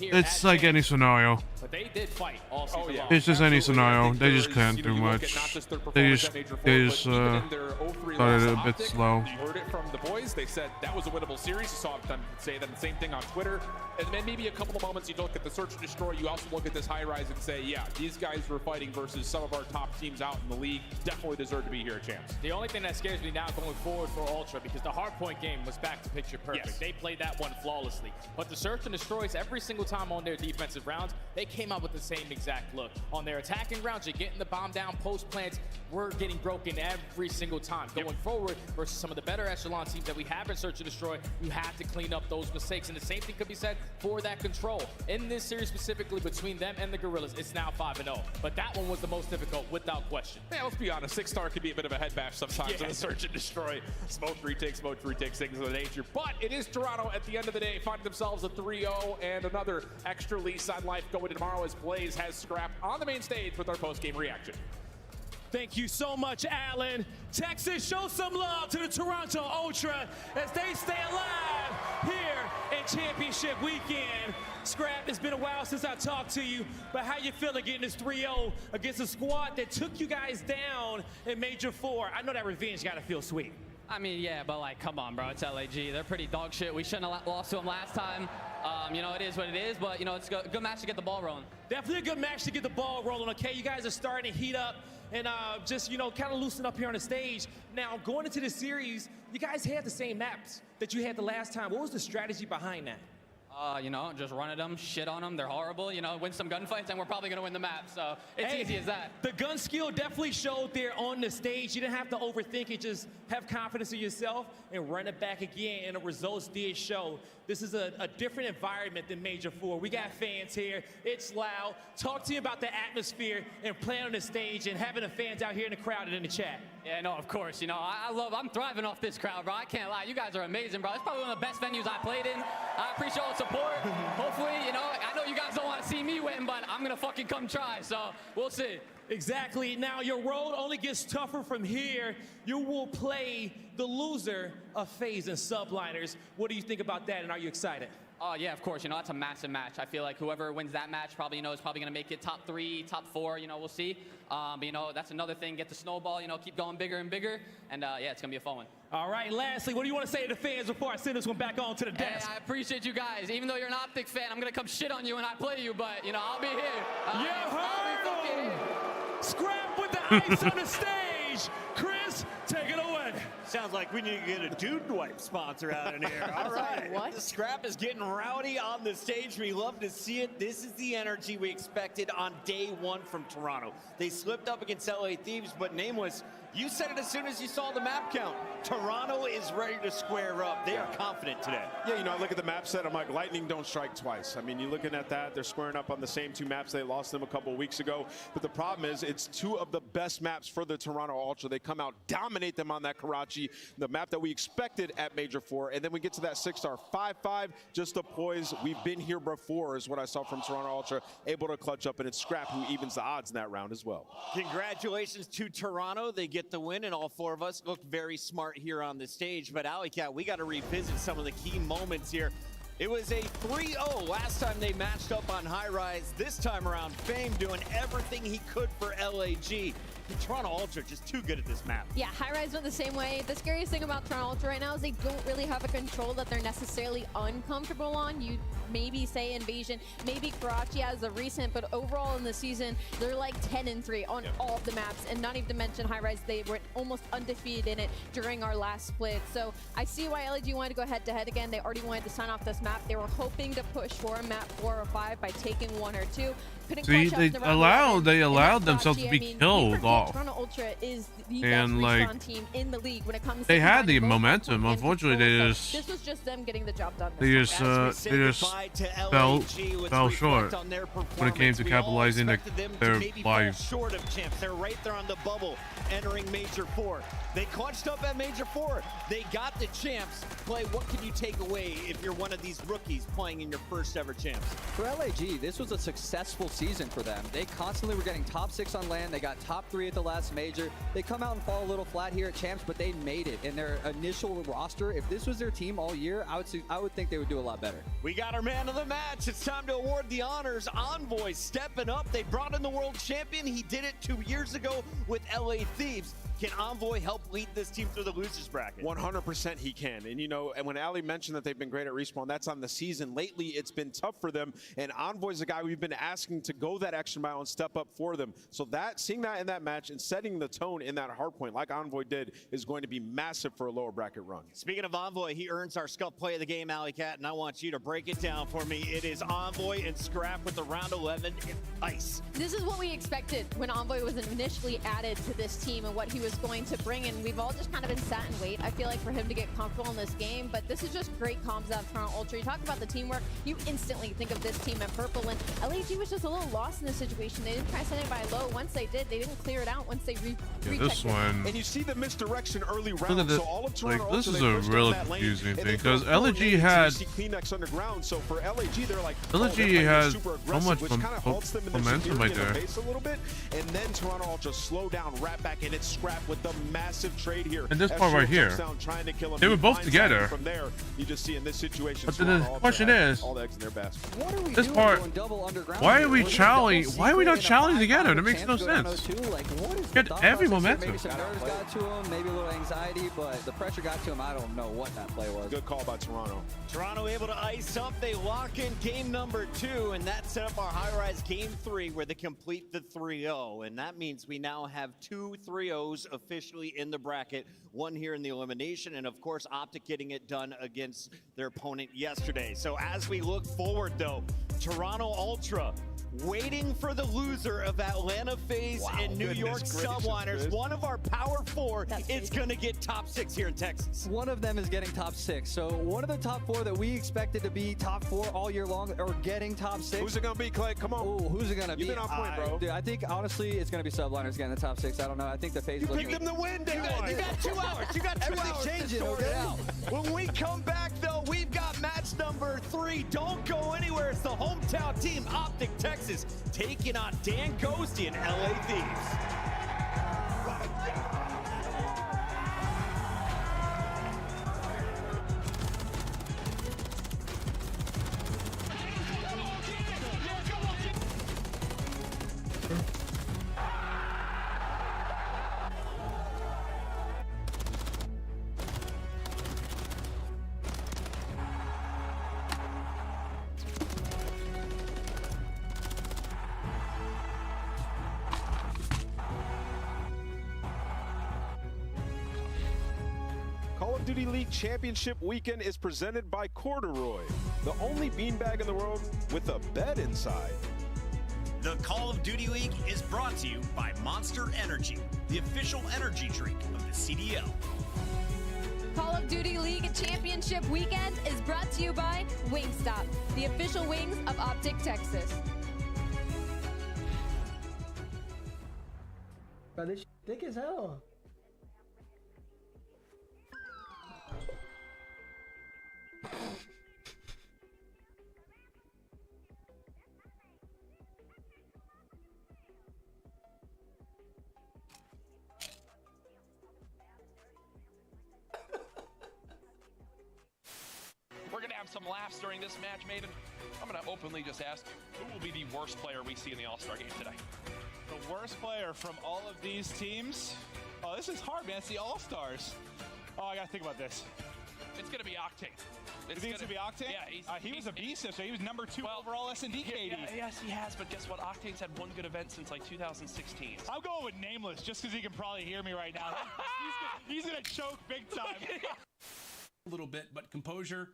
it's like any scenario. But they did fight all season long. It's just any scenario. They just can't do much. They just started a bit slow. You heard it from the boys. They said that was a winnable series. You saw them say that the same thing on Twitter. And then maybe a couple of moments you look at the search and destroy. You also look at this high rise and say, yeah, these guys were fighting versus some of our top teams out in the league. Definitely deserve to be here, champs. The only thing that scares me now going forward for Ultra, because the hardpoint game was back to picture perfect. Yes. They played that one flawlessly. But the search and destroys every single time on their defensive rounds, they came out with the same exact look. On their attacking rounds, you're getting the bomb down, post plants, we're getting broken every single time. Going forward versus some of the better echelon teams that we have in search and destroy, you have to clean up those mistakes. And the same thing could be said for that control. In this series specifically between them and the Gorillas, it's now 5-0. But that one was the most difficult without question. Yeah, let's be honest, 6-star can be a bit of a head bash sometimes in the search and destroy. Smoke retakes, things of the nature. But it is Toronto at the end of the day, finding themselves a 3-0 and another extra lease on life going to tomorrow as Blaze has Scrap on the main stage with our post-game reaction. Thank you so much, Alan. Texas, show some love to the Toronto Ultra as they stay alive here in championship weekend. Scrap, it's been a while since I talked to you, but how you feeling getting this 3-0 against a squad that took you guys down in Major 4? I know that revenge gotta feel sweet. I mean, yeah, but like, come on, bro. It's LAG. They're pretty dog shit. We shouldn't have lost to them last time. You know, it is what it is, but, you know, it's a good match to get the ball rolling. Definitely a good match to get the ball rolling, okay? You guys are starting to heat up and just, you know, kind of loosen up here on the stage. Now, going into this series, you guys had the same maps that you had the last time. What was the strategy behind that? You know, just run at them, shit on them. They're horrible. You know, win some gunfights, and we're probably going to win the map. So it's easy as that. The gun skill definitely showed there on the stage. You didn't have to overthink it. Just have confidence in yourself and run it back again, and the results did show. This is a different environment than Major 4. We got fans here. It's loud. Talk to you about the atmosphere and playing on the stage and having the fans out here in the crowd and in the chat. Yeah, no, of course. You know, I'm thriving off this crowd, bro. I can't lie. You guys are amazing, bro. It's probably one of the best venues I played in. I appreciate all the support. Hopefully, you know, I know you guys don't want to see me win, but I'm gonna fucking come try. So we'll see. Exactly. Now your road only gets tougher from here. You will play the loser of FaZe and Subliners. What do you think about that, and are you excited? Oh, yeah, of course. That's a massive match. I feel like whoever wins that match probably, is probably going to make it top 3, top 4. We'll see. But, that's another thing. Get the snowball, keep going bigger and bigger. And, yeah, it's going to be a fun one. All right, lastly, what do you want to say to the fans before I send this one back on to the desk? Hey, I appreciate you guys. Even though you're an Optic fan, I'm going to come shit on you when I play you. But, I'll be here. You heard him! Scrap with the ice on the stage. Chris, take it away. Sounds like we need to get a Dude Wipe sponsor out in here. All right. What? The Scrap is getting rowdy on the stage. We love to see it. This is the energy we expected on day 1 from Toronto. They slipped up against LA Thieves, but Nameless, you said it as soon as you saw the map count. Toronto is ready to square up. They are confident today. Yeah, I look at the map set. I'm like, lightning don't strike twice. I mean, you're looking at that. They're squaring up on the same 2 maps. They lost them a couple of weeks ago. But the problem is it's 2 of the best maps for the Toronto Ultra. They come out, dominate them on that Karachi, the map that we expected at Major 4. And then we get to that 6-star 5-5, just a poise. We've been here before is what I saw from Toronto Ultra, able to clutch up. And it's Scrap who evens the odds in that round as well. Congratulations to Toronto. They get the win, and all 4 of us look very smart here on the stage. But Alley Cat, we got to revisit some of the key moments here. It was a 3-0 last time they matched up on High Rise. This time around, Fame doing everything he could for LAG. The Toronto Ultra just too good at this map. Yeah, High Rise went the same way. The scariest thing about Toronto Ultra right now is they don't really have a control that they're necessarily uncomfortable on. You maybe say Invasion, maybe Karachi as a recent, but overall in the season, they're like 10-3 on all of the maps, and not even to mention High Rise, they were almost undefeated in it during our last split. So I see why LG wanted to go head-to-head again. They already wanted to sign off this map. They were hoping to push for a map 4 or 5 by taking 1 or 2. See, they allowed themselves to be killed off. Toronto Ultra is the and best respawn team in the league when it comes to they had the both momentum. Unfortunately, they just this was just them getting the job done. they just fell short when it came to capitalizing their lives. Short of champs. They're right there on the bubble entering Major 4. They clutched up at Major 4. They got the champs. Play, what can you take away if you're one of these rookies playing in your first ever champs? For LAG, this was a successful season for them. They constantly were getting top 6 on LAN. They got top 3 at the last major. They come out and fall a little flat here at champs, but they made it in their initial roster. If this was their team all year, I would think they would do a lot better. We got our man of the match. It's time to award the honors. Envoy stepping up. They brought in the world champion. He did it 2 years ago with LA Thieves. Can Envoy help lead this team through the losers bracket? 100% he can. And and when Ali mentioned that they've been great at respawn, that's on the season. Lately, it's been tough for them. And Envoy's a guy we've been asking to go that extra mile and step up for them. So seeing that in that match and setting the tone in that hard point like Envoy did is going to be massive for a lower bracket run. Speaking of Envoy, he earns our Scuff Play of the Game, Alley Cat, and I want you to break it down for me. It is Envoy and Scrap with the round 11 ice. This is what we expected when Envoy was initially added to this team and what he was going to bring, and we've all just kind of been sat and wait, I feel like, for him to get comfortable in this game. But this is just great comms out of Toronto Ultra. You talk about the teamwork, you instantly think of this team in purple, and LAG was just a little lost in this situation. They didn't try sending by low. Once they did, they didn't clear it out once they this one. And you see the misdirection early round. Look at this. So all of Toronto This Ultra, is a real confusing thing because LG had Kleenex underground. So for LAG, they're like, LG had so much momentum right there. A little bit, and then Toronto Ultra slow down, wrap back, and it's Scrap with the massive trade here. And this part right here, they were both together. From there, you just see in this situation. But then the question is, all the eggs in their basket. What are we this doing part, going double underground why here? are we challenging? Why are we not challenging together? That That makes no sense. Like, what is Get every momentum. Maybe some nerves got to him, maybe a little anxiety, but the pressure got to him. I don't know what that play was. Good call by Toronto. Toronto able to ice up. They lock in game number 2, and that set up our high-rise game 3 where they complete the 3-0. And that means we now have 2 3-0s officially in the bracket, one here in the elimination, and of course Optic getting it done against their opponent yesterday. So as we look forward though, Toronto Ultra waiting for the loser of Atlanta FaZe and New York Subliners. One of our Power 4 is going to get top 6 here in Texas. One of them is getting top 6. So one of the top 4 that we expected to be top 4 all year long are getting top 6. Who's it going to be, Clay? Come on. Ooh, who's it going to be? You've been on point, bro. Dude, I think, honestly, it's going to be Subliners getting the top 6. I don't know. I think the FaZe You picked them to win, You got 2 hours. You got 2 hours to sort it out. When we come back, though, we've got match number number 3. Don't go anywhere. It's the hometown team, Optic Texas, taking on Dan Ghosty and LA Thieves. Call of Duty League Championship Weekend is presented by Corduroy, the only beanbag in the world with a bed inside. The Call of Duty League is brought to you by Monster Energy, the official energy drink of the CDL. Call of Duty League Championship Weekend is brought to you by Wingstop, the official wings of Optic Texas. Bro, this thick as hell. We're going to have some laughs during this match, Maiden. I'm going to openly just ask, who will be the worst player we see in the All-Star game today? The worst player from all of these teams? Oh, this is hard, man. It's the All-Stars. Oh, I got to think about this. It's going to be Octane. You think it's going to be Octane? Yeah. He was a beast yesterday. He was number 2 overall S&D KD. Yeah, yes, he has, but guess what? Octane's had one good event since, like, 2016. I'm going with Nameless just because he can probably hear me right now. He's going to choke big time. A little bit, but composure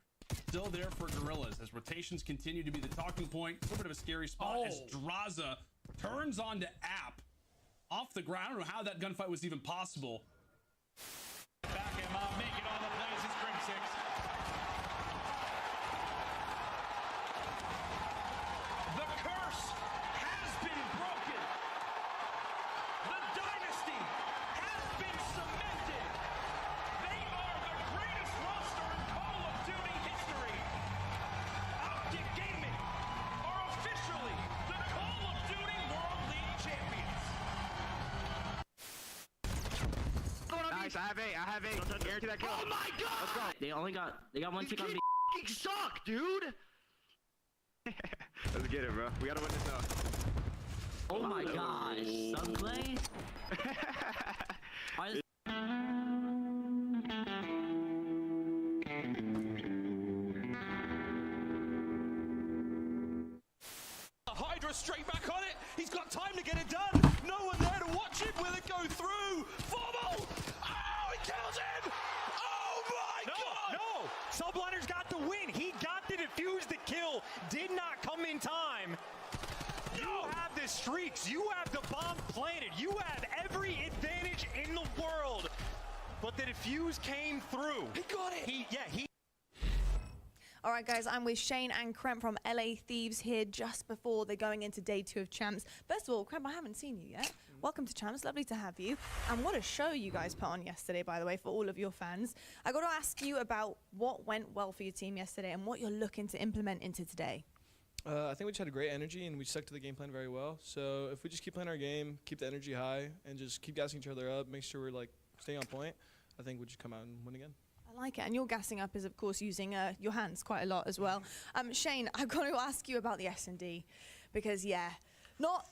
still there for Gorillas as rotations continue to be the talking point. A little bit of a scary spot as Draza turns on to App off the ground. I don't know how that gunfight was even possible. Back him up, make it on the plays. It's Grim 6. The curse has been broken. The dynasty has been cemented. They are the greatest roster in Call of Duty history. Optic Gaming are officially the Call of Duty World League champions. Nice, I have eight. Guarantee that kill. Oh my God! Let's go. They got one tick on B. You suck, dude. Let's get it, bro. We gotta win this though. Oh my gosh, Subclay? Hydra straight back on it. He's got time to get it done. No one there to watch it. Will it go through? Formal. Oh, he kills him. Oh my God. No! Subliner's got the win. He got the defuse, the kill. Did not come in time. You have the streaks. You have the bomb planted. You have every advantage in the world. But the defuse came through. He got it. He All right, guys, I'm with Shane and Kremp from LA Thieves here just before they're going into day 2 of Champs. First of all, Kremp, I haven't seen you yet. Welcome to Champs. Lovely to have you. And what a show you guys put on yesterday, by the way, for all of your fans. I got to ask you about what went well for your team yesterday and what you're looking to implement into today. I think we just had a great energy and we stuck to the game plan very well. So if we just keep playing our game, keep the energy high, and just keep gassing each other up, make sure we're like staying on point, I think we'll just come out and win again. I like it. And your gassing up is, of course, using your hands quite a lot as well. Shane, I've got to ask you about the S&D because, yeah, not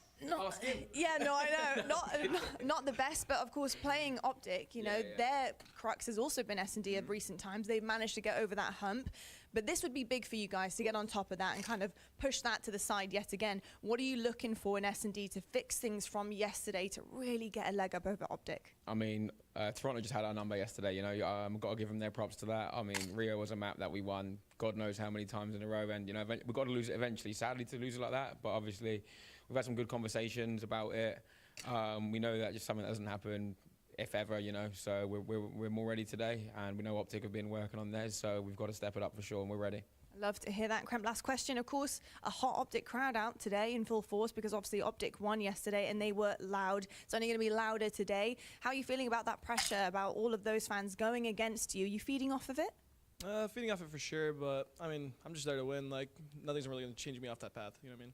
yeah, no, I know, not the best, but of course playing Optic, you know, their crux has also been S&D of recent times. They've managed to get over that hump, but this would be big for you guys to get on top of that and kind of push that to the side yet again. What are you looking for in S&D to fix things from yesterday to really get a leg up over Optic? I mean, Toronto just had our number yesterday, you know, got to give them their props to that. I mean, Rio was a map that we won God knows how many times in a row, and, you know, we've got to lose it eventually. Sadly to lose it like that, but obviously we've had some good conversations about it. We know that just something that doesn't happen if ever, you know, so we're more ready today, and we know Optic have been working on theirs, so we've got to step it up for sure, and we're ready. Love to hear that. Kremp, last question, of course, a hot Optic crowd out today in full force because obviously Optic won yesterday and they were loud. It's only going to be louder today. How are you feeling about that pressure, about all of those fans going against you? You feeding off of it? Feeding off it for sure, but I mean, I'm just there to win. Like, nothing's really going to change me off that path. You know what I mean?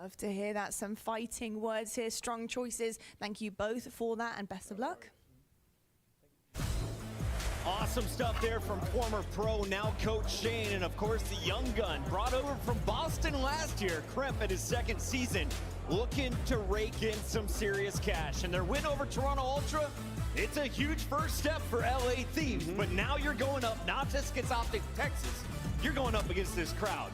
Love to hear that. Some fighting words here, strong choices. Thank you both for that, and best of luck. Awesome stuff there from former pro, now coach Shane, and of course the young gun brought over from Boston last year, Kremp in his second season, looking to rake in some serious cash. And their win over Toronto Ultra, it's a huge first step for LA Thieves, but now you're going up not just against Optic Texas, you're going up against this crowd.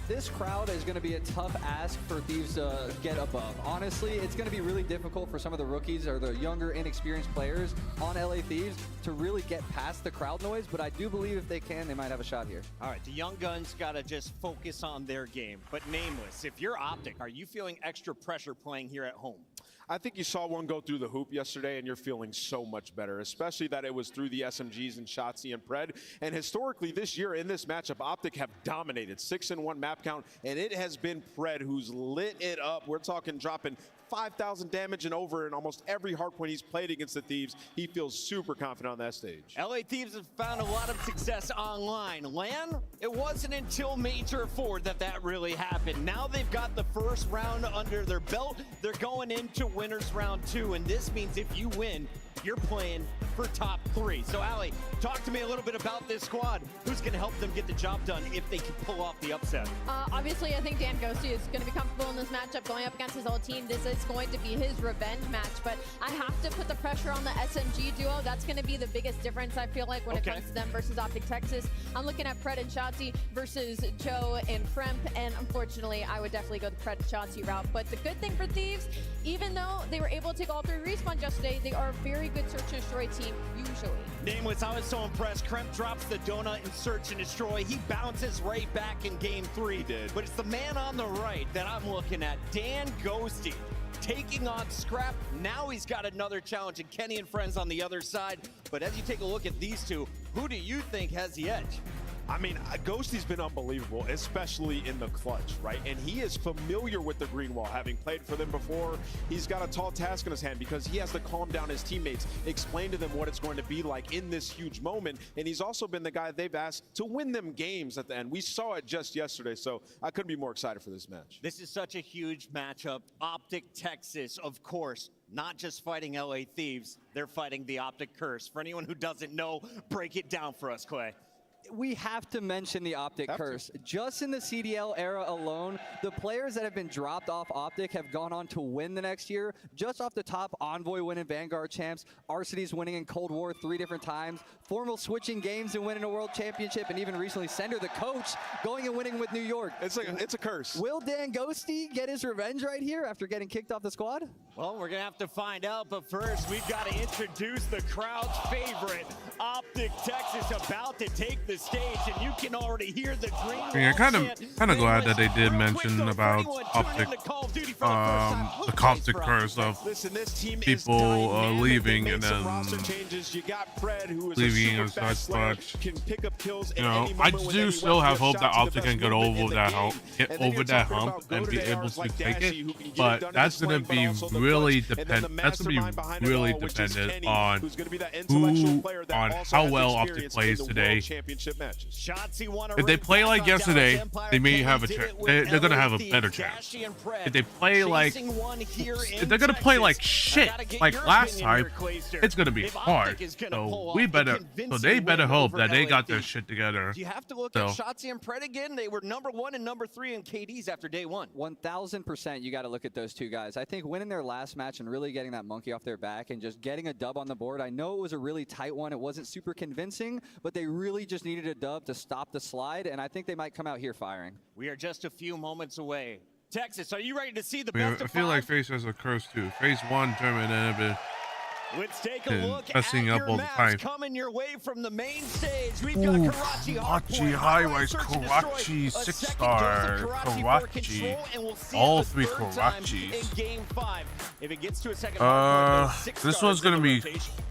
This crowd is going to be a tough ask for Thieves to get above. Honestly, it's going to be really difficult for some of the rookies or the younger, inexperienced players on LA Thieves to really get past the crowd noise, but I do believe if they can, they might have a shot here. All right, the young guns got to just focus on their game. But Nameless, if you're Optic, are you feeling extra pressure playing here at home? I think you saw one go through the hoop yesterday, and you're feeling so much better, especially that it was through the SMGs and Shotzi and Pred. And historically this year in this matchup, Optic have dominated 6-1 map count, and it has been Pred who's lit it up. We're talking dropping 5,000 damage and over in almost every hardpoint he's played against the Thieves. He feels super confident on that stage. LA Thieves have found a lot of success online. LAN, it wasn't until Major 4 that really happened. Now they've got the first round under their belt. They're going into winners round 2, and this means if you win, you're playing for top 3. So Ali, talk to me a little bit about this squad. Who's going to help them get the job done if they can pull off the upset? Obviously, I think Dan Ghosty is going to be comfortable in this matchup going up against his old team. This is going to be his revenge match, but I have to put the pressure on the SMG duo. That's going to be the biggest difference, I feel like, when it comes to them versus Optic Texas. I'm looking at Pred and Shotzi versus Joe and Kremp, and unfortunately, I would definitely go the Pred and Shotzi route. But the good thing for Thieves, even though they were able to take all 3 respawns yesterday, they are a very good search and destroy team, usually. Nameless, I was so impressed. Kremp drops the donut in search and destroy. He bounces right back in game 3. He did. But it's the man on the right that I'm looking at, Dan Ghosty, taking on Scrap. Now he's got another challenge, and Kenny and friends on the other side. But as you take a look at these two, who do you think has the edge? I mean, Ghosty's been unbelievable, especially in the clutch, right? And he is familiar with the green wall, having played for them before. He's got a tall task in his hand because he has to calm down his teammates, explain to them what it's going to be like in this huge moment. And he's also been the guy they've asked to win them games at the end. We saw it just yesterday, so I couldn't be more excited for this match. This is such a huge matchup. Optic Texas, of course, not just fighting LA Thieves, they're fighting the Optic Curse. For anyone who doesn't know, break it down for us, Clay. We have to mention the Optic curse. Just in the CDL era alone, the players that have been dropped off Optic have gone on to win the next year. Just off the top, Envoy winning Vanguard champs, Arcity's winning in Cold War 3 different times, Formal switching games and winning a world championship, and even recently Sender, the coach, going and winning with New York. It's a curse. Will Dan Ghosty get his revenge right here after getting kicked off the squad? Well, we're going to have to find out, but first we've got to introduce the crowd's favorite, Optic Texas, about to take the stage, and you can already hear the green wall Yeah, kind of glad that they did Real mention quick, about Optic, the Coptic curse of people leaving and then leaving and such, but you know, I do still have hope that Optic can get over that hump and be able to take it, but that's going to be really dependent. That's going to be really dependent on how well Optic plays today. If they play like yesterday, they may have a chance. They're going to have a better chance. If they play like, if they're going to play like shit, like last time, it's going to be hard. So they better hope that they got their shit together. Do you have to look at Shotzi and Pred again? They were #1 and #3 in KDs after day 1. 1000% you got to look at those two guys. I think winning their last match and really getting that monkey off their back and just getting a dub on the board. I know it was a really tight one. It wasn't super convincing, but they really just needed a dub to stop the slide, and I think they might come out here firing. We are just a few moments away. Texas, are you ready to see the best of I feel like five? FaZe has a curse too. FaZe 1 tournament and a bit. Let's take a look at messing up your all the maps time. coming your way from the main stage. We've got Karachi Karachi, High-Rise, Karachi, 6-star, Karachi, all 3 Karachis. In game 5. If it gets to a second this one's gonna be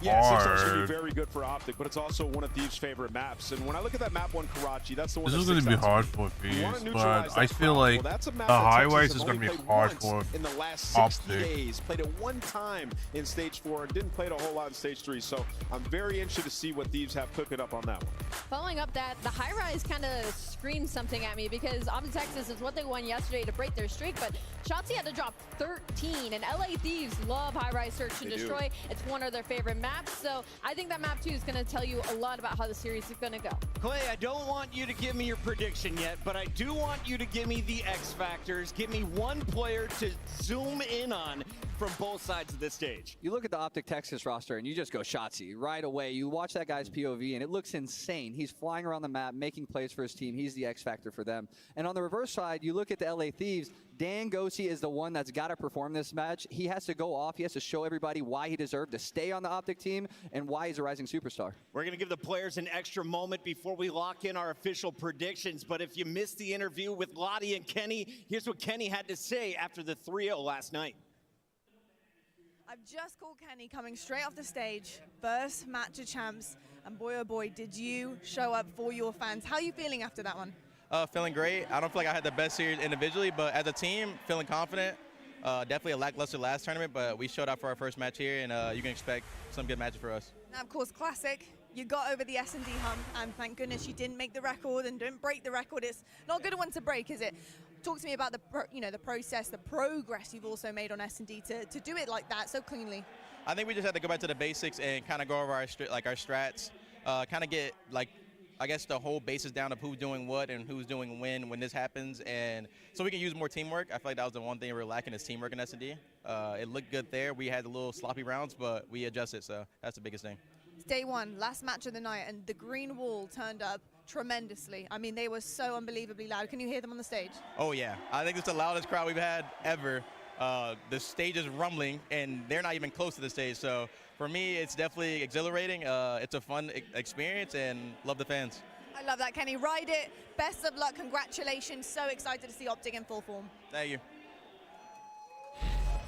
Yeah, 6 stars hard. gonna be very good for Optic, but it's also one of Thieves' favorite maps. And when I look at that map 1 Karachi, that's the one This is that going to be sticks out hard me. for You wanna FaZe, neutralize but I that feel crowd. like Well, that's a map the that High-Rise Texas is have going to be only played hard once for in the last 60 Optic. days. Played it 1 time in stage 4 and didn't didn't play it a whole lot in stage 3. So I'm very interested to see what Thieves have cooking up on that one. Following up that, the high rise kind of screamed something at me because Optic Texas is what they won yesterday to break their streak, but Shotzi had to drop 13, and LA Thieves love high rise search and destroy. It's one of their favorite maps, so I think that map 2 is going to tell you a lot about how the series is going to go. Clay, I don't want you to give me your prediction yet, but I do want you to give me the X factors. Give me one player to zoom in on from both sides of this stage. You look at the Optic Texas roster and you just go Shotzi right away. You watch that guy's POV and it looks insane. He's flying around the map, making plays for his team. He's the X factor for them. And on the reverse side, you look at the LA Thieves. Dan Gosi is the one that's got to perform this match. He has to go off. He has to show everybody why he deserved to stay on the Optic team and why he's a rising superstar. We're going to give the players an extra moment before we lock in our official predictions. But if you missed the interview with Lottie and Kenny, here's what Kenny had to say after the 3-0 last night. I've just called Kenny coming straight off the stage, first match of champs, and boy oh boy, did you show up for your fans. How are you feeling after that one? Feeling great. I don't feel like I had the best series individually, but as a team, feeling confident. Definitely a lackluster last tournament, but we showed up for our first match here, and you can expect some good matches for us. Now, of course, classic. You got over the S&D hump, and thank goodness you didn't make the record and didn't break the record. It's not a good one to break, is it? Talk to me about the process, the progress you've also made on S&D to do it like that so cleanly. I think we just had to go back to the basics and kind of go over our strats, kind of get I guess the whole basis down of who's doing what and who's doing when this happens, and so we can use more teamwork. I feel like that was the one thing we were lacking is teamwork in S&D. It looked good there. We had a little sloppy rounds, but we adjusted, so that's the biggest thing. It's day one, last match of the night, and the green wall turned up tremendously. I mean, they were so unbelievably loud. Can you hear them on the stage? Oh, yeah. I think it's the loudest crowd we've had ever. The stage is rumbling, and they're not even close to the stage. So for me, it's definitely exhilarating. It's a fun experience, and love the fans. I love that, Kenny. Ride it. Best of luck. Congratulations. So excited to see Optic in full form. Thank you.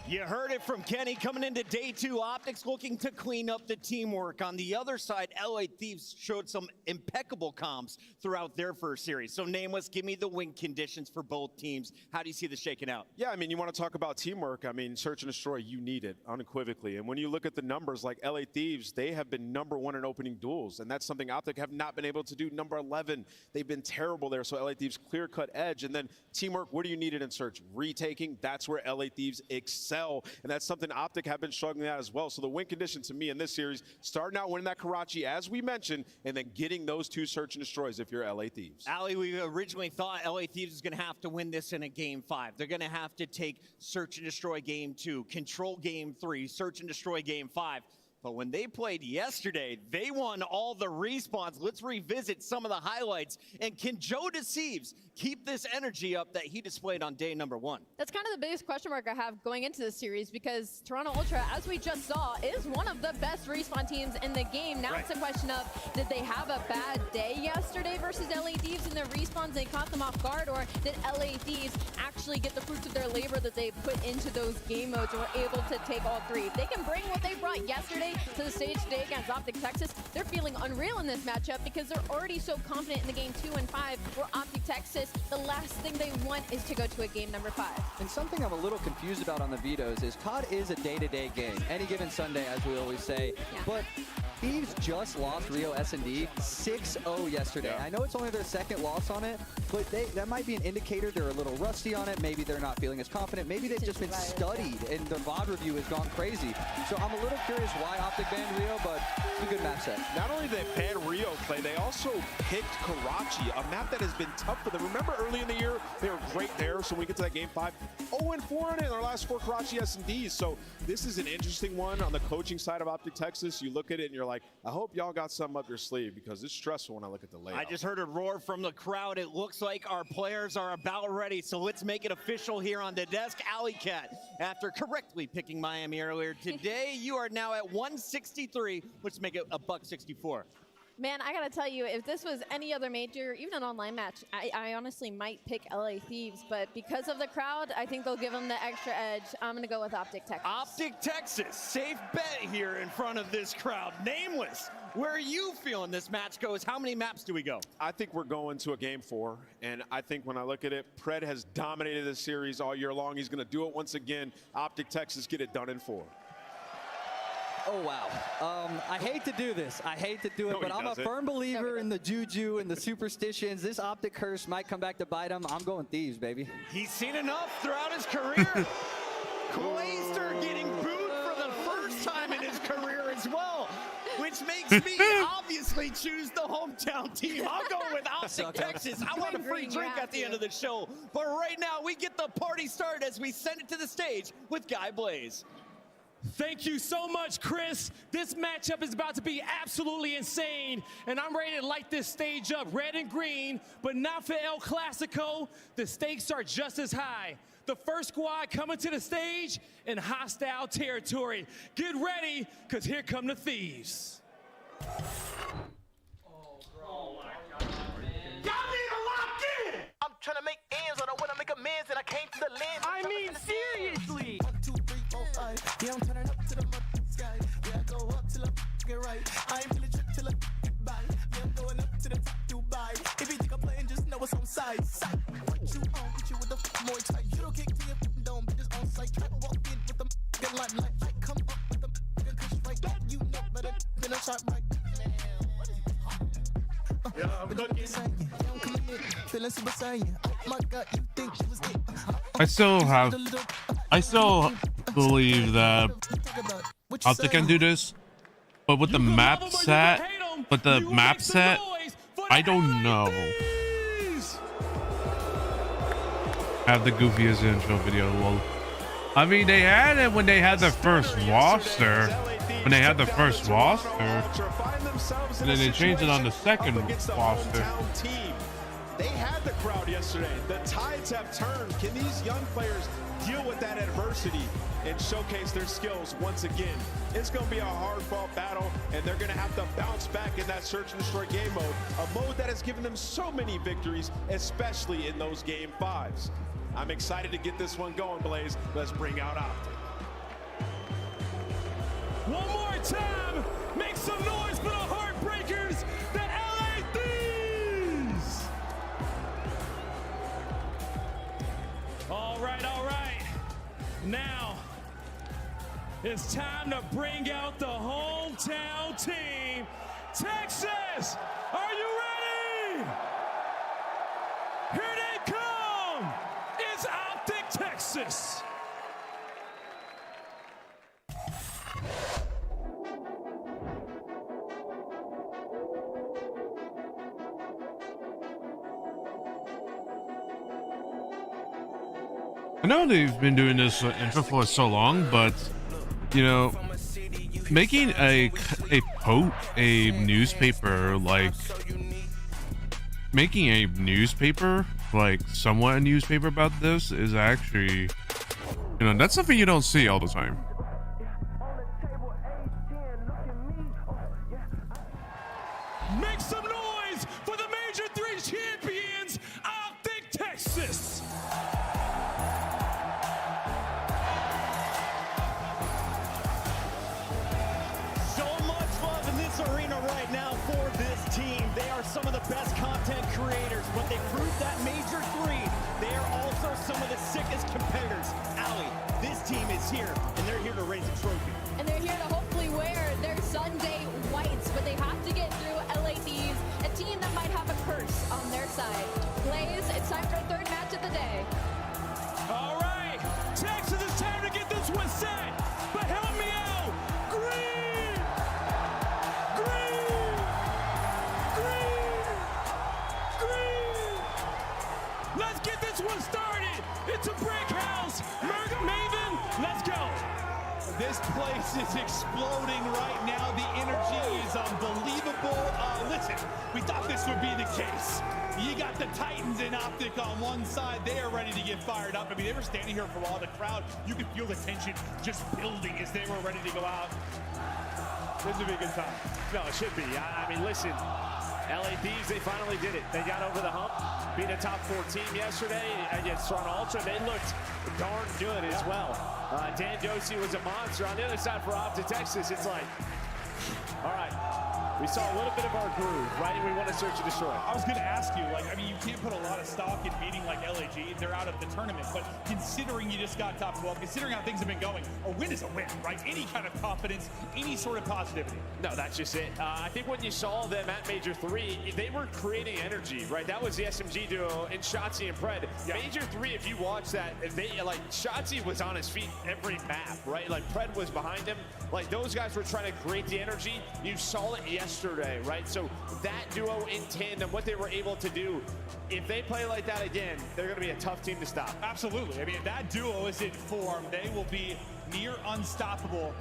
You heard it from Kenny coming into day 2. Optics looking to clean up the teamwork. On the other side, LA Thieves showed some impeccable comms throughout their first series. So Nameless, give me the win conditions for both teams. How do you see this shaking out? Yeah, I mean, you want to talk about teamwork. I mean, search and destroy, you need it unequivocally. And when you look at the numbers like LA Thieves, they have been #1 in opening duels. And that's something Optic have not been able to do. Number 11, they've been terrible there. So LA Thieves clear-cut edge. And then teamwork, what do you need it in search? Retaking, that's where LA Thieves excel. And that's something Optic have been struggling at as well. So the win condition to me in this series, starting out winning that Karachi, as we mentioned, and then getting those 2 search and destroys if you're LA Thieves. Ali, we originally thought LA Thieves was going to have to win this in a game 5. They're going to have to take search and destroy game 2, control game 3, search and destroy game 5. But when they played yesterday, they won all the respawns. Let's revisit some of the highlights. And can Joe Deceives keep this energy up that he displayed on day number 1? That's kind of the biggest question mark I have going into this series because Toronto Ultra, as we just saw, is one of the best respawn teams in the game. Now It's a question of, did they have a bad day yesterday versus LA Thieves in their respawns? They caught them off guard, or did LA Thieves actually get the fruits of their labor that they put into those game modes and were able to take all 3? If they can bring what they brought yesterday to the stage today against Optic Texas, they're feeling unreal in this matchup because they're already so confident in the game 2 and 5, where Optic Texas, the last thing they want is to go to a game number 5. And something I'm a little confused about on the vetoes is COD is a day-to-day game. Any given Sunday, as we always say. Yeah. But Thieves just lost Rio S&D 6-0 yesterday. Yeah. I know it's only their 2nd loss on it, but that might be an indicator they're a little rusty on it. Maybe they're not feeling as confident. Maybe they've just been studied, and their VOD review has gone crazy. So I'm a little curious why Optic banned Rio, but it's a good match set. Not only did they ban Rio, Clay, they also picked Karachi, a map that has been tough for them. Remember early in the year, they were great there, so when we get to that game 5, 0-4 on it in our last 4 Karachi S&Ds. So this is an interesting one on the coaching side of Optic Texas. You look at it and you're like, I hope y'all got something up your sleeve because it's stressful when I look at the layout. I just heard a roar from the crowd. It looks like our players are about ready, so let's make it official here on the desk. Alley Cat, after correctly picking Miami earlier today, you are now at 163, which make it $164. Man, I gotta tell you, if this was any other major, even an online match, I honestly might pick LA Thieves, but because of the crowd, I think they'll give them the extra edge. I'm gonna go with Optic Texas. Optic Texas, safe bet here in front of this crowd. Nameless, where are you feeling this match goes? How many maps do we go? I think we're going to a game 4, and I think when I look at it, Pred has dominated this series all year long. He's gonna do it once again. Optic Texas get it done in 4. Oh, wow. I hate to do this. I hate to do it, No, but he I'm a doesn't. firm believer in the juju and the superstitions. This optic curse might come back to bite him. I'm going Thieves, baby. He's seen enough throughout his career. Clayster getting booed for the first time in his career as well, which makes me obviously choose the hometown team. I'm going with Optic Texas. I want a free drink at the end of the show, but right now we get the party started as we send it to the stage with Guy Blaze. Thank you so much, Chris. This matchup is about to be absolutely insane, and I'm ready to light this stage up red and green, but not for El Clasico. The stakes are just as high. The first squad coming to the stage in hostile territory. Get ready, because here come the Thieves. I'm trying to make ends, I don't want to make amends, and I came to the lens. I mean, seriously. 1, 2, 3, 4, 5. Yeah, I'm turning up to the sky. Yeah, I go up till I get right. I ain't really trip till I get by. Yeah, I'm going up to the top, Dubai. If you think I'm playing, just know it's on side. What you on? Hit you with the more tight. You don't kick to your dome, bitches on sight. Try to walk in with the limelight. I come up with the kush right. You know better than a shot right. Yeah, I'm cooking. Feeling super saiyan. Oh my God, you think she was it? I still believe that Optic can do this, but with the map set, I don't know. Have the goofiest intro video. Well, I mean, they had it when they had the first roster. When they had the first roster, and then they changed it on the second roster. They had the crowd yesterday. The tides have turned. Can these young players deal with that adversity and showcase their skills once again? It's going to be a hard-fought battle, and they're going to have to bounce back in that search and destroy game mode, a mode that has given them so many victories, especially in those game 5s. I'm excited to get this one going, Blaze. Let's bring out Optic. One more time, make some noise for the Heartbreakers, the LA Thieves! All right. Now, it's time to bring out the hometown team. Texas, are you ready? Here they come. It's Optic Texas. I know they've been doing this intro for so long, but you know, making a newspaper like somewhat a newspaper about this is actually, you know, that's something you don't see all the time. Make some noise for the Major 3 champions, Optic Texas. So much love in this arena right now for this team. They are some of the best content creators, but they proved that Major 3, they are also some of the sickest competitors. Allie, this team is here, and they're here to raise a trophy. And they're here to hopefully wear their Sunday whites, but they have to get through LA Thieves, a team that might have a curse on their side. Blaze, it's time for our third match of the day. All right, Texas, it's time to get this one set, but help me out. Green! Let's get this one started. It's a brick house. Maven, let's go. This place is exploding right now. The energy is unbelievable. Listen, we thought this would be the case. You got the Titans and Optic on one side. They are ready to get fired up. I mean, they were standing here for a while. The crowd, you could feel the tension just building as they were ready to go out. This would be a good time. No, it should be. I mean, listen, LA Thieves, they finally did it. They got over the hump, beat a top 4 team yesterday against Toronto Ultra. They looked darn good as well. Dan Dosey was a monster. On the other side for Optic Texas, it's like All right. We saw a little bit of our groove, right? We want to search and destroy. I was going to ask you, like, I mean, you can't put a lot of stock in beating like LAG. They're out of the tournament, but considering you just got top 12, considering how things have been going, a win is a win, right? Any kind of confidence, any sort of positivity. No, that's just it. I think when you saw them at Major 3, they were creating energy, right? That was the SMG duo in Shotzi and Pred. Yeah. Major 3, if you watch that, they like Shotzi was on his feet every map, right? Like Pred was behind him. Like those guys were trying to create the energy. You saw it yesterday, right? So that duo in tandem, what they were able to do, if they play like that again, they're going to be a tough team to stop. Absolutely. I mean, if that duo is in form, they will be near unstoppable.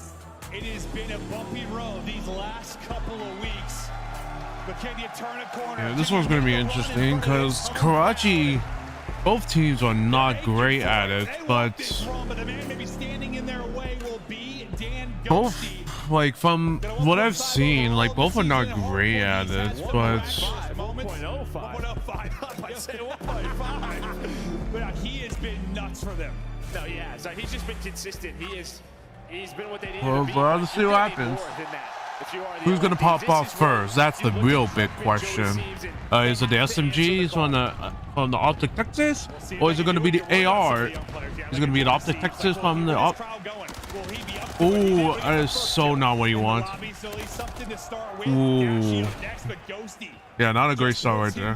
It has been a bumpy road these last couple of weeks. But can you turn a corner? Yeah, this one's going to be interesting because Karachi, both teams are not great at it, but both, like from what I've seen, like both are not great at it, but 1.05. I'd say 1.5. But he has been nuts for them. No, yeah, so he's just been consistent. He's been what they need well, to be. let's see what happens. Who's gonna pop off first? That's the real big question. Is it the SMGs from the Optic Texas, or is it gonna be the AR? Is it gonna be the Optic Texas from the Ooh, that is so not what you want. Ooh. Yeah, not a great start right there.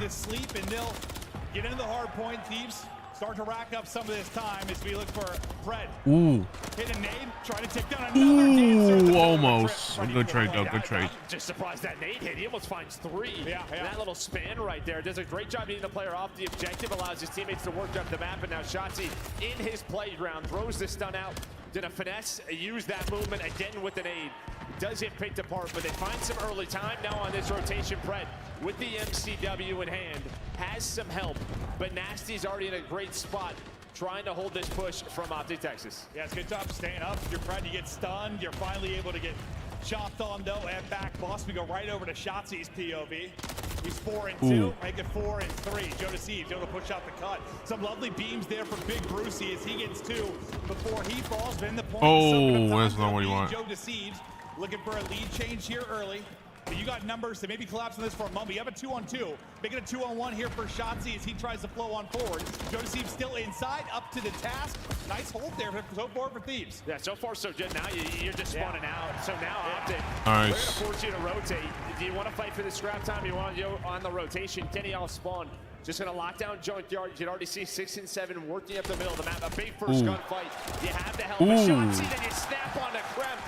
Get into the hard point, Thieves. Start to rack up some of this time as we look for Pred. Ooh. Hit a nade, try to take down another. Ooh, almost. Good trade, though. Good trade. Just surprised that nade hit. He almost finds 3. Yeah. That little span right there does a great job getting the player off the objective, allows his teammates to work up the map, and now Shotzi in his playground throws the stun out. Did a finesse, use that movement again with an aid. Does get picked apart, but they find some early time now on this rotation. Pred with the MCW in hand has some help, but Nasty's already in a great spot trying to hold this push from Optic Texas. Yeah, it's a good job staying up. You're Pred, you get stunned. You're finally able to get chopped on though and back boss. We go right over to Shotzi's POV. He's 4 and 2, make it 4 and 3. Joe deceives, Joe to push out the cut. Some lovely beams there for Big Brucey as he gets 2 before he falls. But in the point, that's not what you want. Joe deceives, looking for a lead change here early. But you got numbers to maybe collapse on this for a moment. You have a 2-on-2. Making a 2-on-1 here for Shotzi as he tries to flow on forward. Joe deceives still inside, up to the task. Nice hold there so far for Thieves. Yeah, so far so good. Now you're just spawning out. So now Optic, nice. We're gonna force you to rotate. Do you want to fight for the scrap time? You want to go on the rotation? Kenny off spawn. Just gonna lock down Junkyard. You can already see 6 and 7 working up the middle of the map. A big first gunfight. You have the help. Shotzi, then you snap on the Kremp.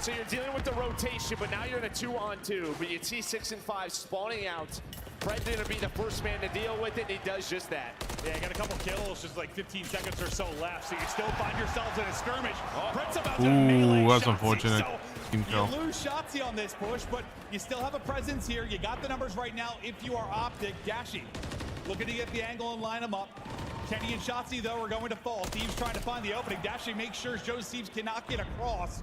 So you're dealing with the rotation, but now you're in a 2-on-2. But you see 6 and 5 spawning out. Pred gonna be the first man to deal with it, and he does just that. Yeah, got a couple kills, just like 15 seconds or so left. So you still find yourselves in a skirmish. Pred's about to melee that's Shotzi, unfortunate. So you lose Shotzi on this push, but you still have a presence here. You got the numbers right now if you are Optic. Dashi looking to get the angle and line them up. Kenny and Shotzi, though, are going to fall. Thieves trying to find the opening. Dashi makes sure Joe Thieves cannot get across.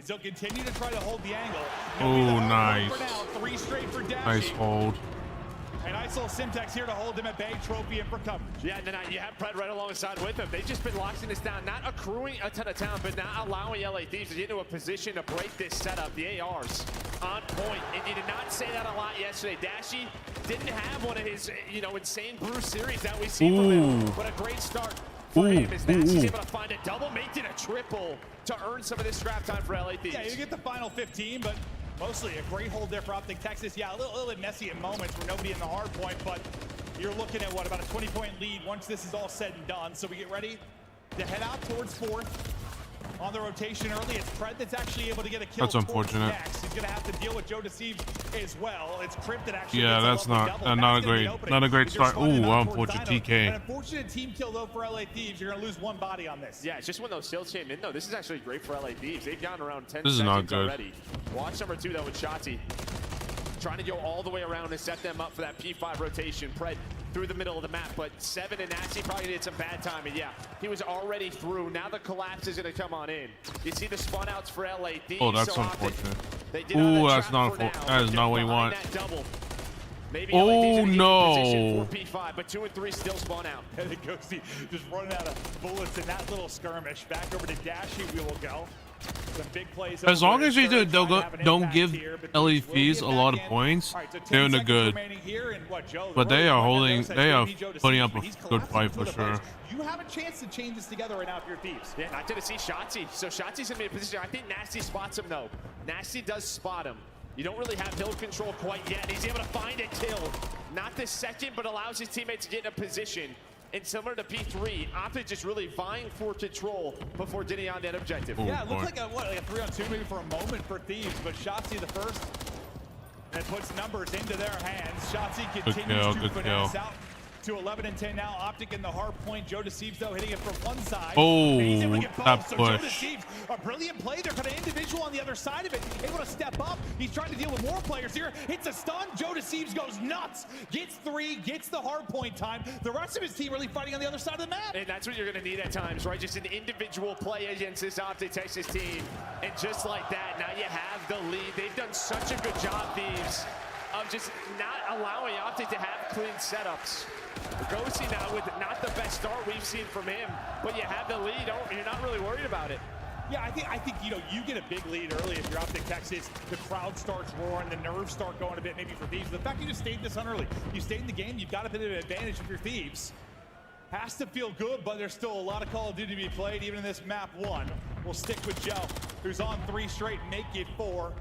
He'll continue to try to hold the angle. Oh, nice. 3 straight for Dashi. Nice hold. And ISO Simtex here to hold him at bay, trophy and for coverage. Yeah, and then you have Pred right alongside with him. They've just been locking this down, not accruing a ton of talent, but not allowing LA Thieves to get into a position to break this setup. The ARs on point, and you did not say that a lot yesterday. Dashi didn't have one of his, insane Bruce series that we see from him. What a great start for him as Nasty's able to find a double, making a triple to earn some of this scrap time for LA Thieves. Yeah, you get the final 15, but mostly a great hold there for Optic Texas. Yeah, a little bit messy at moments where nobody in the hard point, but you're looking at, about a 20-point lead once this is all said and done. So we get ready to head out towards 4th. On the rotation early, it's Pred that's actually able to get a kill. That's unfortunate. Next. He's going to have to deal with Joe Deceives as well. It's Crypt that actually that's not a great start. Ooh, unfortunate TK. An unfortunate team kill though for LA Thieves. You're going to lose 1 body on this. Yeah, it's just when those kills came in though. This is actually great for LA Thieves. They've gotten around 10 this is seconds not good. already. Watch number 2 though with Shotzi. Trying to go all the way around and set them up for that P5 rotation. Pred through the middle of the map, but 7 and Nasty probably did some bad timing. Yeah, he was already through. Now the collapse is going to come on in. You see the spawn outs for LA Thieves. Oh, that's unfortunate. Ooh, that's not. That is not what you want. Oh no! P5, but 2 and 3 still spawn out. And it goes just running out of bullets in that little skirmish. Back over to Dashi, we will go. Some big plays As long as they third, don't give LE Fees a lot of points, they're in the good. But they are holding, they are putting up a good fight for sure. You have a chance to chain this together right now if you're Thieves. Yeah, not gonna see Shotzi. So Shotzi's gonna be in a position. I think Nasty spots him though. Nasty does spot him. You don't really have hill control quite yet. He's able to find a kill. Not this second, but allows his teammates to get in a position. And similar to P3, Optic just really vying for control before getting on that objective. Yeah, it looked like a 3-on-2 maybe for a moment for Thieves, but Shotzi the first. And puts numbers into their hands. Shotzi continues to finesse out to 11 and 10 now. Optic in the hard point. Joe Deceives though hitting it from one side. Oh, he's able to get that both. So push. Joe Deceives, a brilliant play. They're kind of individual on the other side of it. Able to step up. He's trying to deal with more players here. Hits a stun. Joe Deceives goes nuts. Gets 3. Gets the hard point time. The rest of his team really fighting on the other side of the map. And that's what you're going to need at times, right? Just an individual play against this Optic Texas team. And just like that, now you have the lead. They've done such a good job, Thieves, of just not allowing Optic to have clean setups. Ghosty now with not the best start we've seen from him, but you have the lead. You're not really worried about it. Yeah, I think you get a big lead early if you're Optic Texas. The crowd starts roaring, the nerves start going a bit maybe for Thieves. The fact you just stayed this on early, you stayed in the game, you've got a bit of an advantage if you're Thieves. Has to feel good, but there's still a lot of Call of Duty to be played, even in this map 1. We'll stick with Joe, who's on 3 straight, make it 4.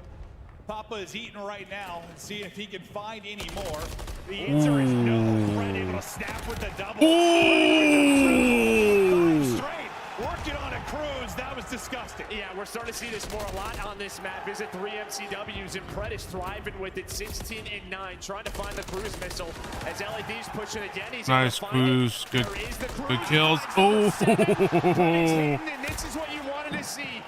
Papa is eating right now and seeing if he can find any more. The answer is no. Fred able to snap with the double. 5 straight. Working on a cruise. That was disgusting. Yeah, we're starting to see this more a lot on this map. Is it 3 MCWs and Pred is thriving with it 16 and 9, trying to find the cruise missile as LA Thieves pushing again. He's Nice cruise. Good kills. Oh. And this is what you wanted to see.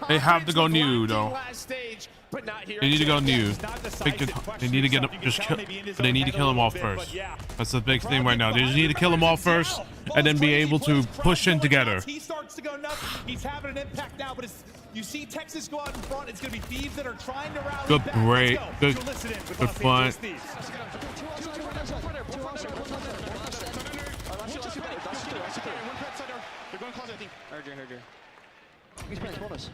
They have to go new though. Last stage, but not here. They need to go new. They need to get him. But they need to kill him off first. That's the big thing right now. They just need to kill him off first, and then be able to push in together. He starts to go nuts. He's having an impact now, but you see Texas go out in front. It's going to be Thieves that are trying to rally Good back. break. Good front. He's playing bonus.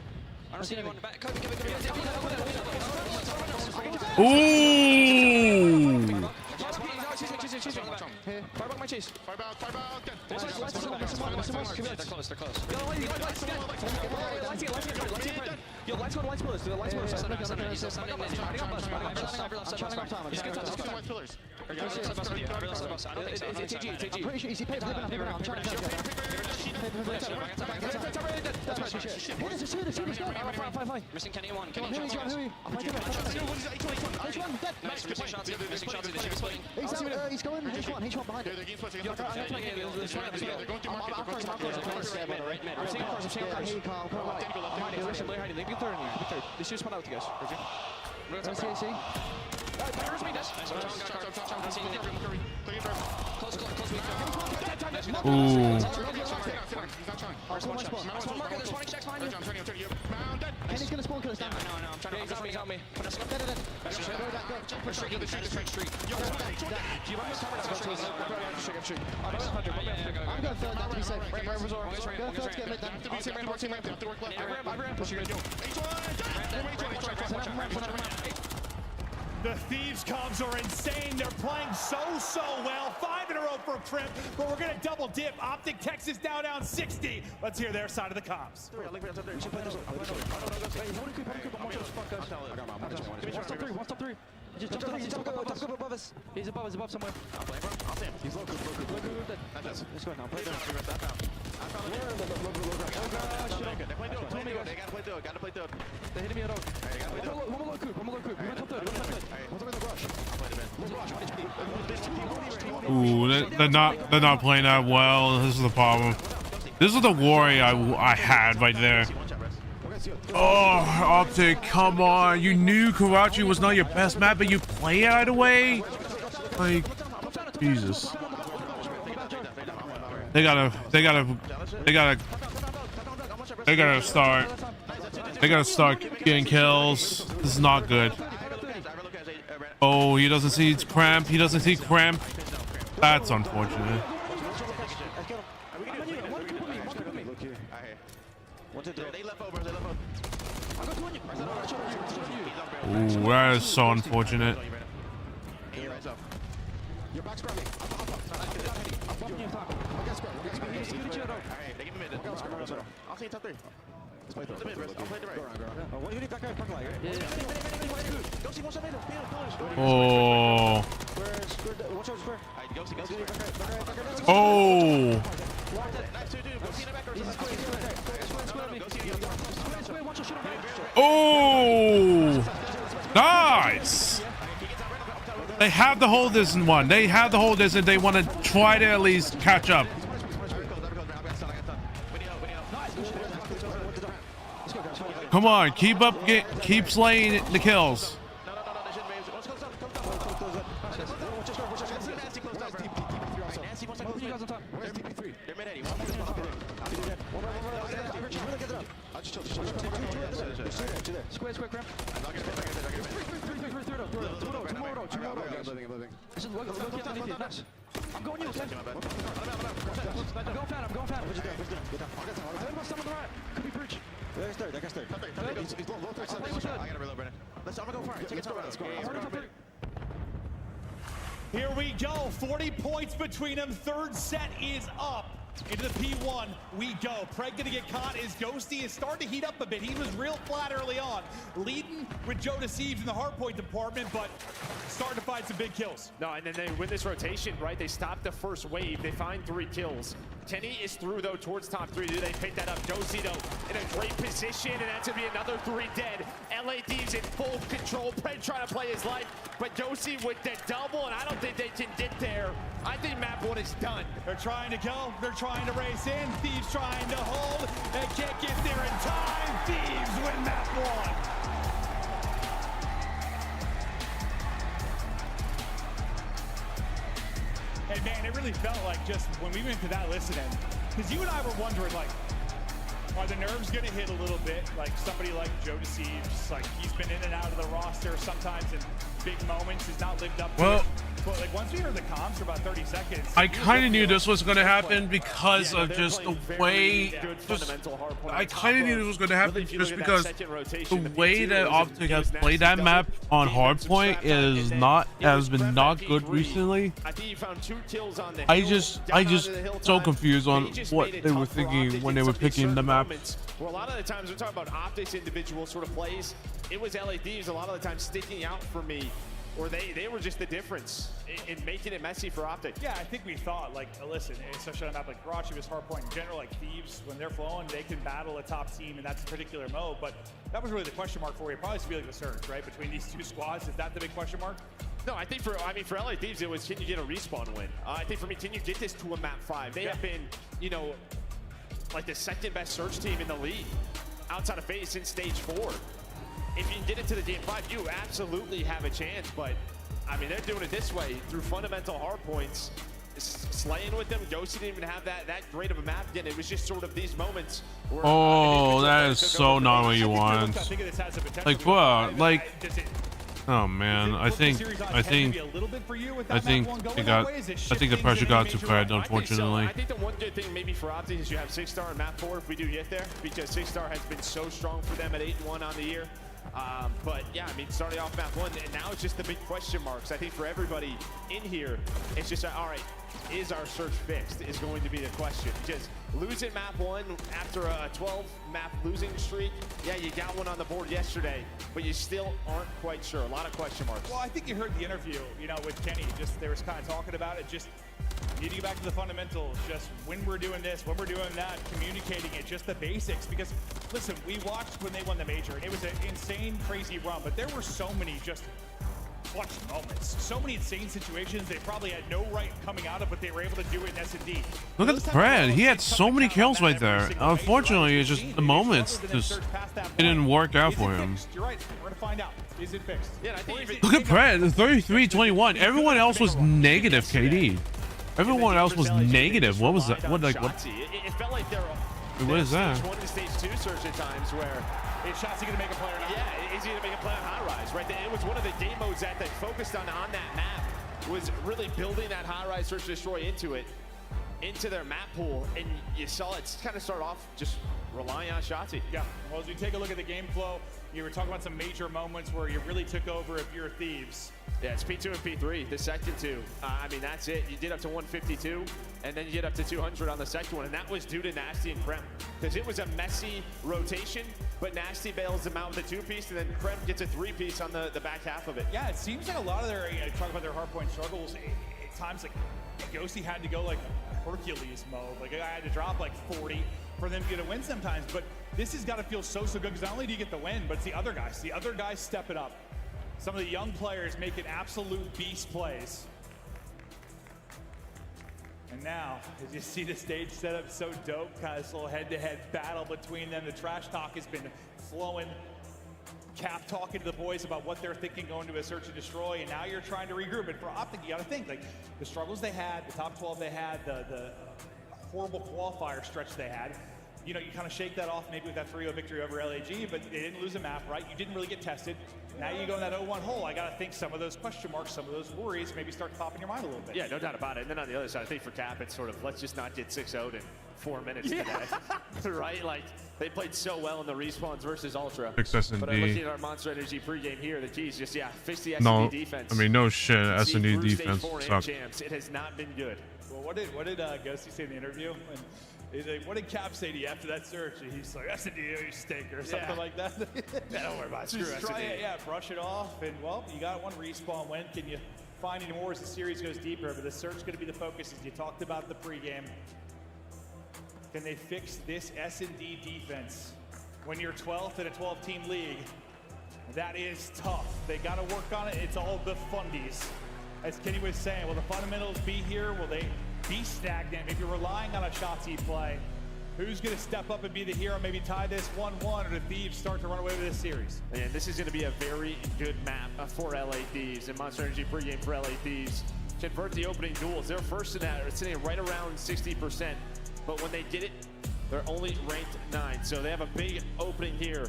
I don't see anyone in the back. Ooh! Fire back my chase. Fire back. They're close. Yo, lights go to lights pillars. Lights pillars. I'm pretty sure he's paid. I'm trying to fine. Missing Kenny 1. Who are you? He's going H1 behind it. They should spawn out to guys. Kenny's gonna spawn kill us down. No, I'm trying to help me. I'm going third now to be safe. Go third to get mid then. The Thieves comms are insane. They're playing so well. 5 in a row for Crimp, but we're going to double dip. Optic Texas down 60. Let's hear their side of the comms. One stop 3. Just jump above us. He's above somewhere. He's low. Let's go now. Play they're hitting me at all. One more low coop. We went top third. Ooh, they're not playing that well. This is the problem. This is the worry I had right there. Oh, Optic, come on. You knew Karachi was not your best map, but you play it either way? Like, Jesus. They gotta start getting kills. This is not good. Oh, he doesn't see Cramp. That's unfortunate. Ooh, that is so unfortunate. Oh. Oh. Oh. Nice. They have to hold this in one. They have to hold this, and they want to try to at least catch up. Come on, keep up, keep slaying the kills. I'm going you, Ken. I'm going fan. Could be breach. That guy's third. He's low third. I gotta reload, Brennan. I'm gonna go for it. Take it. Let's go. Here we go. 40 points between them. Third set is up. Into the P1 we go. Preg gonna get caught as Ghosty is starting to heat up a bit. He was real flat early on, leading with Joe Deceives in the hardpoint department, but starting to find some big kills. No, and then they win this rotation, right? They stop the first wave. They find 3 kills. Kenny is through, though, towards top 3. Do they pick that up? Ghosty, though, in a great position, and that's going to be another 3 dead. LAD's in full control. Preg trying to play his life, but Ghosty with the double, and I don't think they can get there. I think map 1 is done. They're trying to go. They're trying to race in. Thieves trying to hold. They can't get there in time. Thieves win map 1. And man, it really felt like just when we went to that listening, because you and I were wondering, like, are the nerves going to hit a little bit? Like somebody like Joe Deceives, like he's been in and out of the roster sometimes in big moments, has not lived up to it. But like once we heard the comms for about 30 seconds, I kind of knew this was going to happen because of just the way. I kind of knew this was going to happen just because the way that Optic has played that map on hardpoint has been not good recently. I just so confused on what they were thinking when they were picking the map. Well, a lot of the times we're talking about Optic's individual sort of plays. It was LAD's a lot of the time sticking out for me, or they were just the difference in making it messy for Optic. Yeah, I think we thought, like, listen, especially on a map like Karachi, was hardpoint in general, like Thieves, when they're flowing, they can battle a top team in that particular mode. But that was really the question mark for you. Probably to be like the surge, right? Between these two squads, is that the big question mark? No, I think for LA Thieves, it was, can you get a respawn win? I think for me, can you get this to a map 5? They have been, you know, like the second best search team in the league outside of FaZe since stage 4. If you can get it to the game 5, you absolutely have a chance, but I mean, they're doing it this way through fundamental hard points, slaying with them. Ghosty didn't even have that great of a map again. It was just sort of these moments where that is so not what you want. Like what? Like, oh man, I think the pressure got too bad, unfortunately. I think the one good thing maybe for Optic is you have 6-star in map 4 if we do get there, because 6-star has been so strong for them at 8-1 on the year. But yeah, I mean, starting off map 1, and now it's just the big question marks. I think for everybody in here, it's just, all right, is our search fixed is going to be the question. Because losing map 1 after a 12-map losing streak, yeah, you got one on the board yesterday, but you still aren't quite sure. A lot of question marks. Well, I think you heard the interview, you know, with Kenny. Just they was kind of talking about it. Just need to get back to the fundamentals. Just when we're doing this, when we're doing that, communicating it, just the basics. Because listen, we watched when they won the major, and it was an insane, crazy run. But there were so many just clutch moments, so many insane situations they probably had no right coming out of, but they were able to do it in S&D. Look at Brad. He had so many kills right there. Unfortunately, it's just the moments just it didn't work out for him. You're right. We're gonna find out. Is it fixed? Yeah, I think Look at Brad. 33-21. Everyone else was negative. KD. Everyone else was negative. What was that? What like what? It felt like there were. What is that? Stage 1 and stage 2 search at times where is Shotzi gonna make a play or not? Yeah, is he gonna make a play on high rise? Right. It was one of the game modes that they focused on that map, was really building that high rise search and destroy into it. into their map pool, and you saw it kind of start off just relying on Shotzi. Yeah, well, as we take a look at the game flow, you were talking about some major moments where you really took over if you're Thieves. Yeah, it's P2 and P3, the second two. I mean, that's it. You did up to 152, and then you get up to 200 on the second one, and that was due to Nasty and Krem, because it was a messy rotation, but Nasty bails them out with a 2-piece, and then Krem gets a 3-piece on the back half of it. Yeah, it seems like a lot of their, talk about their hardpoint struggles, at times like Ghosty had to go like Hercules mode. Like I had to drop like 40 for them to get a win sometimes, but this has got to feel so good, because not only do you get the win, but it's the other guys stepping up. Some of the young players making absolute beast plays. And now, as you see the stage set up so dope, kind of this little head-to-head battle between them. The trash talk has been flowing. Cap talking to the boys about what they're thinking going to a search and destroy, and now you're trying to regroup. And for Optic, you got to think, like, the struggles they had, the top 12 they had, the horrible qualifier stretch they had, you know, you kind of shake that off maybe with that 3-0 victory over LAG, but they didn't lose a map, right? You didn't really get tested. Now you go in that 0-1 hole. I got to think some of those question marks, some of those worries maybe start to pop in your mind a little bit. Yeah, no doubt about it. And then on the other side, I think for Cap, it's sort of, let's just not get 6-0'd in 4 minutes today. Right? Like, they played so well in the respawns versus Ultra. Fix S&D. But I'm looking at our Monster Energy pregame here. The key is just, fix the S&D defense. I mean, no shit. S&D defense sucks. Champs, it has not been good. Well, what did Ghosty say in the interview? And he's like, what did Cap say to you after that search? And he's like, S&D, you stink, or something like that. Yeah, don't worry about it. Screw Just try S&D. it, yeah, brush it off. And, well, you got one respawn win. Can you find any more as the series goes deeper? But the search is going to be the focus, as you talked about the pregame. Can they fix this S&D defense? When you're 12th in a 12-team league, that is tough. They got to work on it. It's all the fundies. As Kenny was saying, will the fundamentals be here? Will they be stagnant? If you're relying on a Shotzi play, who's going to step up and be the hero? Maybe tie this 1-1, or the Thieves start to run away with this series? And this is going to be a very good map for LA Thieves, and Monster Energy pregame for LA Thieves. Convert the opening duels. They're first in that, sitting right around 60%. But when they did it, they're only ranked 9. So they have a big opening here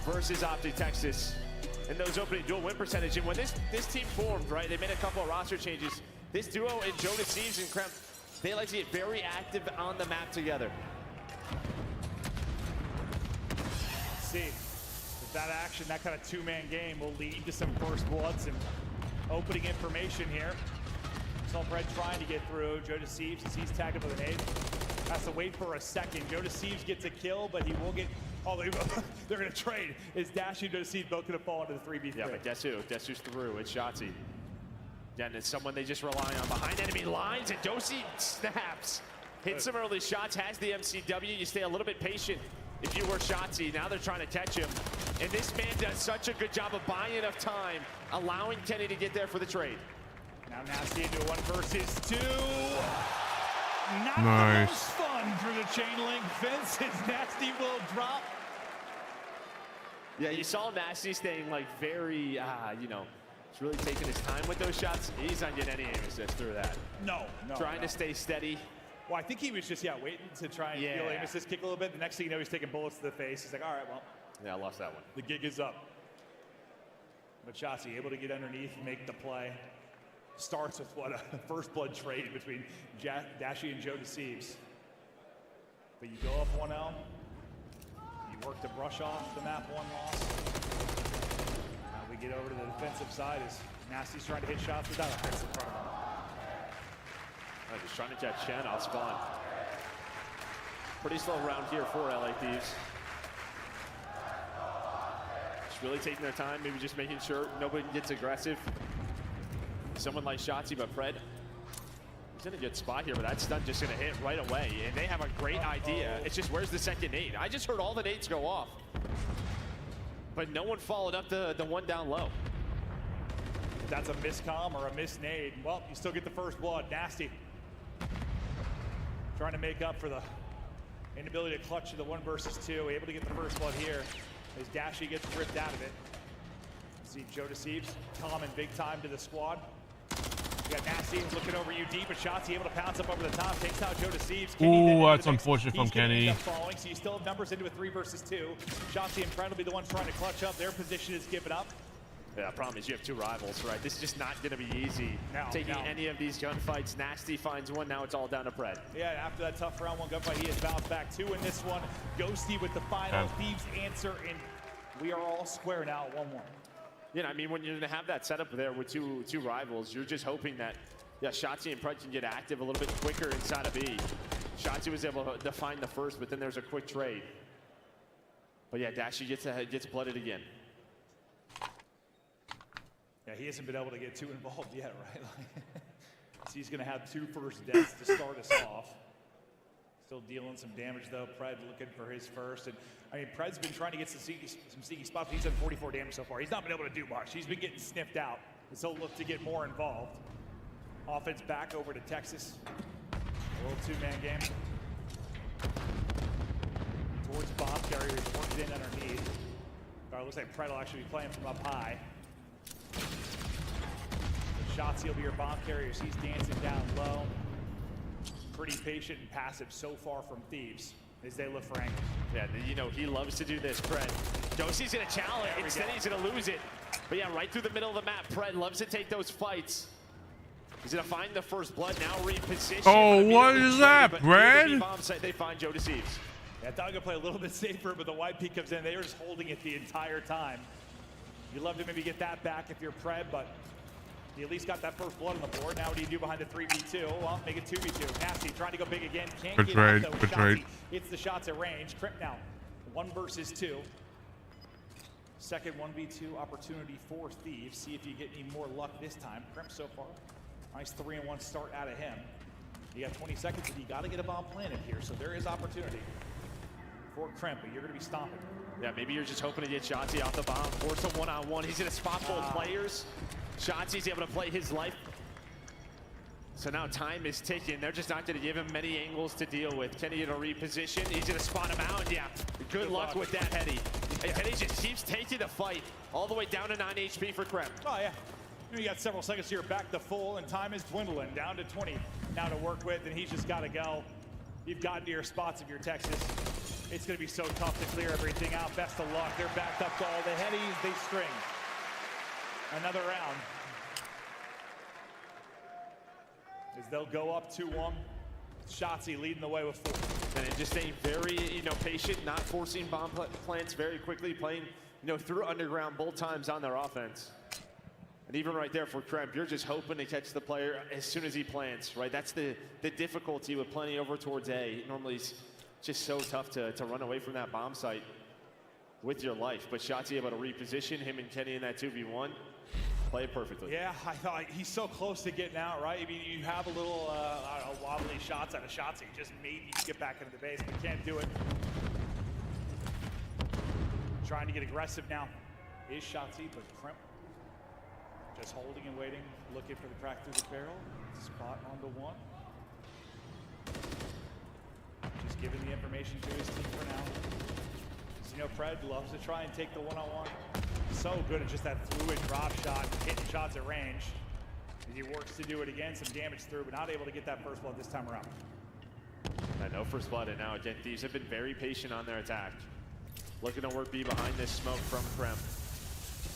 versus Optic Texas. And those opening duel win percentage. And when this team formed, right, they made a couple of roster changes. This duo and Joe Deceives and Krem, they like to get very active on the map together. See, if that action, that kind of two-man game will lead to some first bloods and opening information here. Saw Fred trying to get through. Joe Deceives, as he's tagged with an aid, has to wait for a second. Joe Deceives gets a kill, but he will get, they're going to trade. Is Dashi and Joe Deceives both going to fall into the 3v3? Yeah, but guess who? Guess who's through? It's Shotzi. Then it's someone they just rely on behind enemy lines, and Dosi snaps. Hits some early shots, has the MCW. You stay a little bit patient if you were Shotzi. Now they're trying to catch him. And this man does such a good job of buying enough time, allowing Kenny to get there for the trade. Now Nasty into a 1 versus 2. Not Nice. the most fun through the chain link fence as Nasty will drop. Yeah, you saw Nasty staying like very, you know, he's really taking his time with those shots. He's not getting any aim assist through that. No. Trying to stay steady. Well, I think he was just, waiting to try and feel aim assist kick a little bit. The next thing you know, he's taking bullets to the face. He's like, all right, well. Yeah, I lost that one. The gig is up. But Shotzi able to get underneath and make the play. Starts with what, a first blood trade between Dashi and Joe Deceives. But you go up 1-0. You work to brush off the map 1 loss. Now we get over to the defensive side as Nasty's trying to hit shots without a fence in front of him. Just trying to catch Chen off spawn. Pretty slow round here for LA Thieves. Just really taking their time, maybe just making sure nobody gets aggressive. Someone like Shotzi, but Fred, he's in a good spot here, but that stun just gonna hit right away. And they have a great idea. It's just, where's the second nade? I just heard all the nades go off. But no one followed up the one down low. That's a miscomm or a miss nade. Well, you still get the first blood. Nasty trying to make up for the inability to clutch the 1 versus 2. Able to get the first blood here as Dashi gets ripped out of it. See Joe Deceives, Tom big time to the squad. You got Nasty looking over you deep, but Shotzi able to pounce up over the top, takes out Joe Deceives. Ooh, that's unfortunate from Kenny. Falling, so you still have numbers into a 3 versus 2. Shotzi and Fred will be the ones trying to clutch up. Their position is given up. Yeah, problem is you have two rivals, right? This is just not going to be easy. Taking any of these gunfights. Nasty finds one. Now it's all down to Pred. Yeah, after that tough round 1 gunfight, he has bounced back 2 in this one. Ghosty with the final. Thieves answer, and we are all square now at 1-1. You know, I mean, when you're going to have that setup there with two rivals, you're just hoping that, yeah, Shotzzy and Pred can get active a little bit quicker inside of B. Shotzzy was able to define the first, but then there's a quick trade. But yeah, Dashy gets blooded again. Yeah, he hasn't been able to get too involved yet, right? So he's going to have 2 first deaths to start us off. Still dealing some damage, though. Pred looking for his first. And I mean, Pred's been trying to get some sneaky spots. He's done 44 damage so far. He's not been able to do much. He's been getting sniffed out. And so look to get more involved. Offense back over to Texas. A little 2-man game. Towards bomb carriers, worked in underneath. It looks like Pred will actually be playing from up high. Shotzzy will be your bomb carriers. He's dancing down low. Pretty patient and passive so far from Thieves as they look for angles. Yeah, you know, he loves to do this, Pred. Dosy's going to challenge. Instead, he's going to lose it. But yeah, right through the middle of the map, Pred loves to take those fights. He's going to find the first blood, now reposition. Oh, what is that, Pred? They find Joe Deceives. Yeah, I thought I could play a little bit safer, but the wide peak comes in. They were just holding it the entire time. You'd love to maybe get that back if you're Pred, but you at least got that first blood on the board. Now what do you do behind the 3v2? Well, make it 2v2. Nasty trying to go big again. Can't get out, though. Good trade. Hits the shots at range. Crimp now. 1 versus 2. Second 1v2 opportunity for Thieves. See if you get any more luck this time. Crimp so far. Nice 3-1 start out of him. You got 20 seconds, but you got to get a bomb planted here. So there is opportunity for Crimp, but you're going to be stomping. Yeah, maybe you're just hoping to get Shotzzy off the bomb. Force a one-on-one. He's going to spot both players. Shotzi's able to play his life. So now time is ticking. They're just not going to give him many angles to deal with. Kenny in a reposition. He's going to spot him out. Yeah, good luck with that, Hetty. And Hetty just keeps taking the fight all the way down to 9 HP for Krem. Oh, yeah. You got several seconds here back to full, and time is dwindling down to 20 now to work with, and he's just got to go. You've gotten to your spots if you're Texas. It's going to be so tough to clear everything out. Best of luck. They're backed up to all the Headies. They string. Another round. As they'll go up 2-1. Shotzzy leading the way with 4. And just staying very, patient, not forcing bomb plants very quickly, playing, through underground both times on their offense. And even right there for Kremp, you're just hoping to catch the player as soon as he plants, right? That's the difficulty with playing over towards A. Normally it's just so tough to run away from that bomb site with your life. But Shotzzy able to reposition him and Kenny in that 2v1. Play it perfectly. Yeah, I thought he's so close to getting out, right? I mean, you have a little wobbly shots out of Shotzzy. Just maybe get back into the base, but can't do it. Trying to get aggressive now is Shotzzy, but Kremp just holding and waiting, looking for the crack through the barrel. Spot on the 1. Just giving the information to his team for now. Pred loves to try and take the one-on-one. So good at just that fluid drop shot, hitting shots at range. As he works to do it again, some damage through, but not able to get that first blood this time around. No first blood, and now again, Thieves have been very patient on their attack. Looking to work B behind this smoke from Kremp.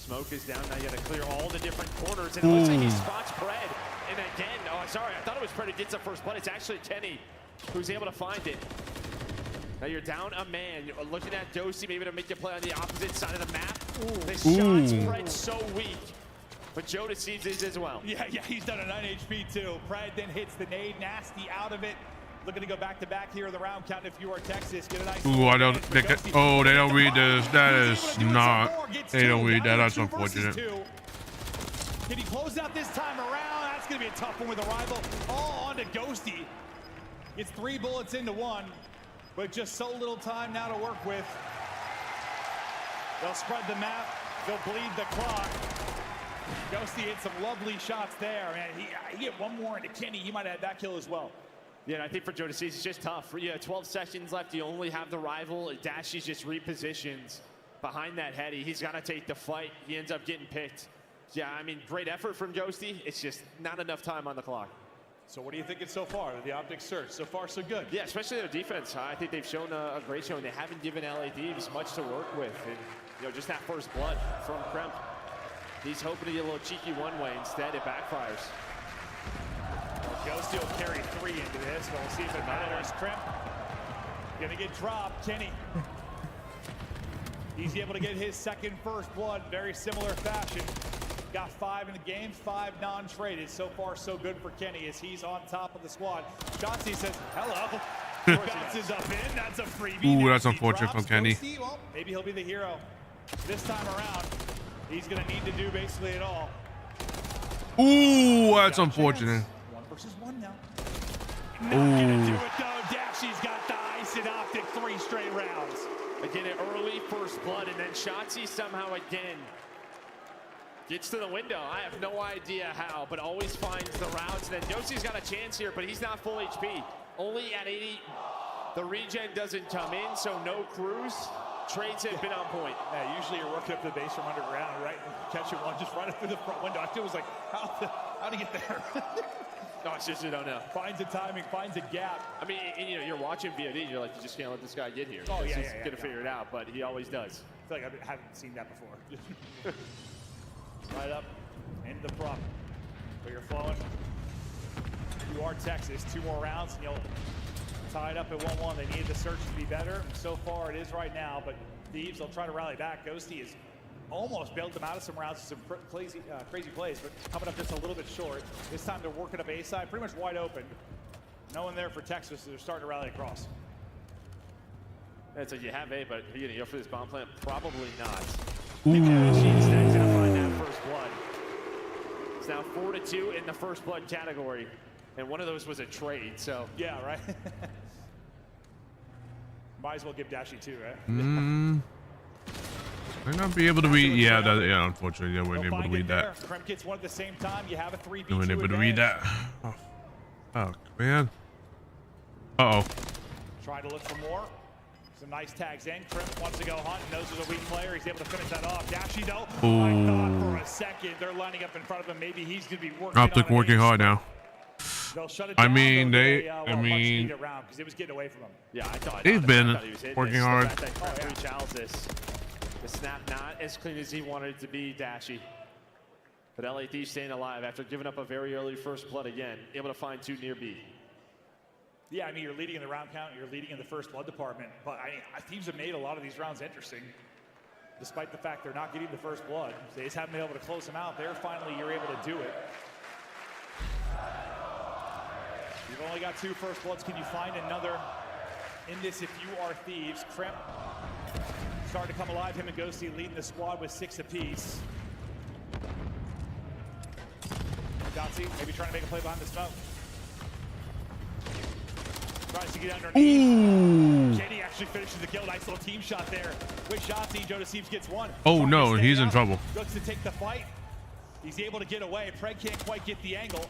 Smoke is down, now you gotta clear all the different corners, and it looks like he spots Pred. And again, sorry, I thought it was Pred who gets the first blood. It's actually Kenny who's able to find it. Now you're down a man. You're looking at Dosey maybe to make you play on the opposite side of the map. The shot's Pred so weak. But Joe Deceives is as well. Yeah, he's done a 9 HP too. Pred then hits the nade, Nasty out of it. Looking to go back-to-back here in the round count if you are Texas. Get a nice they don't read this. That is not. They don't read that. That's unfortunate. Can he close out this time around? That's going to be a tough one with a rival. All on to Ghosty. Gets 3 bullets into 1. But just so little time now to work with. They'll spread the map. They'll bleed the clock. Ghosty hit some lovely shots there. Man, he get one more into Kenny. He might have that kill as well. Yeah, and I think for Joe Deceives, it's just tough. 12 seconds left. You only have the rival. Dashy's just repositions behind that Hetty. He's got to take the fight. He ends up getting picked. Yeah, I mean, great effort from Ghosty. It's just not enough time on the clock. So what are you thinking so far? The optics search, so far so good. Yeah, especially their defense. I think they've shown a great showing. They haven't given LA Thieves much to work with. And, just that first blood from Kremp. He's hoping to get a little cheeky one way. Instead, it backfires. Well, Ghosty will carry 3 into this, but we'll see if it matters. Crimp gonna get dropped. Kenny. He's able to get his second first blood, very similar fashion. Got 5 in the game, 5 non-traded. So far, so good for Kenny as he's on top of the squad. Shotzi says, hello. Bounces up in, that's a freebie. Ooh, that's Nasty unfortunate drops. from Kenny. Ghosty, well, maybe he'll be the hero this time around. He's gonna need to do basically it all. Ooh, that's unfortunate. 1 versus 1 now. Ooh. Not gonna do it though. Dashy's got the ice and Optic 3 straight rounds. Again, an early first blood, and then Shotzi somehow again gets to the window. I have no idea how, but always finds the routes. And then Yossi's got a chance here, but he's not full HP. Only at 80. The regen doesn't come in, so no cruise. Trades have been on point. Yeah, usually you're working up the base from underground, right? And catching one just right up through the front window. I still was like, how to get there? No, I seriously don't know. Finds a timing, finds a gap. I mean, and, you know, you're watching VOD, you're like, you just can't let this guy get here. Oh, yeah, he's yeah, gonna figure it out, but he always does. I feel like I haven't seen that before. Right up into the prop. But you're flowing. You are Texas. 2 more rounds and you'll tie it up at 1-1. They need the search to be better. So far it is right now, but Thieves, they'll try to rally back. Ghosty is almost bailed them out of some rounds with some crazy plays, but coming up just a little bit short. This time they're working up A side, pretty much wide open. No one there for Texas, so they're starting to rally across. Yeah, so you have A, but are you gonna go for this bomb plant? Probably not. Ooh. She's gonna find that first blood. It's now 4-2 in the first blood category, and one of those was a trade. So yeah, right. Might as well give Dashy 2, right? Might not be able to read. Yeah, yeah. Unfortunately, yeah, we weren't able to read that. Crimp gets one at the same time. You have a 3v2 We weren't able to read that. Oh, fuck, man. Uh-oh. Try to look for more. Some nice tags in. Crimp wants to go hunt, knows there's a weak player. He's able to finish that off. Dashy, though, I thought for a second they're lining up in front of him. Maybe he's going to be working Optic on working hard now. They'll shut it down. I mean, because it was getting away from him. Yeah, I thought they've been he was hitting working this. hard. The fact that Crimp rechallenges this. The snap not as clean as he wanted it to be, Dashy. But LA Thieves staying alive after giving up a very early first blood again, able to find 2 near B. Yeah, I mean, you're leading in the round count, you're leading in the first blood department, but Thieves have made a lot of these rounds interesting, despite the fact they're not getting the first blood. They just haven't been able to close them out. There, finally, you're able to do it. You've only got 2 first bloods. Can you find another in this if you are Thieves? Crimp starting to come alive. Him and Ghosty leading the squad with 6 apiece. Dotsy maybe trying to make a play behind the smoke. Tries to get underneath. Ooh. Kenny actually finishes the kill. Nice little team shot there. With Shotzi, Joe Deceivs gets 1. Oh no, he's in trouble. Looks to take the fight. He's able to get away. Preg can't quite get the angle.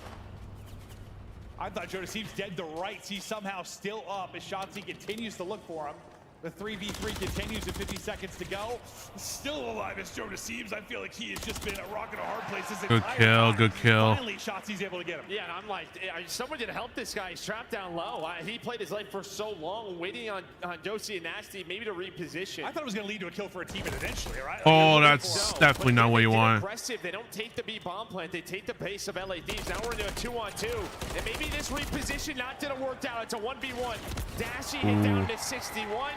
I thought Joe Deceivs dead to rights. He's somehow still up as Shotzi continues to look for him. The 3v3 continues with 50 seconds to go. Still alive as Joe Deceivs. I feel like he has just been a rock in a hard place this entire time. Good kill. Finally, Shotzi's able to get him. Yeah, and I'm like, someone did help this guy. He's trapped down low. He played his life for so long, waiting on Josie and Nasty maybe to reposition. I thought it was going to lead to a kill for a team eventually, right? Oh, that's definitely not what you want. Aggressive. They don't take the B bomb plant. They take the base of LA Thieves. Now we're into a 2-on-2. And maybe this reposition not going to work out. It's a 1v1. Dashy hit down to 61.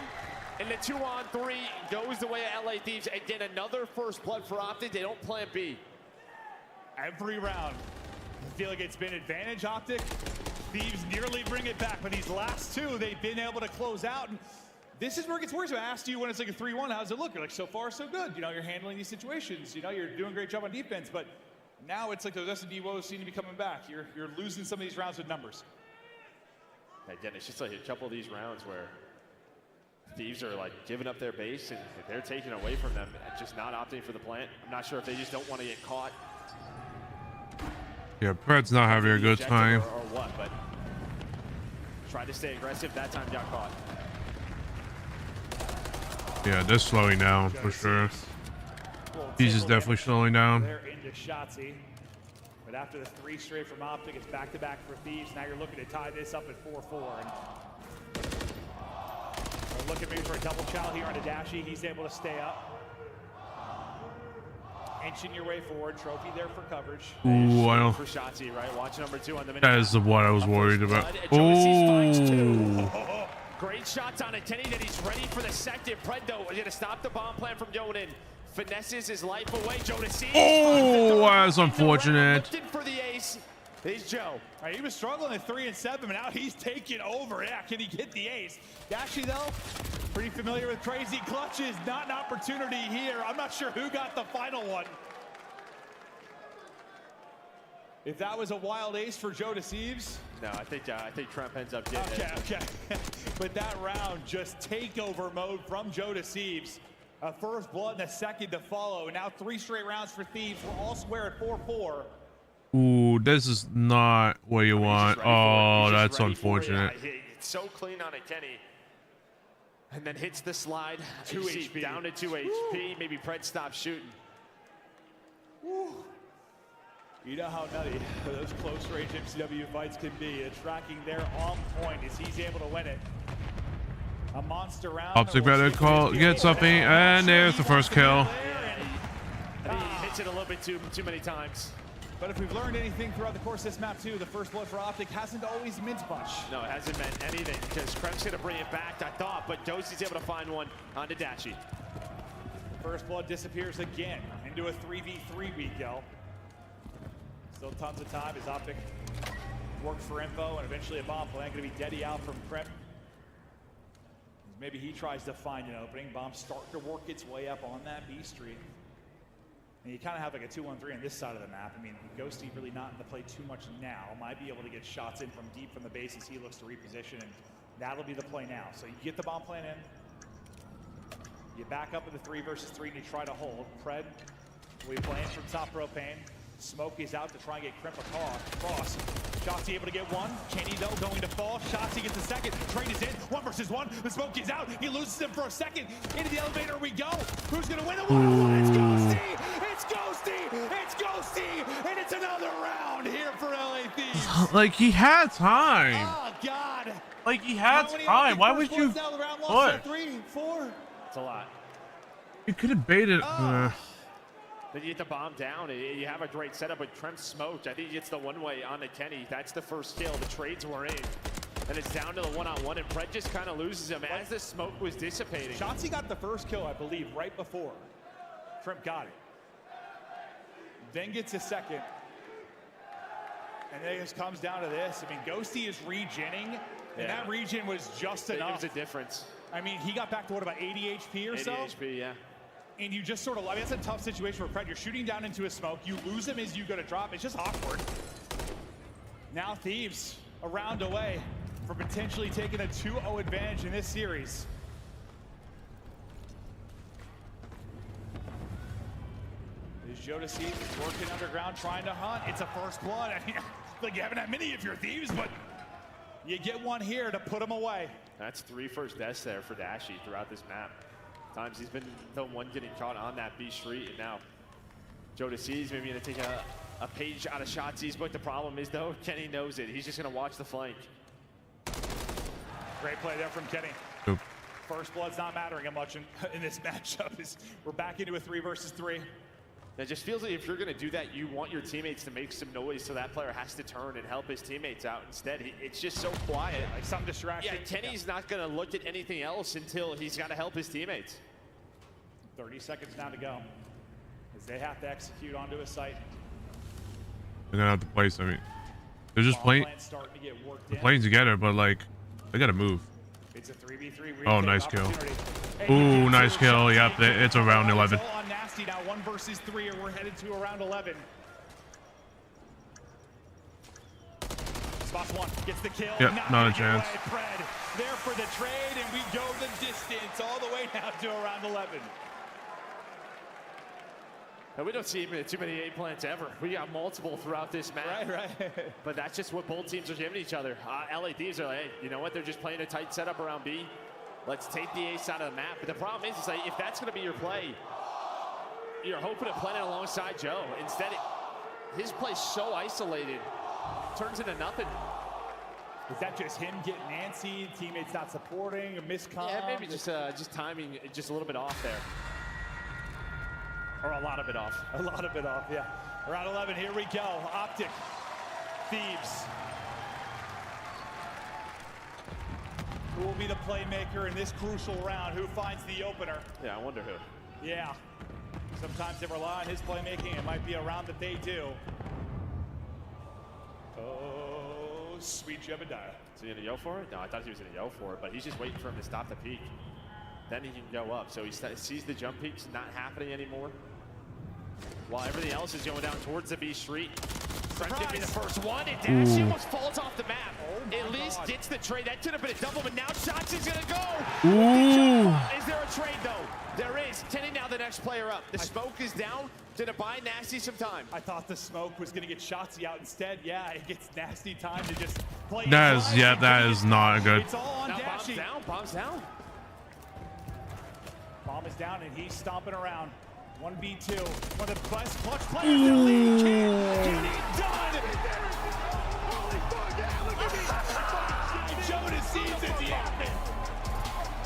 And the 2-on-3 goes the way of LA Thieves. Again, another first blood for Optic. They don't plan B. Every round, I feel like it's been advantage Optic. Thieves nearly bring it back, but these last 2, they've been able to close out. And this is where it gets worse. I asked you when it's like a 3-1, how's it look? You're like, so far, so good. You know, you're handling these situations. You know, you're doing a great job on defense, but now it's like those S&D woes seem to be coming back. You're losing some of these rounds with numbers. Again, it's just like a couple of these rounds where Thieves are like giving up their base and they're taking away from them and just not opting for the plant. I'm not sure if they just don't want to get caught. Yeah, Pred's not having a good time. Or what, but tried to stay aggressive. That time got caught. Yeah, they're slowing down for sure. He's just definitely slowing down. They're into Shotzi. But after the 3 straight from Optic, it's back-to-back for Thieves. Now you're looking to tie this up at 4-4. And looking maybe for a double chow here on Adashi. He's able to stay up. inching your way forward. Trophy there for coverage. Ooh, I don't. For Shotzi, right? Watch number 2 on the minute. That is what I was worried about. Ooh. Oh. Great shots on Kenny that he's ready for the second. Pred, though, is going to stop the bomb plan from going in. Finesses his life away. Joe to see. Oh, that's unfortunate. Looking for the ace. He's Joe. All right, he was struggling at 3 and 7, but now he's taking over. Yeah, can he get the ace? Dashi, though, pretty familiar with crazy clutches. Not an opportunity here. I'm not sure who got the final one. If that was a wild ace for Joe Deceives. No, I think Trump ends up getting it. Okay. But that round, just takeover mode from Joe Deceives. A first blood and a second to follow. Now 3 straight rounds for Thieves. We're all square at 4-4. Ooh, this is not what you want. Oh, that's unfortunate. It's so clean on it, Kenny. And then hits the slide. 2 HP. Down to 2 HP. Maybe Pred stops shooting. Woo. You know how nutty those close range MCW fights can be. The tracking there on point as he's able to win it. A monster round. Optic better call, gets up, and there's the first kill. He hits it a little bit too many times. But if we've learned anything throughout the course of this map too, the first blood for Optic hasn't always meant much. No, it hasn't meant anything because Krem's going to bring it back, I thought, but Dosey's able to find one onto Dashi. First blood disappears again into a 3v3 week, yo. Still tons of time as Optic works for info and eventually a bomb plan. Going to be Deddy out from Krem. Maybe he tries to find an opening. Bomb starting to work its way up on that B street. And you kind of have like a 2-1-3 on this side of the map. I mean, Ghosty really not in the play too much now. Might be able to get shots in from deep from the base as he looks to reposition, and that'll be the play now. So you get the bomb plan in. You back up in the 3 versus 3 and you try to hold. Pred will be playing from top propane. Smokey's out to try and get Crimp across. Shotzi able to get one. Kenny, though, going to fall. Shotzi gets the second. Trade is in. 1 versus 1. The Smokey's out. He loses him for a second. Into the elevator we go. Who's going to win it? 1-on-1. It's Ghosty. It's Ghosty. It's Ghosty. And it's another round here for LA Thieves. Like, he had time. Oh, God. Like, he had time. Why would you push? 3, 4. It's a lot. You could have baited. Then you get the bomb down. You have a great setup, but Trem smoked. I think he gets the one-way on the Kenny. That's the first kill. The trades were in. And it's down to the one-on-one, and Pred just kind of loses him as the smoke was dissipating. Shotzi got the first kill, I believe, right before. Trem got it. Then gets a second. And then it just comes down to this. I mean, Ghosty is regenning, and that regen was just enough. It was a difference. I mean, he got back to, what, about 80 HP or so? 80 HP, yeah. And you just sort of, I mean, that's a tough situation for Pred. You're shooting down into a smoke. You lose him as you go to drop. It's just awkward. Now Thieves a round away from potentially taking a 2-0 advantage in this series. Is Joe Deceives working underground, trying to hunt. It's a first blood. I mean, like you haven't had many of your Thieves, but you get one here to put him away. That's 3 first deaths there for Dashi throughout this map. Times he's been the one getting caught on that B street, and now Joe Deceives maybe going to take a page out of Shotzi's book. The problem is, though, Kenny knows it. He's just going to watch the flank. Great play there from Kenny. Oop. First blood's not mattering much in this matchup. We're back into a 3 versus 3. It just feels like if you're going to do that, you want your teammates to make some noise so that player has to turn and help his teammates out. Instead, it's just so quiet. Like some distraction. Yeah, Kenny's not going to look at anything else until he's got to help his teammates. 30 seconds now to go as they have to execute onto a site. They're gonna have to place. I mean, they're just playing. They're playing together, but like, they gotta move. It's a 3v3. Oh, nice kill. Ooh, nice kill. Yep, it's around 11. All on Nasty now, 1 versus 3, and we're headed to around 11. Spots one, gets the kill. Yep, not a chance. Pred there for the trade, and we go the distance all the way now to around 11. And we don't see too many A plants ever. We got multiple throughout this map. Right. But that's just what both teams are giving each other. LA Thieves are like, hey, you know what? They're just playing a tight setup around B. Let's take the ace out of the map. But the problem is like, if that's going to be your play, you're hoping to play it alongside Joe. Instead, his play's so isolated, turns into nothing. Is that just him getting antsy, teammates not supporting, a miscom? Yeah, maybe just timing just a little bit off there. Or a lot of it off. A lot of it off, yeah. Round 11, here we go. Optic, Thieves. Who will be the playmaker in this crucial round? Who finds the opener? Yeah, I wonder who. Yeah. Sometimes they rely on his playmaking. It might be a round that they do. Oh, sweet Jebediah. Is he going to yell for it? No, I thought he was going to yell for it, but he's just waiting for him to stop the peak. Then he can go up. So he sees the jump peaks not happening anymore. While everything else is going down towards the B Street. Fred could be the first one, and Dash almost falls off the map. At least gets the trade. That could have been a double, but now Shotzi's gonna go. Ooh. Is there a trade though? There is. Tenny now the next player up. The smoke is down. Did it buy Nasty some time? I thought the smoke was gonna get Shotzi out instead. Yeah, it gets Nasty time to just play. That is not good. It's all on now Dashy. Bomb's down. Bomb is down and he's stomping around. 1v2, one of the best clutch players in the league. Get it done! Jonas sees it happen.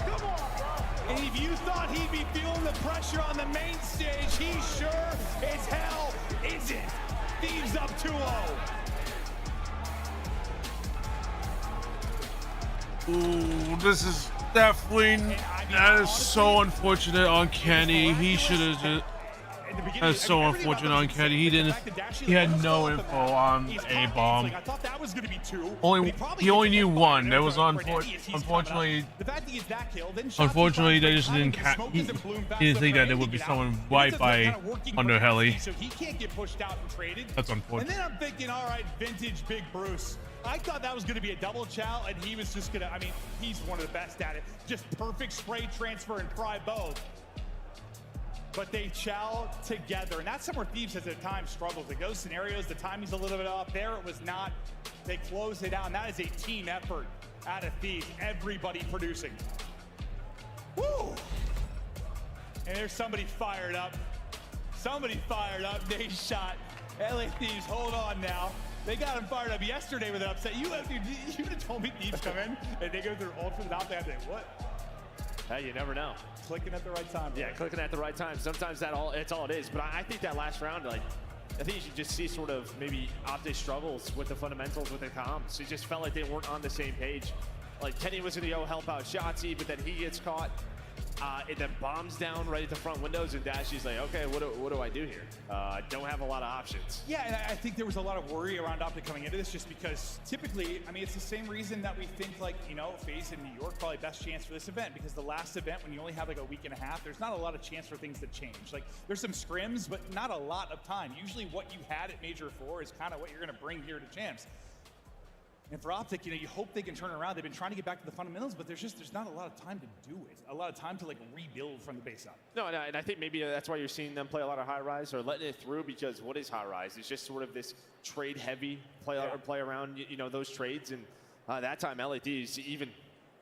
Come on! And if you thought he'd be feeling the pressure on the main stage, he sure as hell isn't. Thieves up 2-0. Ooh, this is definitely, that is so unfortunate on Kenny. He should have just, that's so unfortunate on Kenny. He had no info on A bomb. I thought that was going to be two. He only knew one. That was unfortunately, they just didn't he didn't think that there would be someone right by under heli. So he can't get pushed out and traded. That's unfortunate. And then I'm thinking, all right, vintage Big Bruce. I thought that was going to be a double chow, and he was just going to, I mean, he's one of the best at it. Just perfect spray transfer and pry both. But they chow together, and that's somewhere Thieves has at times struggled. Like those scenarios, the timing's a little bit off. There it was not. They closed it out, and that is a team effort out of Thieves. Everybody producing. Woo! And there's somebody fired up. Somebody fired up. They shot. LA Thieves, hold on now. They got him fired up yesterday with an upset. You would have told me Thieves come in and they go through ultra without that. What? Hey, you never know. Clicking at the right time. Yeah, clicking at the right time. Sometimes it's all it is. But I think that last round, like, I think you should just see sort of maybe Optic struggles with the fundamentals with the comms. It just felt like they weren't on the same page. Like Kenny was gonna go help out Shotzi, but then he gets caught. And then bombs down right at the front windows, and Dashy's like, okay, what do I do here? I don't have a lot of options. Yeah, and I think there was a lot of worry around Optic coming into this just because typically, I mean, it's the same reason that we think like, you know, FaZe in New York, probably best chance for this event because the last event, when you only have like a week and a half, there's not a lot of chance for things to change. Like there's some scrims, but not a lot of time. Usually what you had at Major 4 is kind of what you're gonna bring here to Champs. And for Optic, you know, you hope they can turn it around. They've been trying to get back to the fundamentals, but there's not a lot of time to do it. A lot of time to like rebuild from the base up. No, and I think maybe that's why you're seeing them play a lot of high rise or letting it through because what is high rise? It's just sort of this trade heavy play around, you know, those trades. And that time LAD is even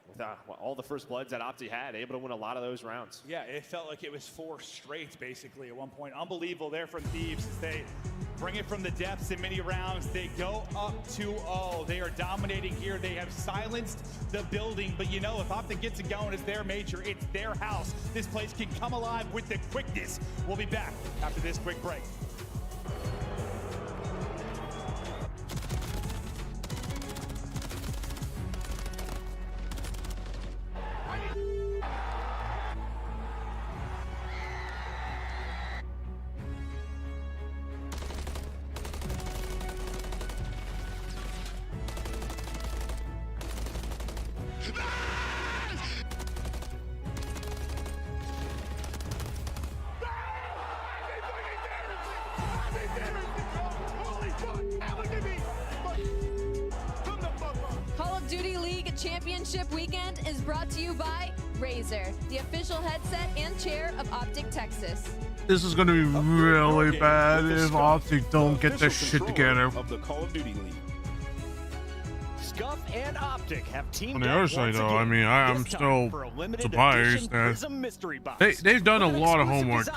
with all the first bloods that Optic had, able to win a lot of those rounds. Yeah, it felt like it was 4 straight basically at one point. Unbelievable there from Thieves as they bring it from the depths in many rounds. They go up 2-0. They are dominating here. They have silenced the building, but you know, if Optic gets it going, it's their major, it's their house. This place can come alive with the quickness. We'll be back after this quick break. Call of Duty League Championship Weekend is brought to you by Razer, the official headset and chair of Optic Texas. This is gonna be really bad if Optic don't get their shit together. Of the Call of Duty League. Scuff and Optic have teamed On the other side, though, I mean, I'm still surprised that they've done a lot of homework.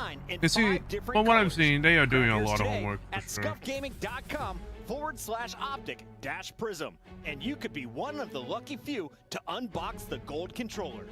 You see, from what I'm seeing, they are doing a lot of homework at for sure. scuffgaming.com/Optic-Prism, and you could be one of the lucky few to unbox the gold controller.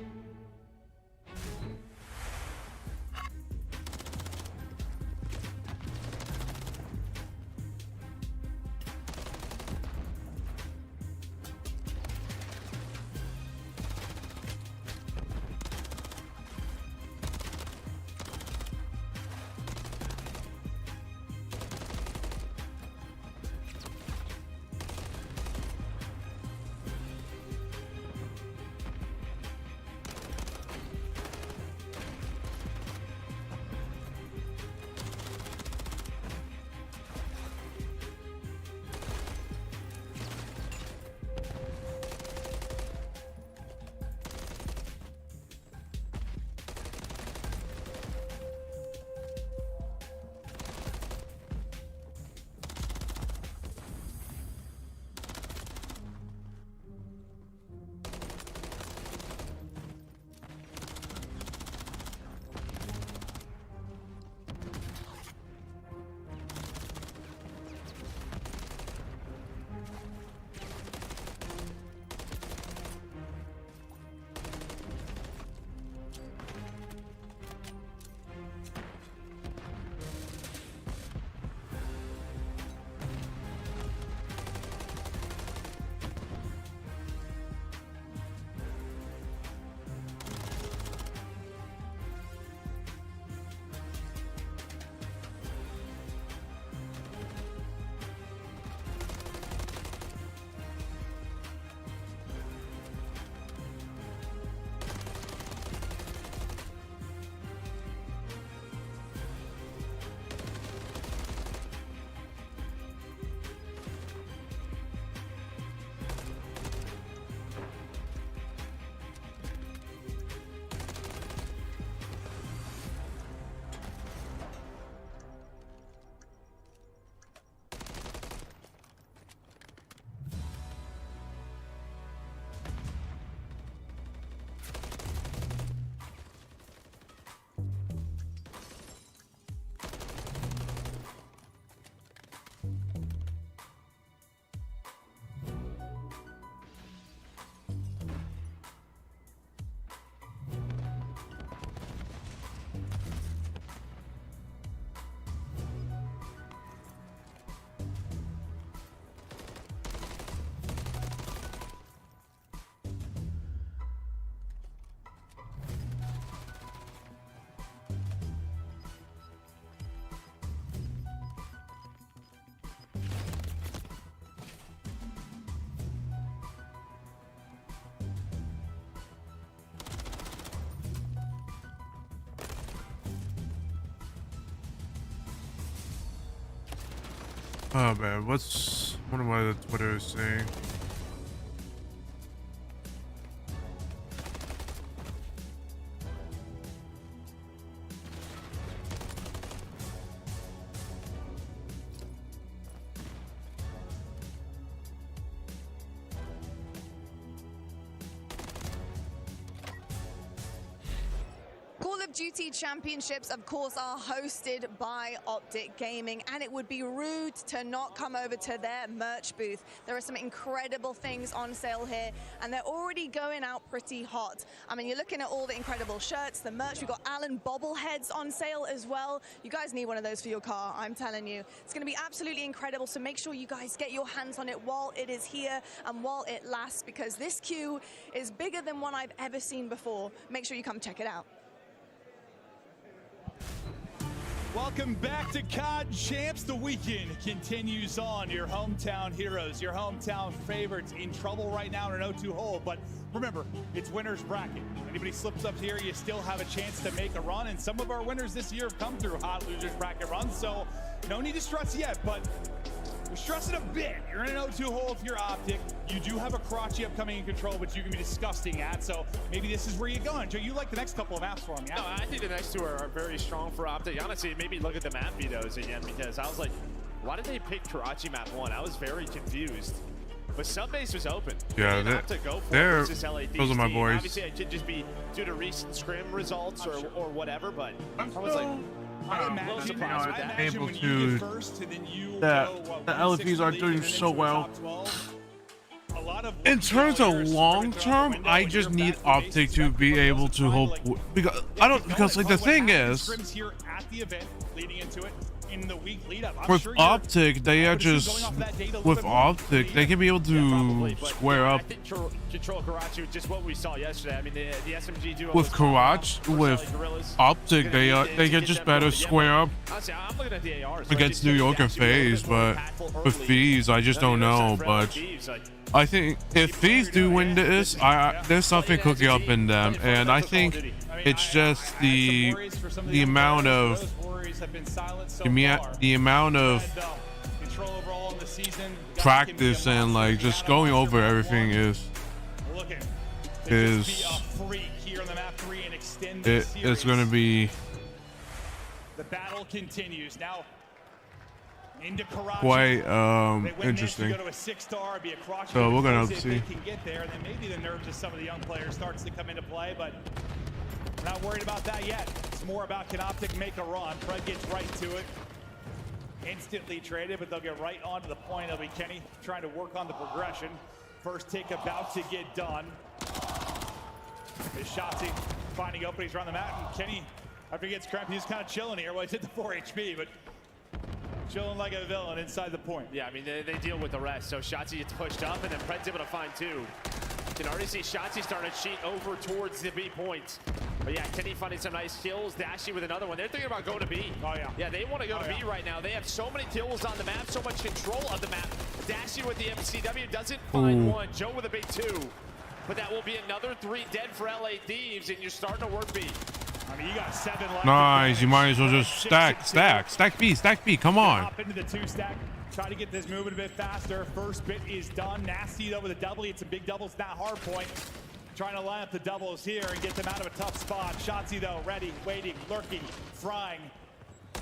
Oh man, what's one of my Twitter is saying? Call of Duty Championships, of course, are hosted by Optic Gaming, and it would be rude to not come over to their merch booth. There are some incredible things on sale here, and they're already going out pretty hot. I mean, you're looking at all the incredible shirts, the merch. We've got Allen bobbleheads on sale as well. You guys need one of those for your car, I'm telling you. It's going to be absolutely incredible, so make sure you guys get your hands on it while it is here and while it lasts, because this queue is bigger than one I've ever seen before. Make sure you come check it out. Welcome back to COD Champs. The weekend continues on. Your hometown heroes, your hometown favorites in trouble right now in an 0-2 hole. But remember, it's winner's bracket. Anybody slips up here, you still have a chance to make a run. And some of our winners this year have come through hot losers bracket runs. So no need to stress yet, but we're stressing a bit. You're in an 0-2 hole if you're Optic. You do have a crotchy upcoming in control, which you can be disgusting at. So maybe this is where you're going. Joe, you like the next couple of maps for them, yeah? No, I think the next two are very strong for Optic. Honestly, maybe look at the map vetoes again, because I was like, why did they pick Karachi map 1? I was very confused. But Subbase was open. Yeah, those are my boys. Obviously, it could just be due to recent scrim results or whatever, but I was like, I'm a little surprised with that. Able to that the LFEs are doing so well. In terms of long term, I just need Optic to be able to hold, because like the thing is, with Optic, they are just with Optic, they can be able to square up. I think Control Karachi, just what we saw yesterday. I mean, the SMG duo With Karachi, with Optic, they can just better square up against New York and FaZe, but with FaZe, I just don't know. But I think if FaZe do win this, there's something cooking up in them, and I think it's just the amount of practice and like just going over everything is it's going to be the battle continues now. Into Karachi. Quite interesting. So we're gonna see. They can get there, and then maybe the nerves of some of the young players starts to come into play, but we're not worried about that yet. It's more about can Optic make a run. Fred gets right to it. Instantly traded, but they'll get right onto the point. It'll be Kenny trying to work on the progression. First take about to get done. Is Shotzi finding openings around the map, and Kenny, after he gets cramped, he's kind of chilling here. Well, he's hit the 4 HP, but chilling like a villain inside the point. Yeah, I mean, they deal with the rest. So Shotzi gets pushed up, and then Fred's able to find two. You can already see Shotzi starting to cheat over towards the B points. But yeah, Kenny finding some nice kills. Dashy with another one. They're thinking about going to B. Oh, yeah. Yeah, they want to go to B right now. They have so many kills on the map, so much control of the map. Dashy with the MCW doesn't find one. Joe with a big 2. But that will be another 3 dead for LA Thieves, and you're starting to work B. I mean, you got 7 left. Nice. You might as well just stack B. Come on. Hop into the 2 stack. Try to get this moving a bit faster. First bit is done. Nasty though with a double. It's a big double. It's not hard point. Trying to line up the doubles here and get them out of a tough spot. Shotzi though, ready, waiting, lurking, frying.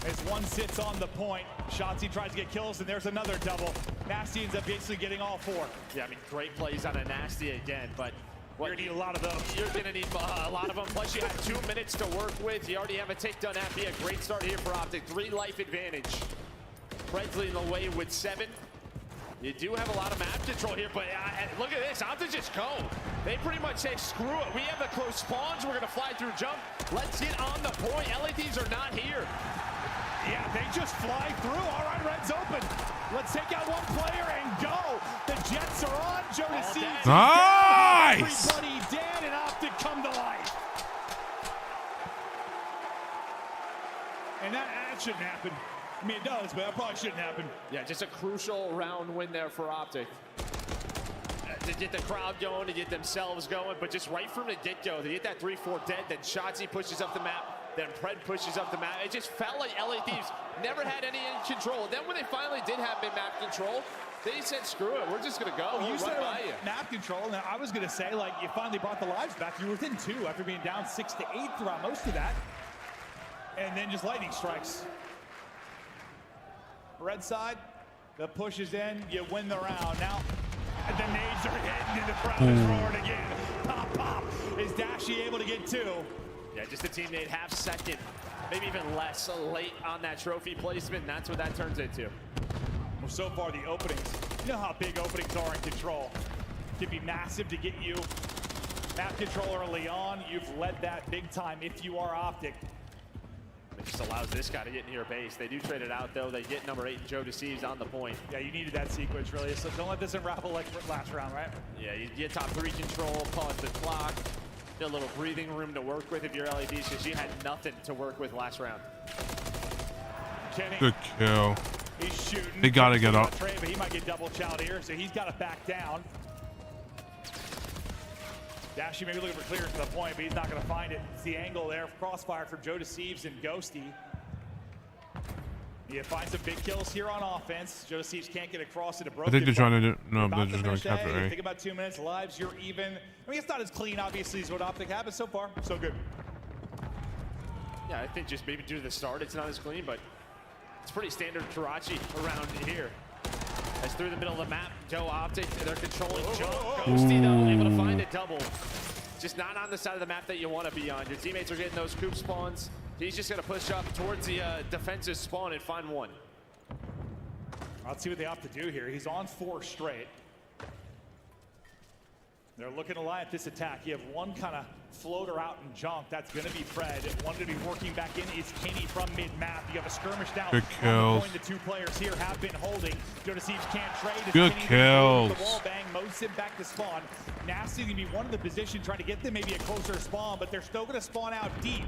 As one sits on the point, Shotzi tries to get kills, and there's another double. Nasty ends up basically getting all 4. Yeah, I mean, great plays on a Nasty again, but you're gonna need a lot of those. You're gonna need a lot of them. Plus, you have 2 minutes to work with. You already have a take done after. A great start here for Optic. 3 life advantage. Fred's leading the way with 7. You do have a lot of map control here, but look at this. Optic just go. They pretty much say, screw it. We have the close spawns. We're gonna fly through jump. Let's get on the point. LA Thieves are not here. Yeah, they just fly through. All right, Red's open. Let's take out one player and go. The Jets are on. Joe to see. Nice. Everybody dead, and Optic come to life. And that shouldn't happen. I mean, it does, but that probably shouldn't happen. Yeah, just a crucial round win there for Optic. To get the crowd going, to get themselves going, but just right from the get-go, to get that 3-4 dead, then Shotzi pushes up the map, Then Pred pushes up the map. It just felt like LA Thieves never had any control. Then when they finally did have mid-map control, they said, screw it, we're just going to go. Well, you said by you. Map control, and I was going to say, like, you finally brought the lives back. You were within 2 after being down 6 to 8 throughout most of that. And then just lightning strikes. Red side, the push is in, you win the round. Now, the nades are hitting, and the crowd is roaring again. Pop, pop. Is Dashy able to get 2? Yeah, just a teammate half second, maybe even less, late on that trophy placement, and that's what that turns into. Well, so far the openings, you know how big openings are in control. Can be massive to get you. Map control early on, you've led that big time if you are Optic. It just allows this guy to get near base. They do trade it out, though. They get number 8, Joe Deceives, on the point. Yeah, you needed that sequence, really. So don't let this unravel like last round, right? Yeah, you get top 3 control, pause the clock. Get a little breathing room to work with if you're LEDs, because you had nothing to work with last round. Kenny, Good kill. he's shooting. They gotta get up. Trey, but he might get double chowed here, so he's got to back down. Dashy maybe looking for clearance to the point, but he's not going to find it. It's the angle there. Crossfire from Joe Deceives and Ghosty. You find some big kills here on offense. Joe Deceives can't get across it. I think they're trying to do. No, they're just going to cap it, I right? think about 2 minutes. Lives, you're even. I mean, it's not as clean, obviously, as what Optic have, but so far, so good. Yeah, I think just maybe due to the start, it's not as clean, but it's pretty standard Karachi around here. As through the middle of the map, Joe Optic, they're controlling jump. Ghosty, though, able to find a double. Just not on the side of the map that you want to be on. Your teammates are getting those coop spawns. He's just going to push up towards the defensive spawn and find one. Let's see what they opt to do here. He's on 4 straight. They're looking to line up this attack. You have one kind of floater out in junk. That's going to be Fred. One to be working back in is Kenny from mid-map. You have a skirmish down. Good kills. The two players here have been holding. Joe Deceives can't trade. Good kills. The wall bang moves him back to spawn. Nasty going to be one in the position trying to get them maybe a closer spawn, but they're still going to spawn out deep.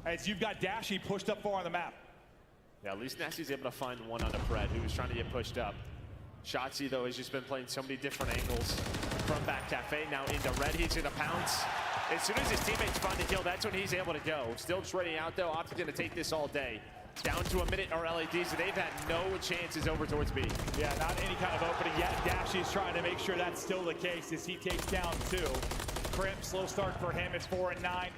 As you've got Dashy pushed up 4 on the map. Yeah, at least Nasty's able to find one on the Fred, who was trying to get pushed up. Shotzzy, though, has just been playing so many different angles. From back cafe, now into red, he's gonna pounce. As soon as his teammates find the kill, that's when he's able to go. Still trading out, though. Optic gonna take this all day. Down to a minute, our LEDs, they've had no chances over towards B. Yeah, not any kind of opening yet. Dashy's trying to make sure that's still the case as he takes down 2. Crimp, slow start for him at 4 and 9.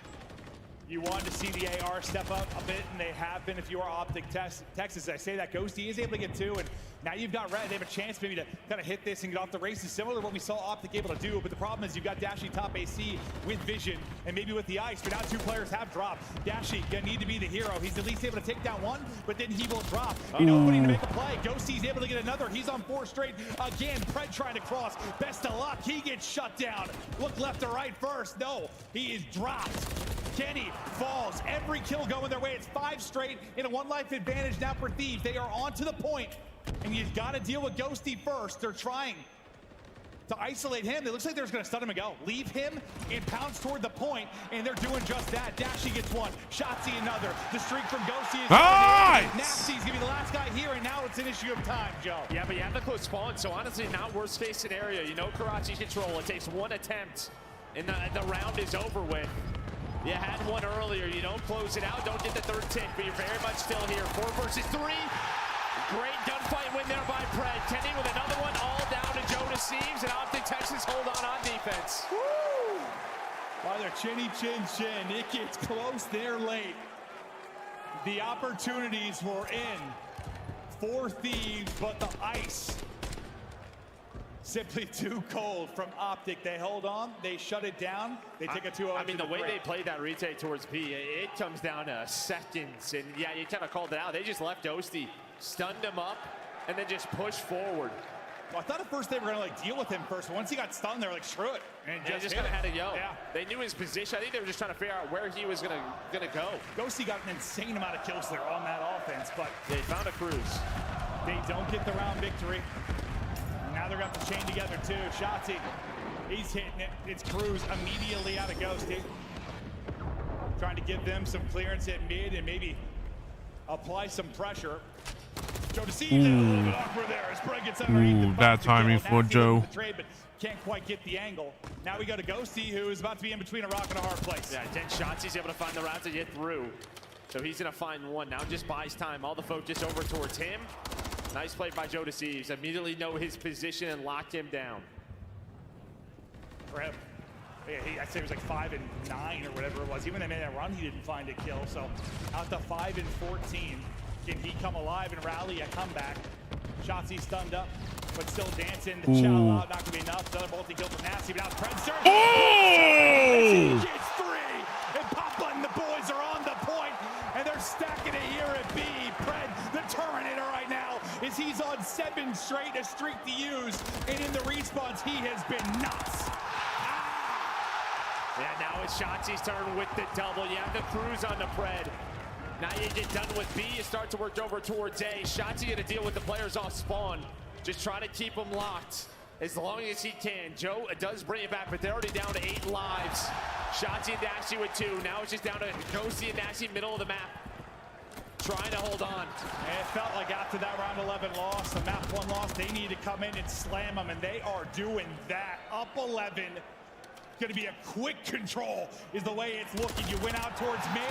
You wanted to see the AR step up a bit, and they have been if you are Optic Texas. I say that Ghosty is able to get 2, and now you've got Red. They have a chance maybe to kind of hit this and get off the races, similar to what we saw Optic able to do. But the problem is you've got Dashy top AC with vision and maybe with the ice, but now 2 players have dropped. Dashy gonna need to be the hero. He's at least able to take down 1, but then he will drop. Opening to make a play. Ghosty's able to get another. He's on 4 straight. Again, Pred trying to cross. Best of luck. He gets shut down. Look left to right first. No, he is dropped. Kenny falls. Every kill going their way. It's 5 straight in a 1 life advantage now for Thieves. They are on to the point, and you've got to deal with Ghosty first. They're trying to isolate him. It looks like they're just going to stun him and go. Leave him and pounce toward the point, and they're doing just that. Dashy gets 1. Shotzzy another. The streak from Ghosty is nice! Nasty's going to be the last guy here, and now it's an issue of time, Joe. Yeah, but you have the close spawn, so honestly, not worst case scenario. You know Karachi control. It takes 1 attempt, and the round is over with. You had 1 earlier. You don't close it out. Don't get the 3rd tick, but you're very much still here. 4 versus 3. Great gunfight win there by Pred. Kenny with another one, all down to Joe Deceives, and Optic Texas hold on defense. Woo! By their chinny chin chin. It gets close there late. The opportunities were in for Thieves, but the ice simply too cold from Optic. They hold on, they shut it down, they take a 2-0. I mean, the way they played that retake towards B, it comes down to seconds. And yeah, you kind of called it out. They just left Ghosty, stunned him up, and then just pushed forward. Well, I thought at first they were going to like deal with him first. Once he got stunned, they were like, screw it. And just kind of had to go. Yeah. They knew his position. I think they were just trying to figure out where he was gonna go. Ghosty got an insane amount of kills there on that offense, but they found a cruise. They don't get the round victory. Now they're going to have to chain together too. Shotzzy, he's hitting it. It's Cruz immediately out of Ghosty. Trying to give them some clearance at mid and maybe apply some pressure. Joe Deceived a little bit awkward there as Brett gets underneath. Ooh, that timing for Joe. Trade, but can't quite get the angle. Now we go to Ghosty, who is about to be in between a rock and a hard place. Yeah, 10 shots. He's able to find the route to get through. So he's going to find one. Now just buys time. All the focus over towards him. Nice play by Joe Deceives. Immediately know his position and locked him down. For him. Yeah, I'd say it was like 5 and 9 or whatever it was. Even when they made that run, he didn't find a kill. So out to 5 and 14. Can he come alive and rally a comeback? Shotzi stunned up, but still dancing. The chow out, not gonna be enough. Another multi-kill from Nasty, but now Pred serves. He gets 3, and Papa and the boys are on the point, and they're stacking it here at B. Pred, the Terminator right now, is he's on 7 straight, a streak to use, and in the respawns, he has been nuts. Yeah, now it's Shotzi's turn with the double. You have the cruise on the Pred. Now you get done with B, you start to work over towards A. Shotzi gonna deal with the players off spawn. Just try to keep them locked as long as he can. Joe does bring it back, but they're already down to 8 lives. Shotzi and Nasty with 2. Now it's just down to Ghosty and Nasty, middle of the map. Trying to hold on. And it felt like after that round 11 loss, the map 1 loss, they need to come in and slam them, and they are doing that. Up 11. Going to be a quick control is the way it's looking. You win out towards mid,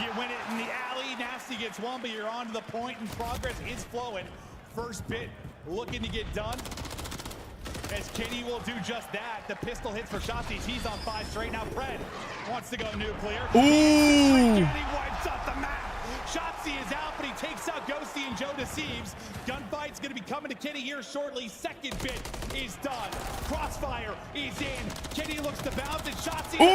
you win it in the alley. Nasty gets 1, but you're on to the point, and progress is flowing. First bit looking to get done, as Kenny will do just that. The pistol hits for Shotzi. He's on 5 straight. Now Pred wants to go nuclear. Kenny wipes out the map. Shotzi is out, but he takes out Ghosty and Joe Deceives. Gunfight's going to be coming to Kenny here shortly. Second bit is done. Crossfire is in. Kenny looks to bounce, and Shotzi kill.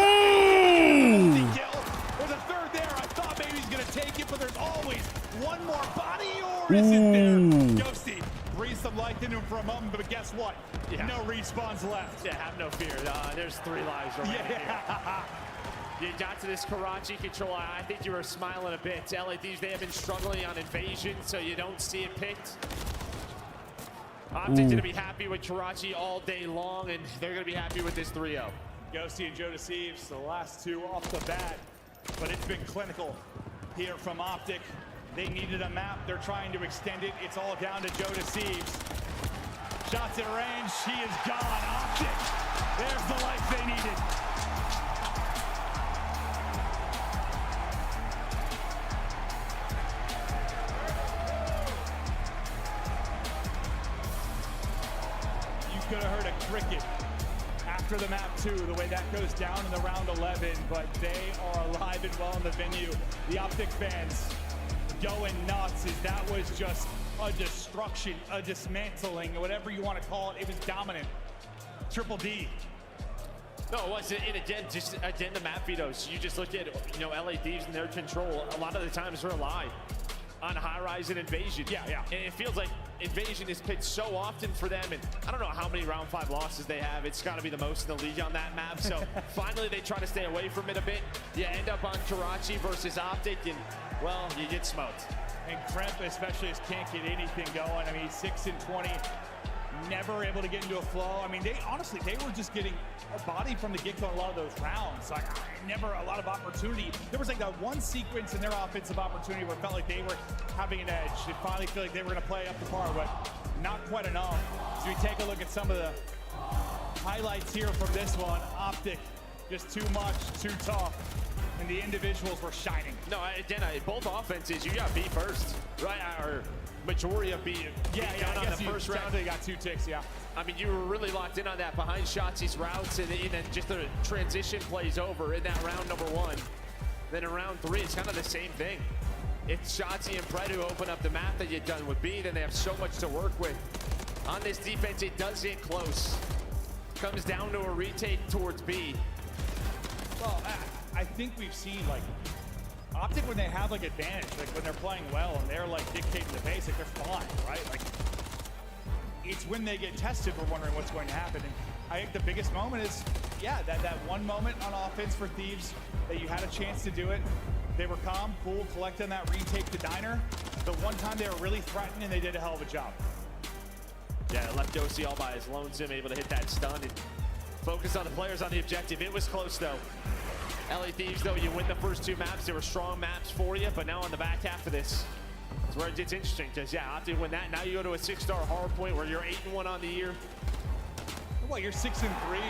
There's a third there. I thought maybe he's going to take it, but there's always one more body, or isn't there? Ghosty breathes some life into him for a moment, but guess what? Yeah. No respawns left. Yeah, have no fear. There's 3 lives already. Yeah. You got to this Karachi control. I think you were smiling a bit. LA Thieves, they have been struggling on invasion, so you don't see it picked. Optic's gonna be happy with Karachi all day long, and they're gonna be happy with this 3-0. Ghosty and Joe Deceives, the last 2 off the bat, but it's been clinical here from Optic. They needed a map. They're trying to extend it. It's all down to Joe Deceives. Shots at range. She is gone. Optic. There's the life they needed. Could have heard a cricket after the map 2, the way that goes down in the round 11, but they are alive and well in the venue. The Optic fans going nuts, as that was just a destruction, a dismantling, whatever you want to call it. It was dominant. Triple D. No, it wasn't. And again, the map vetoes. You just look at, LA Thieves and their control. A lot of the times they're alive on high rise and invasion. Yeah. And it feels like invasion is picked so often for them, and I don't know how many round 5 losses they have. It's got to be the most in the league on that map. So finally they try to stay away from it a bit. You end up on Karachi versus Optic, and well, you get smoked. And Kremp especially just can't get anything going. I mean, 6 and 20, never able to get into a flow. I mean, they were just getting a body from the get-go in a lot of those rounds. Like, never a lot of opportunity. There was like that one sequence in their offensive opportunity where it felt like they were having an edge. It finally felt like they were going to play up to par, but not quite enough. As we take a look at some of the highlights here from this one, Optic, just too much, too tough, and the individuals were shining. No, again, both offenses, you got B first, right? Or majority of B. Yeah, on the first round. They got 2 ticks, yeah. I mean, you were really locked in on that behind Shotzi's routes, and then just the transition plays over in that round number 1. Then in round 3, it's kind of the same thing. It's Shotzi and Pred who open up the map that you've done with B, then they have so much to work with. On this defense, it does get close. Comes down to a retake towards B. Well, I think we've seen, like, Optic, when they have, like, advantage, like, when they're playing well and they're, like, dictating the basic, they're fine, right? Like, it's when they get tested, we're wondering what's going to happen. And I think the biggest moment is, yeah, that one moment on offense for Thieves that you had a chance to do it. They were calm, cool, collecting that retake to Diner. The one time they were really threatened, and they did a hell of a job. Yeah, left Ghosty all by his lonesome, able to hit that stun and focus on the players on the objective. It was close, though. LA Thieves, though, you win the first 2 maps. They were strong maps for you, but now on the back half of this, it's where it's interesting because, yeah, after you win that, now you go to a 6-star hard point where you're 8-1 on the year. Well, you're 6-3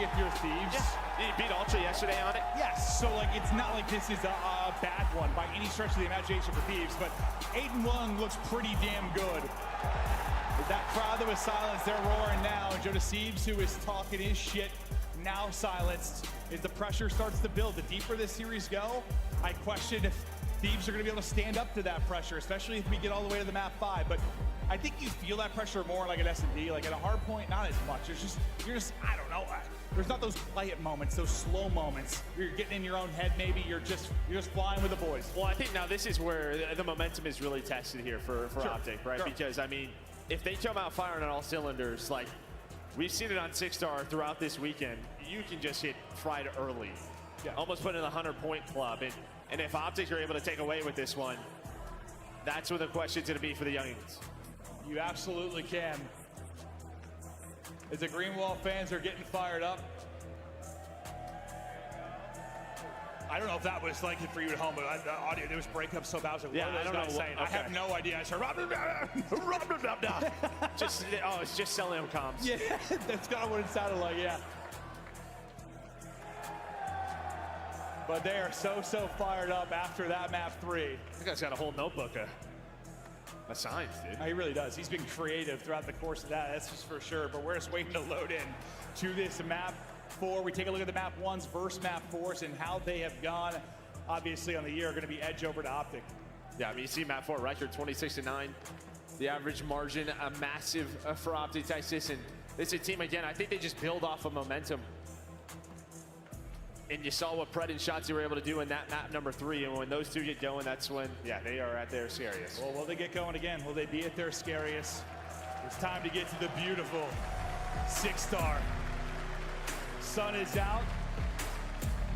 if you're Thieves. Yeah. You beat Ultra yesterday on it. Yes, so like it's not like this is a bad one by any stretch of the imagination for Thieves, but 8-1 looks pretty damn good. With that crowd that was silenced, they're roaring now. Jonas Siebes, who is talking his shit, now silenced. As the pressure starts to build, the deeper this series go, I question if Thieves are going to be able to stand up to that pressure, especially if we get all the way to the map 5. But I think you feel that pressure more like at S&D, like at a hard point, not as much. You're just, I don't know. There's not those quiet moments, those slow moments. You're getting in your own head, maybe. You're just flying with the boys. Well, I think now this is where the momentum is really tested here for Sure. Optic, right? Sure. Because, I mean, if they come out firing on all cylinders, like we've seen it on 6-star throughout this weekend, you can just hit fried early. Yeah. Almost put in the 100-point club. And if Optic are able to take away with this one, that's where the question's going to be for the youngins. You absolutely can. As the Greenwall fans are getting fired up. I don't know if that was like it for you at home, but the audio, there was breakups so bad. I was like, Yeah, what are I those don't guys know saying? what- I have no idea. I said, It's just selling them comms. yeah, that's kind of what it sounded like, yeah. But they are so fired up after that map 3. This guy's got a whole notebook of signs, dude. He really does. He's been creative throughout the course of that, that's just for sure. But we're just waiting to load in to this map 4. We take a look at the map 1s versus map 4s and how they have gone, obviously, on the year, are going to be edge over to Optic. Yeah, I mean, you see map 4 record 26-9. The average margin, a massive for Optic Texas. And this is a team, again, I think they just build off of momentum. And you saw what Pred and Shotzi were able to do in that map number 3. And when those two get going, that's when, yeah, they are at their scariest. Well, will they get going again? Will they be at their scariest? It's time to get to the beautiful 6-star. Sun is out,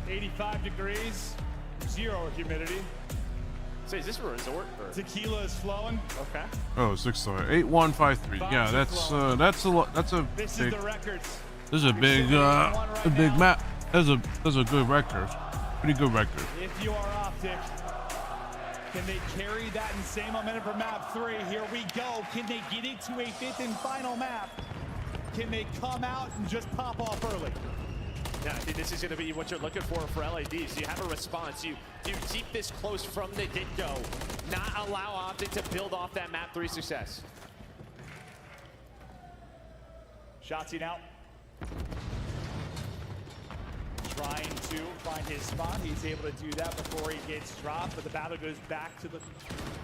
85 degrees, 0 humidity. So is this a resort? Or? Tequila is flowing. Okay. Oh, 6-star. 8153. Yeah, that's a lot. That's a This big. is the records. This is a big map. That's a good record. Pretty good record. If you are Optic, can they carry that insane momentum for map 3? Here we go. Can they get it to a 5th and final map? Can they come out and just pop off early? Yeah, I think this is going to be what you're looking for LADs. You have a response. You keep this close from the get-go. Not allow Optic to build off that map 3 success. Shotzi now. Trying to find his spot. He's able to do that before he gets dropped, but the battle goes back to the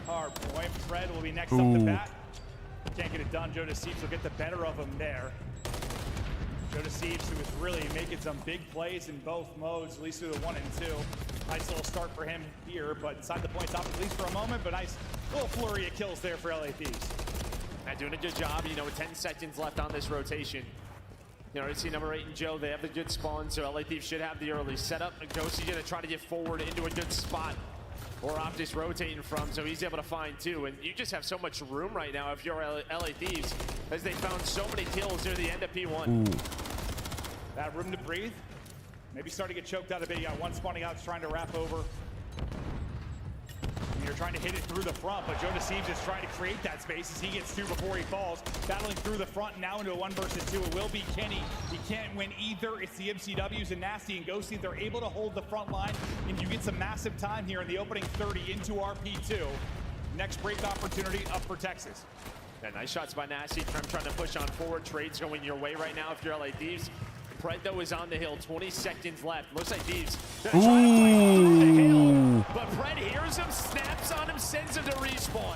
hard point. Fred will be next up to bat. Can't get it done. Jonas Siebes will get the better of him there. Jonas Siebes, who is really making some big plays in both modes, at least through the 1 and 2. Nice little start for him here, but inside the points off at least for a moment, but nice little flurry of kills there for LA Thieves. Doing a good job, you know, with 10 seconds left on this rotation. You know, you see number 8 and Joe, they have the good spawn, so LA Thieves should have the early setup. Ghostie's gonna try to get forward into a good spot where Optic's rotating from, so he's able to find 2. And you just have so much room right now if you're LA Thieves, as they found so many kills near the end of P1. That room to breathe. Maybe starting to get choked out a bit. You got one spawning out, trying to wrap over. And you're trying to hit it through the front, but Jonas Siebes is trying to create that space as he gets 2 before he falls. Battling through the front, now into a 1 versus 2. It will be Kenny. He can't win either. It's the MCWs and Nasty and Ghosty. They're able to hold the front line, and you get some massive time here in the opening 30 into RP2. Next break opportunity up for Texas. Yeah, nice shots by Nasty. Trying to push on forward. Trades going your way right now if you're LA Thieves. Pred, though, is on the hill. 20 seconds left. Looks like Thieves gonna try to play through the hill. But Pred hears him, snaps on him, sends him to respawn.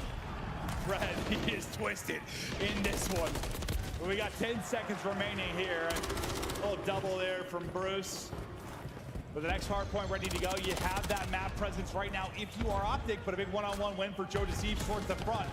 Pred, he is twisted in this one. We got 10 seconds remaining here. A little double there from Bruce. With the next hard point ready to go, you have that map presence right now if you are Optic, but a big one-on-one win for Joe Siebes towards the front.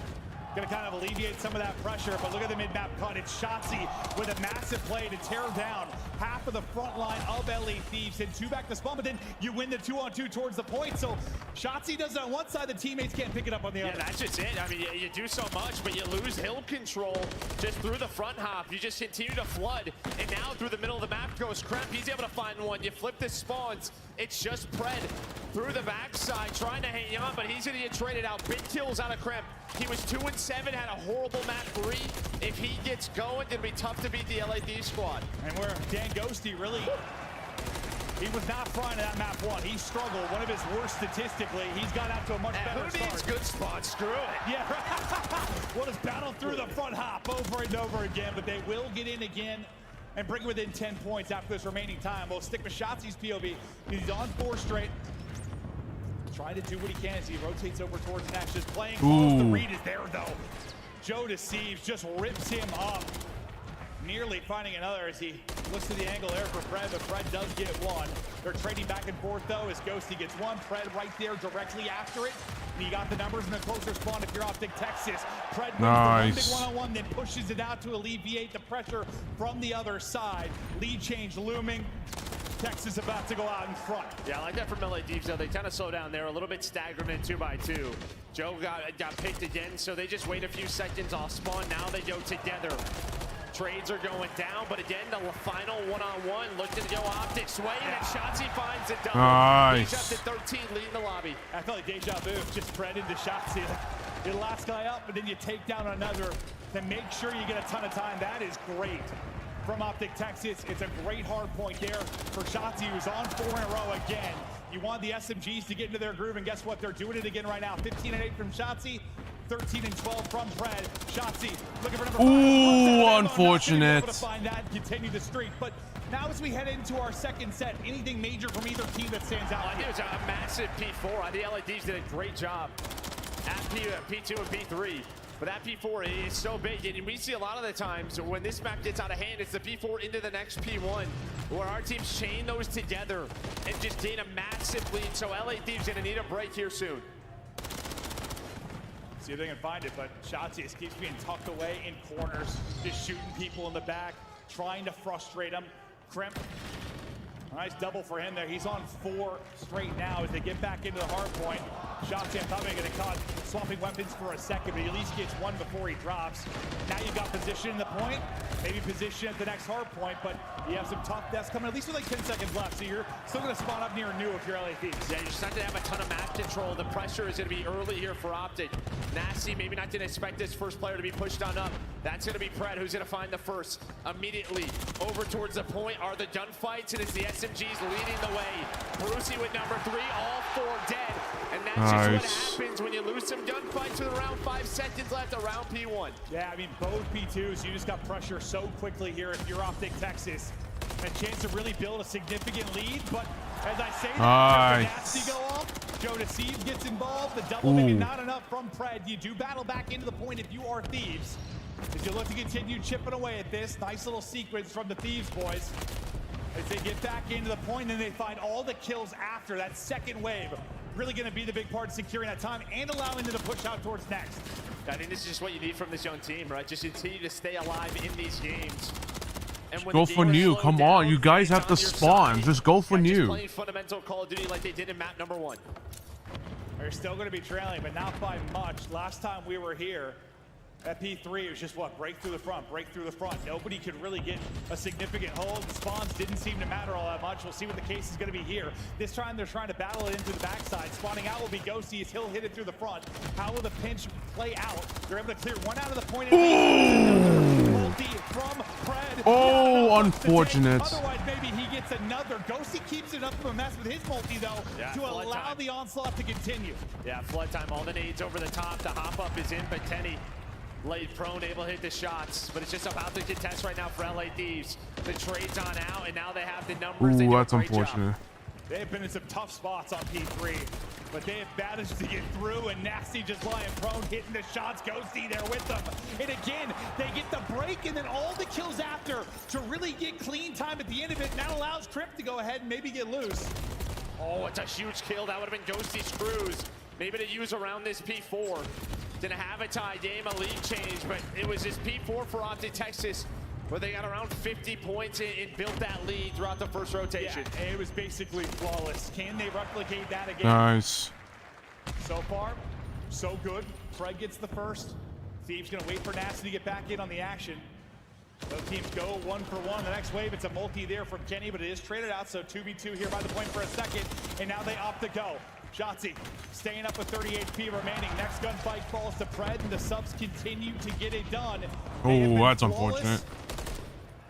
Gonna kind of alleviate some of that pressure, but look at the mid-map cut. It's Shotzi with a massive play to tear down half of the front line of LA Thieves and 2 back to spawn, but then you win the 2-on-2 towards the point. So Shotzi does it on one side, the teammates can't pick it up on the other. Yeah, that's just it. I mean, you do so much, but you lose hill control just through the front hop. You just continue to flood, and now through the middle of the map goes Kremp. He's able to find one. You flip the spawns. It's just Pred through the backside trying to hang on, but he's going to get traded out. Big kills out of Kremp. He was 2-7, had a horrible map 3. If he gets going, it'll be tough to beat the LAD squad. And where Dan Ghosty really, he was not fine in that map 1. He struggled, one of his worst statistically. He's got out to a much better who start. needs good spots? Screw it. Yeah, we'll just battle through the front hop over and over again, but they will get in again and bring it within 10 points after this remaining time. We'll stick with Shotzi's POV. He's on 4 straight. Trying to do what he can as he rotates over towards Nash. Just playing close. The read is there, though. Joe Deceives just rips him up. Nearly finding another as he looks to the angle there for Fred, but Fred does get one. They're trading back and forth, though, as Ghosty gets one. Fred right there directly after it. And you got the numbers in the closer spawn if you're Optic Texas. Fred wins the one big one-on-one, then pushes it out to alleviate the pressure from the other side. Lead change looming. Texas about to go out in front. Yeah, I like that from LA Deeps, though. They kind of slow down there, a little bit staggered in 2x2. Joe got picked again, so they just wait a few seconds off spawn. Now they go together. Trades are going down, but again, the final one-on-one looking to go Optic sway, and Shotzi finds a double. Nice. He's up to 13, leading the lobby. I felt like deja vu, just spread into Shotzi. Your last guy up, but then you take down another to make sure you get a ton of time. That is great from Optic Texas. It's a great hard point there for Shotzi, who's on 4 in a row again. You want the SMGs to get into their groove, and guess what? They're doing it again right now. 15 and 8 from Shotzi, 13 and 12 from Fred. Shotzi looking for number 5. Ooh, unfortunate. Able to find that and continue the streak. But now as we head into our second set, anything major from either team that stands out? I think it was a massive P4. I think LADs did a great job at P2 and P3. But that P4 is so big, and we see a lot of the times when this map gets out of hand, it's the P4 into the next P1, where our teams chain those together and just gain a massive lead. So LA Thieves gonna need a break here soon. See if they can find it, but Shotzi just keeps being tucked away in corners, just shooting people in the back, trying to frustrate them. Kremp, nice double for him there. He's on 4 straight now as they get back into the hard point. Shotzi, I'm probably going to caught swapping weapons for a second, but he at least gets one before he drops. Now you've got position in the point, maybe position at the next hard point, but you have some tough deaths coming, at least with like 10 seconds left, so you're still going to spawn up near new if you're LA Thieves. Yeah, you're just not going to have a ton of map control. The pressure is going to be early here for Optic. Nasty maybe not going to expect this first player to be pushed on up. That's going to be Pred who's going to find the first. Immediately over towards the point are the gunfights, and it's the SMGs leading the way. Brucey with number 3, all 4 dead. And that's just what happens when you lose some gunfights with around 5 seconds left around P1. Yeah, I mean, both P2s, you just got pressure so quickly here if you're Optic Texas. A chance to really build a significant lead, but as I say that, the Nasty go off, Joe Deceives gets involved, the double maybe not enough from Pred. You do battle back into the point if you are Thieves. As you look to continue chipping away at this, nice little sequence from the Thieves boys. As they get back into the point, and they find all the kills after that second wave. Really going to be the big part of securing that time and allowing them to push out towards next. I think this is just what you need from this young team, right? Just continue to stay alive in these games. And when Go for new. Come on, you guys have to spawn. Just go for new. Just playing fundamental Call of Duty like they did in map number 1. They're still going to be trailing, but not by much. Last time we were here, at P3, it was just what? Break through the front, break through the front. Nobody could really get a significant hold. The spawns didn't seem to matter all that much. We'll see what the case is going to be here. This time they're trying to battle it into the backside. Spawning out will be Ghosty as he'll hit it through the front. How will the pinch play out? They're able to clear one out of the point. Multi from Pred. Oh, unfortunate. Otherwise, maybe he gets another. Ghosty keeps it up from a mess with his multi, though, to allow the onslaught to continue. Yeah, flood time. All the nades over the top. The hop up is in, but Tenny laid prone, able to hit the shots, but it's just about to contest right now for LA Thieves. The trade's on out, and now they have the numbers. Ooh, that's unfortunate. They have been in some tough spots on P3, but they have managed to get through, and Nasty just lying prone, hitting the shots. Ghosty there with them. And again, they get the break, and then all the kills after to really get clean time at the end of it, and that allows Crypt to go ahead and maybe get loose. Oh, it's a huge kill. That would have been Ghosty's Screws. Maybe to use around this P4. Didn't have a tie game, a league change, but it was this P4 for Optic Texas where they got around 50 points and built that lead throughout the first rotation. Yeah, it was basically flawless. Can they replicate that again? Nice. So far, so good. Fred gets the first. Thieves gonna wait for Nasty to get back in on the action. Both teams go 1 for 1. The next wave, it's a multi there from Kenny, but it is traded out, so 2v2 here by the point for a second, and now they opt to go. Shotzzy staying up with 30 HP remaining. Next gunfight falls to Pred, and the subs continue to get it done. Oh, that's unfortunate.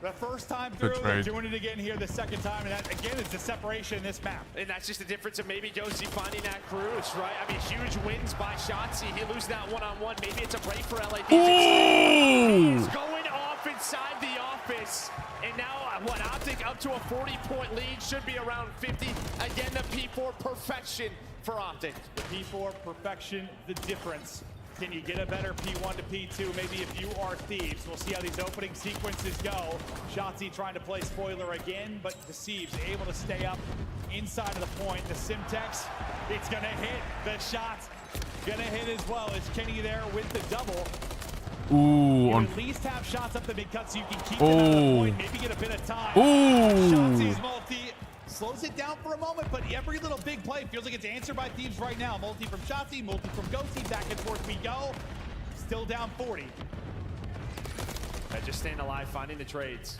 The first time through, they're doing it again here the second time, and that, again, is the separation in this map. And that's just the difference of maybe Ghosty finding that cruise, right? I mean, huge wins by Shotzzy. He loses that one-on-one. Maybe it's a break for LAD. He's going off inside the office. And now, what, Optic up to a 40-point lead, should be around 50. Again, the P4 perfection for Optic. The P4 perfection, the difference. Can you get a better P1 to P2? Maybe if you are Thieves. We'll see how these opening sequences go. Shotzzy trying to play spoiler again, but Deceives able to stay up inside of the point. The Simtex, it's gonna hit. The shot's gonna hit as well. Is Kenny there with the double? Ooh, at least have shots up the mid cut so you can keep them out of the point, maybe get a bit of time. Shotzy's multi slows it down for a moment, but every little big play feels like it's answered by Thieves right now. Multi from Shotzzy, multi from Ghosty, back and forth we go. Still down 40. Just staying alive, finding the trades.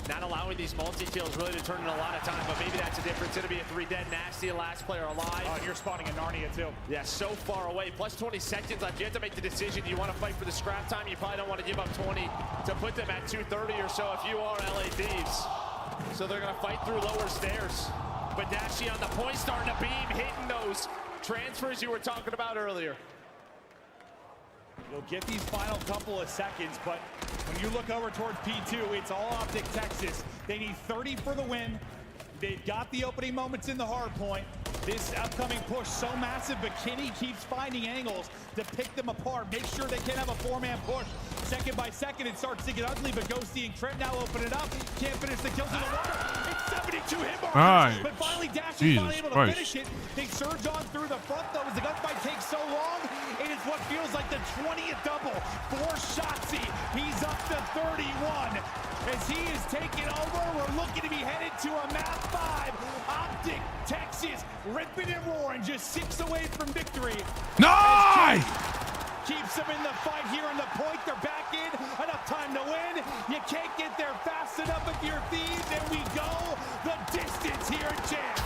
Not allowing these multi-kills really to turn in a lot of time, but maybe that's the difference. It'll be a 3 dead, Nasty, last player alive. Oh, you're spotting a Narnia too. Yeah, so far away. Plus 20 seconds left. You have to make the decision. Do you want to fight for the scrap time? You probably don't want to give up 20 to put them at 230 or so if you are LA Thieves. So they're going to fight through lower stairs. But Dashi on the point, starting to beam, hitting those transfers you were talking about earlier. You'll get these final couple of seconds, but when you look over towards P2, it's all Optic Texas. They need 30 for the win. They've got the opening moments in the hard point. This upcoming push so massive, but Kenny keeps finding angles to pick them apart. Make sure they can have a 4-man push. Second by second, it starts to get ugly, but Ghosty and Trent now open it up. Can't finish the kills in the water. It's 72 hit markers, but finally Dash is finally able to finish it. They surge on through the front, though, as the gunfight takes so long. It is what feels like the 20th double for Shotzzy. He's up to 31. As he is taking over, we're looking to be headed to a map 5. Optic Texas ripping and roaring, just 6 away from victory. Nice! Keeps them in the fight here on the point. They're back in. Enough time to win. You can't get there fast enough if you're Thieves. And we go the distance here at Champs.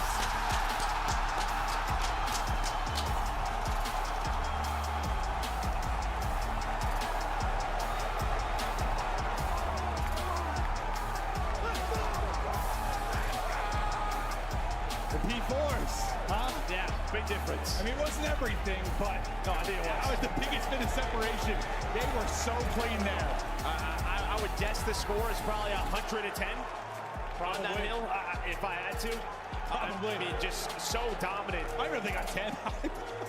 The P4s, huh? Yeah, big difference. I mean, it wasn't everything, but no, I think that was the biggest bit of separation. They were so clean there. I would guess the score is probably 110 on that hill, if I had to. Probably. I mean, just so dominant. I really got 10.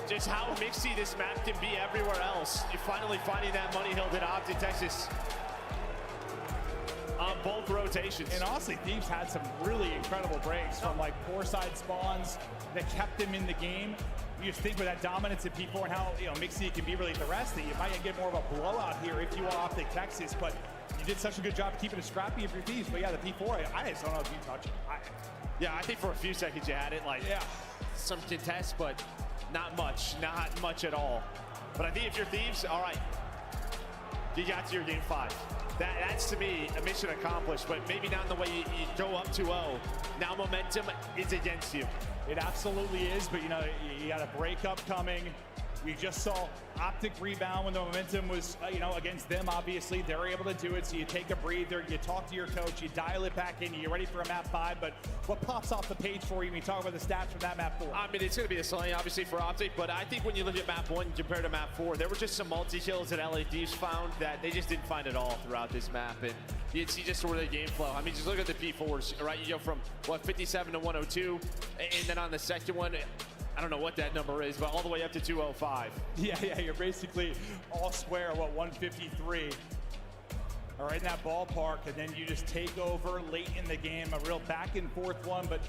Just how mixy this map can be everywhere else. You're finally finding that money hill that Optic Texas on both rotations. And honestly, Thieves had some really incredible breaks from like 4-side spawns that kept them in the game. You just think with that dominance at P4 and how mixy it can be really at the rest, that you might get more of a blowout here if you are Optic Texas, but you did such a good job keeping it scrappy if you're Thieves. But yeah, the P4, I just don't know if you touch it. Yeah, I think for a few seconds you had it, like some contest, but not much at all. But I think if you're Thieves, all right, you got to your game 5. That's to me a mission accomplished, but maybe not in the way you go up 2-0. Now momentum is against you. It absolutely is, but you got a breakup coming. We just saw Optic rebound when the momentum was, against them, obviously. They're able to do it, so you take a breather, you talk to your coach, you dial it back in, you're ready for a map 5, but what pops off the page for you when you talk about the stats from that map 4? I mean, it's going to be a slaying, obviously, for Optic, but I think when you look at map 1 compared to map 4, there were just some multi-kills that LA Thieves found that they just didn't find at all throughout this map, and you'd see just sort of the game flow. I mean, just look at the P4s, right? You go from, 57 to 102, and then on the second one, I don't know what that number is, but all the way up to 205. Yeah, you're basically all square, 153. All right, in that ballpark, and then you just take over late in the game, a real back and forth one, but,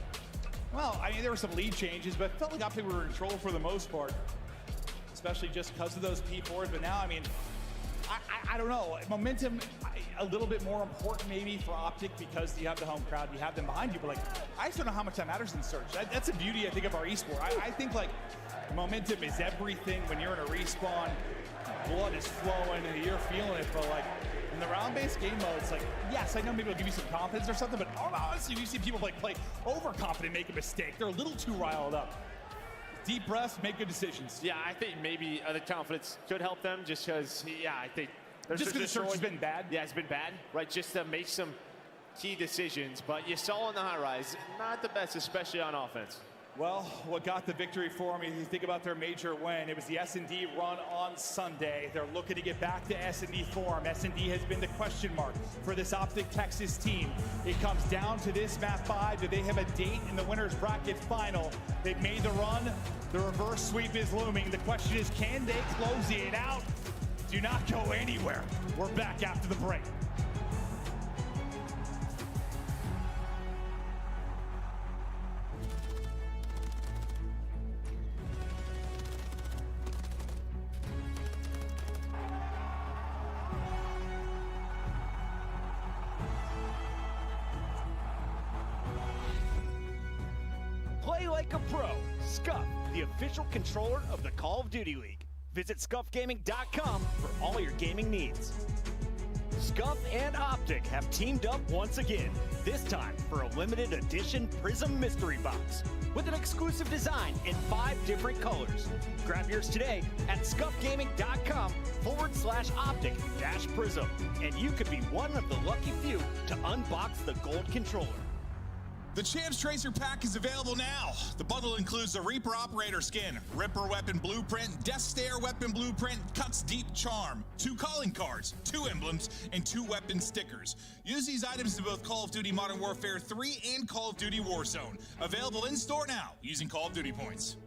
well, I mean, there were some lead changes, but it felt like Optic were in control for the most part, especially just because of those P4s, but now, I mean, I don't know, momentum a little bit more important maybe for Optic because you have the home crowd, you have them behind you, but like, I just don't know how much that matters in Search. That's the beauty, I think, of our esport. I think like momentum is everything when you're in a respawn, blood is flowing and you're feeling it, but like in the round-based game mode, it's like, yes, I know maybe it'll give you some confidence or something, but honestly, we've seen people play overconfident, make a mistake. They're a little too riled up. Deep breaths, make good decisions. Yeah, I think maybe the confidence could help them just because, yeah, I think... Just because the search has been bad? Yeah, it's been bad, right? Just to make some key decisions. But you saw in the high rise, not the best, especially on offense. Well, what got the victory for them, if you think about their major win, it was the S&D run on Sunday. They're looking to get back to S&D form. S&D has been the question mark for this Optic Texas team. It comes down to this map 5. Do they have a date in the winner's bracket final? They've made the run. The reverse sweep is looming. The question is, can they close it out? Do not go anywhere. We're back after the break. Play like a pro. Scuff, the official controller of the Call of Duty League. Visit scuffgaming.com for all your gaming needs. Scuff and Optic have teamed up once again, this time for a limited edition Prism Mystery Box with an exclusive design in 5 different colors. Grab yours today at scuffgaming.com/optic-prism, and you could be one of the lucky few to unbox the gold controller. The Champs Tracer Pack is available now. The bundle includes the Reaper Operator Skin, Ripper Weapon Blueprint, Death Stare Weapon Blueprint, Cuts Deep Charm, 2 calling cards, 2 emblems, and 2 weapon stickers. Use these items in both Call of Duty Modern Warfare 3 and Call of Duty Warzone. Available in store now using Call of Duty points.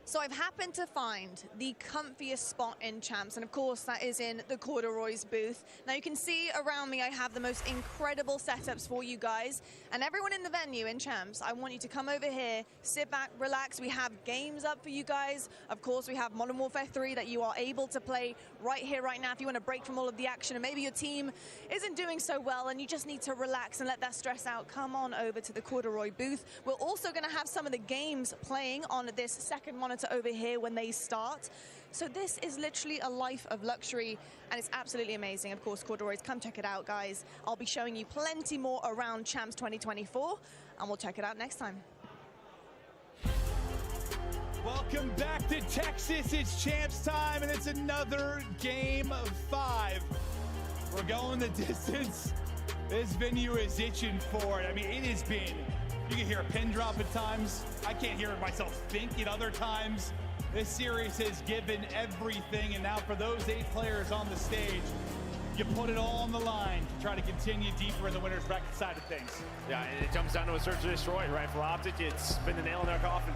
So I've happened to find the comfiest spot in Champs, and of course that is in the Corduroy's booth. Now you can see around me I have the most incredible setups for you guys, and everyone in the venue in Champs, I want you to come over here, sit back, relax. We have games up for you guys. Of course we have Modern Warfare 3 that you are able to play right here, right now if you want to break from all of the action and maybe your team isn't doing so well and you just need to relax and let that stress out. Come on over to the Corduroy booth. We're also going to have some of the games playing on this second monitor over here when they start. So this is literally a life of luxury, and it's absolutely amazing. Of course, Corduroy's, come check it out, guys. I'll be showing you plenty more around Champs 2024, and we'll check it out next time. Welcome back to Texas. It's Champs time, and it's another game of 5. We're going the distance. This venue is itching for it. I mean, it has been, you can hear a pin drop at times. I can't hear myself think at other times. This series has given everything, and now for those 8 players on the stage, you put it all on the line to try to continue deeper in the winner's bracket side of things. Yeah, and it comes down to a search and destroy, right? For Optic, it's been the nail in their coffin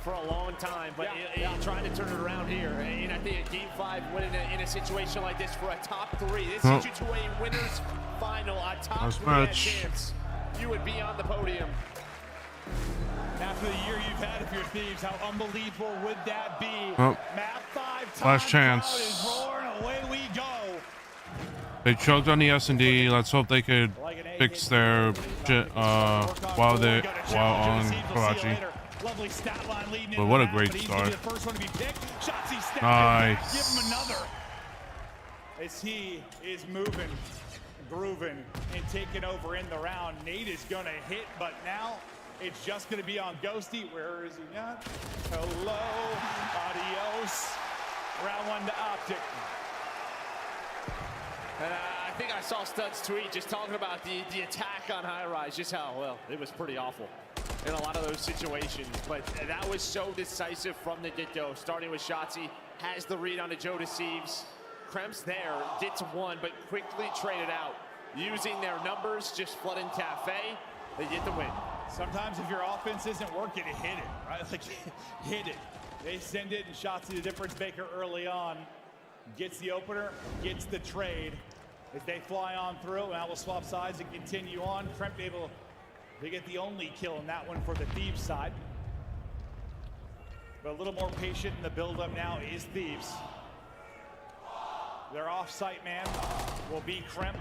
for a long time, but trying to turn it around here. And I think a Game 5 winning in a situation like this for a top 3, this is you to a winner's final, a top 3 chance. You would be on the podium. After the year you've had of your Thieves, how unbelievable would that be? Map 5, last chance. is roaring, away we go. They choked on the S&D. Let's hope they could fix their while on Karachi. Lovely stat line leading But what a great start. Nice. Give him another. As he is moving, grooving, and taking over in the round. Nate is going to hit, but now it's just going to be on Ghosty. Where is he at? Hello. Adios. Round 1 to Optic. And I think I saw Stud's tweet just talking about the attack on High Rise, just how, well, it was pretty awful in a lot of those situations. But that was so decisive from the get-go, starting with Shotzi, has the read on the Joe Deceives. Kremps there, gets 1, but quickly traded out. Using their numbers, just flooding Cafe, they get the win. Sometimes if your offense isn't working, hit it, right? Like, hit it. They send it, and Shotzi, the difference maker early on, gets the opener, gets the trade. As they fly on through, now we'll swap sides and continue on. Kremp able to get the only kill in that one for the Thieves side. But a little more patient in the build-up now is Thieves. Their off-site man will be Kremp.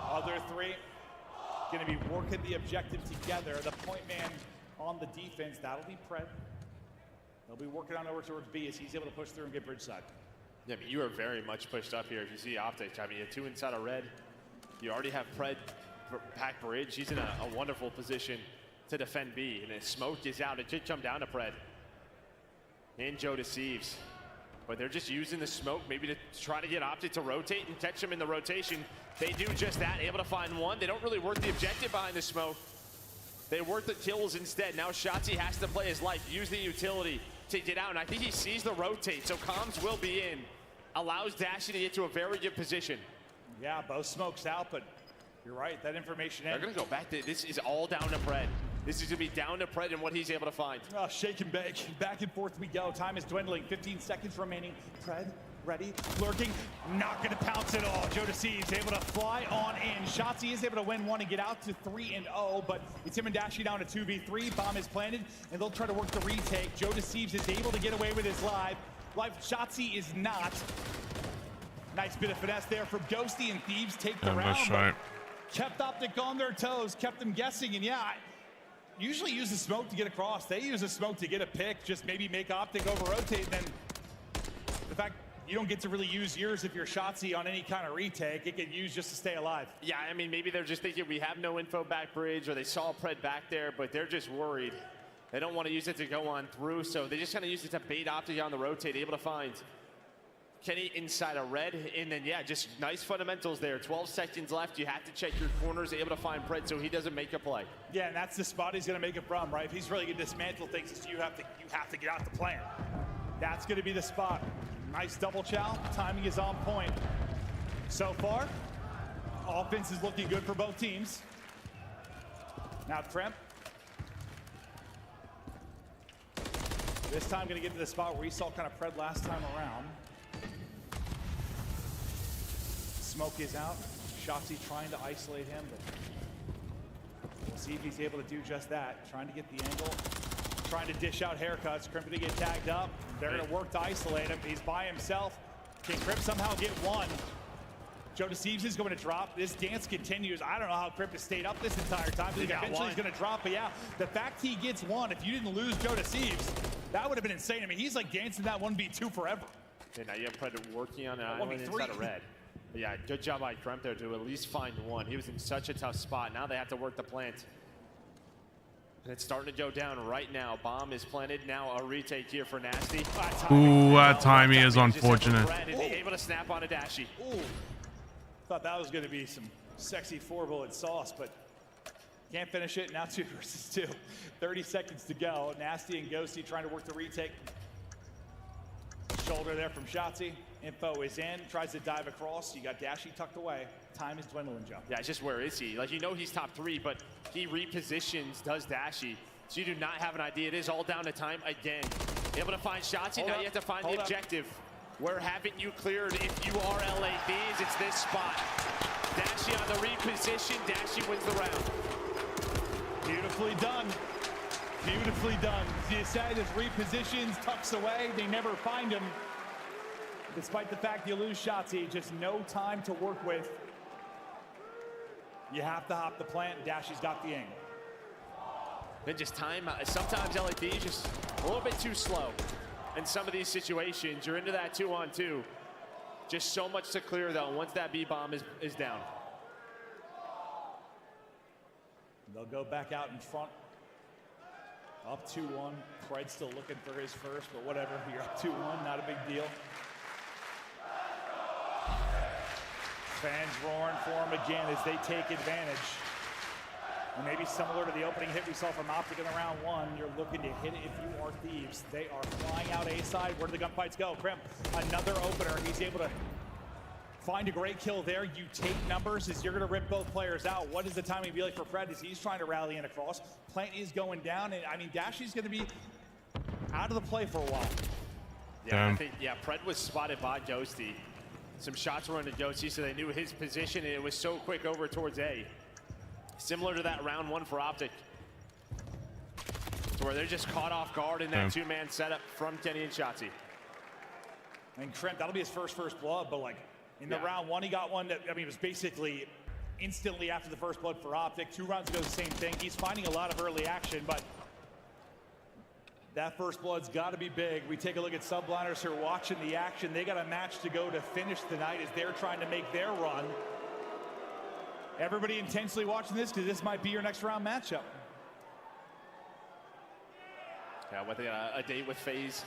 Other 3 going to be working the objective together. The point man on the defense, that'll be Pred. They'll be working on over towards B as he's able to push through and get bridge side. Yeah, I mean, you are very much pushed up here. If you see Optic, I mean, you have 2 inside of red. You already have Pred pack bridge. He's in a wonderful position to defend B. And as smoke is out, it should come down to Pred. And Joe Deceives. But they're just using the smoke maybe to try to get Optic to rotate and catch him in the rotation. They do just that, able to find 1. They don't really work the objective behind the smoke. They work the kills instead. Now Shotzi has to play his life, use the utility to get out. And I think he sees the rotate, so comms will be in. Allows Dashy to get to a very good position. Yeah, both smokes out, but you're right, that information They're going to go back to, this is all down to Pred. This is going to be down to Pred and what he's able to find. Shake and bake, back and forth we go. Time is dwindling, 15 seconds remaining. Pred, ready, lurking, not going to pounce at all. Joe Deceives able to fly on in. Shotzi is able to win 1 and get out to 3-0, but it's him and Dashy down to 2v3. Bomb is planted, and they'll try to work the retake. Joe Deceives is able to get away with his life. Shotzi is not. Nice bit of finesse there from Ghosty, and Thieves take the round. That's right. Kept Optic on their toes, kept them guessing, and yeah, usually use the smoke to get across. They use the smoke to get a pick, just maybe make Optic over-rotate, and then the fact you don't get to really use yours if you're Shotzi on any kind of retake. It get used just to stay alive. Yeah, I mean, maybe they're just thinking we have no info back bridge, or they saw Pred back there, but they're just worried. They don't want to use it to go on through, so they just kind of use it to bait Optic on the rotate, able to find Kenny inside of red, and then, yeah, just nice fundamentals there. 12 seconds left. You have to check your corners, able to find Pred so he doesn't make a play. Yeah, and that's the spot he's going to make it from, right? If he's really going to dismantle things, you have to get out the plan. That's going to be the spot. Nice double chow. Timing is on point. So far, offense is looking good for both teams. Now Kremp This time going to get to the spot where we saw kind of Pred last time around. Smoke is out. Shotzzy trying to isolate him, but we'll see if he's able to do just that. Trying to get the angle, trying to dish out haircuts. Crimp going to get tagged up. They're going to work to isolate him. He's by himself. Can Crimp somehow get one? Joe Deceives is going to drop. This dance continues. I don't know how Crimp has stayed up this entire time. But eventually he's going to drop. But yeah, the fact he gets one, if you didn't lose Joe Deceives, that would have been insane. I mean, he's like dancing that 1v2 forever. And now you have Predator working on an island inside of red. But yeah, good job by Crimp there to at least find one. He was in such a tough spot. Now they have to work the plant. And it's starting to go down right now. Bomb is planted. Now a retake here for Nasty. Ooh, that timing is unfortunate. Able to snap on a Dashy. Ooh. Thought that was going to be some sexy 4-bullet sauce, but can't finish it. Now 2 versus 2. 30 seconds to go. Nasty and Ghosty trying to work the retake. Shoulder there from Shotzzy. Info is in. Tries to dive across. You got Dashy tucked away. Time is dwindling, Joe. Yeah, it's just where is he? Like, you know he's top 3, but he repositions, does Dashy. So you do not have an idea. It is all down to time again. Able to find Shotzzy. Now you have to find the objective. Where haven't you cleared if you are LABs? It's this spot. Dashy on the reposition. Dashy wins the round. Beautifully done. Beautifully done. Decided repositions, tucks away. They never find him. Despite the fact you lose Shotzzy, just no time to work with. You have to hop the plant. Dashy's got the angle. Then just time. Sometimes LAB is just a little bit too slow. In some of these situations, you're into that 2-on-2. Just so much to clear though once that B-bomb is down. They'll go back out in front. Up 2-1. Fred's still looking for his first, but whatever. You're up 2-1, not a big deal. Fans roaring for him again as they take advantage. And maybe similar to the opening hit we saw from Optic in the round 1, you're looking to hit it if you are Thieves. They are flying out A side. Where do the gunfights go? Crimp, another opener. He's able to find a great kill there. You take numbers as you're going to rip both players out. What does the timing be like for Fred as he's trying to rally in across? Plant is going down, and I mean, Dashy's going to be out of the play for a while. Yeah, I think, Fred was spotted by Ghosty. Some shots were into Ghosty, so they knew his position, and it was so quick over towards A. Similar to that round 1 for Optic. To where they're just caught off guard in that 2-man setup from Kenny and Shotzzy. And Crimp, that'll be his first blood, but like in the round 1, he got one that, I mean, it was basically instantly after the first blood for Optic. 2 rounds ago, the same thing. He's finding a lot of early action, but that first blood's got to be big. We take a look at subliners who are watching the action. They got a match to go to finish tonight as they're trying to make their run. Everybody intensely watching this because this might be your next round matchup. Yeah, what they got a date with FaZe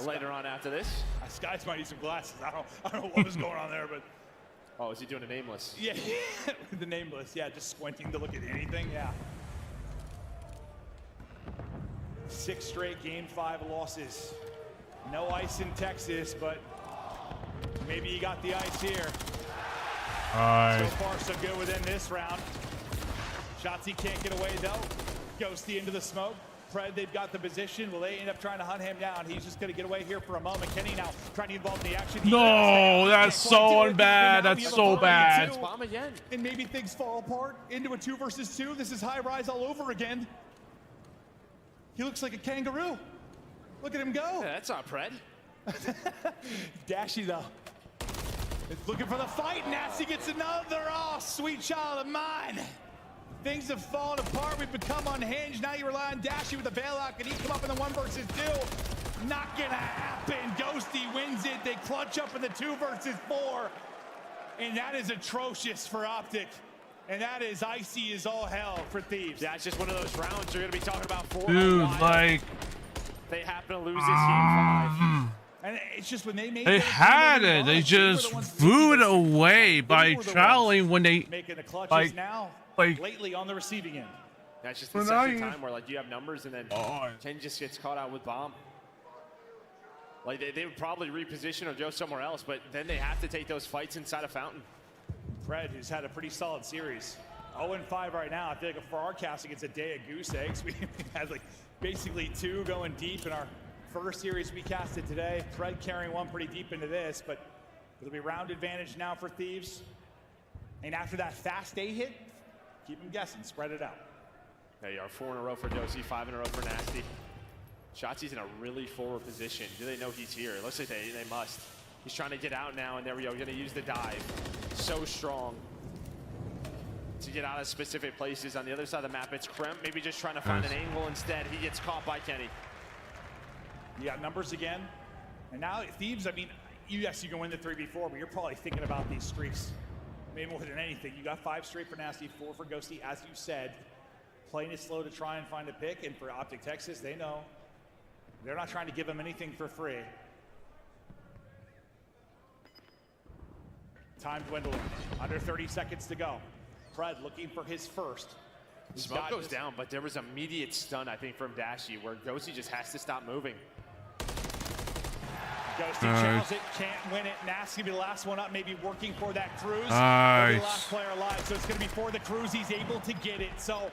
later on after this. Skies might need some glasses. I don't know what was going on there, but oh, is he doing a nameless? yeah, the nameless. Yeah, just squinting to look at anything. Yeah. 6 straight Game 5 losses. No ice in Texas, but maybe you got the ice here. So far, so good within this round. Shotzzy can't get away, though. Ghosty into the smoke. Fred, they've got the position. Will they end up trying to hunt him down? He's just going to get away here for a moment. Kenny now trying to involve in the action. No, that's so bad. That's so bad. Bomb again. And maybe things fall apart into a 2 versus 2. This is high rise all over again. He looks like a kangaroo. Look at him go. Yeah, that's not Fred. Dashy, though. It's looking for the fight. Nasty gets another. Oh, sweet child of mine. Things have fallen apart. We've become unhinged. Now you rely on Dashy with the bailout. Can he come up in the 1 versus 2? Not gonna happen. Ghosty wins it. They clutch up in the 2 versus 4. And that is atrocious for Optic. And that is icy as all hell for Thieves. Yeah, it's just one of those rounds you're gonna be talking about 4. Dude, like they happen to lose this Game 5. And it's just when they made they had it, they just threw it away by traveling when they making the clutches now. Lately on the receiving end. That's just the second time where like you have numbers and then Ken just gets caught out with bomb. Like they would probably reposition or go somewhere else, but then they have to take those fights inside of Fountain. Fred, who's had a pretty solid series. 0-5 right now. I feel like for our casting, it's a day of goose eggs. We had like basically 2 going deep in our first series we casted today. Fred carrying 1 pretty deep into this, but it'll be round advantage now for Thieves. And after that fast A hit, keep them guessing, spread it out. There you are, 4 in a row for Dosey, 5 in a row for Nasty. Shotzi's in a really forward position. Do they know he's here? It looks like they must. He's trying to get out now, and there we go, gonna use the dive. So strong to get out of specific places. On the other side of the map, it's Kremp, maybe just trying to find an angle instead. He gets caught by Kenny. You got numbers again. And now Thieves, I mean, yes, you can win the 3v4, but you're probably thinking about these streaks. Maybe more than anything. You got 5 straight for Nasty, 4 for Ghosty, as you said. Playing it slow to try and find a pick, and for Optic Texas, they know they're not trying to give them anything for free. Time dwindling, under 30 seconds to go. Fred looking for his first. Smoke goes down, but there was immediate stun, I think, from Dashy, where Ghosty just has to stop moving. Ghosty channels it, can't win it. Nasty be the last one up, maybe working for that cruise. Nice. The last player alive, so it's going to be for the cruise. He's able to get it. So,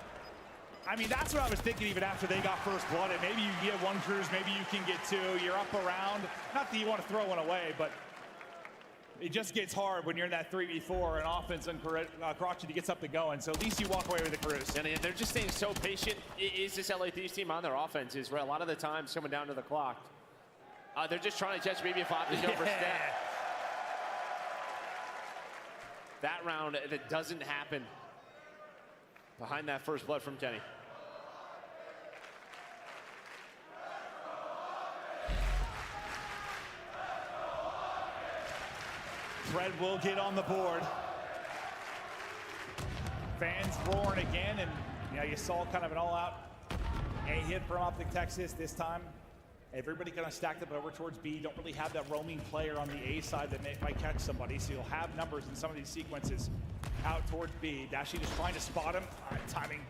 I mean, that's what I was thinking even after they got first blood. And maybe you get 1 cruise, maybe you can get 2. You're up around. Not that you want to throw one away, but it just gets hard when you're in that 3v4 and offense and Crotchety gets up to going. So at least you walk away with a cruise. And they're just staying so patient. Is this LA Thieves team on their offenses, where a lot of the times coming down to the clock, they're just trying to catch maybe if Optic overstep. That round, that doesn't happen behind that first blood from Kenny. Fred will get on the board. Fans roaring again, and you saw kind of an all-out A hit from Optic Texas this time. Everybody kind of stacked up over towards B. Don't really have that roaming player on the A side that might catch somebody, so you'll have numbers in some of these sequences out towards B. Dashy just trying to spot him. Timing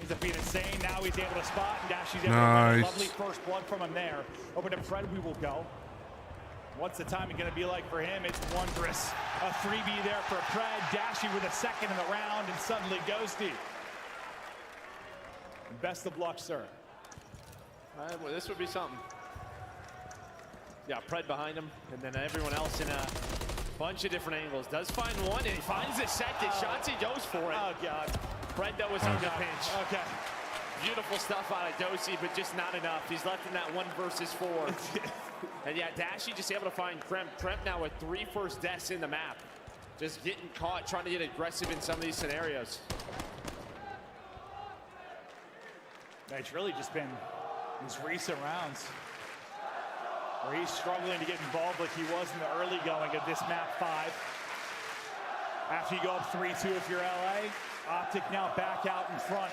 ends up being insane. Now he's able to spot, and Dashy's able to get a lovely first blood from him there. Over to Fred we will go. What's the timing going to be like for him? It's wondrous. A 3v there for Fred. Dashy with a second in the round, and suddenly Ghosty. Best of luck, sir. Well, this would be something. Yeah, Pred behind him, and then everyone else in a bunch of different angles. Does find one, and he finds the second. Shotzi goes for it. Oh, God. Pred, though, was on the pinch. Okay. Beautiful stuff out of Dosey, but just not enough. He's left in that 1 versus 4. And yeah, Dashy just able to find Kremp. Kremp now with 3 first deaths in the map. Just getting caught, trying to get aggressive in some of these scenarios. It's really just been these recent rounds where he's struggling to get involved like he was in the early going of this map 5. After you go up 3-2 if you're LA, Optic now back out in front.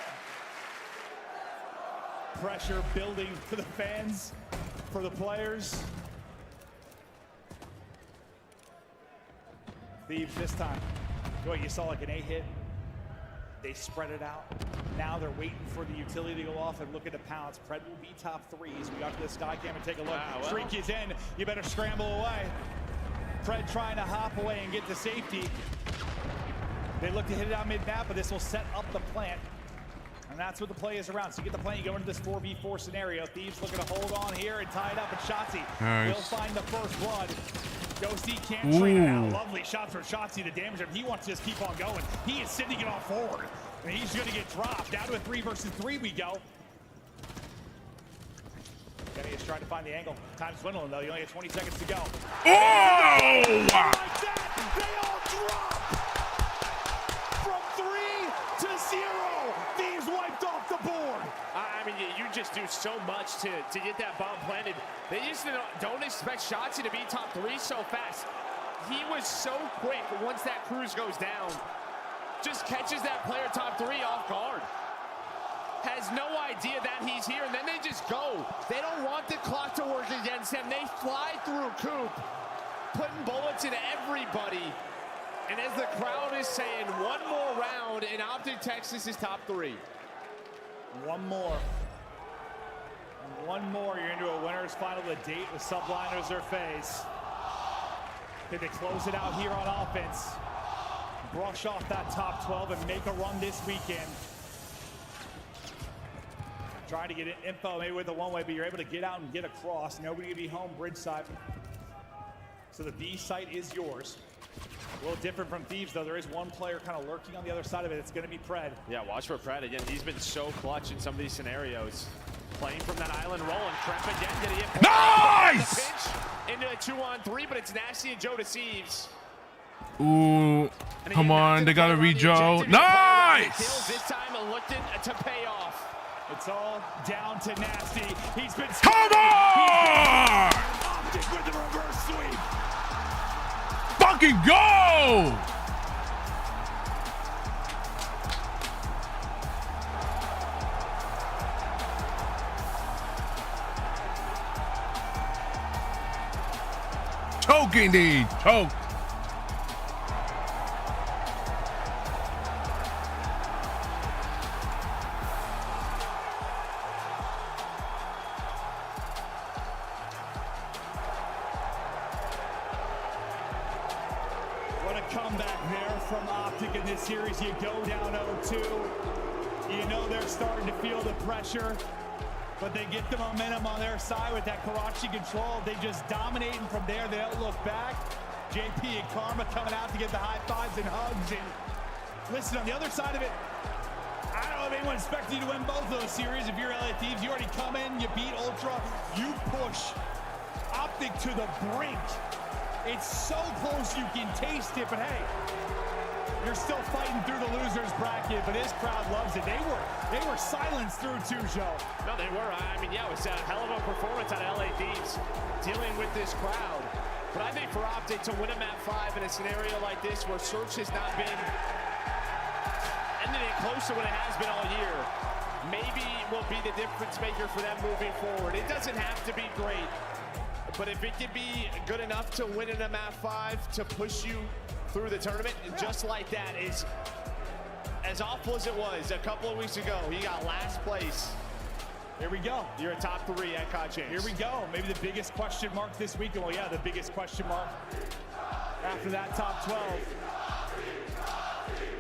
Pressure building for the fans, for the players. Thieves this time. What, you saw like an A hit. They spread it out. Now they're waiting for the utility to go off and looking to pounce. Pred will be top 3s. We got to the sky cam and take a look. Streak is in. You better scramble away. Pred trying to hop away and get to safety. They look to hit it out mid-map, but this will set up the plant. And that's what the play is around. So you get the plant, you go into this 4v4 scenario. Thieves looking to hold on here and tie it up, and Shotzi will find the first blood. Ghosty can't train it out. Lovely shots from Shotzi to damage him. He wants to just keep on going. He is sending it all forward. And he's going to get dropped. Down to a 3 versus 3 we go. Kenny is trying to find the angle. Time's dwindling, though. You only have 20 seconds to go. Oh! Like that, they all drop! From 3 to 0. Thieves wiped off the board. I mean, you just do so much to get that bomb planted. They just don't expect Shotzi to be top 3 so fast. He was so quick once that cruise goes down. Just catches that player top 3 off guard. Has no idea that he's here, and then they just go. They don't want the clock to work against them. They fly through Coop, putting bullets into everybody. And as the crowd is saying, 1 more round, and Optic Texas is top 3. 1 more. And 1 more, you're into a winner's final. The date with Subliners or FaZe. Did they close it out here on offense? brush off that top 12 and make a run this weekend. Trying to get info maybe with the one-way, but you're able to get out and get across. Nobody to be home bridge side. So the B site is yours. A little different from Thieves, though. There is one player kind of lurking on the other side of it. It's going to be Pred. Yeah, watch for Pred again. He's been so clutch in some of these scenarios. Playing from that island roll, and Trep again. Did he hit Nice! Into a 2-on-3, but it's Nasty and Joe deceives. Ooh, come on, they gotta read Joe. Nice! Kills this time looking to pay off. It's all down to Nasty. He's been Come on! Optic with the reverse sweep. Fucking go! Choke indeed, choke. What a comeback there from Optic in this series. You go down 0-2. You know they're starting to feel the pressure, but they get the momentum on their side with that Karachi control. They just dominate, and from there, they don't look back. JP and Karma coming out to get the high fives and hugs. And listen, on the other side of it, I don't know if anyone expected you to win both of those series. If you're LA Thieves, you already come in, you beat Ultra, you push Optic to the brink. It's so close you can taste it, but hey, you're still fighting through the losers bracket, but his crowd loves it. They were silenced through too, Joe. No, they were. I mean, yeah, it was a hell of a performance out of LA Thieves dealing with this crowd. But I think for Optic to win a map 5 in a scenario like this where Search has not been anything close to what it has been all year, maybe will be the difference maker for them moving forward. It doesn't have to be great, but if it can be good enough to win in a map 5 to push you through the tournament, just like that, is as awful as it was a couple of weeks ago. He got last place. Here we go. You're a top 3 at COD Champs. Here we go. Maybe the biggest question mark this weekend. Well, yeah, the biggest question mark after that top 12.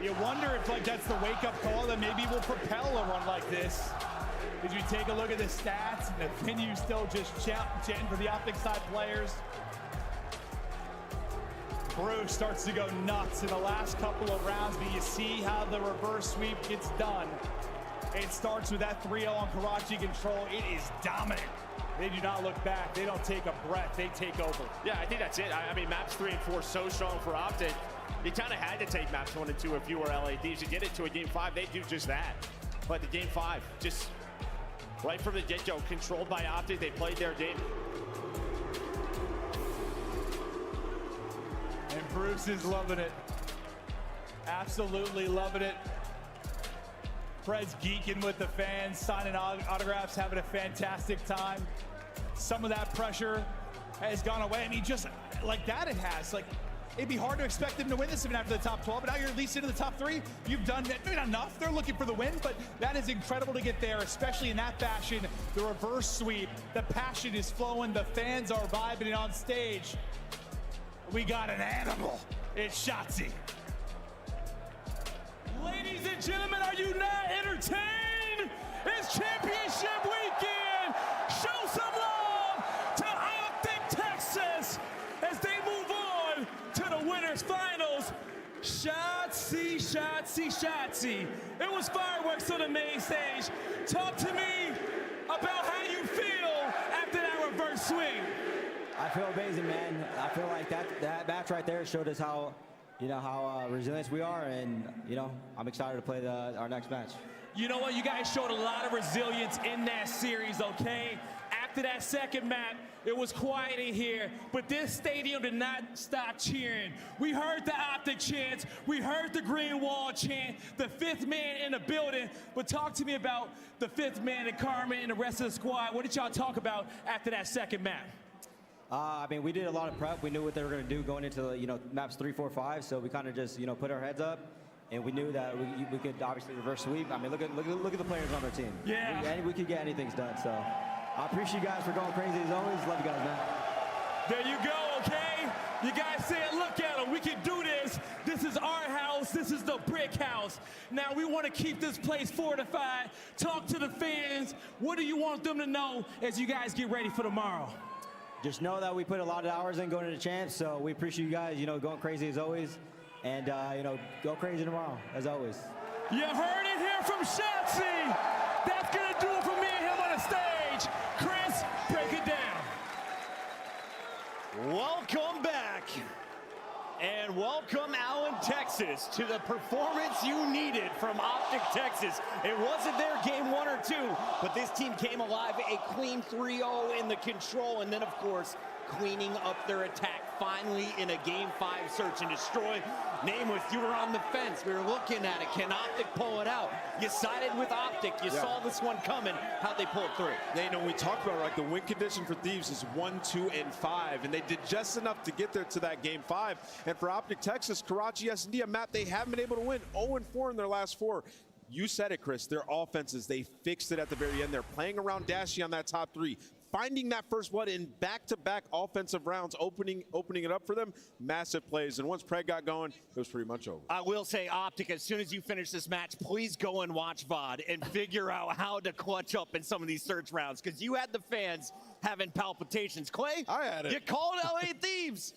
You wonder if that's the wake-up call that maybe will propel a run like this. As you take a look at the stats, and the venue still just chanting for the Optic side players. Bruce starts to go nuts in the last couple of rounds, but you see how the reverse sweep gets done. It starts with that 3-0 on Karachi control. It is dominant. They do not look back. They don't take a breath. They take over. Yeah, I think that's it. I mean, maps 3 and 4 so strong for Optic. You kind of had to take maps 1 and 2 if you were LA Thieves. You get it to a game 5, they do just that. But the game 5, just right from the get-go, controlled by Optic. They played their game. And Bruce is loving it. Absolutely loving it. Fred's geeking with the fans, signing autographs, having a fantastic time. Some of that pressure has gone away. I mean, just like that it has. Like, it'd be hard to expect them to win this even after the top 12, but now you're at least into the top 3. You've done maybe not enough. They're looking for the win, but that is incredible to get there, especially in that fashion. The reverse sweep, the passion is flowing. The fans are vibing on stage. We got an animal. It's Shotzi. Ladies and gentlemen, are you not entertained? It's championship weekend. Show some love to Optic Texas as they move on to the winners finals. Shotzi, Shotzi, Shotzi. It was fireworks on the main stage. Talk to me about how you feel after that reverse swing. I feel amazing, man. I feel like that match right there showed us how resilient we are, and I'm excited to play our next match. You know what? You guys showed a lot of resilience in that series, okay? After that second map, it was quiet in here, but this stadium did not stop cheering. We heard the Optic chants. We heard the Green Wall chant, the 5th man in the building. But talk to me about the 5th man and Carmen and the rest of the squad. What did y'all talk about after that second map? I mean, we did a lot of prep. We knew what they were going to do going into maps 3, 4, 5. So we kind of just put our heads up, and we knew that we could obviously reverse sweep. I mean, look at the players on our team. Yeah. We could get anything done. So I appreciate you guys for going crazy as always. Love you guys, man. There you go. Okay. You guys said, look at them. We can do this. This is our house. Now we want to keep this place fortified. Talk to the fans. What do you want them to know as you guys get ready for tomorrow? Just know that we put a lot of hours in going to the champs, so we appreciate you guys, going crazy as always. And, go crazy tomorrow, as always. You heard it here from Shotzi. That's going to do it for me and him on the stage. Chris, break it down. Welcome back. And welcome, Allen, Texas, to the performance you needed from Optic Texas. It wasn't their game 1 or 2, but this team came alive, a clean 3-0 in the control, and then, of course, cleaning up their attack finally in a game 5 search and destroy. Nameless, you were on the fence. We were looking at it. Can Optic pull it out? You sided with Optic. You saw this one coming. How'd they pull it through? Yeah, we talked about it, like the win condition for Thieves is 1, 2, and 5, and they did just enough to get there to that game 5. And for Optic Texas, Karachi S&D, a map they haven't been able to win, 0-4 in their last 4. You said it, Chris. Their offenses, they fixed it at the very end. They're playing around Dashy on that top 3. Finding that first blood in back-to-back offensive rounds, opening it up for them, massive plays. And once Preg got going, it was pretty much over. I will say, Optic, as soon as you finish this match, please go and watch VOD and figure out how to clutch up in some of these search rounds, because you had the fans having palpitations. Clay, I had it. You called LA Thieves.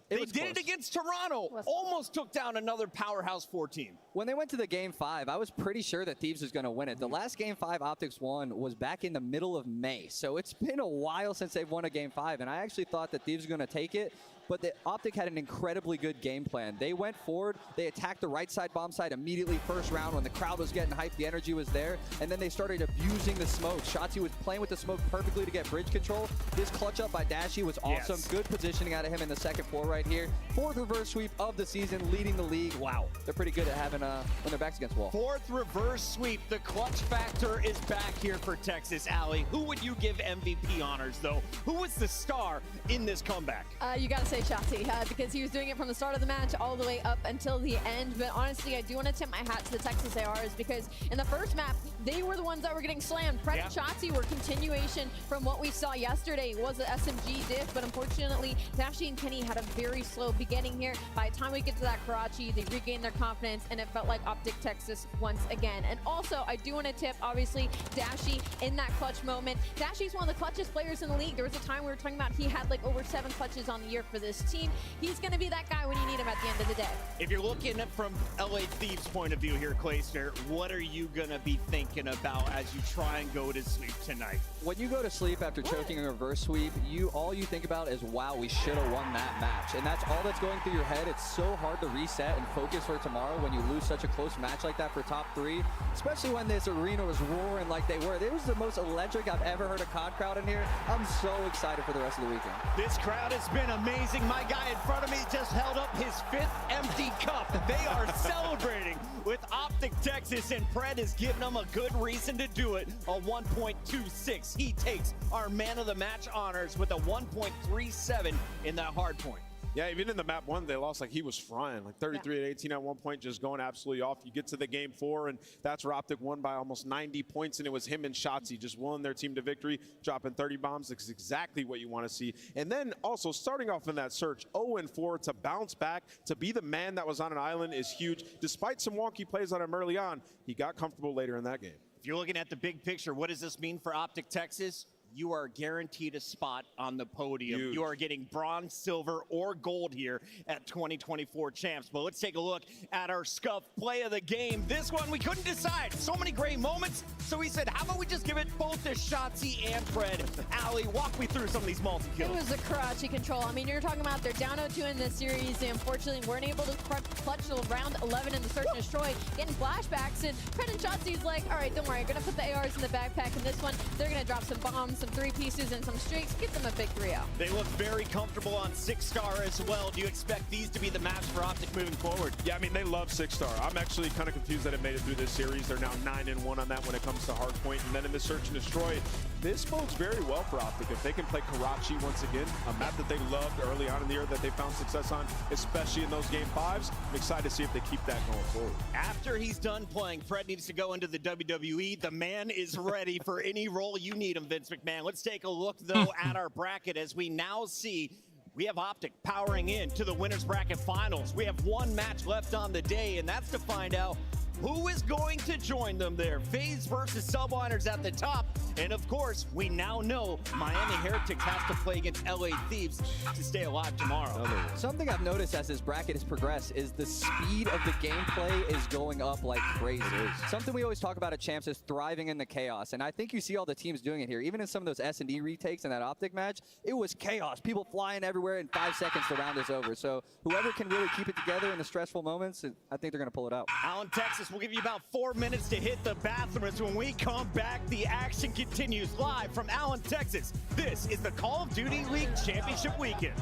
They did it against Toronto. Almost took down another powerhouse 4 team. When they went to the game 5, I was pretty sure that Thieves was going to win it. The last game 5 Optics won was back in the middle of May. So it's been a while since they've won a game 5. And I actually thought that Thieves were going to take it. But the Optic had an incredibly good game plan. They went forward. They attacked the right side bomb site immediately first round when the crowd was getting hyped. The energy was there. And then they started abusing the smoke. Shotzi was playing with the smoke perfectly to get bridge control. This clutch up by Dashy was awesome. Yes. Good positioning out of him in the second floor right here. 4th reverse sweep of the season, leading the league. Wow. They're pretty good at having when their backs against wall. 4th reverse sweep. The clutch factor is back here for Texas. Allie, who would you give MVP honors, though? Who was the star in this comeback? You got to say Shotzi, because he was doing it from the start of the match all the way up until the end. But honestly, I do want to tip my hat to the Texas ARs, because in the first map, they were the ones that were getting slammed. Pred and Shotzi were continuation from what we saw yesterday. It was an SMG diff, but unfortunately, Dashy and Kenny had a very slow beginning here. By the time we get to that Karachi, they regained their confidence, and it felt like Optic Texas once again. And also, I do want to tip, obviously, Dashy in that clutch moment. Dashy's one of the clutchest players in the league. There was a time we were talking about he had like over 7 clutches on the year for this team. He's going to be that guy when you need him at the end of the day. If you're looking at from LA Thieves' point of view here, Clayster, what are you going to be thinking about as you try and go to sleep tonight? When you go to sleep after choking a reverse sweep, all you think about is, wow, we should have won that match. And that's all that's going through your head. It's so hard to reset and focus for tomorrow when you lose such a close match like that for top 3, especially when this arena was roaring like they were. It was the most electric I've ever heard a COD crowd in here. I'm so excited for the rest of the weekend. This crowd has been amazing. My guy in front of me just held up his 5th empty cup. They are celebrating with Optic Texas, and Pred is giving them a good reason to do it. A 1.26. He takes our man of the match honors with a 1.37 in that hard point. Yeah, even in the map 1, they lost like he was frying, like 33-18 at one point, just going absolutely off. You get to the game 4, and that's where Optic won by almost 90 points, and it was him and Shotzi just willing their team to victory, dropping 30 bombs. It's exactly what you want to see. And then also starting off in that search, 0-4 to bounce back, to be the man that was on an island is huge. Despite some wonky plays on him early on, he got comfortable later in that game. If you're looking at the big picture, what does this mean for Optic Texas? You are guaranteed a spot on the podium. Huge. You are getting bronze, silver, or gold here at 2024 champs. But let's take a look at our Scuff play of the game. This one, we couldn't decide. So many great moments. So we said, how about we just give it both to Shotzi and Pred? Allie, walk me through some of these multi-kills. It was a Karachi control. I mean, you're talking about they're down 0-2 in this series. They unfortunately weren't able to clutch till round 11 in the search and destroy, getting flashbacks. And Pred and Shotzi's like, all right, don't worry. I'm going to put the ARs in the backpack. And this one, they're going to drop some bombs, some 3 pieces, and some streaks. Give them a big 3-0. They look very comfortable on 6-star as well. Do you expect these to be the maps for Optic moving forward? Yeah, I mean, they love 6-star. I'm actually kind of confused that it made it through this series. They're now 9-1 on that when it comes to hardpoint. And then in the search and destroy, this bodes very well for Optic. If they can play Karachi once again, a map that they loved early on in the year that they found success on, especially in those game 5s, I'm excited to see if they keep that going forward. After he's done playing, Pred needs to go into the WWE. The man is ready for any role you need him, Vince McMahon. Let's take a look, though, at our bracket as we now see we have Optic powering in to the winners bracket finals. We have one match left on the day, and that's to find out Who is going to join them there? FaZe versus Subliners at the top. And of course, we now know Miami Heretics has to play against LA Thieves to stay alive tomorrow. Something I've noticed as this bracket has progressed is the speed of the gameplay is going up like crazy. Something we always talk about at Champs is thriving in the chaos. And I think you see all the teams doing it here. Even in some of those S&D retakes in that Optic match, it was chaos. People flying everywhere in 5 seconds, the round is over. So whoever can really keep it together in the stressful moments, I think they're going to pull it out. Allen, Texas will give you about 4 minutes to hit the bathroom. As when we come back, the action continues live from Allen, Texas. This is the Call of Duty League Championship Weekend.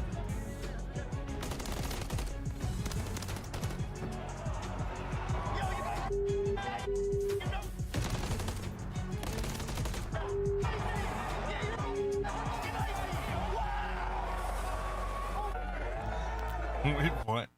Wait, what?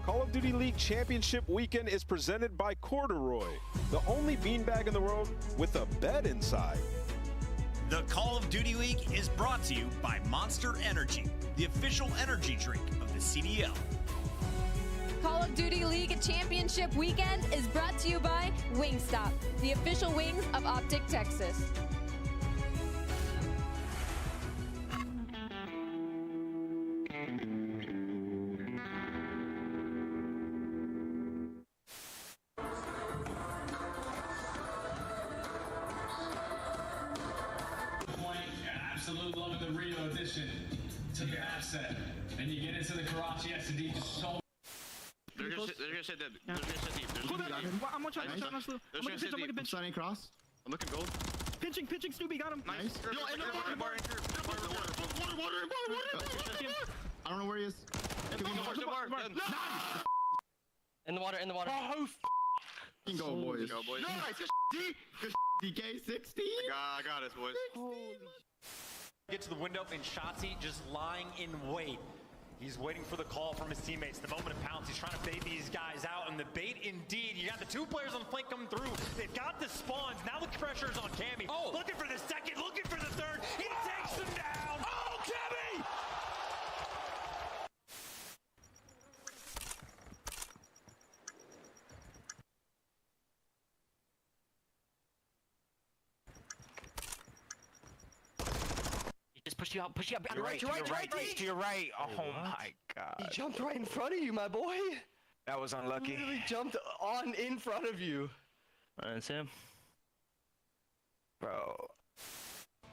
Call of Duty League Championship Weekend is presented by Corduroy, the only beanbag in the world with a bed inside. The Call of Duty League is brought to you by Monster Energy, the official energy drink of the CDL. Call of Duty League Championship Weekend is brought to you by Wingstop, the official wings of Optic Texas. Absolute love of the Rio edition to the asset, and you get into the Karachi S&D just so. They're gonna sit deep. They're gonna sit deep. I'm gonna try. I'm starting cross. I'm looking gold. Pinching, Snoopy, got him. Nice. Yo, in the water. I don't know where he is. In the water. Oh, f***ing go, boys. Go, boys. Nice. Good DK 16. I got us, boys. Get to the window and Shotzi just lying in wait. He's waiting for the call from his teammates. The moment of pounce, he's trying to bait these guys out, and the bait indeed. You got the 2 players on the flank coming through. They've got the spawns. Now the pressure's on Cammy. Oh. Looking for the second, looking for the third. He takes them down. Oh, Cammy! Just push you out. To your right. Oh my god. He jumped right in front of you, my boy. That was unlucky. He literally jumped in front of you. That's him. Bro,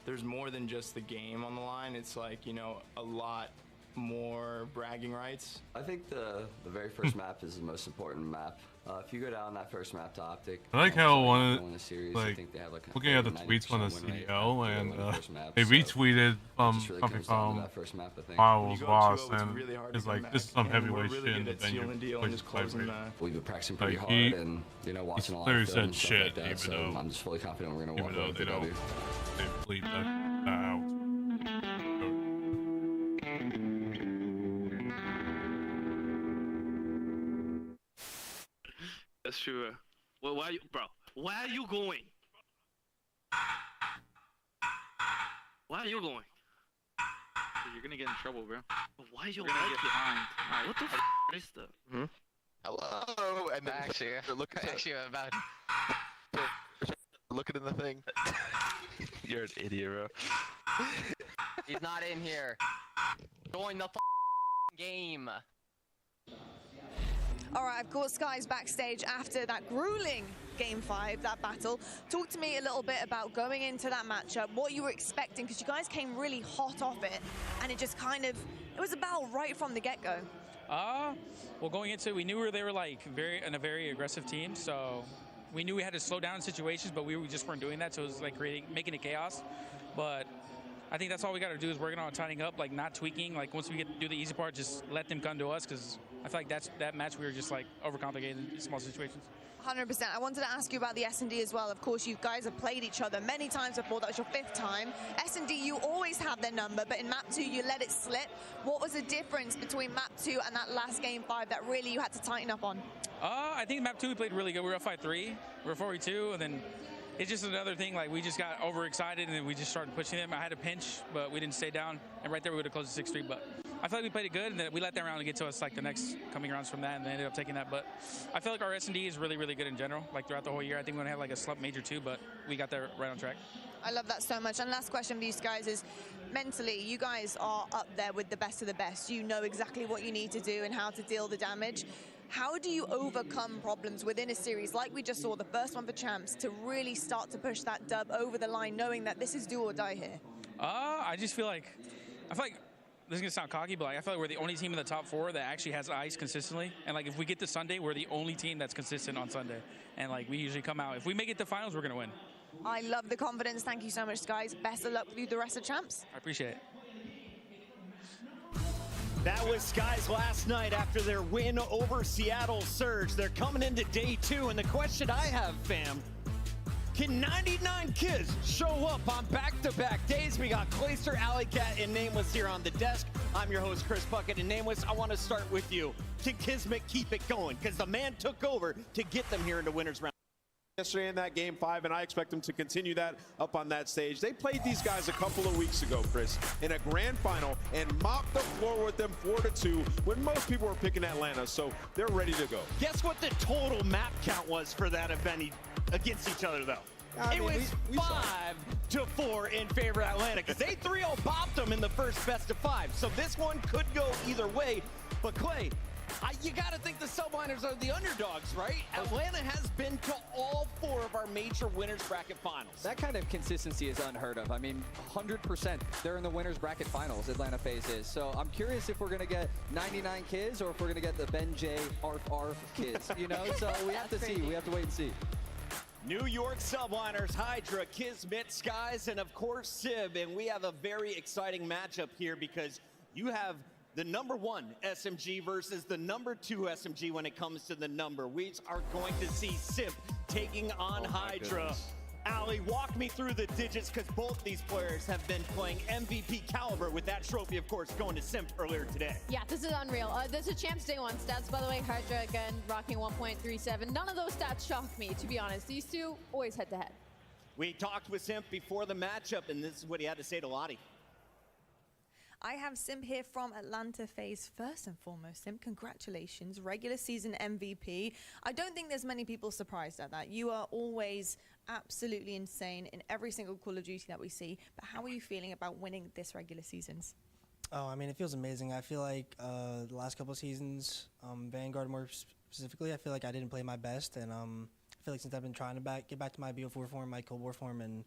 there's more than just the game on the line. It's like, you know, a lot more bragging rights. I think the very first map is the most important map. If you go down that first map to Optic, I like how one series, like I think they have like looking at the tweets on the CDL, and they retweeted Miles Ross, and it's like, this is some heavyweight shit in the venue. We've been practicing pretty hard, and you know, watching a lot of film and stuff like that. So though, I'm just fully confident we're gonna walk though out with the W. They bleep that out. That's true. Well, why are you going? Why are you going? You're gonna get in trouble, bro. Why are you gonna get behind? Right. What the f is that? Hello, and then actually about looking in the thing. You're an idiot, bro. He's not in here. Join the game. All right, I've caught Skies backstage after that grueling Game 5, that battle. Talk to me a little bit about going into that matchup, what you were expecting, because you guys came really hot off it, and it just kind of, it was a battle right from the get-go. Well, going into it, we knew they were like a very aggressive team, so we knew we had to slow down situations, but we just weren't doing that, so it was like making it chaos. But I think that's all we got to do is working on tightening up, like not tweaking. Like once we get to do the easy part, just let them come to us, because I feel like that match we were just like overcomplicated in small situations. 100%. I wanted to ask you about the S&D as well. Of course, you guys have played each other many times before. That was your 5th time. S&D, you always have their number, but in map 2, you let it slip. What was the difference between map 2 and that last game 5 that really you had to tighten up on? I think map 2 we played really good. We were up 5-3, we were 4-2, and then it's just another thing. Like, we just got overexcited, and then we just started pushing them. I had a pinch, but we didn't stay down. And right there, we would have closed the 6-3, but I feel like we played it good, and then we let that round get to us like the next coming rounds from that, and they ended up taking that. But I feel like our S&D is really, really good in general. Like throughout the whole year, I think we're gonna have like a slump major too, but we got there right on track. I love that so much. And last question for you guys is, mentally, you guys are up there with the best of the best. You know exactly what you need to do and how to deal the damage. How do you overcome problems within a series like we just saw, the first one for champs, to really start to push that dub over the line, knowing that this is do or die here? I feel like this is gonna sound cocky, but like, I feel like we're the only team in the top 4 that actually has ice consistently. And like, if we get to Sunday, we're the only team that's consistent on Sunday. And like, we usually come out. If we make it to finals, we're gonna win. I love the confidence. Thank you so much, guys. Best of luck with you the rest of champs. I appreciate it. That was Skies last night after their win over Seattle Surge. They're coming into day 2, and the question I have, fam, can 99 kids show up on back-to-back days? We got Clayster, Alley Cat, and Nameless here on the desk. I'm your host, Chris Bucket, and Nameless, I want to start with you. Can Kismet keep it going? Because the man took over to get them here into winners round. Yesterday in that game 5, and I expect them to continue that up on that stage. They played these guys a couple of weeks ago, Chris, in a grand final and mopped the floor with them 4-2 when most people were picking Atlanta, so they're ready to go. Guess what the total map count was for that event against each other, though? It was 5-4 in favor of Atlanta, because they 3-0 bopped them in the first best of 5. So this one could go either way. But Clay, you got to think the Subliners are the underdogs, right? Atlanta has been to all 4 of our major winners bracket finals. That kind of consistency is unheard of. I mean, 100% they're in the winners bracket finals, Atlanta FaZe is. So I'm curious if we're going to get 99 kids or if we're going to get the Ben J. Arf kids, you know? So we have to see. We have to wait and see. New York Subliners, Hydra, Kismet, Skies, and of course Sib. And we have a very exciting matchup here because you have the #1 SMG versus the #2 SMG when it comes to the number. We are going to see Sib taking on Hydra. Allie, walk me through the digits, because both these players have been playing MVP caliber, with that trophy, of course, going to Simp earlier today. Yeah, this is unreal. This is Champs Day 1 stats, by the way. Hydra, again, rocking 1.37. None of those stats shock me, to be honest. These two, always head-to-head. We talked with Simp before the matchup, and this is what he had to say to Lottie. I have Simp here from Atlanta FaZe. First and foremost, Simp, congratulations, regular season MVP. I don't think there's many people surprised at that. You are always absolutely insane in every single Call of Duty that we see. But how are you feeling about winning this regular seasons? Oh, I mean, it feels amazing. I feel like the last couple of seasons, Vanguard more specifically, I feel like I didn't play my best. And I feel like since I've been trying to get back to my BO4 form, my Cold War form, and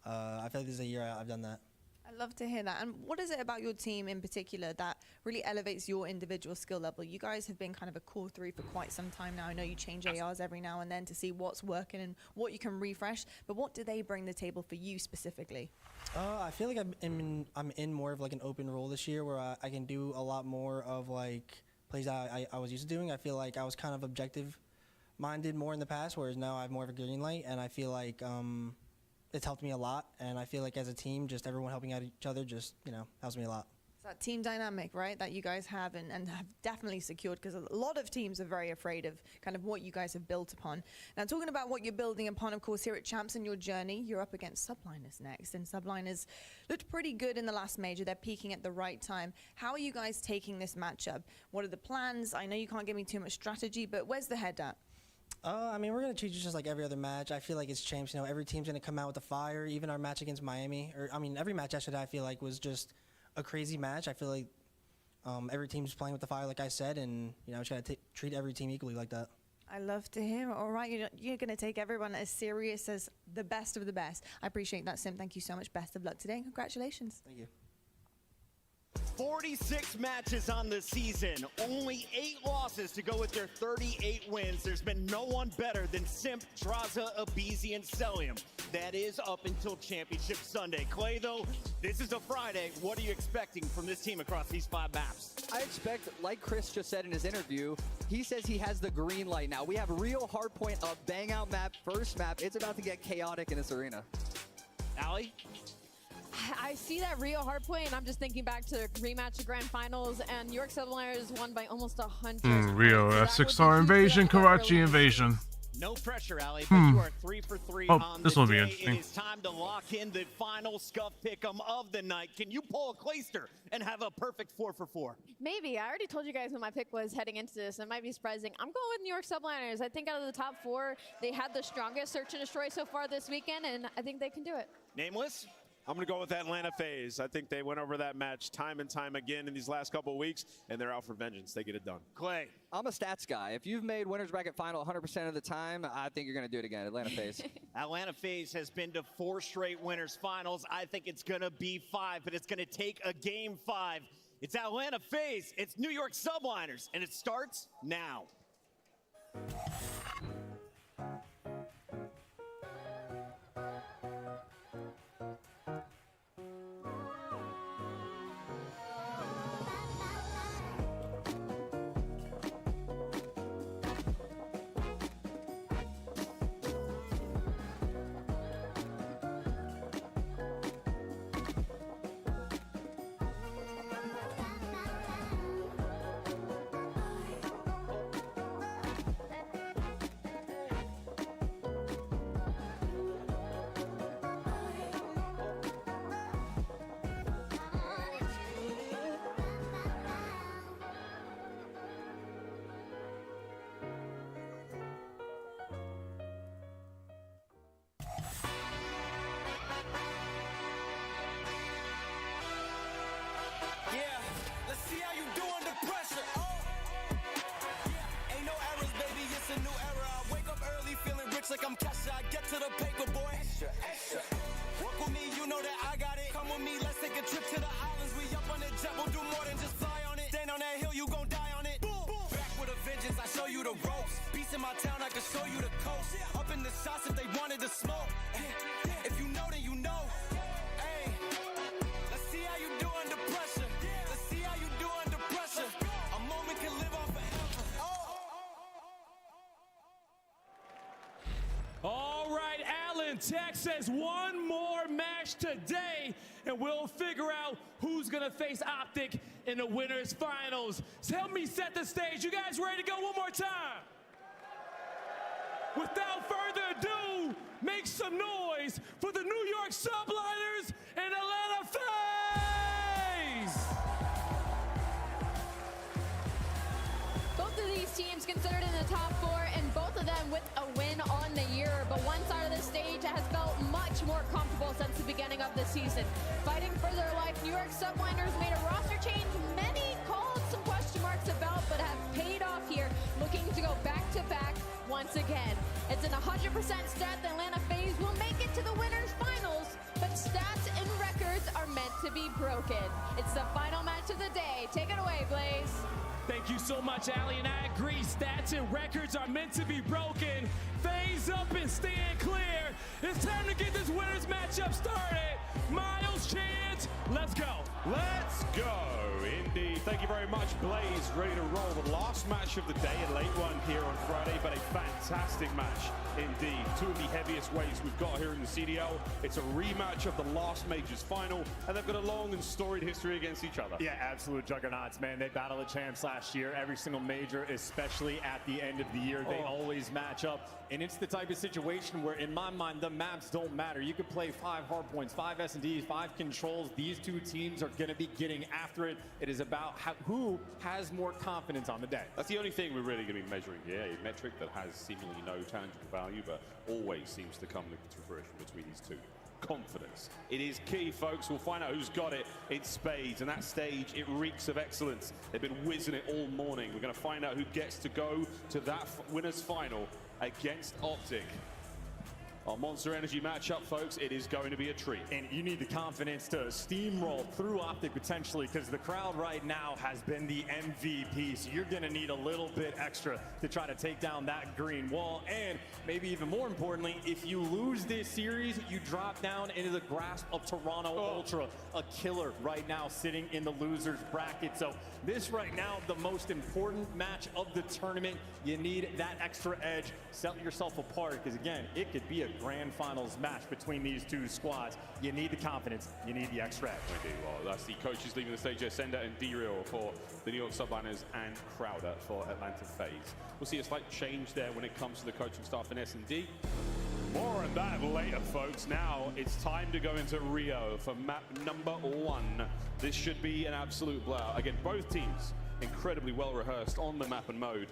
I feel like this is a year I've done that. I love to hear that. And what is it about your team in particular that really elevates your individual skill level? You guys have been kind of a core 3 for quite some time now. I know you change ARs every now and then to see what's working and what you can refresh. But what do they bring to the table for you specifically? I feel like I'm in more of like an open role this year where I can do a lot more of like plays I was used to doing. I feel like I was kind of objective-minded more in the past, whereas now I have more of a green light. And I feel like it's helped me a lot, and I feel like as a team, just everyone helping out each other just, helps me a lot. It's that team dynamic, right, that you guys have and have definitely secured, because a lot of teams are very afraid of kind of what you guys have built upon. Now, talking about what you're building upon, of course, here at Champs in your journey, you're up against Subliners next, and Subliners looked pretty good in the last major. They're peaking at the right time. How are you guys taking this matchup? What are the plans? I know you can't give me too much strategy, but where's the head at? I mean, we're going to treat it just like every other match. I feel like it's Champs. Every team's going to come out with a fire. Even our match against Miami, every match yesterday, I feel like was just a crazy match. I feel like every team's playing with the fire, like I said, and just got to treat every team equally like that. I love to hear it. All right, you're going to take everyone as serious as the best of the best. I appreciate that, Sim. Thank you so much. Best of luck today, and congratulations. Thank you. 46 matches on the season, only 8 losses to go with their 38 wins. There's been no one better than Simp, Draza, Abizi, and Celium. That is up until Championship Sunday. Clay, though, this is a Friday. What are you expecting from this team across these 5 maps? I expect, like Chris just said in his interview, he says he has the green light now. We have real hardpoint, a bang out map, first map. It's about to get chaotic in this arena. Allie? I see that Rio hardpoint, and I'm just thinking back to the rematch of Grand Finals, and New York Subliners won by almost 100. Rio, S6R invasion, Karachi invasion. No pressure, Allie, but you are 3 for 3 on this the will be day. interesting. It is time to lock in the final scuff pick'em of the night. Can you pull a Clayster and have a perfect 4 for 4? Maybe. I already told you guys what my pick was heading into this. It might be surprising. I'm going with New York Subliners. I think out of the top 4, they had the strongest search and destroy so far this weekend, and I think they can do it. Nameless? I'm going to go with Atlanta FaZe. I think they went over that match time and time again in these last couple of weeks, and they're out for vengeance. They get it done. Clay. I'm a stats guy. If you've made winners bracket final 100% of the time, I think you're going to do it again. Atlanta FaZe. Atlanta FaZe has been to 4 straight winners finals. I think it's going to be 5, but it's going to take a game 5. It's Atlanta FaZe. It's New York Subliners, and it starts now. Like I'm Kesha, I get to the paper, boy. Extra, extra. Work with me, you know that I got it. Come with me, let's take a trip to the islands. We up on the jet, we'll do more than just fly on it. Stand on that hill, you gon' die on it. Boom, boom. Back with a vengeance, I show you the ropes. Peace in my town, I can show you the coast. Up in the shots if they wanted to smoke. If you know, then you know. Hey, let's see how you do under pressure. Let's see how you do under pressure. A moment can live on forever. All right, Allen, Texas, one more match today, and we'll figure out who's going to face Optic in the winners finals. So help me set the stage. You guys ready to go one more time? Without further ado, make some noise for the New York Subliners and Atlanta FaZe! Both of these teams considered in the top 4, and both of them with a win on the year. But one side of the stage has felt much more comfortable since the beginning of the season. Fighting for their life, New York Subliners made a roster change many called some question marks about, but have paid off here, looking to go back-to-back once again. It's an 100% stat that Atlanta FaZe will make it to the winners finals, but stats and records are meant to be broken. It's the final match of the day. Take it away, Blaze. Thank you so much, Allie, and I agree. Stats and records are meant to be broken. FaZe up and stand clear. It's time to get this winners matchup started. Miles, Chance, let's go. Let's go, indeed. Thank you very much, Blaze. Ready to roll. The last match of the day, a late one here on Friday, but a fantastic match indeed. 2 of the heaviest weights we've got here in the CDL. It's a rematch of the last Majors final, and they've got a long and storied history against each other. Yeah, absolute juggernauts, man. They battled the champs last year. Every single major, especially at the end of the year, they always match up. And it's the type of situation where, in my mind, the maps don't matter. You could play 5 hardpoints, 5 S&Ds, 5 controls. These 2 teams are going to be getting after it. It is about who has more confidence on the day. That's the only thing we're really going to be measuring here, a metric that has seemingly no tangible value, but always seems to come to fruition between these 2. Confidence. It is key, folks. We'll find out who's got it in spades. And that stage, it reeks of excellence. They've been whizzing it all morning. We're going to find out who gets to go to that winners final against Optic. Our Monster Energy matchup, folks, it is going to be a treat. And you need the confidence to steamroll through Optic potentially, because the crowd right now has been the MVP. So you're going to need a little bit extra to try to take down that green wall. And maybe even more importantly, if you lose this series, you drop down into the grasp of Toronto Ultra, a killer right now sitting in the loser's bracket. So this right now, the most important match of the tournament. You need that extra edge. Set yourself apart, because again, it could be a grand finals match between these two squads. You need the confidence. You need the extra edge. We do. Well, that's the coaches leaving the stage here. Sender and D-Real for the New York Subliners and Crowder for Atlanta FaZe. We'll see a slight change there when it comes to the coaching staff in S&D. More on that later, folks. Now it's time to go into Rio for map number 1. This should be an absolute blowout. Again, both teams incredibly well rehearsed on the map and mode.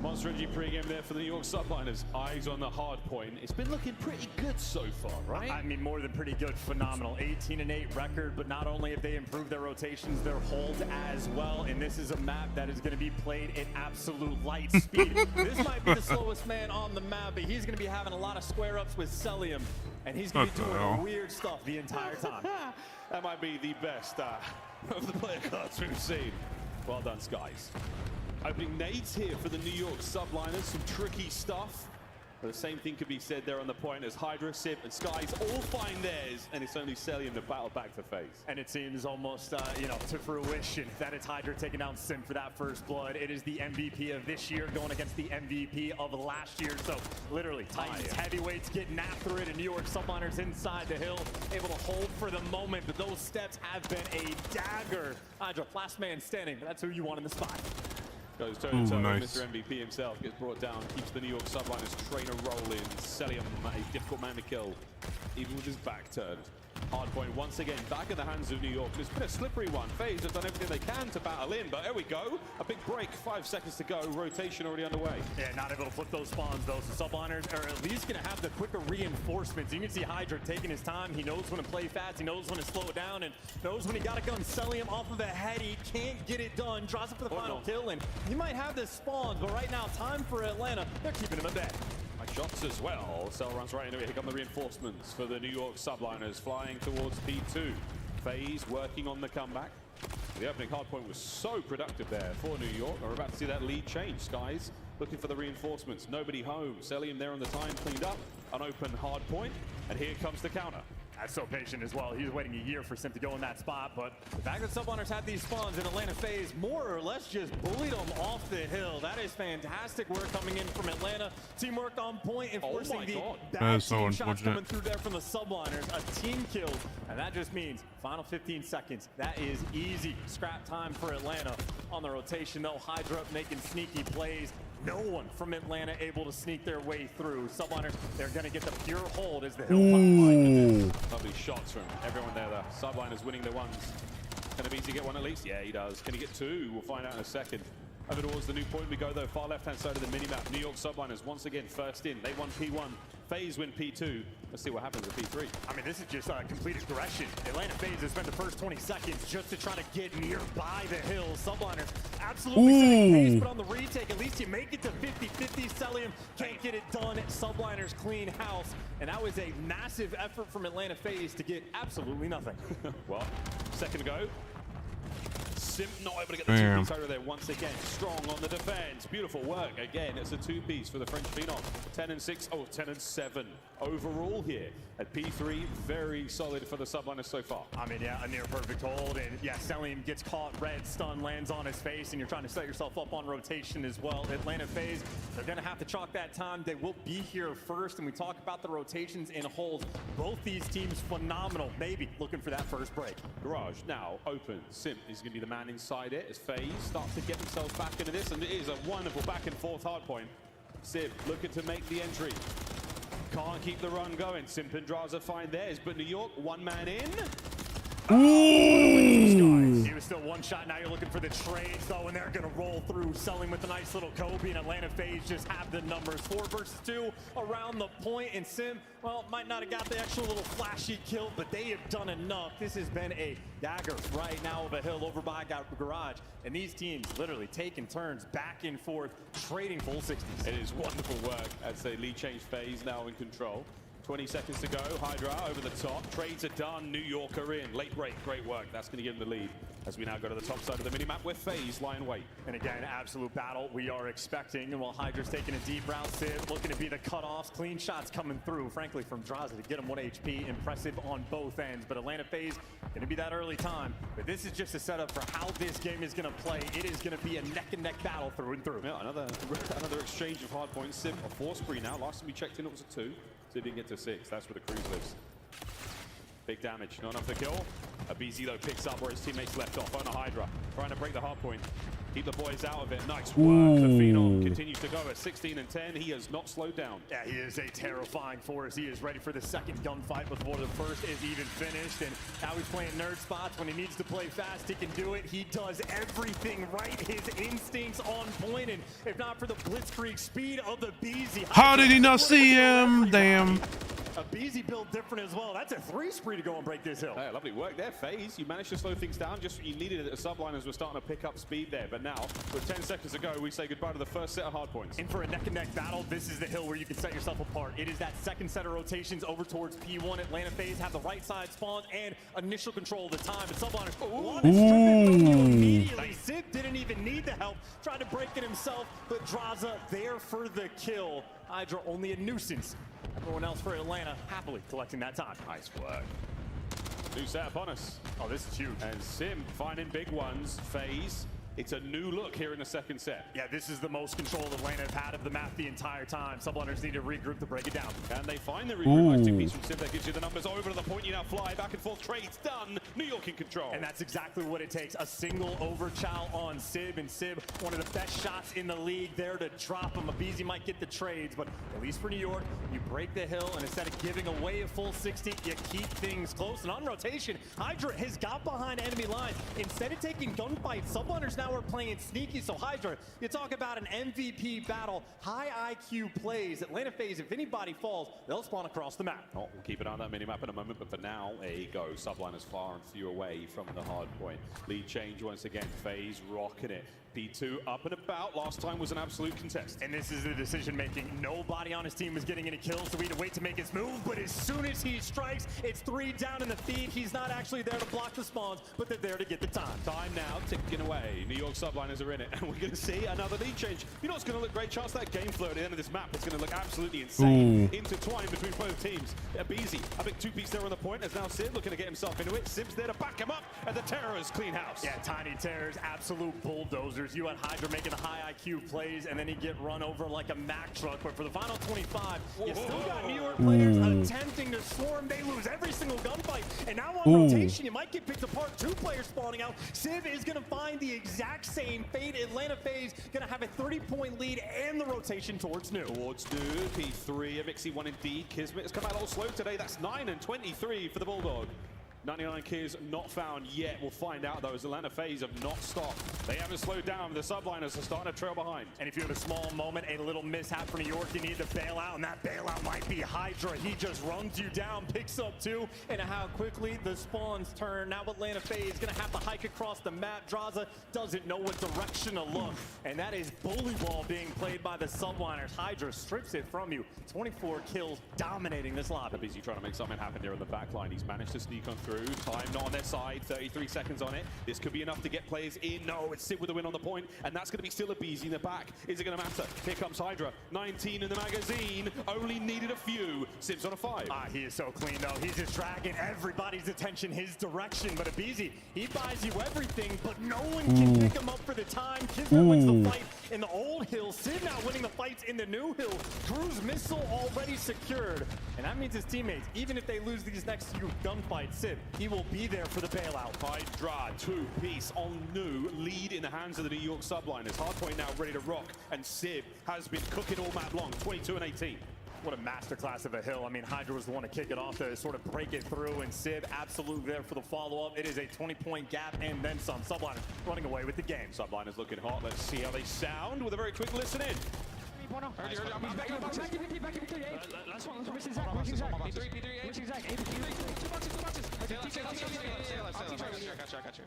Monster Energy pregame there for the New York Subliners. Eyes on the hard point. It's been looking pretty good so far, right? I mean, more than pretty good. Phenomenal. 18-8 record, but not only have they improved their rotations, their holds as well. And this is a map that is going to be played at absolute light speed. This might be the slowest man on the map, but he's going to be having a lot of square-ups with Celium, and he's going to be doing weird stuff the entire time. That might be the best of the player cards we've seen. Well done, Skies. Opening nades here for the New York Subliners. Some tricky stuff. But the same thing could be said there on the point as Hydra, Sip, and Skies all find theirs, and it's only Celium to battle back for FaZe. And it seems almost, you know, to fruition that it's Hydra taking down Sim for that first blood. It is the MVP of this year going against the MVP of last year. So literally, Titans heavyweights getting after it, and New York Subliners inside the hill, able to hold for the moment. But those steps have been a dagger. Hydra, last man standing, but that's who you want in the spot. Goes toe-to-toe with Mr. MVP himself, gets brought down, keeps the New York Subliners trainer rolling. Celium, a difficult man to kill, even with his back turned. Hardpoint once again back in the hands of New York. It's been a slippery one. FaZe have done everything they can to battle in, but there we go. A big break, 5 seconds to go. Rotation already underway. Yeah, not able to flip those spawns though. So Subliners are at least going to have the quicker reinforcements. You can see Hydra taking his time. He knows when to play fast. He knows when to slow it down, and knows when he got to gun Celium off of the head. He can't get it done. Draws up for the final kill, and he might have the spawns, but right now, time for Atlanta. They're keeping him in bed. Shots as well. Cell runs right into it. Here come the reinforcements for the New York Subliners flying towards P2. FaZe working on the comeback. The opening hardpoint was so productive there for New York. We're about to see that lead change. Skies looking for the reinforcements. Nobody home. Celium there on the time, cleaned up. An open hardpoint. And here comes the counter. That's so patient as well. He was waiting a year for Sim to go in that spot, but the fact that Subliners had these spawns in Atlanta FaZe more or less just bullied them off the hill. That is fantastic work coming in from Atlanta. Teamwork on point and forcing the bad team shots coming through there from the Subliners. A team kill, and that just means final 15 seconds. That is easy scrap time for Atlanta on the rotation though. Hydra making sneaky plays. No one from Atlanta able to sneak their way through. Subliners, they're going to get the pure hold as the hill. Lovely shots from everyone there. The Subliners winning the ones. Can it be easy to get one at least? Yeah, he does. Can he get two? We'll find out in a second. Over towards the new point we go though. Far left-hand side of the minimap. New York Subliners once again first in. They won P1. FaZe win P2. Let's see what happens at P3. I mean, this is just complete aggression. Atlanta FaZe has spent the first 20 seconds just to try to get nearby the hill. Subliners absolutely setting pace, but on the retake, at least you make it to 50-50. Celium can't get it done. Subliners clean house, and that was a massive effort from Atlanta FaZe to get absolutely nothing. Well, second go. Sim not able to get the two-piece over there once again. Strong on the defense. Beautiful work. Again, it's a two-piece for the French Phenom. 10-6. Oh, 10-7 overall here at P3. Very solid for the Subliners so far. I mean, yeah, a near perfect hold. And yeah, Celium gets caught. Red stun lands on his face, and you're trying to set yourself up on rotation as well. Atlanta FaZe, they're going to have to chalk that time. They will be here first, and we talk about the rotations and holds. Both these teams phenomenal. Maybe looking for that first break. Garage now open. Sim is going to be the man inside it as FaZe starts to get themselves back into this, and it is a wonderful back and forth hardpoint. Sim looking to make the entry. Can't keep the run going. Simpendraza find theirs, but New York, one man in. Ooh. He was still one shot. Now you're looking for the trades, though, and they're going to roll through, selling with a nice little Kobe, and Atlanta FaZe just have the numbers. 4 versus 2 around the point, and Sim, well, might not have got the extra little flashy kill, but they have done enough. This has been a dagger right now of a hill over by Garage, and these teams literally taking turns back and forth, trading full 60s. It is wonderful work. I'd say lead change FaZe now in control. 20 seconds to go. Hydra over the top. Trades are done. New York are in. Late break. Great work. That's going to give them the lead. As we now go to the top side of the minimap where FaZe lie in wait. And again, absolute battle we are expecting. And while Hydra's taking a deep round, Civ looking to be the cutoffs. Clean shots coming through, frankly, from Draza to get him 1 HP. Impressive on both ends. But Atlanta FaZe going to be that early time. But this is just a setup for how this game is going to play. It is going to be a neck-and-neck battle through and through. Yeah, another exchange of hard points. Civ a 4 spree now. Last time we checked in, it was a 2. Civ didn't get to 6. That's where the cruise lives. Big damage, not enough to kill. BZ though picks up where his teammates left off. On a Hydra, trying to break the hard point. Keep the boys out of it. Nice work. The Phenom continues to go at 16 and 10. He has not slowed down. Yeah, he is a terrifying force. He is ready for the second gunfight before the first is even finished. And now he's playing nerd spots. When he needs to play fast, he can do it. He does everything right. His instincts on point. And if not for the blitzkrieg speed of the BZ. How did he not see him? Damn. A BZ build different as well. That's a 3 spree to go and break this hill. Hey, lovely work there, FaZe. You managed to slow things down. Just you needed it. The subliners were starting to pick up speed there. But now, with 10 seconds to go, we say goodbye to the first set of hard points. And for a neck-and-neck battle, this is the hill where you can set yourself apart. It is that second set of rotations over towards P1. Atlanta FaZe have the right side spawn and initial control of the time. And subliners wanted to strip it from you immediately. Sid didn't even need the help. Tried to break it himself, but Draza there for the kill. Hydra only a nuisance. Everyone else for Atlanta happily collecting that time. Nice work. New set upon us. Oh, this is huge. And Sim finding big ones. FaZe. It's a new look here in the second set. Yeah, this is the most control Atlanta have had of the map the entire time. Subliners need to regroup to break it down. Can they find the regroup? Nice 2 piece from Sim that gives you the numbers over to the point. You now fly back and forth. Trades done. New York in control. And that's exactly what it takes. A single overchow on Sib. And Sib, one of the best shots in the league there to drop him. Abizi might get the trades, but at least for New York, you break the hill, and instead of giving away a full 60, you keep things close. And on rotation, Hydra has got behind enemy lines. Instead of taking gunfights, Subliners now are playing sneaky. So Hydra, you talk about an MVP battle, high IQ plays. Atlanta FaZe, if anybody falls, they'll spawn across the map. Oh, we'll keep an eye on that minimap in a moment, but for now, there you go. Subliners far and few away from the hard point. Lead change once again. FaZe rocking it. P2 up and about. Last time was an absolute contest. And this is the decision making. Nobody on his team was getting any kills, so we had to wait to make his move. But as soon as he strikes, it's 3 down in the feed. He's not actually there to block the spawns, but they're there to get the time. Time now ticking away. New York subliners are in it, and we're going to see another lead change. You know what's going to look great? Chance that game flow at the end of this map. It's going to look absolutely insane. Intertwined between both teams. Abizi, I think 2 piece there on the point, as now Sid looking to get himself into it. Sib's there to back him up, and the Terrors clean house. Yeah, tiny Terrors, absolute bulldozers. You had Hydra making the high IQ plays, and then he'd get run over like a Mack truck. But for the final 25, you still got New York players attempting to swarm. They lose every single gunfight. And now on rotation, you might get picked apart. 2 players spawning out. Civ is going to find the exact same fate. Atlanta FaZe going to have a 30-point lead and the rotation towards New. Towards New, P3, a Mixie 1 indeed. Kismet has come out a little slow today. That's 9 and 23 for the Bulldog. 99 kills not found yet. We'll find out though, as Atlanta FaZe have not stopped. They haven't slowed down. The subliners are starting to trail behind. And if you have a small moment, a little mishap for New York, you need to bail out, and that bailout might be Hydra. He just runs you down, picks up 2, and how quickly the spawns turn. Now Atlanta FaZe gonna have to hike across the map. Draza doesn't know what direction to look, and that is bully ball being played by the subliners. Hydra strips it from you. 24 kills, dominating this lobby. Busy trying to make something happen there on the back line. He's managed to sneak on through. Time not on their side. 33 seconds on it. This could be enough to get players in. No, it's Sid with the win on the point, and that's going to be still Abizi in the back. Is it going to matter? Here comes Hydra. 19 in the magazine. Only needed a few. Sib's on a 5. He is so clean though. He's just dragging everybody's attention his direction. But Abizi, he buys you everything, but no one can pick him up for the time. Kismet wins the fight in the old hill. Sid now winning the fights in the new hill. Cruise missile already secured, and that means his teammates, even if they lose these next few gunfights, Sid, he will be there for the bailout. Hydra, 2 piece on New. Lead in the hands of the New York subliners. Hardpoint now ready to rock, and Sib has been cooking all map long. 22 and 18. What a masterclass of a hill. I mean, Hydra was the one to kick it off to sort of break it through, and Sib absolutely there for the follow-up. It is a 20-point gap and then some. Subliners running away with the game. Subliners looking hot. Let's see how they sound with a very quick listen in. Last one, missing Zach, missing Zach. P3, missing Zach, P3, two boxes. Stay alive. Got you.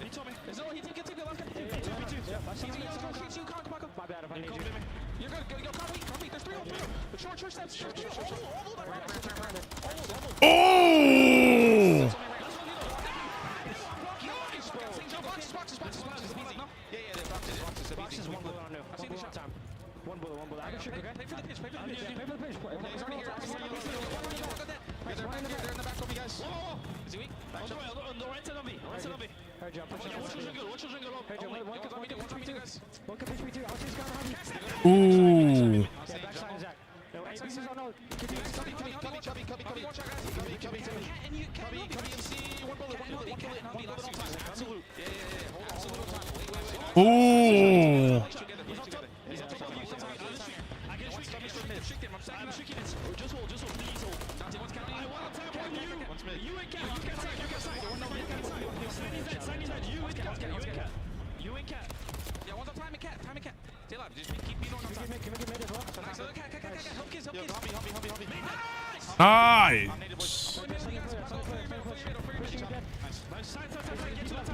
He told me. Is that what he did? Get the last guy. My bad if I need you. You're good. Yo, come beat. There's 3 on 3. The short steps. Oh! Boxes, one bullet on new. I've seen the shot time. One bullet. I can shoot, okay? Play for the pitch. Play for the pitch. He's already here. They're in the back of me, guys. Whoa. Is he weak? On the right side of me. Hey, Joe, push it. Watch your jungle. Hey, Joe, one can pitch me, guys. One can pitch me, too. I'll see his gun behind me. Ooh. Yeah, backside is Zach. No, ABC's on no. Cubby, MC. One bullet on time. Absolute. Yeah. Absolute on time. Ooh. I'm shaking it. Just hold, please hold. Dante, one's counting. I want to tap on you. You and Cat. You can side. Signing that. You and Cat. Yeah, one's on time and Cat. Stay alive. Just keep beating on time. Can we get made as well? Cat. Help kids. Hubby. Nice. Side.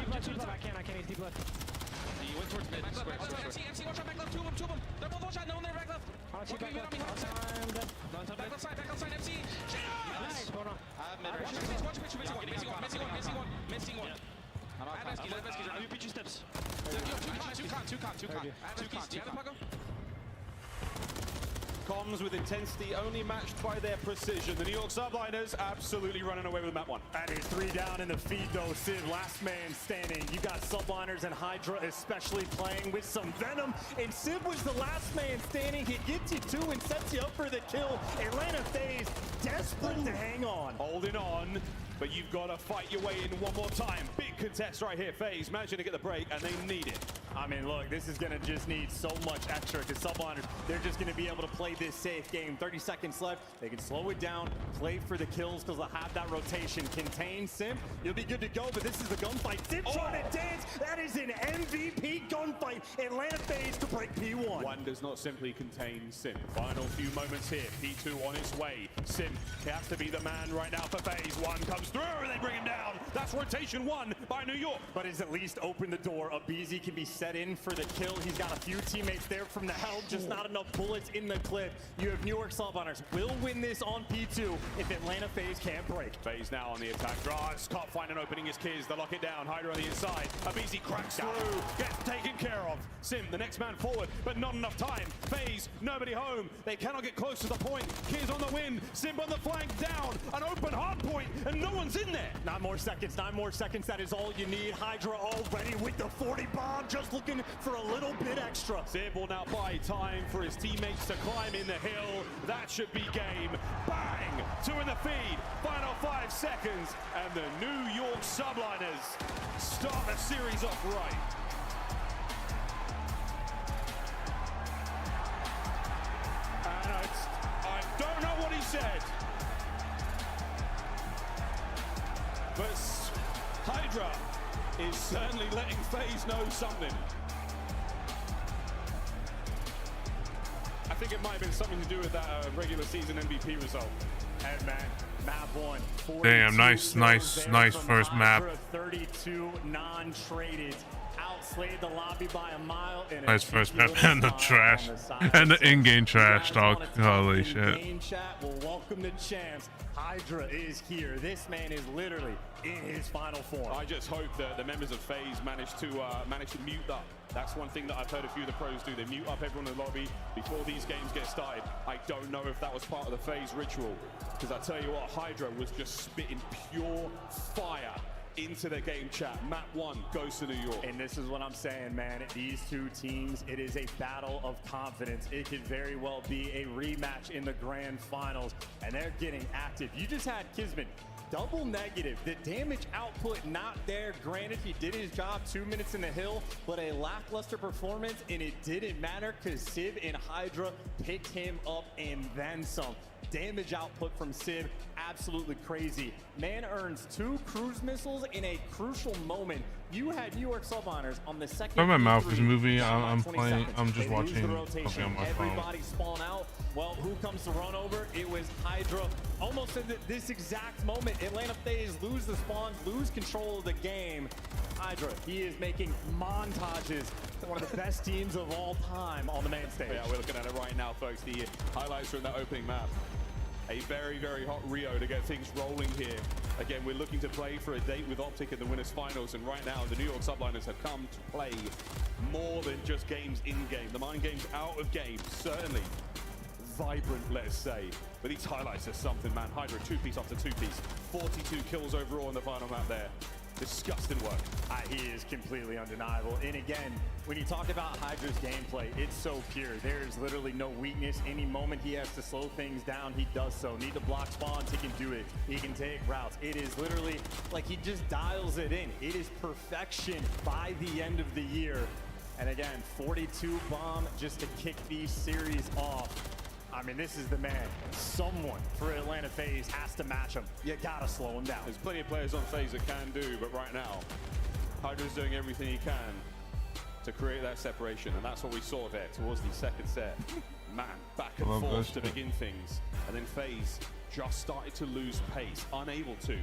Get to the top. I can't. Deep left. He went towards mid. MC, watch out back left. Two of them. They're both one shot. No one there back left. Back left side, MC. Nice. Watch missing one. You beat your steps. Two con. Comms with intensity only matched by their precision. The New York Subliners absolutely running away with map 1. That is 3 down in the feed though, Sid. Last man standing. You got Subliners and Hydra especially playing with some venom. And Sid was the last man standing. He gets you 2 and sets you up for the kill. Atlanta FaZe desperate to hang on. Holding on, but you've got to fight your way in one more time. Big contest right here. FaZe managing to get the break, and they need it. I mean, look, this is going to just need so much extra because Subliners, they're just going to be able to play this safe game. 30 seconds left. They can slow it down, play for the kills because they'll have that rotation. Contain Sim, you'll be good to go, but this is the gunfight. Sim trying to dance. That is an MVP gunfight. Atlanta FaZe to break P1. One does not simply contain Sim. Final few moments here. P2 on its way. Sim has to be the man right now for FaZe. One comes through, and they bring him down. That's rotation 1 by New York. But it's at least opened the door. Abizi can be set in for the kill. He's got a few teammates there from the help, just not enough bullets in the clip. You have New York Subliners will win this on P2 if Atlanta FaZe can't break. FaZe now on the attack. Draws, can't find an opening. His kids, they lock it down. Hydra on the inside. Abizi cracks through, gets taken care of. Sim, the next man forward, but not enough time. FaZe, nobody home. They cannot get close to the point. Kids on the win. Sim on the flank down. An open hard point, and no one's in there. 9 more seconds. That is all you need. Hydra already with the 40 bomb, just looking for a little bit extra. Sim will now buy time for his teammates to climb in the hill. That should be game. Bang! 2 in the feed. Final 5 seconds, and the New York Subliners start the series off right. And I don't know what he said, but Hydra is certainly letting FaZe know something. I think it might have been something to do with that regular season MVP result. And man, map 1. Damn, nice first map. 32 non-traded. Outslayed the lobby by a mile. Nice first map and the trash. And the in-game trash, dog. Holy shit. In chat will welcome the champs. Hydra is here. This man is literally in his final form. I just hope that the members of FaZe manage to mute up. That's one thing that I've heard a few of the pros do. They mute up everyone in the lobby before these games get started. I don't know if that was part of the FaZe ritual, because I tell you what, Hydra was just spitting pure fire into the game chat. Map 1 goes to New York. And this is what I'm saying, man. These two teams, it is a battle of confidence. It could very well be a rematch in the grand finals, and they're getting active. You just had Kismet double negative. The damage output not there. Granted, he did his job 2 minutes in the hill, but a lackluster performance, and it didn't matter because Civ and Hydra picked him up and then some. Damage output from Civ, absolutely crazy. Man earns 2 cruise missiles in a crucial moment. You had New York Subliners on the second. Sorry, my mouth is moving. I'm 20 playing. seconds. I'm just They lose the watching rotation. something on my phone. Everybody spawn out. Well, who comes to run over? It was Hydra. Almost in this exact moment, Atlanta FaZe lose the spawns, lose control of the game. Hydra, he is making montages. One of the best teams of all time on the main stage. Yeah, we're looking at it right now, folks. The highlights from that opening map. A very, very hot Rio to get things rolling here. Again, we're looking to play for a date with Optic in the winners finals, and right now the New York Subliners have come to play more than just games in-game. The mind games out of game, certainly vibrant, let's say. But these highlights are something, man. Hydra 2-piece after 2-piece. 42 kills overall in the final map there. Disgusting work. He is completely undeniable. And again, when you talk about Hydra's gameplay, it's so pure. There's literally no weakness. Any moment he has to slow things down, he does so. Need to block spawns, he can do it. He can take routes. It is literally like he just dials it in. It is perfection by the end of the year. And again, 42 bomb just to kick these series off. I mean, this is the man. Someone for Atlanta FaZe has to match him. You gotta slow him down. There's plenty of players on FaZe that can do, but right now, Hydra's doing everything he can to create that separation, and that's what we saw there towards the second set. Man, back and forth to begin things, and then FaZe just started to lose pace, unable to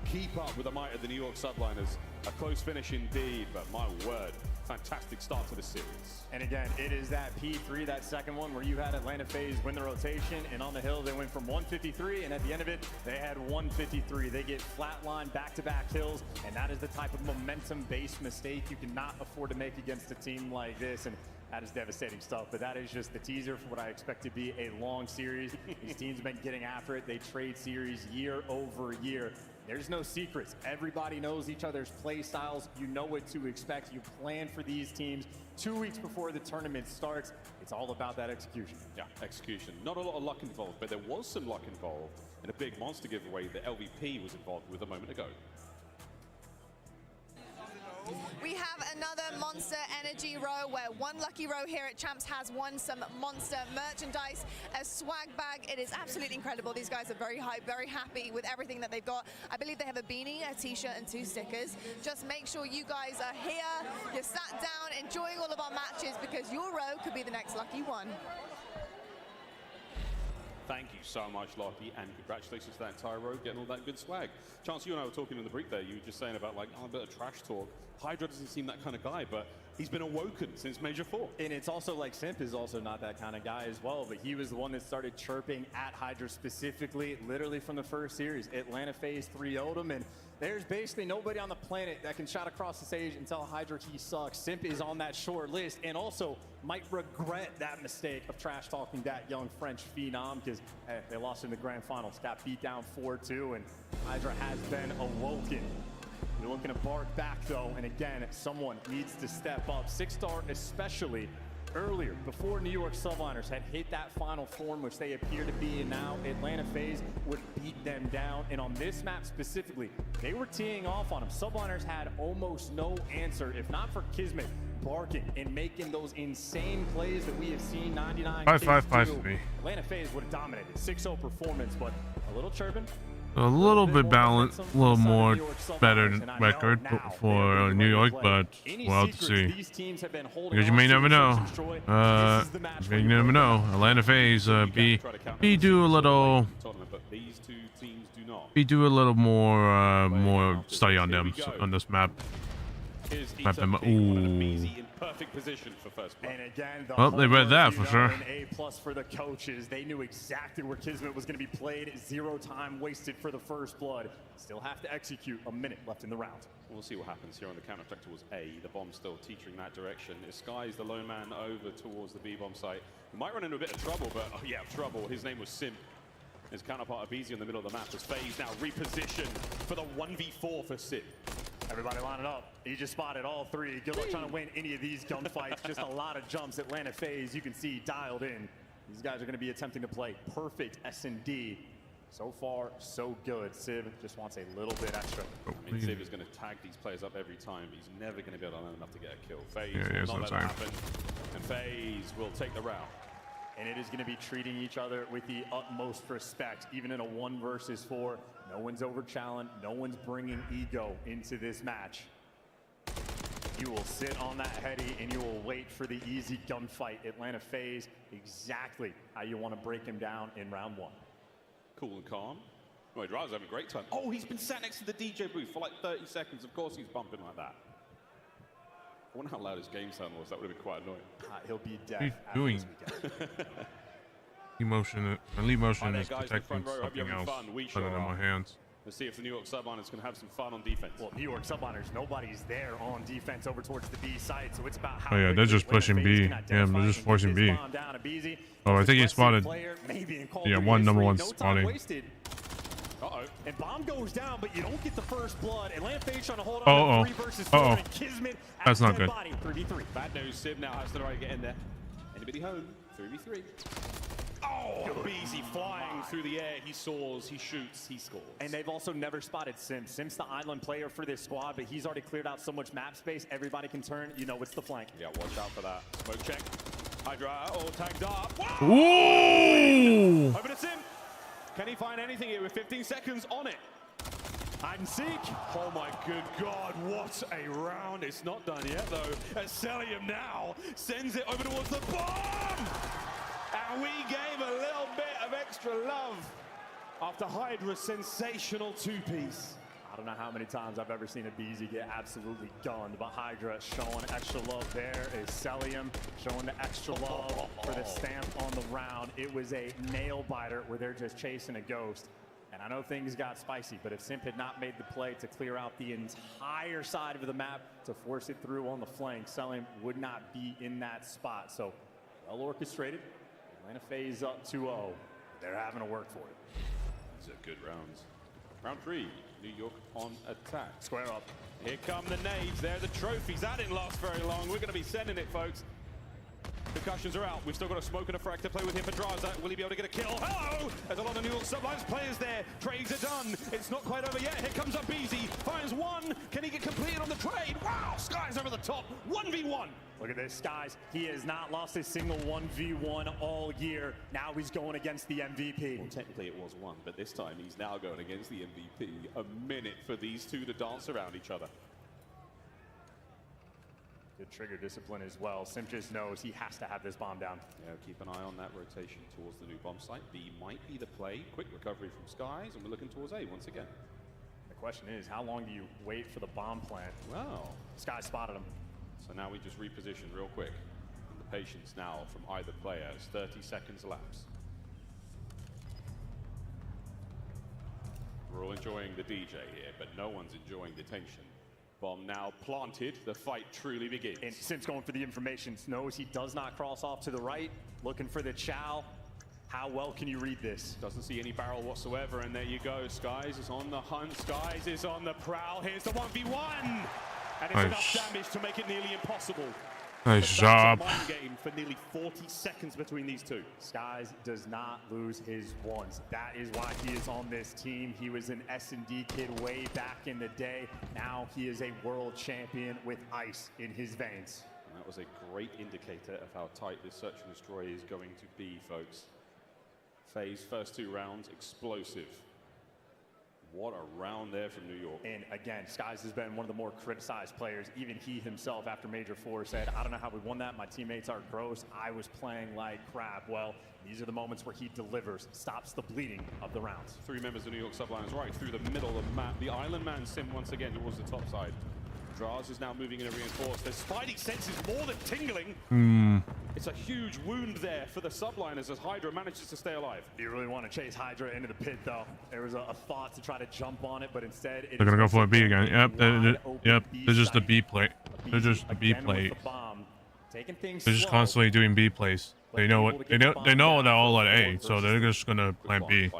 keep up with the might of the New York Subliners. A close finish indeed, but my word, fantastic start to the series. And again, it is that P3, that second one, where you had Atlanta FaZe win the rotation, and on the hill they went from 153, and at the end of it, they had 153. They get flatline back-to-back kills, and that is the type of momentum-based mistake you cannot afford to make against a team like this. And that is devastating stuff, but that is just the teaser for what I expect to be a long series. These teams have been getting after it. They trade series year over year. There's no secrets. Everybody knows each other's play styles. You know what to expect. You plan for these teams 2 weeks before the tournament starts. It's all about that execution. Yeah, execution. Not a lot of luck involved, but there was some luck involved in a big monster giveaway that LVP was involved with a moment ago. We have another Monster Energy row where one lucky row here at Champs has won some Monster merchandise, a swag bag. It is absolutely incredible. These guys are very hyped, very happy with everything that they've got. I believe they have a beanie, a t-shirt, and 2 stickers. Just make sure you guys are here, you're sat down, enjoying all of our matches, because your row could be the next lucky one. Thank you so much, Lockie, and congratulations to that entire row getting all that good swag. Chance, you and I were talking in the break there. You were just saying about like a bit of trash talk. Hydra doesn't seem that kind of guy, but he's been awoken since Major 4. And it's also like Simp is also not that kind of guy as well, but he was the one that started chirping at Hydra specifically, literally from the first series. Atlanta FaZe 3-0'd him, and there's basically nobody on the planet that can shot across the stage and tell Hydra he sucks. Simp is on that short list, and also might regret that mistake of trash talking that young French phenom, because they lost in the grand finals, got beat down 4-2, and Hydra has been awoken. You're looking to bark back though, and again, someone needs to step up. 6-star especially earlier, before New York Subliners had hit that final form, which they appear to be in now, Atlanta FaZe would beat them down. And on this map specifically, they were teeing off on them. Subliners had almost no answer, if not for Kismet barking and making those insane plays that we have seen 99 5-5-5-3. Atlanta FaZe would have dominated. 6-0 performance, but a little chirping. A little bit balanced, a little more better record for New York, but we'll have to see. Because you may never know. You never know. Atlanta FaZe, be do a little more study on them on this map. Ooh. Perfect position for first blood. And again, well, they read that for sure. An A+ for the coaches. They knew exactly where Kismet was going to be played. 0 time wasted for the first blood. Still have to execute. A minute left in the round. We'll see what happens here on the counter attack towards A. The bomb still teetering that direction. Skies the lone man over towards the B bomb site. He might run into a bit of trouble, but oh yeah, trouble. His name was Simp. His counterpart Abizi in the middle of the map as FaZe now repositioned for the 1v4 for Simp. Everybody lining up. He just spotted all 3. Good luck trying to win any of these gunfights. Just a lot of jumps. Atlanta FaZe, you can see, dialed in. These guys are going to be attempting to play perfect S&D. So far, so good. Civ just wants a little bit extra. I mean, Civ is going to tag these players up every time. He's never going to be able to learn enough to get a kill. FaZe will not let that happen, and FaZe will take the round. And it is going to be treating each other with the utmost respect, even in a 1 versus 4. No one's over-challenged. No one's bringing ego into this match. You will sit on that heady, and you will wait for the easy gunfight. Atlanta FaZe, exactly how you want to break him down in round 1. Cool and calm. Oh, Dra's having a great time. Oh, he's been sat next to the DJ booth for like 30 seconds. Of course he's bumping like that. I wonder how loud his game sound was. That would have been quite annoying. He'll be deaf. What are you doing? Emotion, lead motion is guys, protecting something else other than my hands. Let's see if the New York Subliners can have some fun on defense. Well, New York Subliners, nobody's there on defense over towards the B site, so it's about how. Oh yeah, they're just pushing B. Yeah, they're just forcing B. Oh, I think he spotted. Yeah, number one spotting. Uh-oh. And bomb goes down, but you don't get the first blood. Atlanta FaZe trying to hold on to 3 versus 4, and Kismet that's not good. 3v3. Bad news, Civ now has to try to get in there. Anybody home? 3v3. Oh, Beezy flying through the air. He soars, he shoots, he scores. And they've also never spotted Sim. Sim's the island player for this squad, but he's already cleared out so much map space. Everybody can turn. You know, it's the flank. Yeah, watch out for that. Smoke check. Hydra all tagged up. Whoa! Ooh! Over to Sim. Can he find anything here with 15 seconds on it? Hide and seek. Oh my good God, what a round. It's not done yet though. Celium now sends it over towards the bomb. And we gave a little bit of extra love after Hydra's sensational 2-piece. I don't know how many times I've ever seen a BZ get absolutely gunned, but Hydra showing extra love. There is Celium showing the extra love for the stamp on the round. It was a nail biter where they're just chasing a ghost. And I know things got spicy, but if Simp had not made the play to clear out the entire side of the map to force it through on the flank, Celium would not be in that spot. So well orchestrated. Atlanta FaZe up 2-0. They're having to work for it. These are good rounds. Round 3, New York on attack. Square up. Here come the nades. There are the trophies. That didn't last very long. We're going to be sending it, folks. Concussions are out. We've still got a smoke and a frag to play with here for Draza. Will he be able to get a kill? Hello! There's a lot of New York Sublines players there. Trades are done. It's not quite over yet. Here comes up Beezy. Finds one. Can he get completed on the trade? Wow! Sky's over the top. 1v1. Look at this, Skies. He has not lost a single 1v1 all year. Now he's going against the MVP. Well, technically it was 1, but this time he's now going against the MVP. A minute for these two to dance around each other. Good trigger discipline as well. Simp just knows he has to have this bomb down. Yeah, keep an eye on that rotation towards the new bomb site. B might be the play. Quick recovery from Skies, and we're looking towards A once again. The question is, how long do you wait for the bomb plant? Well, Skies spotted him. So now we just reposition real quick. And the patience now from either player as 30 seconds elapse. We're all enjoying the DJ here, but no one's enjoying the tension. Bomb now planted, the fight truly begins. And Simp's going for the information, knows he does not cross off to the right, looking for the chow. How well can you read this? Doesn't see any barrel whatsoever, and there you go. Skies is on the hunt, Skies is on the prowl. Here's the 1v1! And it's enough damage to make it nearly impossible. Nice job. Mind game for nearly 40 seconds between these two. Skies does not lose his ones. That is why he is on this team. He was an S&D kid way back in the day. Now he is a world champion with ice in his veins. And that was a great indicator of how tight this search and destroy is going to be, folks. FaZe first 2 rounds, explosive. What a round there from New York. And again, Skies has been one of the more criticized players. Even he himself, after Major 4, said, I don't know how we won that. My teammates are gross. I was playing like crap. Well, these are the moments where he delivers, stops the bleeding of the rounds. 3 members of New York Sublines right through the middle of the map. The Island Man Sim once again towards the top side. Draz is now moving in a reinforce. Their spidey sense is more than tingling. It's a huge wound there for the Subliners as Hydra manages to stay alive. You really want to chase Hydra into the pit, though. There was a thought to try to jump on it, but instead... They're going to go for a B again. Yep, they're just the B play. They're just the B play. They're just constantly doing B plays. They know what they know they're all at A, so they're just going to plan B.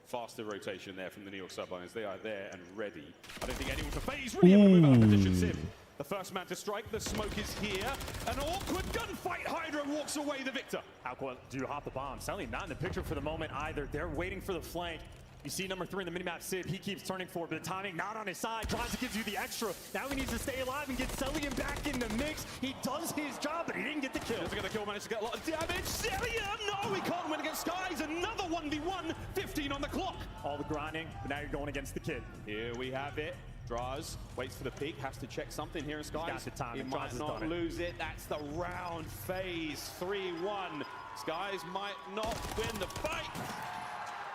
Faster rotation there from the New York Subliners. They are there and ready. I don't think anyone can FaZe really able to move out of position. Sim. The first man to strike, the smoke is here. An awkward gunfight, Hydra walks away the victor. Alqua do hop the bomb. Selly not in the picture for the moment either. They're waiting for the flank. You see number 3 in the minimap, Sid. He keeps turning for it, but the timing not on his side. Tries to give you the extra. Now he needs to stay alive and get Cellian back in the mix. He does his job, but he didn't get the kill. Doesn't get the kill, managed to get a lot of damage. Cellian, no, he can't win against Skies. Another 1v1, 15 on the clock. All the grinding, but now you're going against the kid. Here we have it. Draws, waits for the peak, has to check something here in Skies. Got the time. He might not lose it. That's the round phase. 3-1. Skies might not win the fight.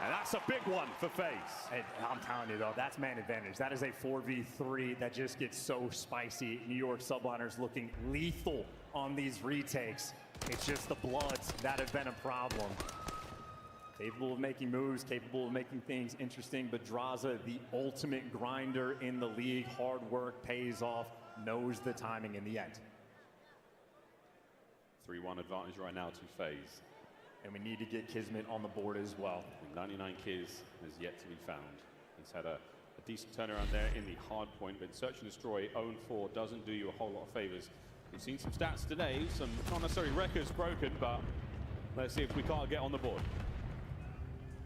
And that's a big one for FaZe. And I'm telling you, though, that's man advantage. That is a 4v3 that just gets so spicy. New York Subliners looking lethal on these retakes. It's just the Bloods that have been a problem. Capable of making moves, capable of making things interesting, but Draza, the ultimate grinder in the league. Hard work pays off, knows the timing in the end. 3-1 advantage right now to FaZe. And we need to get Kismet on the board as well. 99 Kiz has yet to be found. He's had a decent turnaround there in the hard point, but Search and Destroy 0-4 doesn't do you a whole lot of favors. We've seen some stats today, some not necessarily records broken, but let's see if we can't get on the board.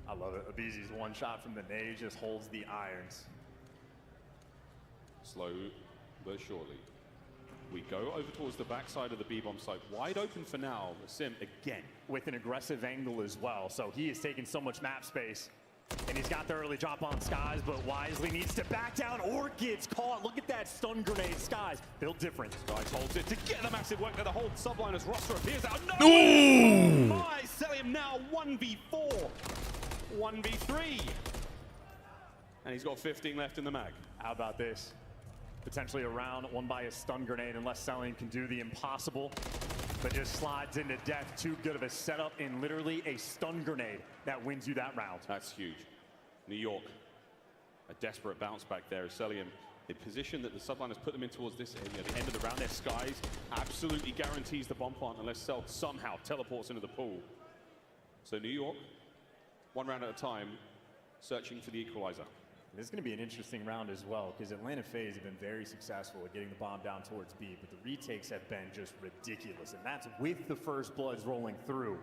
I love it. Abizi's one shot from the nade just holds the irons. Slow but surely. We go over towards the backside of the B-bomb site. Wide open for now. Sim again. With an aggressive angle as well. So he is taking so much map space. And he's got the early drop on Skies, but wisely needs to back down or gets caught. Look at that stun grenade. Skies built different. Skies holds it to get the massive work there. The whole Subliners roster appears out. No! Oh my! Cellium now 1v4. 1v3. And he's got 15 left in the mag. How about this? Potentially a round won by a stun grenade unless Cellium can do the impossible, but just slides into death. Too good of a setup in literally a stun grenade that wins you that round. That's huge. New York, a desperate bounce back there. Cellium, the position that the Subliners put them in towards this area, the end of the round, their Skies absolutely guarantees the bomb plant unless Cell somehow teleports into the pool. So New York, one round at a time, searching for the equalizer. This is going to be an interesting round as well, because Atlanta FaZe have been very successful at getting the bomb down towards B, but the retakes have been just ridiculous, and that's with the first bloods rolling through.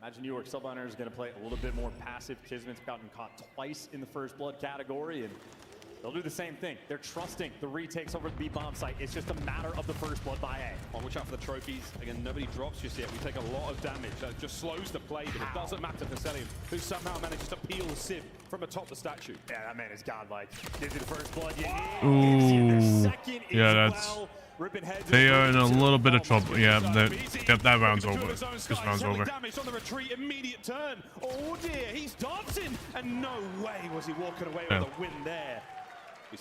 Imagine New York Subliners is going to play a little bit more passive. Kismet's gotten caught twice in the first blood category, and they'll do the same thing. They're trusting the retakes over the B bomb site. It's just a matter of the first blood by A. Watch out for the trophies. Again, nobody drops just yet. We take a lot of damage. That just slows the play, but it doesn't matter for Cellium, who somehow manages to peel the sieve from atop the statue. Yeah, that man is godlike. Gives you the first blood. Ooh. Yeah, that's... They are in a little bit of trouble. Yeah, that round's over. This round's over. Damage on the retreat, immediate turn. Oh dear, he's dancing, and no way was he walking away with a win there.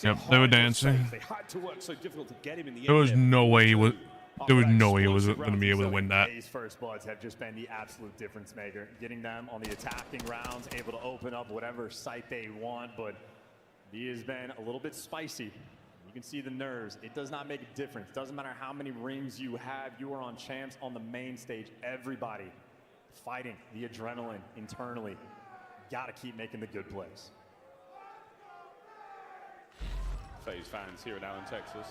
Yep, they were dancing. They had to work so difficult to get him in the There was end. no way he was. There was no way he was going to be able to win that. These first bloods have just been the absolute difference maker. Getting them on the attacking rounds, able to open up whatever site they want, but he has been a little bit spicy. You can see the nerves. It does not make a difference. Doesn't matter how many rings you have. You are on champs on the main stage. Everybody fighting the adrenaline internally. Got to keep making the good plays. FaZe fans here in Allen, Texas.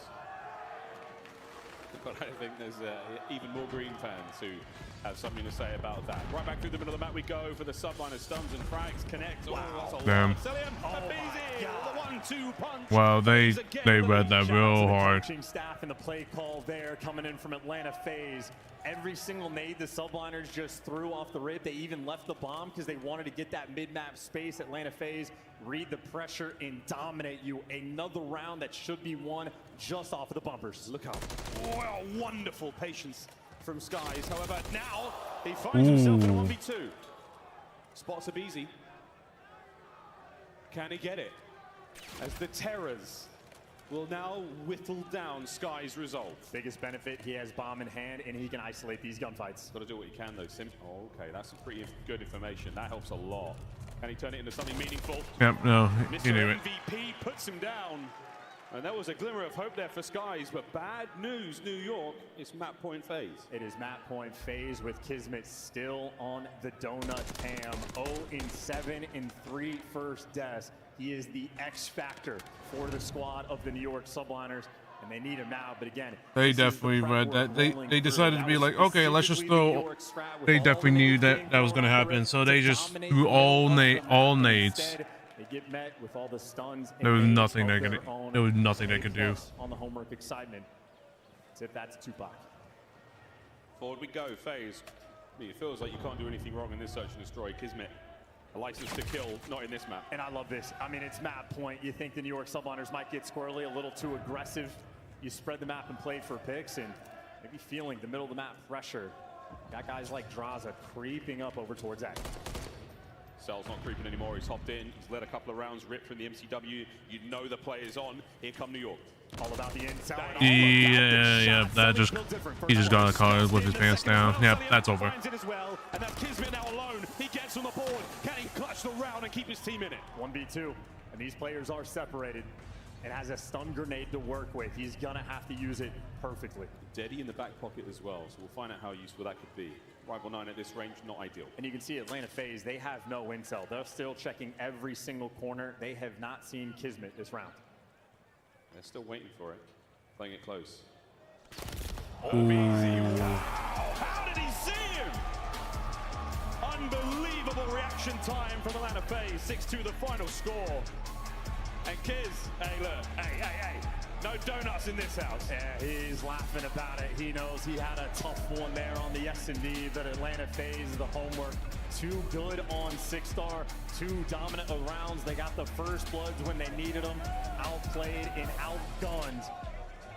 But I think there's even more Green fans who have something to say about that. Right back through the middle of the map we go for the Subliner stuns and frags. Connect. Wow. Oh, that's a Damn. lot. Cellium, the 1-2 punch. Wow, they read that real hard. Staff and the play call there coming in from Atlanta FaZe. Every single nade the Subliners just threw off the rip. They even left the bomb because they wanted to get that mid-map space. Atlanta FaZe read the pressure and dominate you. Another round that should be won just off of the bumpers. Look out. Well, wonderful patience from Skies. However, now he finds himself in a 1v2. Spots Abizi. Can he get it? As the Terrors will now whittle down Sky's resolve. Biggest benefit, he has bomb in hand and he can isolate these gunfights. Got to do what he can though, Sim. Oh, okay, that's some pretty good information. That helps a lot. Can he turn it into something meaningful? Yep, no, he knew Mr. it. MVP puts him down. And there was a glimmer of hope there for Skies, but bad news, New York. It's map point FaZe. It is map point FaZe with Kismet still on the donut cam. 0-7 in 3 first deaths. He is the X factor for the squad of the New York Subliners. and they need him now. But again, They definitely read that. They decided to be like, okay, let's just throw. They definitely knew that was going to happen, so they just threw all nades. They get met with all the stuns. There was nothing they could. There was nothing they could do. On the homework excitement, as if that's Tupac. Forward we go, FaZe. It feels like you can't do anything wrong in this search and destroy. Kismet, a license to kill, not in this map. And I love this. I mean, it's map point. You think the New York Subliners might get squirrely, a little too aggressive. You spread the map and play for picks, and maybe feeling the middle of the map pressure. Got guys like Draza creeping up over towards that. Cell's not creeping anymore. He's hopped in. He's let a couple of rounds rip from the MCW. You know the play is on. Here come New York. All about the inside. Yeah, that just he just got a car with his pants down. Yep, that's over. As well, and now Kismet now alone. He gets on the board. Can he clutch the round and keep his team in it? 1v2, and these players are separated. And has a stun grenade to work with. He's gonna have to use it perfectly. Deddy in the back pocket as well, so we'll find out how useful that could be. Rival 9 at this range, not ideal. And you can see Atlanta FaZe, they have no intel. They're still checking every single corner. They have not seen Kismet this round. They're still waiting for it, playing it close. Ooh. Wow, how did he see him? Unbelievable reaction time from Atlanta FaZe. 6-2 the final score. And Kiz, hey look, hey, no donuts in this house. Yeah, he's laughing about it. He knows he had a tough one there on the S&D, but Atlanta FaZe, the homework, too good on 6-star, too dominant of rounds. They got the first bloods when they needed them, outplayed and outgunned.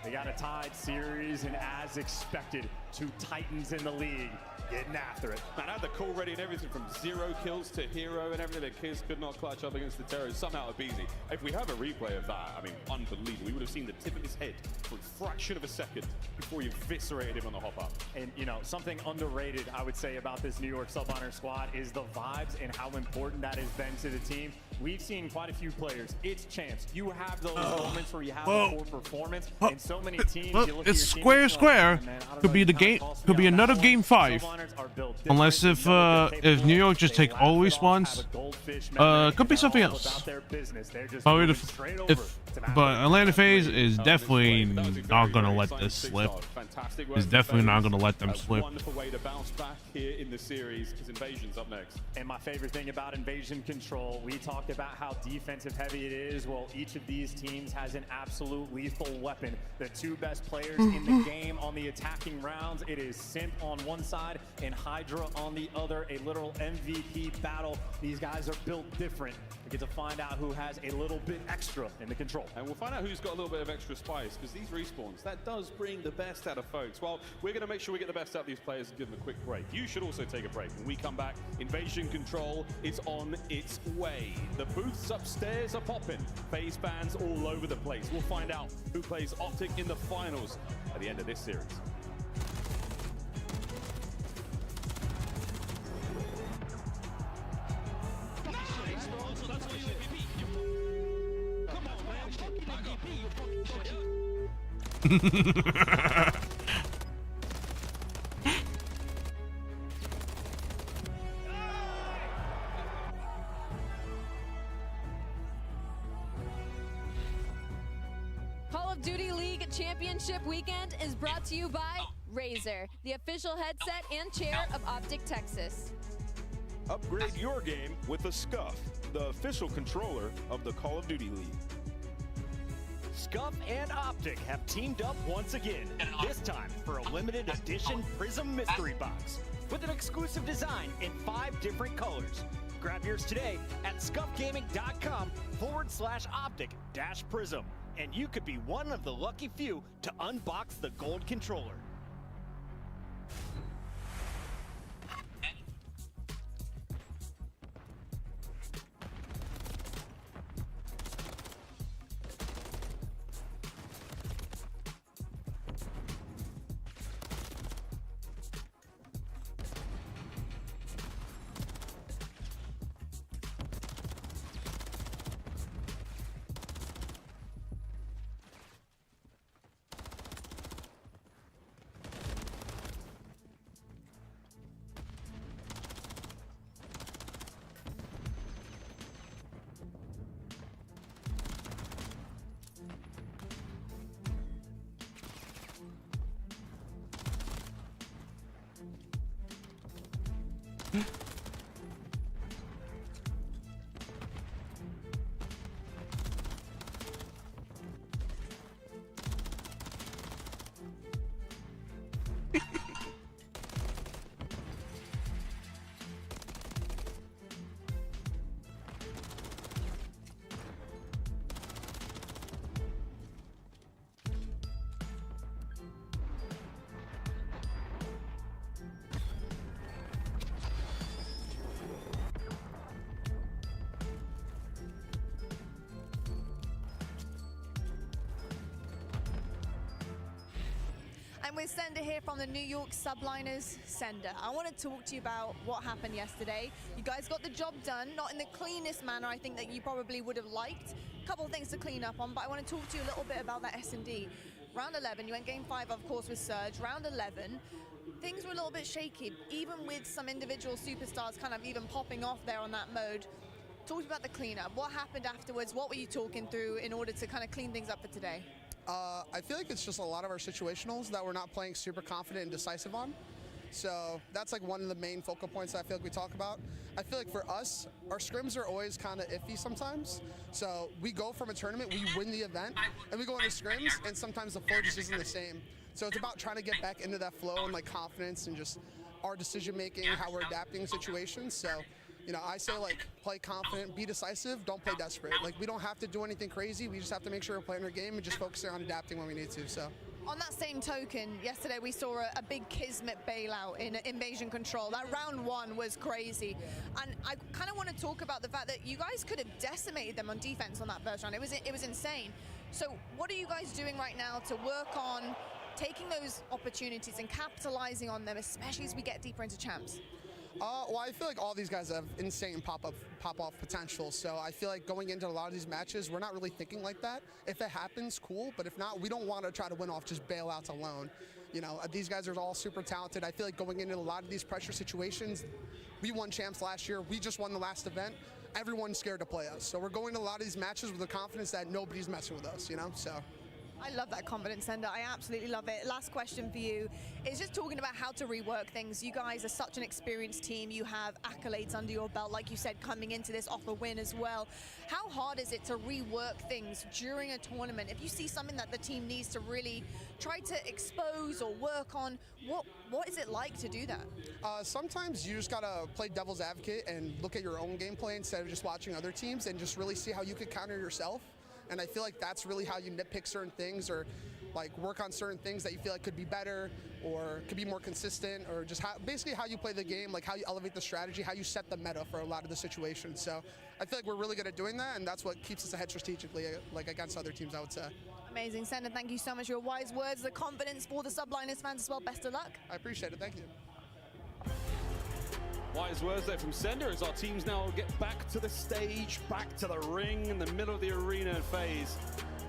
They got a tied series, and as expected, 2 Titans in the league getting after it. Man, I had the call ready and everything from 0 kills to hero and everything that Kiz could not clutch up against the terrorists. Somehow it easy. If we have a replay of that, I mean, unbelievable. We would have seen the tip of his head for a fraction of a second before he eviscerated him on the hop up. And, you know, something underrated, I would say, about this New York Subliner squad is the vibes and how important that has been to the team. We've seen quite a few players. It's champs. You have those moments where you have a poor performance, and so many teams. You look It's at your square. Could be the game. Could be another game 5. Unless if New York just take all respawns, could be something else. But Atlanta FaZe is definitely not gonna let this slip. Is definitely not gonna let them slip. Wonderful way to bounce back here in the series, because Invasion's up next. And my favorite thing about Invasion Control, we talked about how defensive heavy it is. Well, each of these teams has an absolute lethal weapon. The 2 best players in the game on the attacking rounds, it is Simp on one side and Hydra on the other, a literal MVP battle. These guys are built different. We get to find out who has a little bit extra in the control. And we'll find out who's got a little bit of extra spice, because these respawns, that does bring the best out of folks. Well, we're going to make sure we get the best out of these players and give them a quick break. You should also take a break. When we come back, Invasion Control is on its way. The booths upstairs are popping. FaZe fans all over the place. We'll find out who plays Optic in the finals at the end of this series. Call of Duty League Championship Weekend is brought to you by Razer, the official headset and chair of Optic Texas. Upgrade your game with the Scuff, the official controller of the Call of Duty League. Scuff and Optic have teamed up once again, this time for a limited edition Prism Mystery Box with an exclusive design in 5 different colors. Grab yours today at scuffgaming.com/optic-prism, and you could be one of the lucky few to unbox the gold controller. And with Sender here from the New York Subliners. Sender, I want to talk to you about what happened yesterday. You guys got the job done, not in the cleanest manner I think that you probably would have liked. A couple of things to clean up on, but I want to talk to you a little bit about that S&D. Round 11, you went game 5, of course, with Surge. Round 11, things were a little bit shaky, even with some individual superstars kind of even popping off there on that mode. Talk about the cleanup. What happened afterwards? What were you talking through in order to kind of clean things up for today? I feel like it's just a lot of our situationals that we're not playing super confident and decisive on. So that's like one of the main focal points that I feel like we talk about. I feel like for us, our scrims are always kind of iffy sometimes. So we go from a tournament, we win the event, and we go into scrims, and sometimes the flow just isn't the same. So it's about trying to get back into that flow and like confidence and just our decision making, how we're adapting situations. So, you know, I say like play confident, be decisive, don't play desperate. Like we don't have to do anything crazy. We just have to make sure we're playing our game and just focusing on adapting when we need to. So. On that same token, yesterday we saw a big Kismet bailout in Invasion Control. That round 1 was crazy. And I kind of want to talk about the fact that you guys could have decimated them on defense on that first round. It was insane. So what are you guys doing right now to work on taking those opportunities and capitalizing on them, especially as we get deeper into champs? Well, I feel like all these guys have insane pop-off potential. So I feel like going into a lot of these matches, we're not really thinking like that. If it happens, cool. But if not, we don't want to try to win off just bailouts alone. You know, these guys are all super talented. I feel like going into a lot of these pressure situations, we won champs last year. We just won the last event. Everyone's scared to play us. So we're going to a lot of these matches with the confidence that nobody's messing with us, you know? So. I love that confidence, Sender. I absolutely love it. Last question for you is just talking about how to rework things. You guys are such an experienced team. You have accolades under your belt, like you said, coming into this off a win as well. How hard is it to rework things during a tournament? If you see something that the team needs to really try to expose or work on, what is it like to do that? Sometimes you just gotta play devil's advocate and look at your own gameplay instead of just watching other teams and just really see how you could counter yourself. And I feel like that's really how you nitpick certain things or like work on certain things that you feel like could be better or could be more consistent or just basically how you play the game, like how you elevate the strategy, how you set the meta for a lot of the situations. So I feel like we're really good at doing that, and that's what keeps us ahead strategically, like against other teams, I would say. Amazing, Sender. Thank you so much for your wise words, the confidence for the Subliners fans as well. Best of luck. I appreciate it. Thank you. Wise words there from Sender as our teams now get back to the stage, back to the ring in the middle of the arena phase.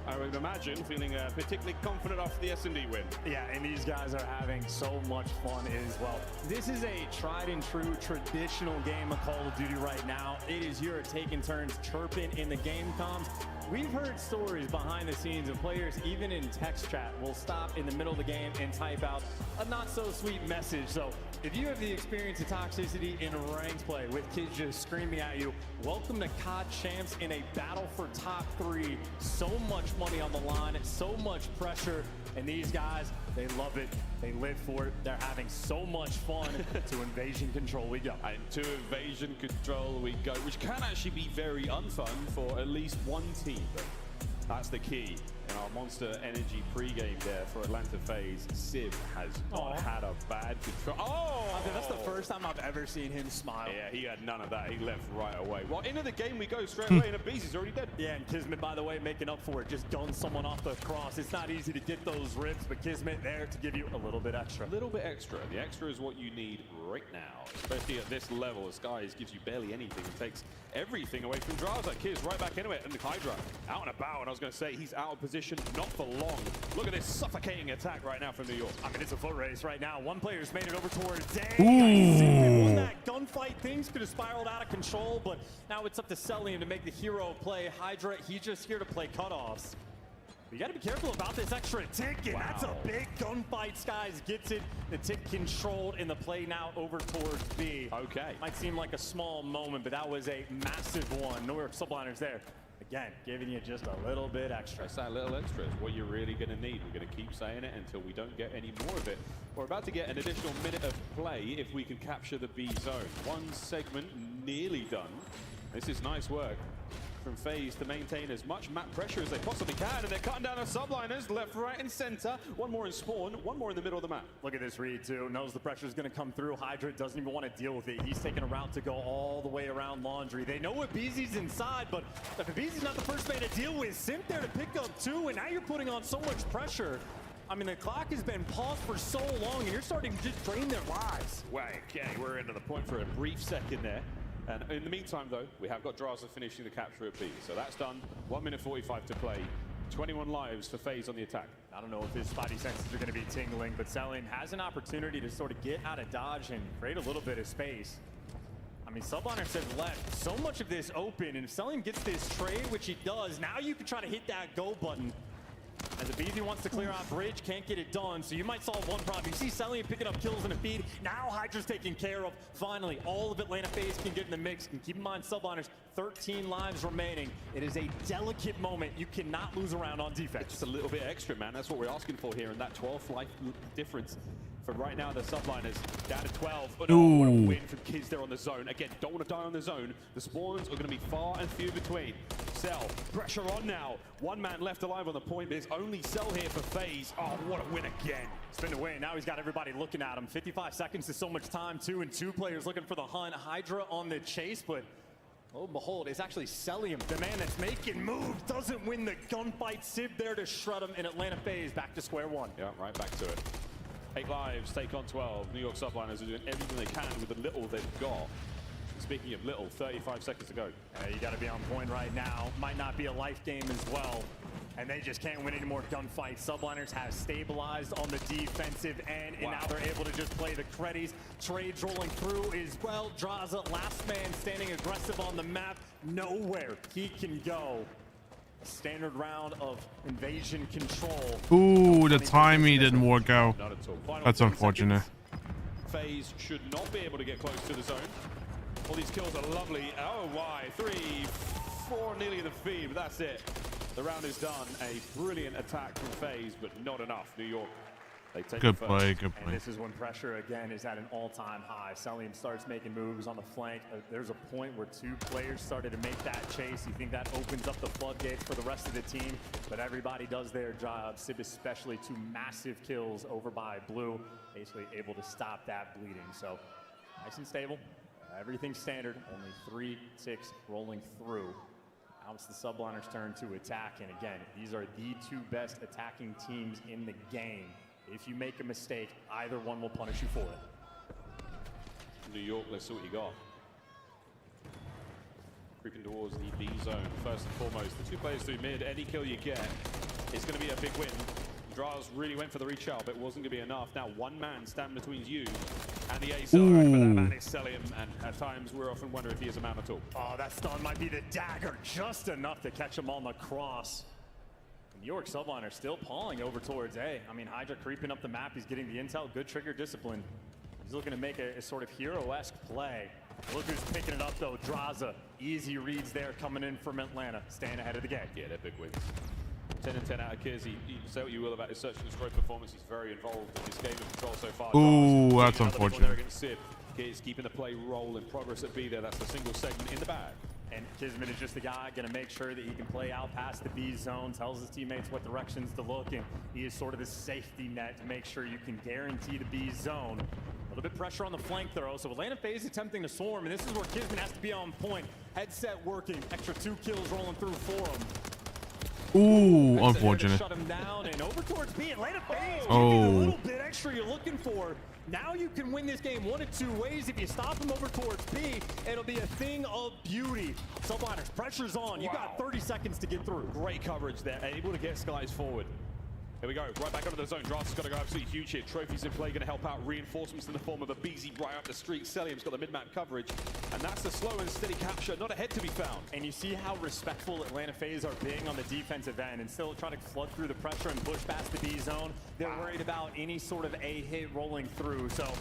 I would imagine feeling particularly confident after the S&D win. Yeah, and these guys are having so much fun as well. This is a tried and true traditional game of Call of Duty right now. It is you're taking turns chirping in the game comms. We've heard stories behind the scenes of players, even in text chat, will stop in the middle of the game and type out a not so sweet message. So if you have the experience of toxicity in ranked play with kids just screaming at you, welcome to COD Champs in a battle for top 3. So much money on the line, so much pressure, and these guys, they love it. They live for it. They're having so much fun. To Invasion Control we go. And to Invasion Control we go, which can actually be very unfun for at least one team. That's the key in our Monster Energy pregame there for Atlanta FaZe. Civ has not had a bad control. Oh! That's the first time I've ever seen him smile. Yeah, he had none of that. He left right away. Well, into the game we go straight away, and Abeezy's already dead. Yeah, and Kismet, by the way, making up for it. Just gunned someone off the cross. It's not easy to get those rips, but Kismet there to give you a little bit extra. A little bit extra. The extra is what you need right now, especially at this level. Skies gives you barely anything. It takes everything away from Draza. Kiz right back into it, and the Hydra out and about. And I was going to say, he's out of position, not for long. Look at this suffocating attack right now from New York. I mean, it's a foot race right now. One player's made it over towards Day. That gunfight, things could have spiraled out of control, but now it's up to Cellium to make the hero play. Hydra, he's just here to play cutoffs. You got to be careful about this extra tick, and that's a big gunfight. Skies gets it. The tick controlled, and the play now over towards B. Okay. Might seem like a small moment, but that was a massive one. No subliners there. Again, giving you just a little bit extra. That's that little extra. It's what you're really going to need. We're going to keep saying it until we don't get any more of it. We're about to get an additional minute of play if we can capture the B zone. One segment nearly done. This is nice work from FaZe to maintain as much map pressure as they possibly can, and they're cutting down the subliners left, right, and center. One more in spawn, one more in the middle of the map. Look at this read, too. Knows the pressure is going to come through. Hydra doesn't even want to deal with it. He's taking a route to go all the way around Laundry. They know what BZ's inside, but if BZ's not the first man to deal with, Simp there to pick up 2, and now you're putting on so much pressure. I mean, the clock has been paused for so long, and you're starting to just drain their lives. Well, okay, we're into the point for a brief second there. And in the meantime, though, we have got Draza finishing the capture at B. So that's done. 1 minute 45 to play. 21 lives for FaZe on the attack. I don't know if his spidey senses are going to be tingling, but Selim has an opportunity to sort of get out of dodge and create a little bit of space. I mean, subliners have left so much of this open, and if Selim gets this trade, which he does, now you can try to hit that go button. As the BZ wants to clear out bridge, can't get it done, so you might solve one problem. You see Selim picking up kills in a feed. Now Hydra's taken care of. Finally, all of Atlanta FaZe can get in the mix. And keep in mind, subliners, 13 lives remaining. It is a delicate moment. You cannot lose around on defense. Just a little bit extra, man. That's what we're asking for here, and that 12th life difference. For right now, the subliners down to 12. But oh, what a win from Kids there on the zone. Again, don't want to die on the zone. The spawns are going to be far and few between. Cell, pressure on now. One man left alive on the point. There's only Cell here for FaZe. Oh, what a win again. Spin away. Now he's got everybody looking at him. 55 seconds is so much time, too, and 2 players looking for the hunt. Hydra on the chase, but oh, behold, it's actually Selim, the man that's making moves, doesn't win the gunfight. Civ there to shred him, in Atlanta FaZe back to square one. Yeah, right back to it. 8 lives, take on 12. New York subliners are doing everything they can with the little they've got. Speaking of little, 35 seconds to go. You got to be on point right now. Might not be a life game as well. And they just can't win any more gunfights. Subliners have stabilized on the defensive end, and now they're able to just play the credits. Trades rolling through as well. Draza, last man standing aggressive on the map. Nowhere he can go. Standard round of invasion control. Ooh, the timing didn't work out. Not at all. That's unfortunate. FaZe should not be able to get close to the zone. All these kills are lovely. Oh, why? 3, 4 nearly in the feed, but that's it. The round is done. A brilliant attack from FaZe, but not enough. New York, they take Good the play, first. good play. And this is when pressure, again, is at an all-time high. Selim starts making moves on the flank. There's a point where 2 players started to make that chase. You think that opens up the floodgates for the rest of the team, but everybody does their job. Sib especially 2 massive kills over by Blue, basically able to stop that bleeding. So nice and stable. Everything's standard. Only 3 ticks rolling through. Now it's the subliners' turn to attack. And again, these are the 2 best attacking teams in the game. If you make a mistake, either one will punish you for it. New York, let's see what you got. Creeping towards the B zone. First and foremost, the 2 players through mid. Any kill you get is going to be a big win. Draz really went for the reach out, but it wasn't going to be enough. Now 1 man standing between you and the A zone, but that man is Selim, and at times we're often wondering if he is a man at all. Oh, that stun might be the dagger, just enough to catch him on the cross. New York subliner still pawing over towards A. I mean, Hydra creeping up the map. He's getting the intel. Good trigger discipline. He's looking to make a sort of hero-esque play. Look who's picking it up, though. Draza. Easy reads there coming in from Atlanta. Staying ahead of the game. Yeah, they're big wins. 10 and 10 out of Kiz. You say what you will about his search and destroy performance. He's very involved in this game of control so far. Ooh, that's unfortunate. Kiz keeping the play roll in progress at B there. That's the single segment in the bag. And Kismet is just the guy going to make sure that he can play out past the B zone, tells his teammates what directions to look, and he is sort of the safety net to make sure you can guarantee the B zone. A little bit pressure on the flank throw, so Atlanta FaZe attempting to swarm, and this is where Kismet has to be on point. Headset working, extra 2 kills rolling through for him. Ooh, unfortunate. Shut him down and over towards B. Atlanta FaZe Oh. give you a little bit extra you're looking for. Now you can win this game 1 of 2 ways. If you stop him over towards B, it'll be a thing of beauty. Subliners, pressure's on. You got 30 seconds to get through. Great coverage there, able to get Skies forward. Here we go, right back under the zone. Draft's got to go absolutely huge here. Trophies in play, going to help out reinforcements in the form of a BZ right up the street. Celium's got the mid-map coverage, and that's the slow and steady capture, not a head to be found. And you see how respectful Atlanta FaZe are being on the defensive end and still trying to flood through the pressure and push past the B zone. They're worried about any sort of A hit rolling through. So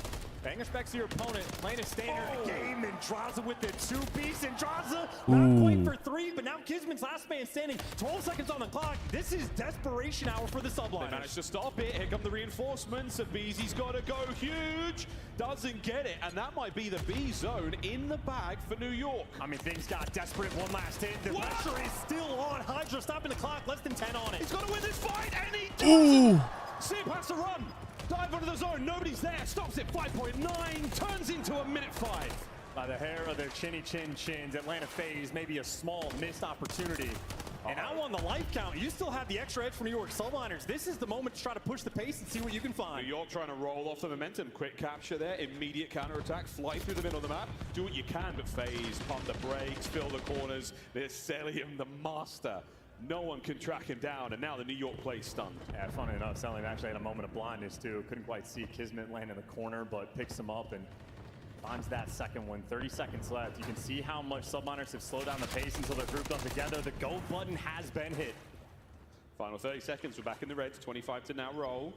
paying respects to your opponent, playing a standard game, and Draza with the two-piece, and Draza not quite for three, but now Kismet's last man standing, 12 seconds on the clock. This is desperation hour for the subliners. They managed to stop it. Here come the reinforcements. Abizi's got to go huge. Doesn't get it, and that might be the B zone in the bag for New York. I mean, things got desperate. One last hit. The pressure is still on. Hydra stopping the clock. Less than 10 on it. He's got to win this fight, and he does. Sip has to run. Dive under the zone. Nobody's there. Stops it. 5.9. Turns into a minute 5. By the hair of their chinny chins, Atlanta FaZe maybe a small missed opportunity. And now on the life count, you still have the extra edge for New York subliners. This is the moment to try to push the pace and see what you can find. New York trying to roll off the momentum. Quick capture there, immediate counterattack, fly through the middle of the map. Do what you can, but FaZe pump the brakes, fill the corners. There's Celium, the master. No one can track him down, and now the New York plays stunned. Yeah, funny enough, Celium actually had a moment of blindness too. Couldn't quite see Kismet land in the corner, but picks him up and finds that second one. 30 seconds left. You can see how much subliners have slowed down the pace until they're grouped up together. The go button has been hit. Final 30 seconds. We're back in the reds. 25 to now roll.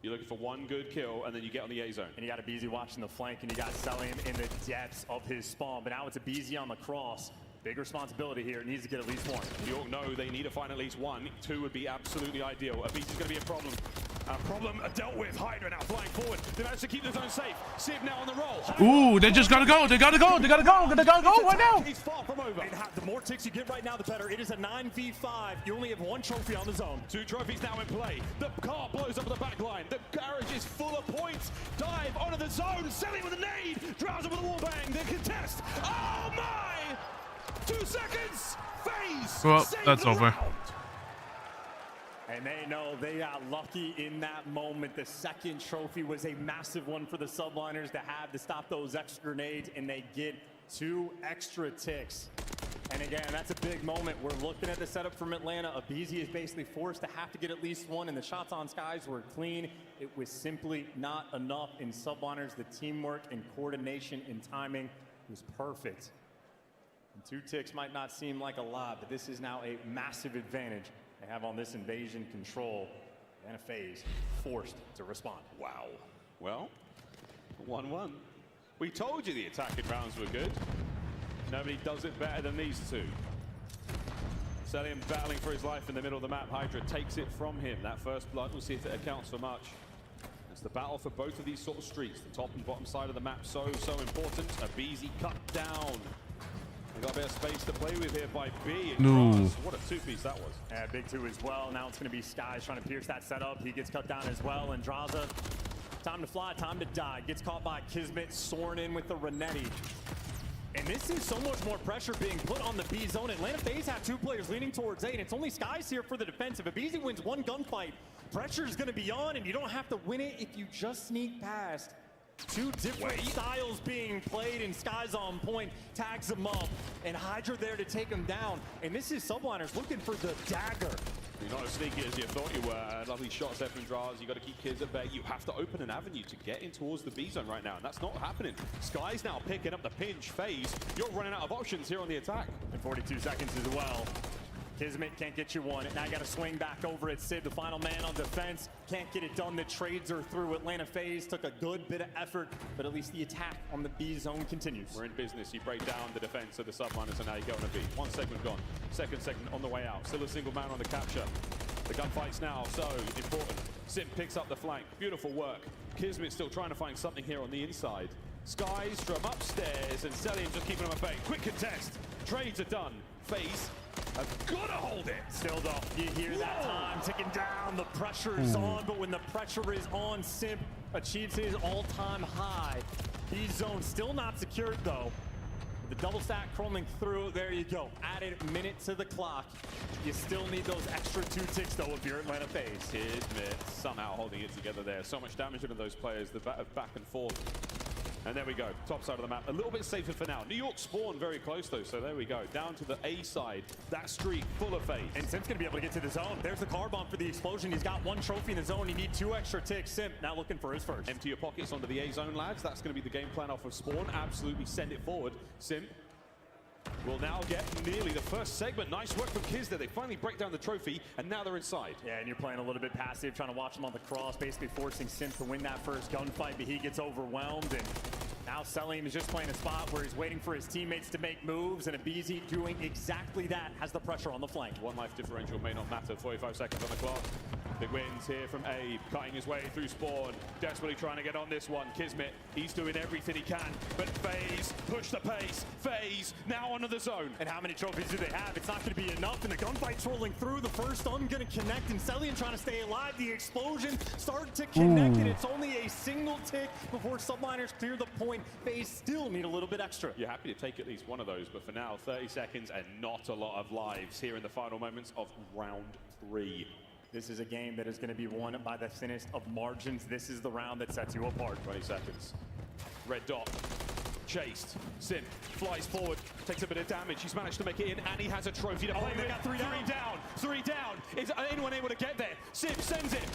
You're looking for one good kill, and then you get on the A zone. And you got a BZ watching the flank, and you got Celium in the depths of his spawn. But now it's a BZ on the cross. Big responsibility here. It needs to get at least one. New York know they need to find at least one. 2 would be absolutely ideal. A BZ is going to be a problem. Problem dealt with. Hydra now flying forward. They managed to keep the zone safe. Sib now on the roll. Ooh, they just gotta go. They gotta go. They gotta go. They gotta go right now. He's far from over. And the more ticks you get right now, the better. It is a 9v5. You only have 1 trophy on the zone. 2 trophies now in play. The car blows up the back line. The garage is full of points. Dive onto the zone. Selling with a nade. Drowser with a wall bang. The contest. Oh my! 2 seconds. FaZe. Well, that's over. Round. And they know they got lucky in that moment. The second trophy was a massive one for the subliners to have to stop those extra grenades, and they get 2 extra ticks. And again, that's a big moment. We're looking at the setup from Atlanta. Abizi is basically forced to have to get at least 1, and the shots on Skies were clean. It was simply not enough in subliners. The teamwork and coordination and timing was perfect. And 2 ticks might not seem like a lot, but this is now a massive advantage they have on this invasion control. And a FaZe forced to respond. Wow. Well, 1-1. We told you the attacking rounds were good. Nobody does it better than these 2. Celium battling for his life in the middle of the map. Hydra takes it from him. That first blood, we'll see if it accounts for much. It's the battle for both of these sort of streets. The top and bottom side of the map, so important. A BZ cut down. They got a bit of space to play with here by B. And what a 2-piece that was. Yeah, big 2 as well. Now it's going to be Skies trying to pierce that setup. He gets cut down as well. And Draza, time to fly, time to die. Gets caught by Kismet, soaring in with the Renetti. And this is so much more pressure being put on the B zone. Atlanta FaZe have 2 players leaning towards A, and it's only Skies here for the defensive. If Abizi wins 1 gunfight, pressure is going to be on, and you don't have to win it if you just sneak past. 2 different styles being played, and Skies on point, tags him up, and Hydra there to take him down. And this is subliners looking for the dagger. You're not as sneaky as you thought you were. Lovely shots there from Draws. You got to keep kids at bay. You have to open an avenue to get in towards the B zone right now, and that's not happening. Sky's now picking up the pinch. FaZe, you're running out of options here on the attack. In 42 seconds as well. Kismet can't get you one. Now you got to swing back over at Sid, the final man on defense. Can't get it done. The trades are through. Atlanta FaZe took a good bit of effort, but at least the attack on the B zone continues. We're in business. You break down the defense of the subliners, and now you go on a B. 1 segment gone. Second segment on the way out. Still a single man on the capture. The gunfight's now so important. Sim picks up the flank. Beautiful work. Kismet still trying to find something here on the inside. Skies from upstairs, and Celium just keeping him at bay. Quick contest. Trades are done. FaZe have got to hold it. Still though, you hear that time ticking down. The pressure is on, but when the pressure is on, Simp achieves his all-time high. B zone still not secured though. The double stack crawling through, there you go. Added minute to the clock. You still need those extra 2 ticks though if you're Atlanta FaZe. Kismet somehow holding it together there. So much damage into those players, the back and forth. And there we go, top side of the map. A little bit safer for now. New York spawned very close though, so there we go. Down to the A side, that streak full of FaZe. And Simp's gonna be able to get to the zone. There's the car bomb for the explosion. He's got 1 trophy in the zone. He needs 2 extra ticks. Simp now looking for his first. Empty your pockets onto the A zone, lads. That's gonna be the game plan off of spawn. Absolutely send it forward. Simp will now get nearly the first segment. Nice work from Kiz there. They finally break down the trophy, and now they're inside. Yeah, and you're playing a little bit passive, trying to watch him on the cross, basically forcing Simp to win that first gunfight, but he gets overwhelmed. And now Selim is just playing a spot where he's waiting for his teammates to make moves, and Abizi doing exactly that, has the pressure on the flank. 1 life differential may not matter. 45 seconds on the clock. Big wins here from Abe, cutting his way through spawn, desperately trying to get on this one. Kismet, he's doing everything he can, but FaZe push the pace. FaZe now onto the zone. And how many trophies do they have? It's not going to be enough, and the gunfight's rolling through. The first going to connect, and Celian trying to stay alive. The explosion started to connect, and it's only a single tick before Subliners clear the point. FaZe still need a little bit extra. You're happy to take at least one of those, but for now, 30 seconds and not a lot of lives here in the final moments of round 3. This is a game that is going to be won by the thinnest of margins. This is the round that sets you apart. 20 seconds. Red dot. Chased. Sim flies forward, takes a bit of damage. He's managed to make it in, and he has a trophy to play they with. got 3 down. 3 down. Is anyone able to get there? Sim sends it.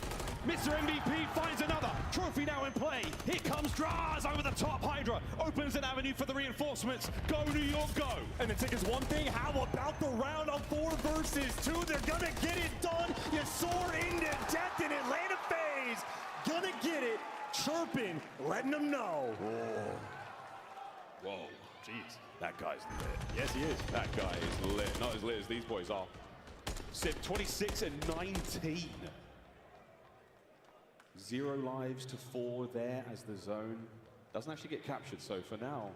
Mr. MVP finds another. Trophy now in play. Here comes Draz over the top. Hydra opens an avenue for the reinforcements. Go, New York, go. And the tick is one thing. How about the round of 4 versus 2? They're going to get it done. You soar into death in Atlanta FaZe. Gonna get it. Chirping, letting them know. Whoa, jeez, that guy's lit. Yes, he is. That guy is lit. Not as lit as these boys are. Sim 26 and 19. 0 lives to 4 there as the zone doesn't actually get captured. So for now,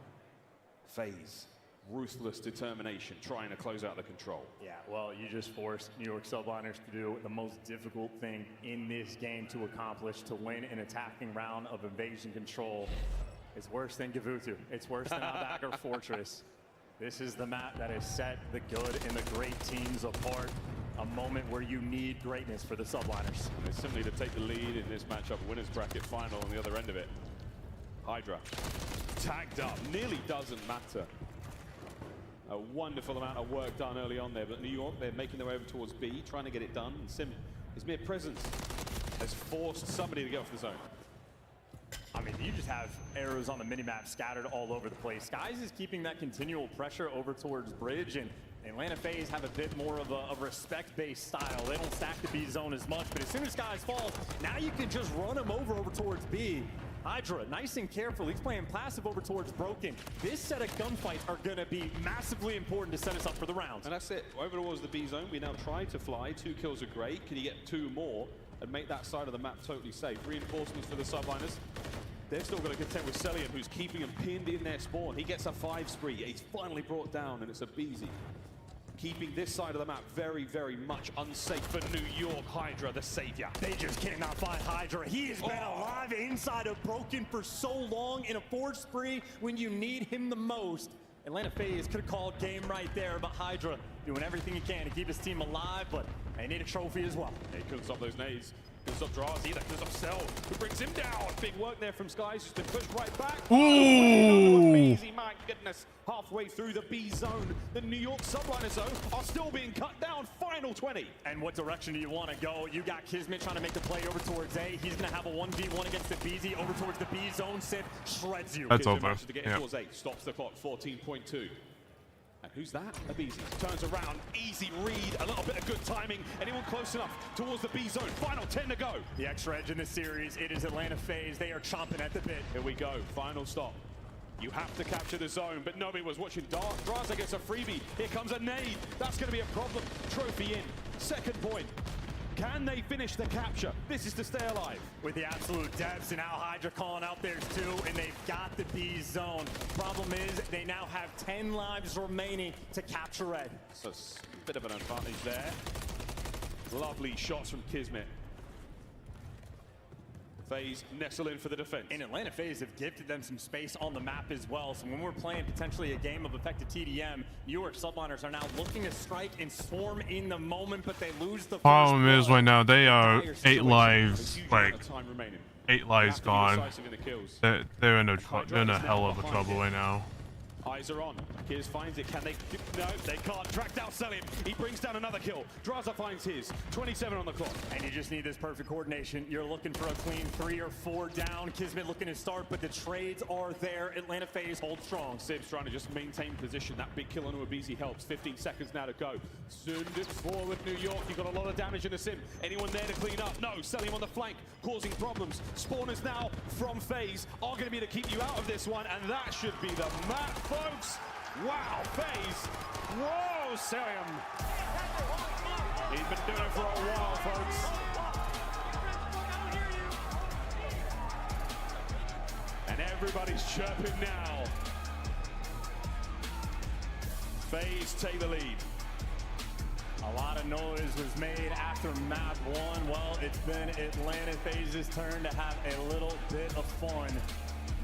FaZe, ruthless determination, trying to close out the control. Yeah, well, you just forced New York Subliners to do the most difficult thing in this game to accomplish, to win an attacking round of invasion control. It's worse than Gavutu. It's worse than Al-Bagger Fortress. This is the map that has set the good and the great teams apart. A moment where you need greatness for the Subliners. And it's simply to take the lead in this matchup, winners bracket final on the other end of it. Hydra, tagged up, nearly doesn't matter. A wonderful amount of work done early on there, but New York, they're making their way over towards B, trying to get it done. And Sim, his mere presence has forced somebody to get off the zone. I mean, you just have arrows on the minimap scattered all over the place. Skies is keeping that continual pressure over towards Bridge, and Atlanta FaZe have a bit more of a respect-based style. They don't stack the B zone as much, but as soon as Skies falls, now you can just run him over towards B. Hydra, nice and careful. He's playing passive over towards Broken. This set of gunfights are going to be massively important to set us up for the round. And that's it. Over towards the B zone, we now try to fly. 2 kills are great. Can you get 2 more and make that side of the map totally safe? Reinforcements for the Subliners. They're still going to contend with Celian, who's keeping them pinned in their spawn. He gets a 5 spree. He's finally brought down, and it's Abizi. Keeping this side of the map very, very much unsafe for New York. Hydra, the savior. They just cannot find Hydra. He has been alive inside of Broken for so long in a 4 spree when you need him the most. Atlanta FaZe could have called game right there, but Hydra doing everything he can to keep his team alive, but they need a trophy as well. He couldn't stop those nades. Couldn't stop Draz either. Couldn't stop Cell, who brings him down. Big work there from Skies, who's been pushed right back. Ooh! Easy, my goodness. Halfway through the B zone, the New York Subliners zone are still being cut down. Final 20. And what direction do you want to go? You got Kismet trying to make the play over towards A. He's going to have a 1v1 against the BZ over towards the B zone. Sid shreds you. That's Kismet over. To get towards A. Stops the clock. 14.2. And who's that? Abizi turns around, easy read, a little bit of good timing. Anyone close enough towards the B zone. Final 10 to go. The extra edge in this series, it is Atlanta FaZe. They are chomping at the bit. Here we go, final stop. You have to capture the zone, but nobody was watching. Draza gets a freebie. Here comes a nade. That's going to be a problem. Trophy in. Second point. Can they finish the capture? This is to stay alive. With the absolute depths, and now Hydra calling out theirs too, and they've got the B zone. Problem is, they now have 10 lives remaining to capture Red. So a bit of an advantage there. Lovely shots from Kismet. FaZe nestle in for the defense. And Atlanta FaZe have gifted them some space on the map as well. So when we're playing potentially a game of effective TDM, New York subliners are now looking to strike and swarm in the moment, but they lose the Problem is right now they are 8 lives, like 8 lives gone. They're in a hell of a trouble right now. Eyes are on. Kiz finds it. Can they? No, they can't. Track down Selim. He brings down another kill. Draza finds his. 27 on the clock. And you just need this perfect coordination. You're looking for a clean 3 or 4 down. Kismet looking to start, but the trades are there. Atlanta FaZe hold strong. Sibs trying to just maintain position. That big kill on Uabizi helps. 15 seconds now to go. Soon forward New York. You got a lot of damage in the sim. Anyone there to clean up? No. Selim on the flank, causing problems. Spawners now from FaZe are going to be to keep you out of this one, and that should be the map, folks. Wow, FaZe. Whoa, Selim. He's been doing it for a while, folks. And everybody's chirping now. FaZe take the lead. A lot of noise was made after map 1. Well, it's been Atlanta FaZe's turn to have a little bit of fun.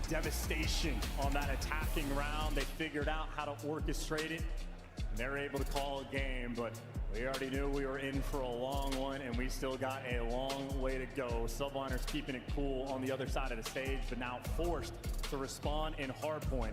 Devastation on that attacking round. They figured out how to orchestrate it, and they're able to call a game, but we already knew we were in for a long one, and we still got a long way to go. Subliners keeping it cool on the other side of the stage, but now forced to respond in hardpoint.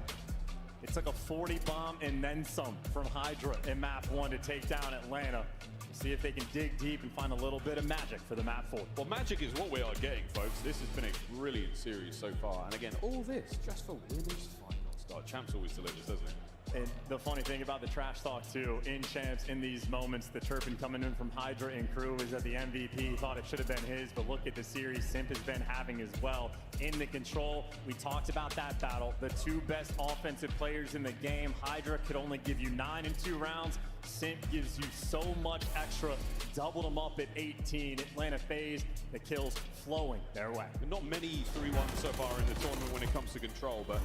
It took a 40 bomb and then some from Hydra in map 1 to take down Atlanta. See if they can dig deep and find a little bit of magic for the map 4. Well, magic is what we are getting, folks. This has been a brilliant series so far. And again, all this just for winners finals. Champs always delivers, doesn't it? And the funny thing about the trash talk too, in Champs, in these moments, the chirping coming in from Hydra and crew is that the MVP thought it should have been his, but look at the series Simp has been having as well. In the control, we talked about that battle. The 2 best offensive players in the game. Hydra could only give you 9 in 2 rounds. Simp gives you so much extra, doubled them up at 18. Atlanta FaZe, the kills flowing their way. Not many 3-1s so far in the tournament when it comes to control, but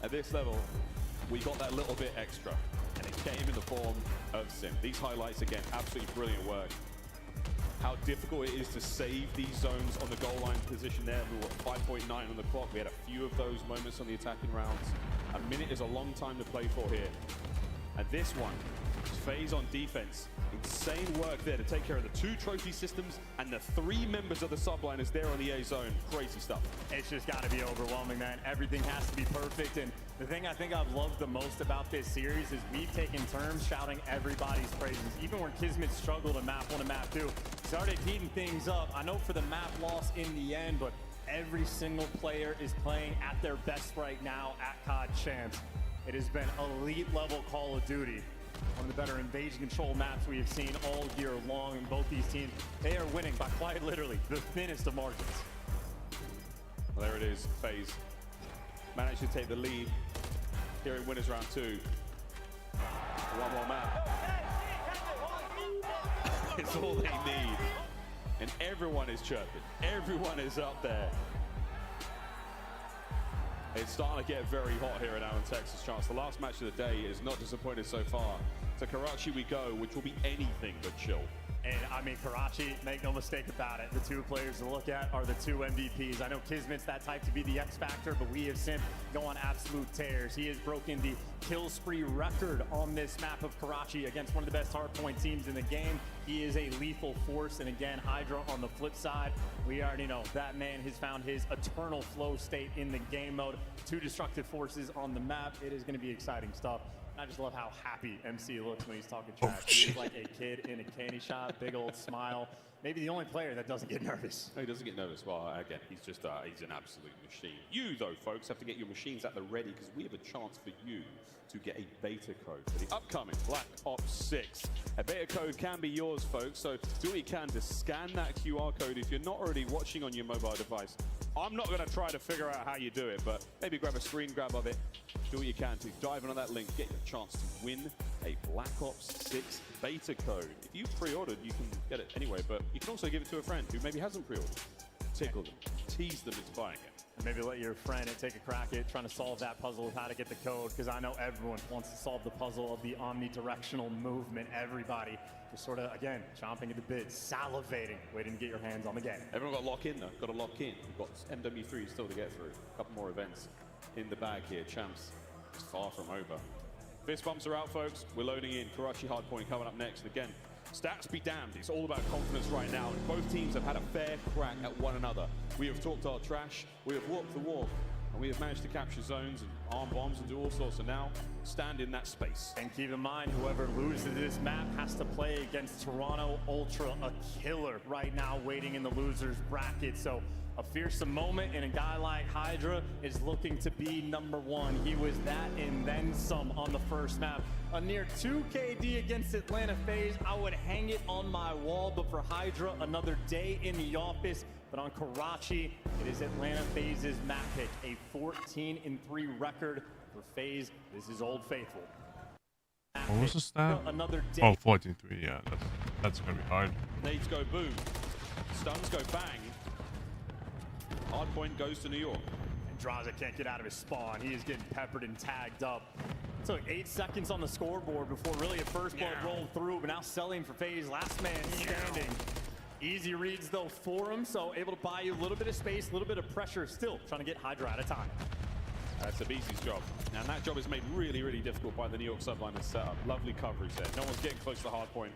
at this level, we got that little bit extra, and it came in the form of Sim. These highlights, again, absolutely brilliant work. How difficult it is to save these zones on the goal line position there. We were 5.9 on the clock. We had a few of those moments on the attacking rounds. A minute is a long time to play for here. And this one, FaZe on defense. Insane work there to take care of the 2 trophy systems and the 3 members of the subliners there on the A zone. Crazy stuff. It's just got to be overwhelming, man. Everything has to be perfect. And the thing I think I've loved the most about this series is we've taken turns shouting everybody's praises. Even where Kismet struggled in map 1 and map 2, started heating things up. I know for the map loss in the end, but every single player is playing at their best right now at COD Champs. It has been elite level Call of Duty. One of the better invasion control maps we have seen all year long, and both these teams, they are winning by quite literally the thinnest of margins. Well, there it is. FaZe managed to take the lead here in winners round 2. One more map. It's all they need. And everyone is chirping. Everyone is up there. It's starting to get very hot here at Allen, Texas, Chance. The last match of the day is not disappointed so far. To Karachi we go, which will be anything but chill. And I mean, Karachi, make no mistake about it, the 2 players to look at are the 2 MVPs. I know Kismet's that type to be the X factor, but we have Simp go on absolute tears. He has broken the kill spree record on this map of Karachi against one of the best hardpoint teams in the game. He is a lethal force, and again, Hydra on the flip side, we already know that man has found his eternal flow state in the game mode. 2 destructive forces on the map. It is going to be exciting stuff. I just love how happy MC looks when he's talking trash. He's like a kid in a candy shop, big old smile. Maybe the only player that doesn't get nervous. No, he doesn't get nervous. Well, again, he's just he's an absolute machine. You, though, folks, have to get your machines at the ready because we have a chance for you to get a beta code for the upcoming Black Ops 6. A beta code can be yours, folks, so do what you can to scan that QR code if you're not already watching on your mobile device. I'm not going to try to figure out how you do it, but maybe grab a screen grab of it. Do what you can to dive in on that link, get your chance to win a Black Ops 6 beta code. If you pre-ordered, you can get it anyway, but you can also give it to a friend who maybe hasn't pre-ordered. Tickle them, tease them into buying it. Maybe let your friend take a crack at trying to solve that puzzle of how to get the code, because I know everyone wants to solve the puzzle of the omnidirectional movement. Everybody just sort of, again, chomping at the bit, salivating, waiting to get your hands on the game. Everyone got to lock in, though. Got to lock in. We've got MW3 still to get through. A couple more events in the bag here. Champs is far from over. Fist bumps are out, folks. We're loading in. Karachi Hardpoint coming up next. And again, stats be damned. It's all about confidence right now. And both teams have had a fair crack at one another. We have talked our trash. We have walked the walk. And we have managed to capture zones and arm bombs and do all sorts. And now, stand in that space. And keep in mind, whoever loses this map has to play against Toronto Ultra, a killer right now waiting in the loser's bracket. So a fearsome moment, and a guy like Hydra is looking to be #1. He was that and then some on the first map. A near 2 KD against Atlanta FaZe. I would hang it on my wall, but for Hydra, another day in the office. But on Karachi, it is Atlanta FaZe's map pick, a 14-3 record for FaZe. This is Old Faithful. What was the stat? Another day. Oh, 14-3. Yeah, that's gonna be hard. Nades go boom. Stuns go bang. Hardpoint goes to New York. And Draza can't get out of his spawn. He is getting peppered and tagged up. Took 8 seconds on the scoreboard before really a first blood rolled through, but now selling for FaZe, last man standing. Easy reads though for him, so able to buy you a little bit of space, a little bit of pressure, still trying to get Hydra out of time. That's Abisi's job. And that job is made really, really difficult by the New York subliners setup. Lovely coverage there. No one's getting close to the hard point.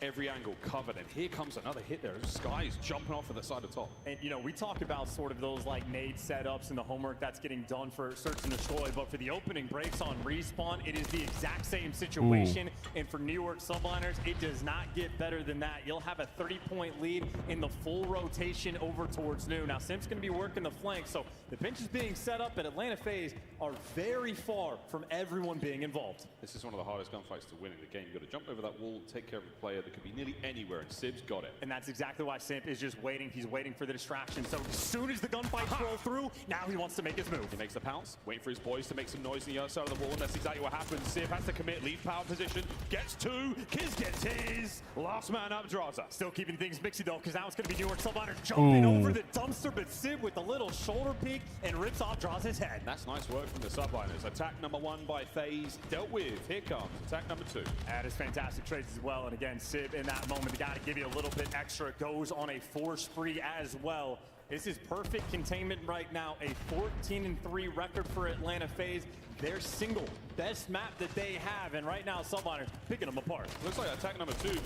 Every angle covered, and here comes another hit there. Sky is jumping off of the side of top. And you know, we talk about sort of those like nade setups and the homework that's getting done for search and destroy, but for the opening breaks on respawn, it is the exact same situation. And for New York subliners, it does not get better than that. You'll have a 30-point lead in the full rotation over towards New. Now Sim's gonna be working the flank, so the benches being set up at Atlanta FaZe are very far from everyone being involved. This is one of the hardest gunfights to win in the game. You've got to jump over that wall, take care of a player that could be nearly anywhere, and Sib's got it. And that's exactly why Simp is just waiting. He's waiting for the distraction. So as soon as the gunfights roll through, now he wants to make his move. He makes the pounce, waiting for his boys to make some noise on the other side of the wall, and that's exactly what happens. Sib has to commit, lead power position, gets 2, Kiz gets his, last man up, Draza. Still keeping things mixy though, because now it's going to be New York subliners jumping over the dumpster, but Sib with a little shoulder peek and rips off Draza's head. That's nice work from the subliners. Attack #1 by FaZe dealt with. Here comes attack #2. That is fantastic trades as well. And again, Sib in that moment, the guy to give you a little bit extra, goes on a 4 spree as well. This is perfect containment right now. A 14-3 record for Atlanta FaZe. Their single best map that they have, and right now subliners picking them apart. Looks like attack #2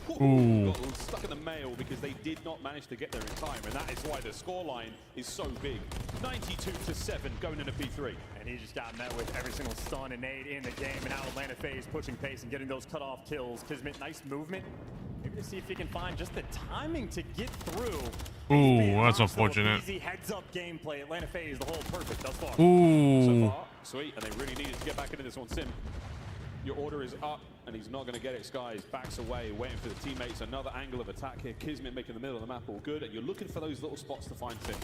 got stuck in the mail because they did not manage to get there in time, and that is why the scoreline is so big. 92-7 going into P3. And he just got met with every single stun and nade in the game, and now Atlanta FaZe pushing pace and getting those cutoff kills. Kismet, nice movement. Maybe to see if he can find just the timing to get through. Ooh, that's unfortunate. Easy heads-up gameplay. Atlanta FaZe, the whole perfect thus far. Ooh. So far, sweet, and they really needed to get back into this one. Sim, your order is up, and he's not going to get it. Skies backs away, waiting for the teammates. Another angle of attack here. Kismet making the middle of the map all good, and you're looking for those little spots to find Sim.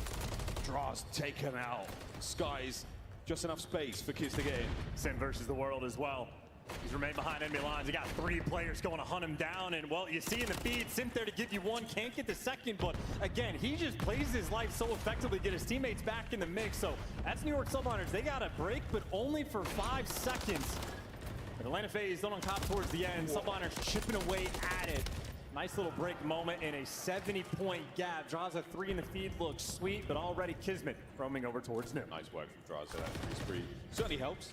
Draws taken out. Skies, just enough space for Kiz to get in. Sim versus the world as well. He's remained behind enemy lines. He got 3 players going to hunt him down, and well, you see in the feed, Simp there to give you 1, can't get the second, but again, he just plays his life so effectively to get his teammates back in the mix. So that's New York subliners. They got a break, but only for 5 seconds. And Atlanta FaZe still on top towards the end. Subliners chipping away at it. Nice little break moment in a 70-point gap. Draza 3 in the feed looks sweet, but already Kismet roaming over towards New. Nice work from Draza. That 3 spree certainly helps.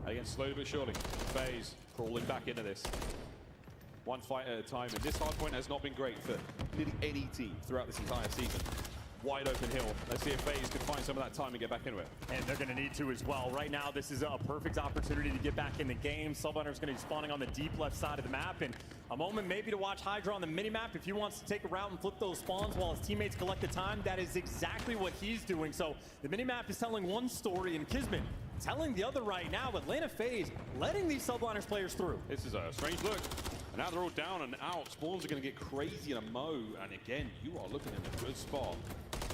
Again, slowly but surely, FaZe crawling back into this. 1 fight at a time, and this hardpoint has not been great for nearly any team throughout this entire season. Wide open hill. Let's see if FaZe can find some of that time and get back into it. And they're going to need to as well. Right now, this is a perfect opportunity to get back in the game. Subliners going to be spawning on the deep left side of the map, and a moment maybe to watch Hydra on the minimap. If he wants to take a route and flip those spawns while his teammates collect the time, that is exactly what he's doing. So the minimap is telling one story, and Kismet telling the other right now. Atlanta FaZe letting these subliners players through. This is a strange look. And now they're all down and out. Spawns are going to get crazy in a mo. And again, you are looking in a good spot.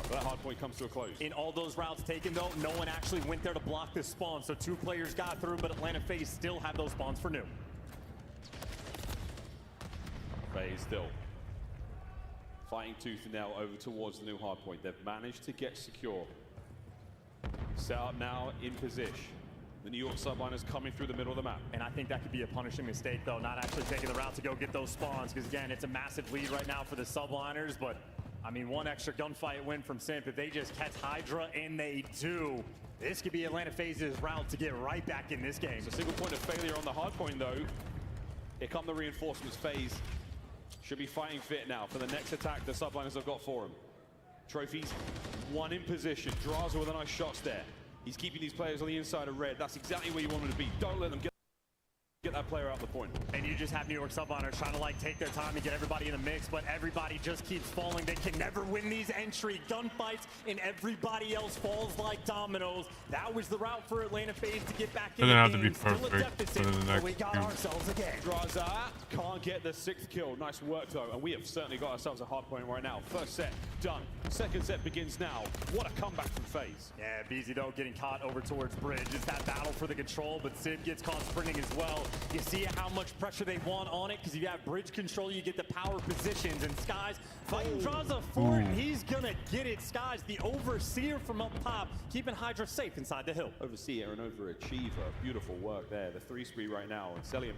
That hard point comes to a close. In all those routes taken, though, no one actually went there to block this spawn. So 2 players got through, but Atlanta FaZe still have those spawns for New. FaZe still fighting tooth and nail over towards the new hard point. They've managed to get secure. Set up now in position. The New York subliners coming through the middle of the map. And I think that could be a punishing mistake, though, not actually taking the route to go get those spawns, because, again, it's a massive lead right now for the subliners, but, I mean, one extra gunfight win from Simp. If they just catch Hydra, and they do, this could be Atlanta FaZe's route to get right back in this game. It's a single point of failure on the hard point, though. Here come the reinforcements. FaZe should be fighting fit now for the next attack the subliners have got for him. Trophies, one in position. Draza with a nice shots there. He's keeping these players on the inside of red. That's exactly where you want them to be. Don't let them get that player out the point. And you just have New York subliners trying to like take their time and get everybody in the mix, but everybody just keeps falling. They can never win these entry gunfights, and everybody else falls like dominoes. That was the route for Atlanta FaZe to get back in the game. They're gonna have to be Still a perfect deficit, for the but next we got few. ourselves again. Draza can't get the 6th kill. Nice work, though, and we have certainly got ourselves a hard point right now. First set done. Second set begins now. What a comeback from FaZe. Yeah, BZ though getting caught over towards bridge. It's that battle for the control, but Sid gets caught sprinting as well. You see how much pressure they want on it, because if you have bridge control, you get the power positions, and Skies fighting Draza for it, and he's gonna get it. Skies, the overseer from up top, keeping Hydra safe inside the hill. Overseer and overachiever. Beautiful work there. The 3-spree right now, and Celium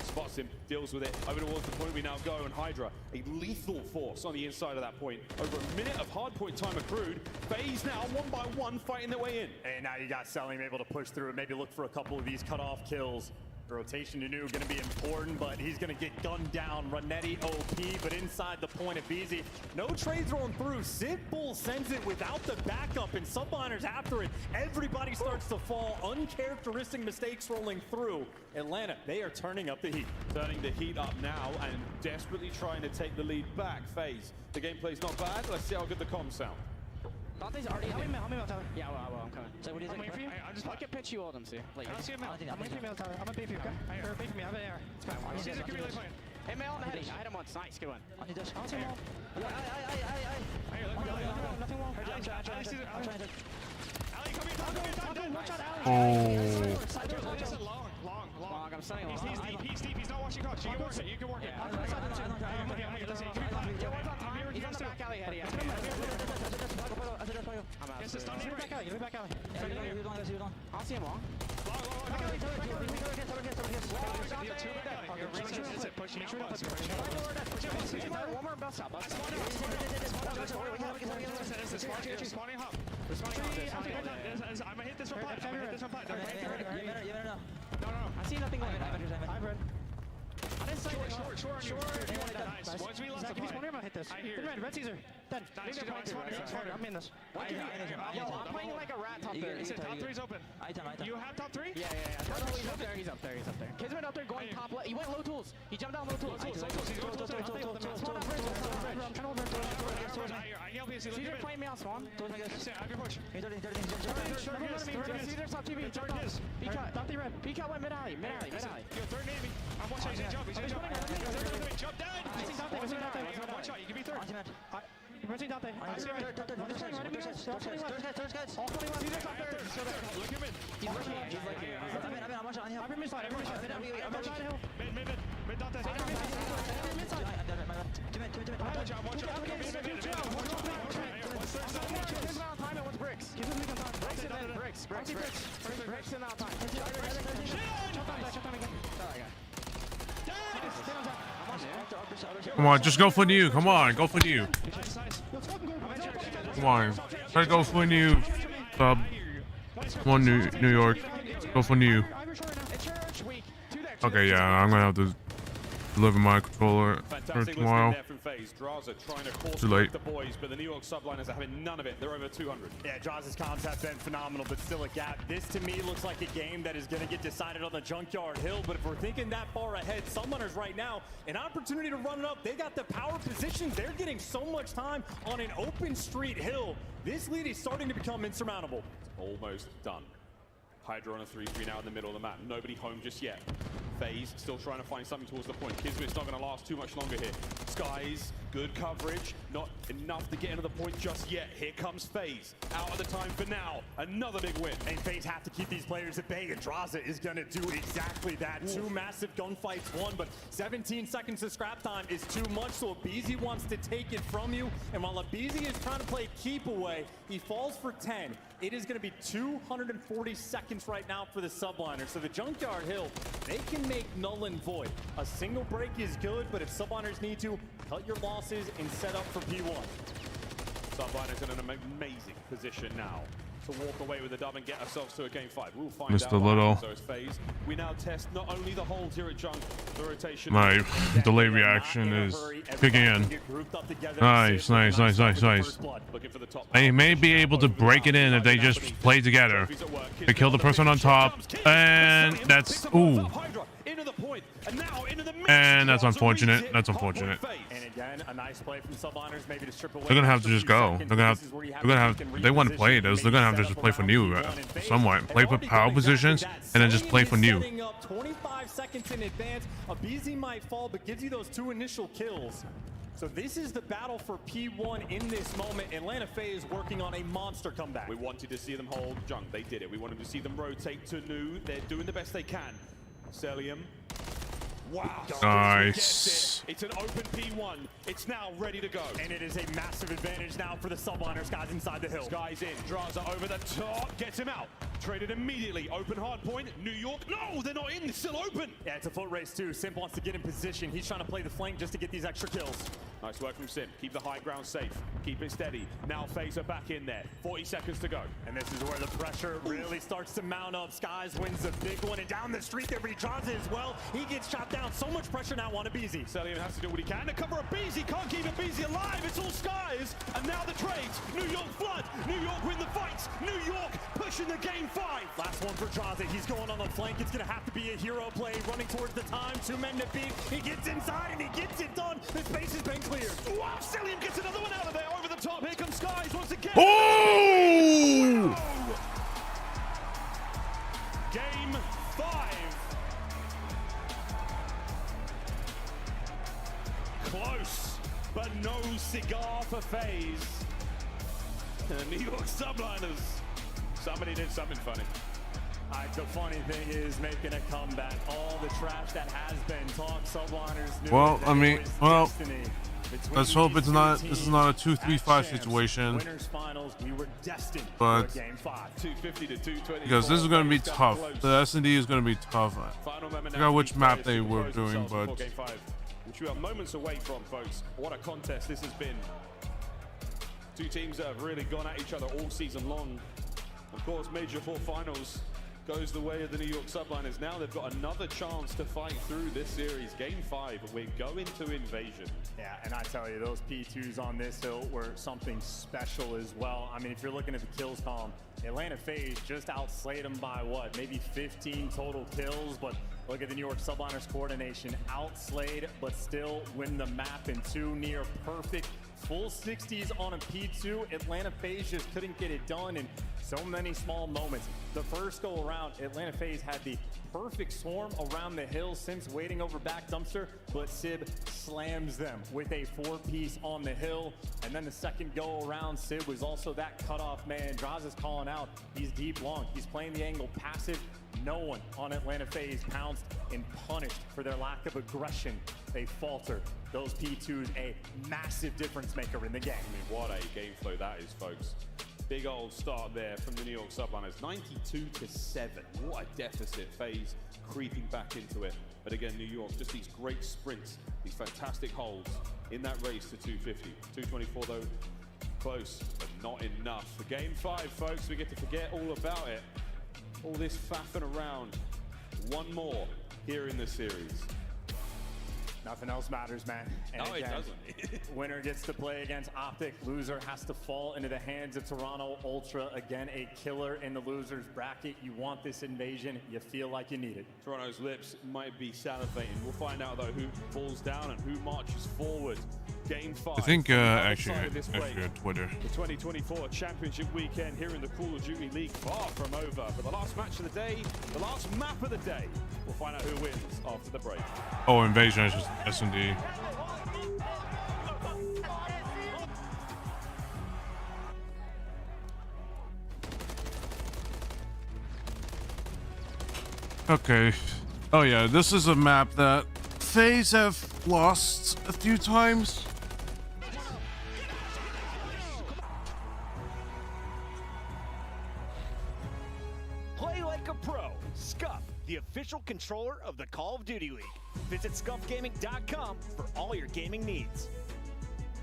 spots him, deals with it. Over towards the point we now go, and Hydra, a lethal force on the inside of that point. Over a minute of hard point time accrued. FaZe now, one by one, fighting their way in. And now you got Celium able to push through and maybe look for a couple of these cutoff kills. The rotation to New going to be important, but he's going to get gunned down. Ranetti OP, but inside the point of BZ. No trades rolling through. Sid Bull sends it without the backup, and subliners after it. Everybody starts to fall. Uncharacteristic mistakes rolling through. Atlanta, they are turning up the heat. Turning the heat up now and desperately trying to take the lead back. FaZe, the gameplay's not bad. Let's see how good the comms sound. Dante's already. How many mil tower? Yeah, I will. I'm coming. So what do you think? I can pitch you all them, see. Like, I'll see a mil. I'm waiting for mil tower. I'm gonna pay for you, okay? Or pay for me. I have an AR. It's fine. Caesar could be like playing. Hey, mail on the head. I had him once. Nice, good one. On the dash. I'll see him all. Nothing wrong. Ali, come here. Watch out, Ali. Oh. Just a long. I'm stunning him. He's deep. He's not watching coach. You can work it. You can work it. He's on the back alley head. Yes, it's done. Back alley. I'll see him long. One more bell stop. I'm gonna hit this from plat. No. I see nothing going on. I've read. I didn't say Sure. Nice. Once we lost the point. I'm gonna hit this. I hear. Red Caesar. Done. Nice. I'm in this. I'm playing like a rat top 3. He said top 3's open. You have top 3? Yeah. He's up there. Kismet up there going top left. He went low tools. He jumped down low tools. He's going to I'm trying to hold him. Caesar playing me on spawn. I have your push. Caesar's top TV. Peacock went mid alley. You're third Navy. I'm one shot. He's in jump. Jump down. One shot. You can be third. You're pressing Dante. I see him. All 21. Caesar's up there. Look him in. He's rushing. He's like here. I'm mid side. Mid Dante. Bricks in that time. Come on, just go for new. Come on, go for new. Come on, try to go for new. Sub. Come on, New York. Go for new. Okay, yeah, I'm gonna have to deliver my controller for tomorrow. Draza trying to course Too late. the boys, but the New York subliners are having none of it. They're over 200. Yeah, Draza's comms have been phenomenal, but still a gap. This, to me, looks like a game that is going to get decided on the Junkyard Hill, but if we're thinking that far ahead, Subliners right now, an opportunity to run it up. They got the power positions. They're getting so much time on an open street hill. This lead is starting to become insurmountable. Almost done. Hydra on a 3-3 now in the middle of the map. Nobody home just yet. FaZe still trying to find something towards the point. Kismet's not going to last too much longer here. Skies Good coverage, not enough to get into the point just yet. Here comes FaZe, out of the time for now. Another big win. And FaZe have to keep these players at bay, and Draza is gonna do exactly that. Ooh. 2 massive gunfights won, but 17 seconds of scrap time is too much, so Abizi wants to take it from you. And while Abizi is trying to play keep away, he falls for 10. It is gonna be 240 seconds right now for the subliner. So the Junkyard Hill, they can make null and void. A single break is good, but if subliners need to, cut your losses and set up for P1. Subliners in an amazing position now to walk away with the dub and get ourselves to a game 5. We'll find Missed out. a little. So it's FaZe. We now test not only the hold here at Junk, the rotation. My delay reaction is kicking in. Nice, nice, nice, nice, nice. They may be able to break it in if they just play together. They kill the person on top, and that's ooh. And that's unfortunate. That's unfortunate. And again, a nice play from subliners, maybe to strip away. They're gonna have to just go. They're gonna have. If they want to play this, they're gonna have to just play for new, somewhat. Play for power positions, and then just play for new. 25 seconds in advance. Abizi might fall, but gives you those 2 initial kills. So this is the battle for P1 in this moment. Atlanta FaZe working on a monster comeback. We wanted to see them hold Junk. They did it. We wanted to see them rotate to new. They're doing the best they can. Celium. Wow. Nice. It's an open P1. It's now ready to go. And it is a massive advantage now for the subliners, guys inside the hill. Sky's in. Draza over the top. Gets him out. Traded immediately. Open hard point. New York. No, they're not in. They're still open. Yeah, it's a foot race too. Simp wants to get in position. He's trying to play the flank just to get these extra kills. Nice work from Sim. Keep the high ground safe. Keep it steady. Now FaZe are back in there. 40 seconds to go. And this is where the pressure really starts to mount up. Skies wins a big one. And down the street there, Draza as well. He gets shot down. So much pressure now on Abizi. Celium has to do what he can to cover Abizi. Can't keep Abizi alive. It's all Skies. And now the trades. New York flood. New York win the fights. New York pushing the game 5. Last one for Draza. He's going on the flank. It's going to have to be a hero play. Running towards the time. 2 men to beat. He gets inside and he gets it done. The space has been cleared. Wow, Celium gets another one out of there. Over the top. Here comes Skies once again. Oh! Game 5. Close, but no cigar for FaZe. New York subliners. Somebody did something funny. The funny thing is making a comeback. All the trash that has been talked, subliners knew. Well, that I mean, it was well, destiny. let's hope it's not. This is not a 2-3-5 situation. Winners finals, we were destined But for game 5. 250 to 220. because this is going to be tough. The S&D is going to be tough. I forgot which map they were doing, but game 5, which we are moments away from, folks. What a contest this has been. 2 teams that have really gone at each other all season long. Of course, Major 4 finals goes the way of the New York subliners. Now they've got another chance to fight through this series. Game 5, we're going to Invasion. Yeah, and I tell you, those P2s on this hill were something special as well. I mean, if you're looking at the kills column, Atlanta FaZe just outslayed them by what, maybe 15 total kills, but look at the New York subliners coordination, outslayed, but still win the map in 2 near perfect full 60s on a P2. Atlanta FaZe just couldn't get it done in so many small moments. The first go around, Atlanta FaZe had the perfect swarm around the hill. Sims waiting over back dumpster, but Sib slams them with a 4-piece on the hill. And then the second go around, Sib was also that cutoff man. Draza's calling out. He's deep long. He's playing the angle passive. No one on Atlanta FaZe pounced and punished for their lack of aggression. They faltered. Those P2s, a massive difference maker in the game. I mean, what a game flow that is, folks. Big old start there from the New York subliners. 92-7. What a deficit. FaZe creeping back into it. But again, New York, just these great sprints, these fantastic holds in that race to 250. 224 though, close, but not enough. For game 5, folks, we get to forget all about it. All this faffing around. One more here in the series. Nothing else matters, man. And no, again, it doesn't. Winner gets to play against Optic. Loser has to fall into the hands of Toronto Ultra. Again, a killer in the loser's bracket. You want this invasion. You feel like you need it. Toronto's lips might be salivating. We'll find out, though, who falls down and who marches forward. Game 5. I think actually Twitter. The 2024 Championship weekend here in the Call of Duty League, far from over. But the last match of the day, the last map of the day, we'll find out who wins after the break. Oh, Invasion is just S&D. Okay. Oh yeah, this is a map that FaZe have lost a few times. Play like a pro. Scuff, the official controller of the Call of Duty League. Visit scuffgaming.com for all your gaming needs.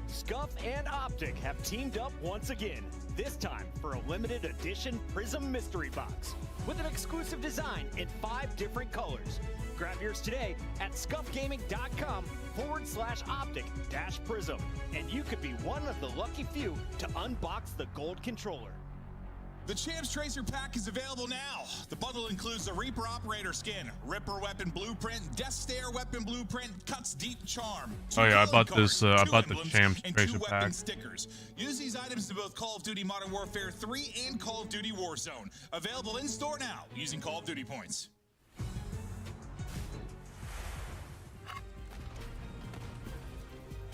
Scuff and Optic have teamed up once again, this time for a limited edition Prism Mystery Box with an exclusive design in 5 different colors. Grab yours today at scuffgaming.com/optic-prism, and you could be one of the lucky few to unbox the gold controller. The Champs Tracer Pack is available now. The bundle includes the Reaper Operator skin, Ripper Weapon Blueprint, Death Stare Weapon Blueprint, Cuts Deep Charm. Oh yeah, I bought this. I bought the Champs Tracer Pack. Stickers. Use these items in both Call of Duty Modern Warfare 3 and Call of Duty Warzone. Available in store now using Call of Duty points.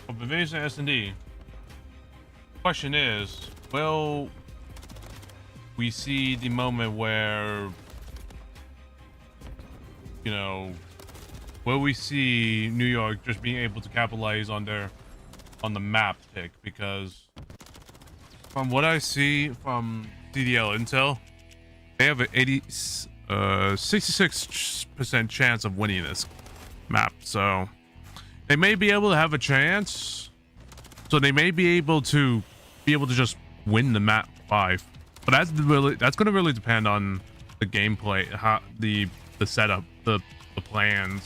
Invasion S&D. Question is, will we see the moment where, you know, will we see New York just being able to capitalize on the map pick? Because from what I see from CDL Intel, they have an 66% chance of winning this map. So they may be able to have a chance. So they may be able to just win the map 5. But that's going to really depend on the gameplay, how the setup, the plans,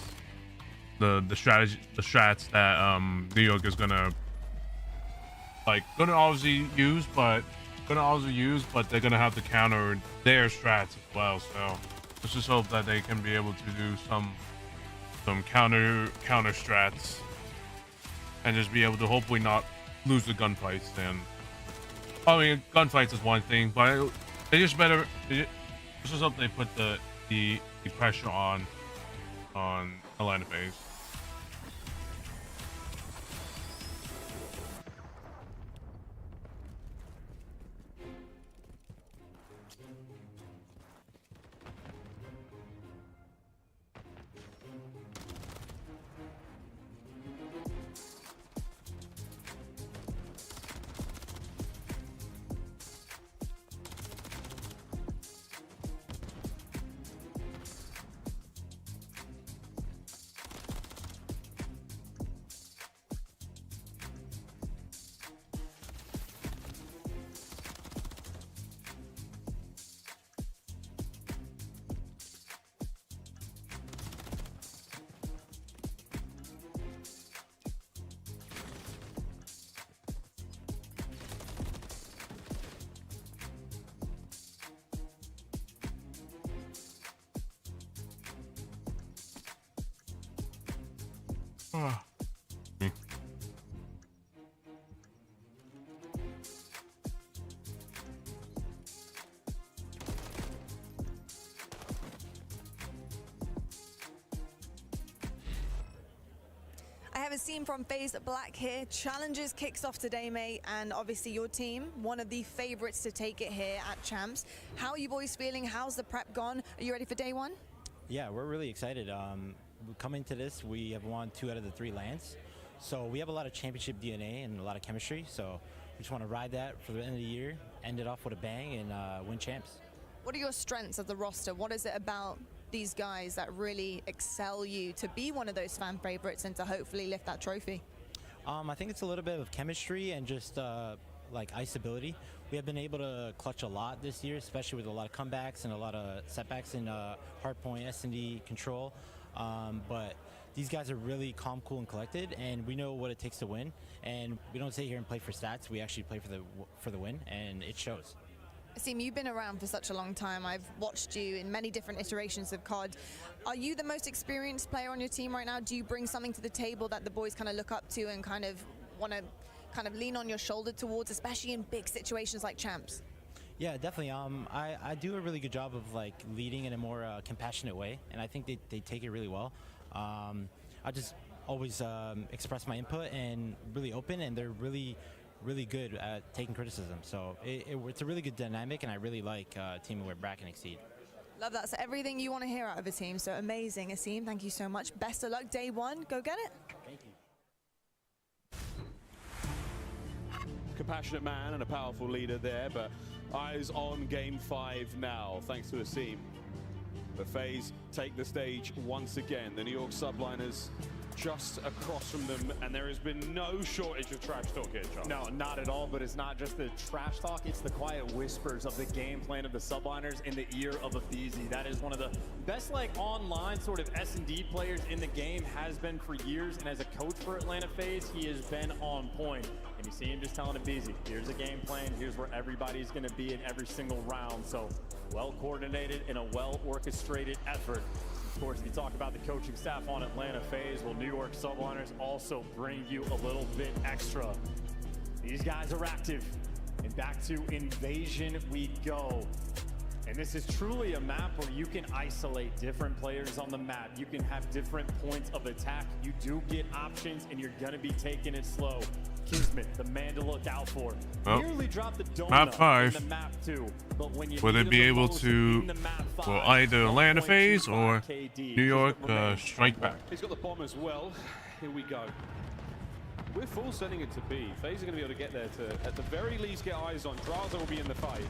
the strategy, the strats that New York is gonna obviously use, but they're gonna have to counter their strats as well. So let's just hope that they can be able to do some counter strats and just be able to hopefully not lose the gunfights. And I mean, gunfights is one thing, but they just better. Let's just hope they put the pressure on Atlanta FaZe. I have a scene from FaZe Black here. Challenges kicks off today, mate, and obviously your team, one of the favorites to take it here at Champs. How are you boys feeling? How's the prep gone? Are you ready for day one? Yeah, we're really excited. Coming to this, we have won 2 out of the 3 lands. So we have a lot of championship DNA and a lot of chemistry. So we just want to ride that for the end of the year, end it off with a bang, and win champs. What are your strengths of the roster? What is it about these guys that really excel you to be one of those fan favorites and to hopefully lift that trophy? I think it's a little bit of chemistry and just like ice ability. We have been able to clutch a lot this year, especially with a lot of comebacks and a lot of setbacks in hardpoint, S&D control. But these guys are really calm, cool, and collected, and we know what it takes to win. And we don't sit here and play for stats. We actually play for the win, and it shows. Asim, you've been around for such a long time. I've watched you in many different iterations of COD. Are you the most experienced player on your team right now? Do you bring something to the table that the boys kind of look up to and kind of want to kind of lean on your shoulder towards, especially in big situations like Champs? Yeah, definitely. I do a really good job of like leading in a more compassionate way, and I think they take it really well. I just always express my input and really open, and they're really good at taking criticism. So it's a really good dynamic, and I really like teaming where Brack can exceed. Love that. So everything you want to hear out of a team. So amazing, Asim. Thank you so much. Best of luck day one. Go get it. Thank you. Compassionate man and a powerful leader there, but eyes on game 5 now, thanks to Asim. The FaZe take the stage once again. The New York Subliners just across from them, and there has been no shortage of trash talk here, Charles. No, not at all, but it's not just the trash talk, it's the quiet whispers of the game plan of the Subliners in the ear of a Beezy. That is one of the best online sort of S&D players in the game, has been for years, and as a coach for Atlanta FaZe, he has been on point. And you see him just telling a Beezy, here's a game plan, here's where everybody's gonna be in every single round. So well coordinated and a well orchestrated effort. Of course, if you talk about the coaching staff on Atlanta FaZe, well, New York Subliners also bring you a little bit extra. These guys are active, and back to Invasion we go. And this is truly a map where you can isolate different players on the map. You can have different points of attack. You do get options, and you're gonna be taking it slow. Kismet, the man to look out for. Well, Nearly dropped the donut map 5. in the map too, but when you Will they need be him the able most to, in the map 5, well, either Atlanta FaZe or 1.25 KD. New York strike back? He's got the bomb as well. Here we go. We're full sending it to B. FaZe are going to be able to get there to, at the very least, get eyes on. Draza will be in the fight.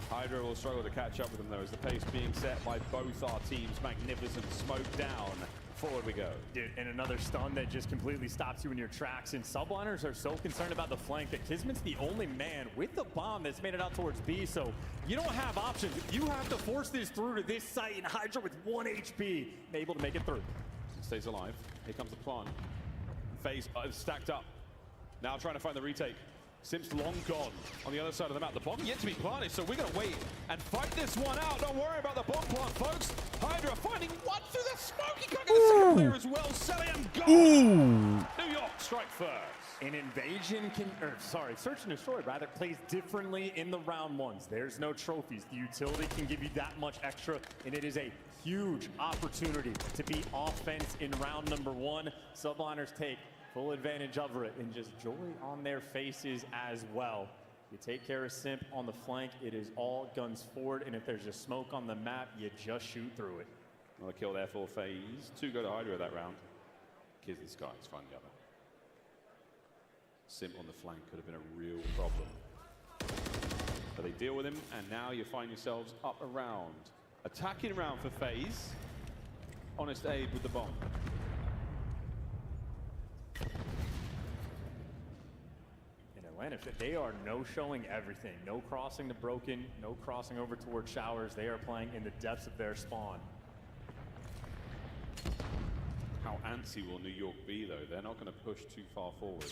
Hydra will struggle to catch up with them, though, as the pace being set by both our teams. Magnificent smoke down. Forward we go. Dude, and another stun that just completely stops you in your tracks. And Subliners are so concerned about the flank that Kismet's the only man with the bomb that's made it out towards B. So you don't have options. You have to force this through to this site, and Hydra with 1 HP, able to make it through. Stays alive. Here comes the plant. FaZe stacked up. Now trying to find the retake. Simps long gone on the other side of the map. The bomb yet to be planted, so we're going to wait and fight this one out. Don't worry about the bomb plant, folks. Hydra finding one through the smoke. He can't get the second player as well. Celium gone. New York strike first. An Invasion can, or sorry, Search and Destroy rather, plays differently in the round ones. There's no trophies. The utility can give you that much extra, and it is a huge opportunity to be offense in round number 1. Subliners take full advantage of it, and just joy on their faces as well. You take care of Simp on the flank, it is all guns forward, and if there's a smoke on the map, you just shoot through it. Another kill there for FaZe. 2 go to Hydra that round. Kids the sky, it's fun together. Simp on the flank could have been a real problem. But they deal with him, and now you find yourselves up around. Attacking round for FaZe. Honest Abe with the bomb. Atlanta, they are no-showing everything. No crossing the broken, no crossing over towards showers. They are playing in the depths of their spawn. How antsy will New York be, though? They're not going to push too far forward.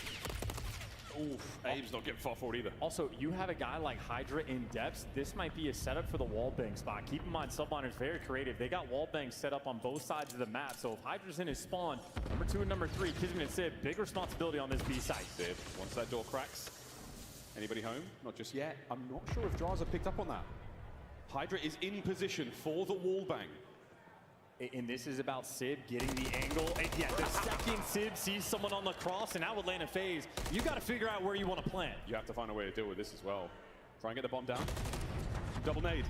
Oof, Abe's not getting far forward either. Also, you have a guy like Hydra in depths. This might be a setup for the wallbang spot. Keep in mind, Subliners very creative. They got wallbangs set up on both sides of the map. So if Hydra's in his spawn, number 2 and number 3, Kismet and Sid, big responsibility on this B site. Sid, once that door cracks. Anybody home? Not just yet. I'm not sure if Draza picked up on that. Hydra is in position for the wallbang. And this is about Sib getting the angle. And yeah, the second Sib sees someone on the cross, and now Atlanta FaZe, you got to figure out where you want to plant. You have to find a way to deal with this as well. Try and get the bomb down. Double nade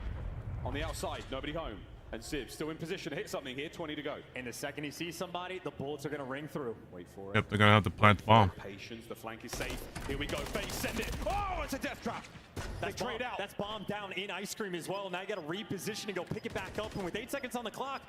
on the outside. Nobody home. And Sib still in position to hit something here. 20 to go. And the second he sees somebody, the bullets are going to ring through. Wait for it. Yep, they're going to have to plant the bomb. Patience. The flank is safe. Here we go. FaZe, send it. Oh, it's a death trap. That's trade out. That's bomb down in Ice Cream as well. Now you got to reposition and go pick it back up. And with 8 seconds on the clock,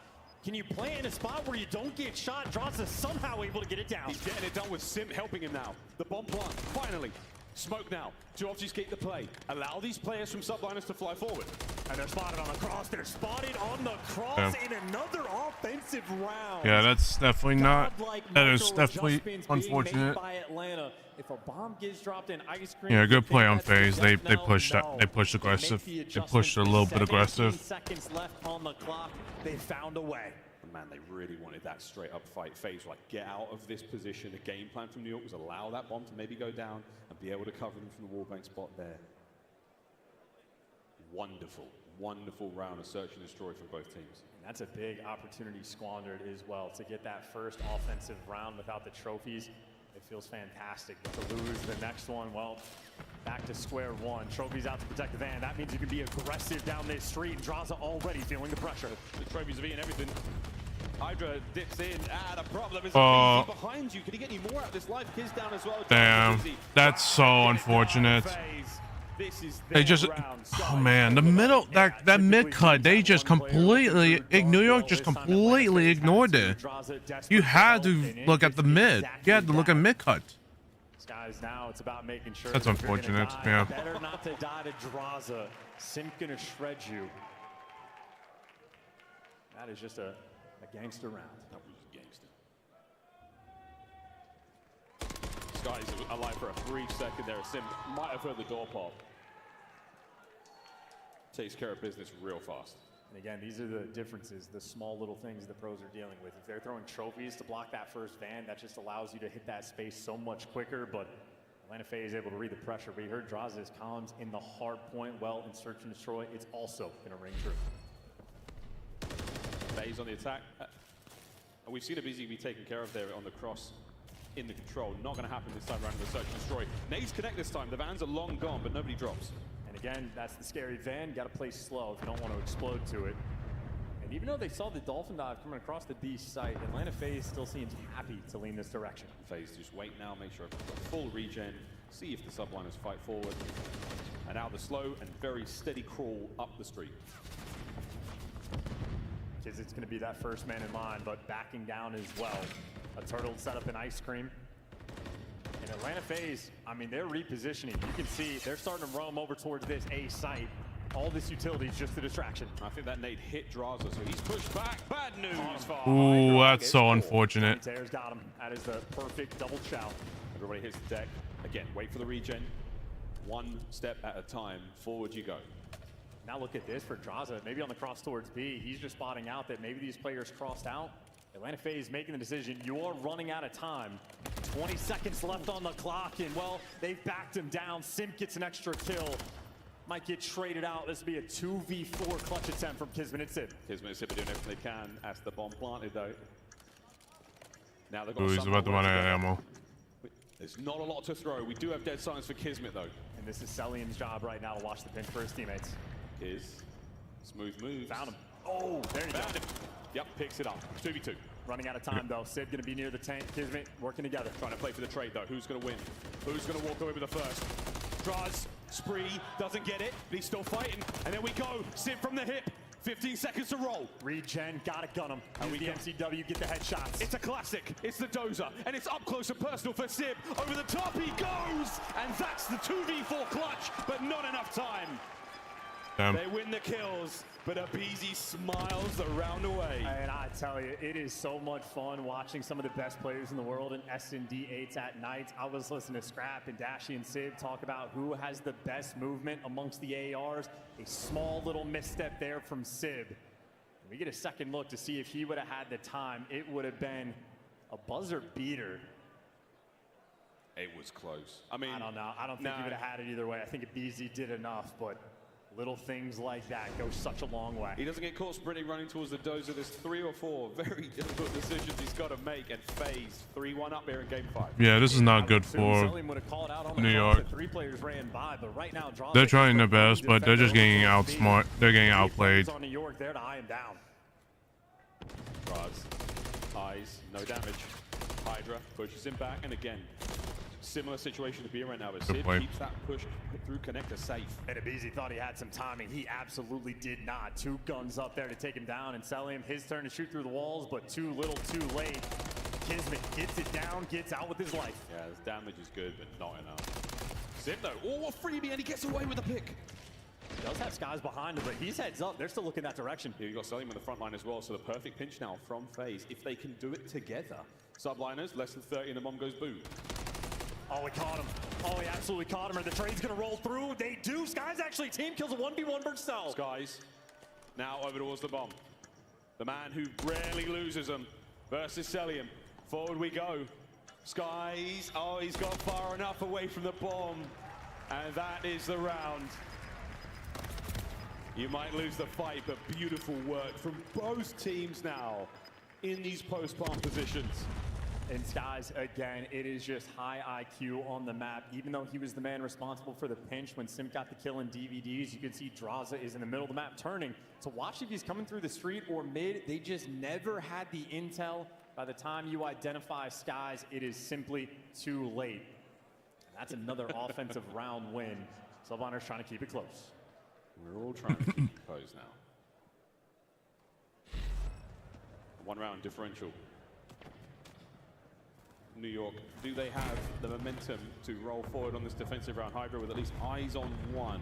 can you play in a spot where you don't get shot? Draza somehow able to get it down. He's getting it done with Simp helping him now. The bomb plant, finally. Smoke now. 2 options keep the play. Allow these players from Subliners to fly forward. And they're spotted on the cross. They're spotted on the cross in another offensive round. Yeah, that's definitely not. That is definitely unfortunate. By Atlanta. If a bomb gets dropped in Ice Cream, Yeah, good play on FaZe. They pushed that. They pushed aggressive. They pushed a little bit aggressive. 17 seconds left on the clock. They found a way. Man, they really wanted that straight up fight. FaZe were like, get out of this position. The game plan from New York was allow that bomb to maybe go down and be able to cover them from the wallbang spot there. Wonderful, wonderful round of search and destroy for both teams. And that's a big opportunity squandered as well to get that first offensive round without the trophies. It feels fantastic. But to lose the next one, well, back to square one. Trophy's out to protect the van. That means you can be aggressive down this street. Draza already feeling the pressure. The Trophy's V and everything. Hydra dips in. The problem is behind you. Can he get any more out of this life? Kiz down as well. Damn, that's so unfortunate. They just, oh man, the middle, that mid cut, they just completely, New York just completely ignored it. You had to look at the mid. You had to look at mid cut. Guys, now it's about making sure that's unfortunate. Yeah. Better not to die to Draza. Simp gonna shred you. That is just a gangster round. That was gangster. Sky's alive for a brief second there. Sim might have heard the door pop. Takes care of business real fast. And again, these are the differences, the small little things the pros are dealing with. If they're throwing trophies to block that first van, that just allows you to hit that space so much quicker. But Atlanta Faye is able to read the pressure. We heard Draza's columns in the hard point well in search and destroy. It's also going to ring true. Faye's on the attack. And we've seen a busy be taken care of there on the cross in the control. Not going to happen this time around in the search and destroy. Nades connect this time. The vans are long gone, but nobody drops. And again, that's the scary van. Got to play slow if you don't want to explode to it. And even though they saw the Dolphin dive coming across the B site, Atlanta Faye still seems happy to lean this direction. Faye's just wait now, make sure I've got full regen, see if the subliners fight forward. And now the slow and very steady crawl up the street. Kids, it's going to be that first man in line, but backing down as well. A turtle set up an ice cream. And Atlanta Faye's, I mean, they're repositioning. You can see they're starting to roam over towards this A site. All this utility is just a distraction. I think that nade hit Draza, so he's pushed back. Bad news. Ooh, that's so unfortunate. Taylor's got him. That is the perfect double chow. Everybody hits the deck. Again, wait for the regen. One step at a time. Forward you go. Now look at this for Draza. Maybe on the cross towards B, he's just spotting out that maybe these players crossed out. Atlanta Faye is making the decision. You are running out of time. 20 seconds left on the clock, and well, they've backed him down. Simp gets an extra kill. Might get traded out. This will be a 2v4 clutch attempt from Kismet and Sib. Kismet and Sib are doing everything they can as the bomb planted, though. Now they've got Ooh, he's about to run out of ammo. There's not a lot to throw. We do have dead silence for Kismet, though. And this is Celium's job right now to watch the pinch for his teammates. Smooth moves. Found him. Oh, there you go. Found him. Yep, picks it up. 2v2. Running out of time, though. Sib going to be near the tank. Kismet working together. Trying to play for the trade, though. Who's going to win? Who's going to walk away with the first? Draws, spree, doesn't get it, but he's still fighting. And then we go. Sib from the hip. 15 seconds to roll. Regen, gotta gun him. And we the MCW get the headshots. It's a classic. It's the dozer. And it's up close and personal for Sib. Over the top he goes. And that's the 2v4 clutch, but not enough time. Damn. They win the kills, but Abizi smiles the round away. And I tell you, it is so much fun watching some of the best players in the world in S&D 8s at night. I was listening to Scrap and Dashy and Sib talk about who has the best movement amongst the ARs. A small little misstep there from Sib. And we get a second look to see if he would have had the time. It would have been a buzzer beater. It was close. I mean, I don't know. I don't think he would have had it either way. I think Abizi did enough, but little things like that go such a long way. He doesn't get caught sprinting, running towards the dozer. There's 3 or 4 very difficult decisions he's got to make, and FaZe 3-1 up here in game 5. Yeah, this is not good for New York. They're trying their best, but they're just getting outsmart. They're getting outplayed. On New York there to eye him down. Eyes, no damage. Hydra pushes him back, and again, similar situation to be right now, but Sid keeps that push through connector safe. And Abizi thought he had some timing. He absolutely did not. 2 guns up there to take him down and sell him. His turn to shoot through the walls, but too little, too late. Kismet gets it down, gets out with his life. Yeah, his damage is good, but not enough. Sid though, oh, a freebie, and he gets away with the pick. He does have Skies behind him, but he's heads up. They're still looking that direction. Here you got Selim in the front line as well, so the perfect pinch now from FaZe. If they can do it together. Subliners, less than 30, and the bomb goes boom. Oh, he caught him. Oh, he absolutely caught him. Are the trade's going to roll through? They do. Skies actually team kills a 1v1 versus cell. Skies now over towards the bomb. The man who rarely loses them versus Celium. Forward we go. Skies, oh, he's got far enough away from the bomb. And that is the round. You might lose the fight, but beautiful work from both teams now in these post-bomb positions. And Skies, again, it is just high IQ on the map. Even though he was the man responsible for the pinch when Sim got the kill in DVDs, you can see Draza is in the middle of the map turning to watch if he's coming through the street or mid. They just never had the intel. By the time you identify Skies, it is simply too late. That's another offensive round win. Sylvaner's trying to keep it close. We're all trying to keep it close now. 1 round differential. New York, do they have the momentum to roll forward on this defensive round? Hydra with at least eyes on one.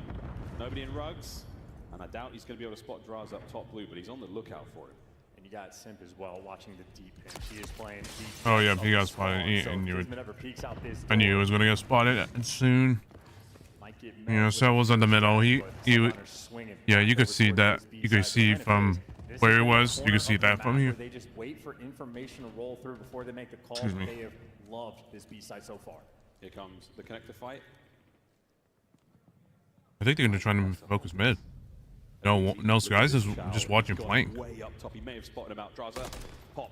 Nobody in rugs, and I doubt he's going to be able to spot Draz up top blue, but he's on the lookout for it. And you got Simp as well, watching the deep pinch. He is playing deep. Oh yeah, he got spotted. I knew it. I knew he was gonna get spotted soon. You know, so was in the middle. Yeah, you could see that. You could see from where it was. You could see that from here. They just wait for information to roll through before they make the call. They have loved this B side so far. Here comes the connector fight. I think they're gonna try to focus mid. No, Skies is just watching flank. Way up top, he may have spotted him out. Draza, pop.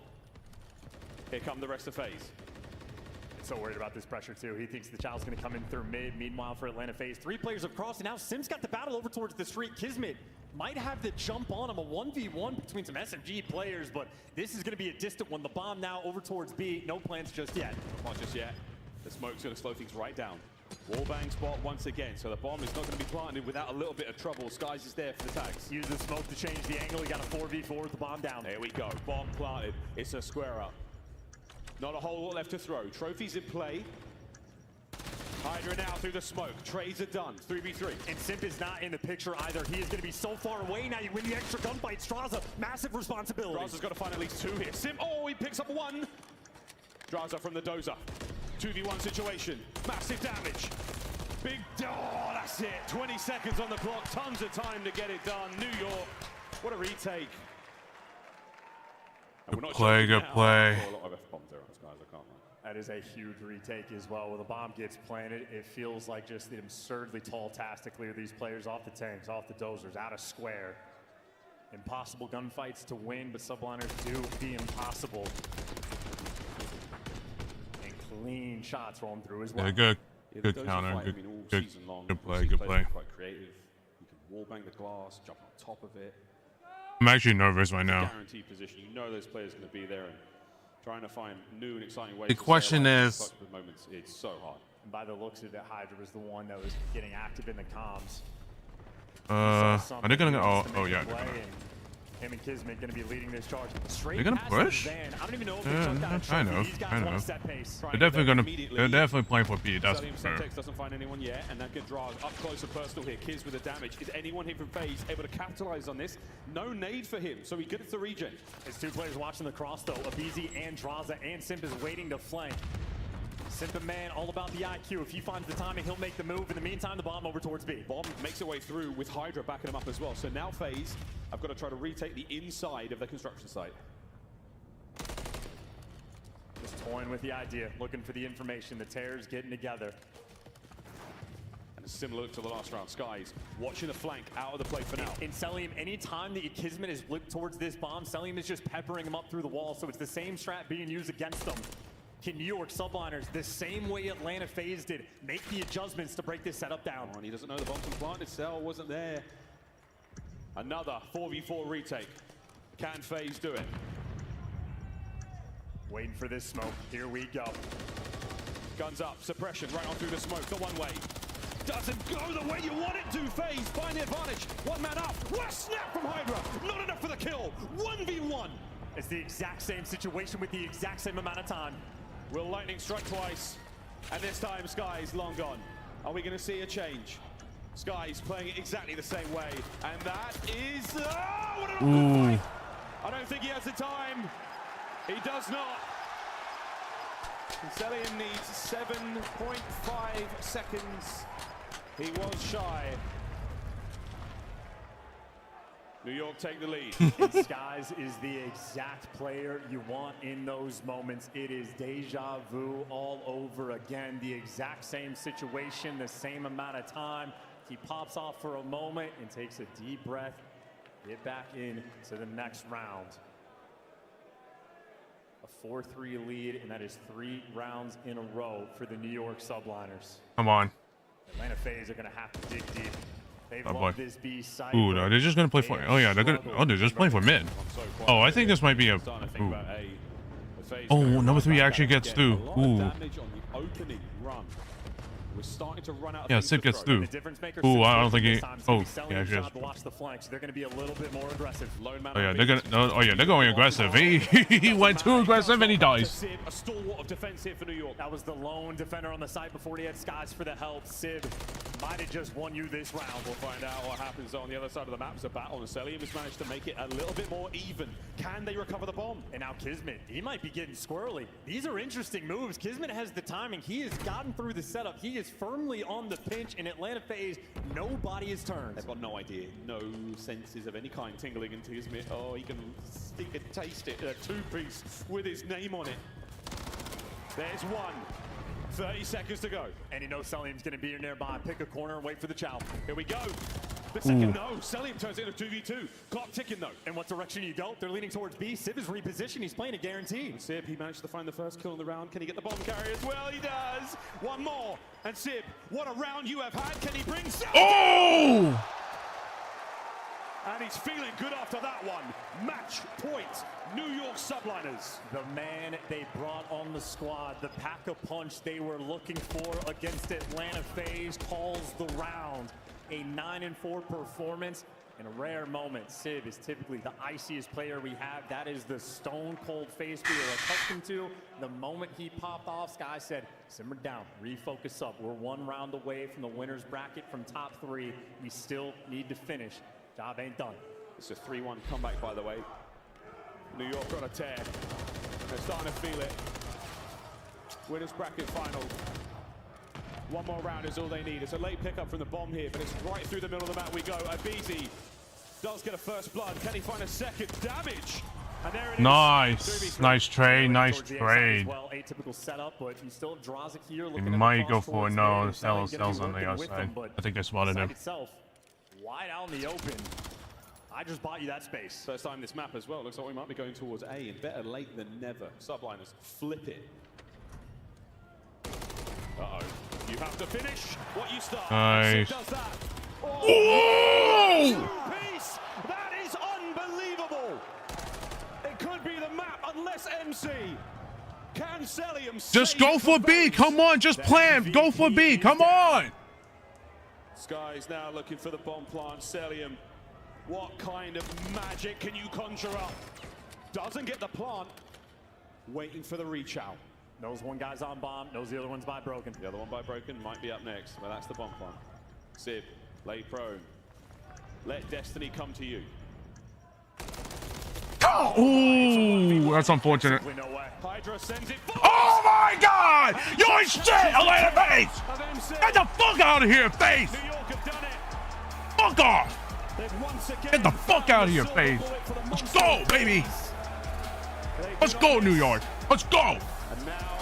Here come the rest of FaZe. So worried about this pressure too. He thinks the child's going to come in through mid. Meanwhile, for Atlanta FaZe, 3 players have crossed, and now Sim's got the battle over towards the street. Kismet might have the jump on him, a 1v1 between some SMG players, but this is going to be a distant one. The bomb now over towards B. No plans just yet. Not just yet. The smoke's going to slow things right down. Wallbang spot once again, so the bomb is not going to be planted without a little bit of trouble. Skies is there for the tags. Use the smoke to change the angle. He got a 4v4 with the bomb down. There we go. Bomb planted. It's a square up. Not a whole lot left to throw. Trophies in play. Hydra now through the smoke. Trades are done. 3v3. And Simp is not in the picture either. He is going to be so far away now. You win the extra gunfight. Straza, massive responsibility. Draza's got to find at least 2 here. Simp, oh, he picks up 1. Draza from the dozer. 2v1 situation. Massive damage. Big, oh, that's it. 20 seconds on the clock. Tons of time to get it done. New York, what a retake. Good play, good play. A lot of F-bombs there on this, guys, I can't lie. That is a huge retake as well. When the bomb gets planted, it feels like just the absurdly tall task to clear these players off the tanks, off the dozers, out of square. Impossible gunfights to win, but subliners do the impossible. And clean shots rolling through as well. Yeah, good counter. Fight, Good play, good play. Quite creative. You can wallbang the glass, jump on top of it. I'm actually nervous right now. Guaranteed position. You know those players are going to be there and trying to find new and exciting ways. The question is, moments. It's so hard. And by the looks of it, Hydra was the one that was getting active in the comms. are they gonna go? Oh yeah. Him and Kismet going to be leading this charge. They're gonna push? I don't even know if they took that I know. They're definitely playing for B. That's for sure. Semtex doesn't find anyone yet, and that can draw up close and personal here. Kiz with the damage. Is anyone here from FaZe able to capitalize on this? No nade for him, so he gets the regen. There's 2 players watching the cross though. Abizi and Draza, and Simp is waiting to flank. Simp and man, all about the IQ. If he finds the timing, he'll make the move. In the meantime, the bomb over towards B. Bomb makes its way through with Hydra backing him up as well. So now FaZe have got to try to retake the inside of their construction site. Just toying with the idea, looking for the information. The Terrors getting together. And a similar look to the last round. Skies watching the flank out of the play for now. And Selim, anytime that Kismet is flipped towards this bomb, Selim is just peppering him up through the wall. So it's the same strat being used against them. Can New York subliners, the same way Atlanta FaZe did, make the adjustments to break this setup down? Oh, and he doesn't know the bomb's planted. Cell wasn't there. Another 4v4 retake. Can FaZe do it? Waiting for this smoke. Here we go. Guns up. Suppression right on through the smoke. The one way. Doesn't go the way you want it to. FaZe find the advantage. One man up. What snap from Hydra. Not enough for the kill. 1v1. It's the exact same situation with the exact same amount of time. Will lightning strike twice? And this time Sky's long gone. Are we going to see a change? Sky's playing it exactly the same way. And that is... Oh, what an I don't think he has the time. He does not. Celium needs 7.5 seconds. He was shy. New York take the lead. And Skies is the exact player you want in those moments. It is deja vu all over again. The exact same situation, the same amount of time. He pops off for a moment and takes a deep breath. Get back in to the next round. A 4-3 lead, and that is 3 rounds in a row for the New York Subliners. Come on. Atlanta FaZe are going to have to dig deep. They've Oh, boy. loved this B side. Ooh, no, they're just gonna play for. Oh yeah, they're gonna. Oh, they're just playing for mid. Oh, I think this might be a. Ooh. Oh, number 3 actually gets through. Ooh. Damage on the opening run. We're starting to run out of Yeah, things Sip to gets throw. through. The difference maker, Ooh, Sip's I don't think this he. time, Oh, he's selling yeah, his she is. job to watch the flanks. They're going to be a little bit more aggressive. Lone man Oh yeah, on they're B. gonna. No, oh yeah, they're going aggressive. He went too aggressive and he dies. Sib, a stalwart of defense here for New York. That was the lone defender on the side before he had Skies for the help. Sib might have just won you this round. We'll find out what happens on the other side of the map. It's a battle, and Celium has managed to make it a little bit more even. Can they recover the bomb? And now Kismet, he might be getting squirrely. These are interesting moves. Kismet has the timing. He has gotten through the setup. He is firmly on the pinch. In Atlanta FaZe, nobody is turned. They've got no idea, no senses of any kind tingling into his mid. Oh, he can taste it. A 2-piece with his name on it. There's one. 30 seconds to go. And he knows Celium's going to be nearby. Pick a corner and wait for the chow. Here we go. The second, no. Celium turns it into 2v2. Clock ticking, though. In what direction you go? They're leaning towards B. Sib is repositioned. He's playing a guarantee. Sib, he managed to find the first kill in the round. Can he get the bomb carry as well? He does. One more. And Sib, what a round you have had. Can he bring Celium? Oh! And he's feeling good after that one. Match point. New York Subliners. The man they brought on the squad, the pack-a-punch they were looking for against Atlanta FaZe, calls the round. A 9-4 performance in a rare moment. Sib is typically the iciest player we have. That is the stone-cold face we are accustomed to. The moment he popped off, Sky said, simmer down, refocus up. We're 1 round away from the winner's bracket from top 3. We still need to finish. Job ain't done. It's a 3-1 comeback, by the way. New York on a tear. They're starting to feel it. Winners bracket final. 1 more round is all they need. It's a late pickup from the bomb here, but it's right through the middle of the map we go. Abizi does get a first blood. Can he find a second? Damage! And there it is. Nice. Nice trade. Nice Towards the trade. as well, atypical setup, but you still have Drazik here. He looking at might the go cross for towards no. there. Cells Gonna be on the working with outside. them, but I think they spotted side him. itself, wide out in the open. I just bought you that space. First time this map as well. Looks like we might be going towards A, and better late than never. Subliners, flip it. Uh-oh. You have to finish what you start. Nice. Does that. Whoa! 2-piece! That is unbelievable! It could be the map unless MC. Can Celium Just save go for the B. FaZe? Come on. Just plan. Go for B. Come on. Sky's now looking for the bomb plant. Celium, what kind of magic can you conjure up? Doesn't get the plant. Waiting for the reach out. Knows one guy's on bomb, knows the other one's by broken. The other one by broken might be up next. Well, that's the bomb plant. Sib, lay prone. Let destiny come to you. Oh, ooh, that's unfortunate. Hydra sends it forward. Oh my God! You're shit, Atlanta FaZe! Get the fuck out of here, FaZe! New York have done it. Fuck off! They've once again Get the fuck out of here, FaZe! Let's go, baby! Let's go, New York! Let's go! And now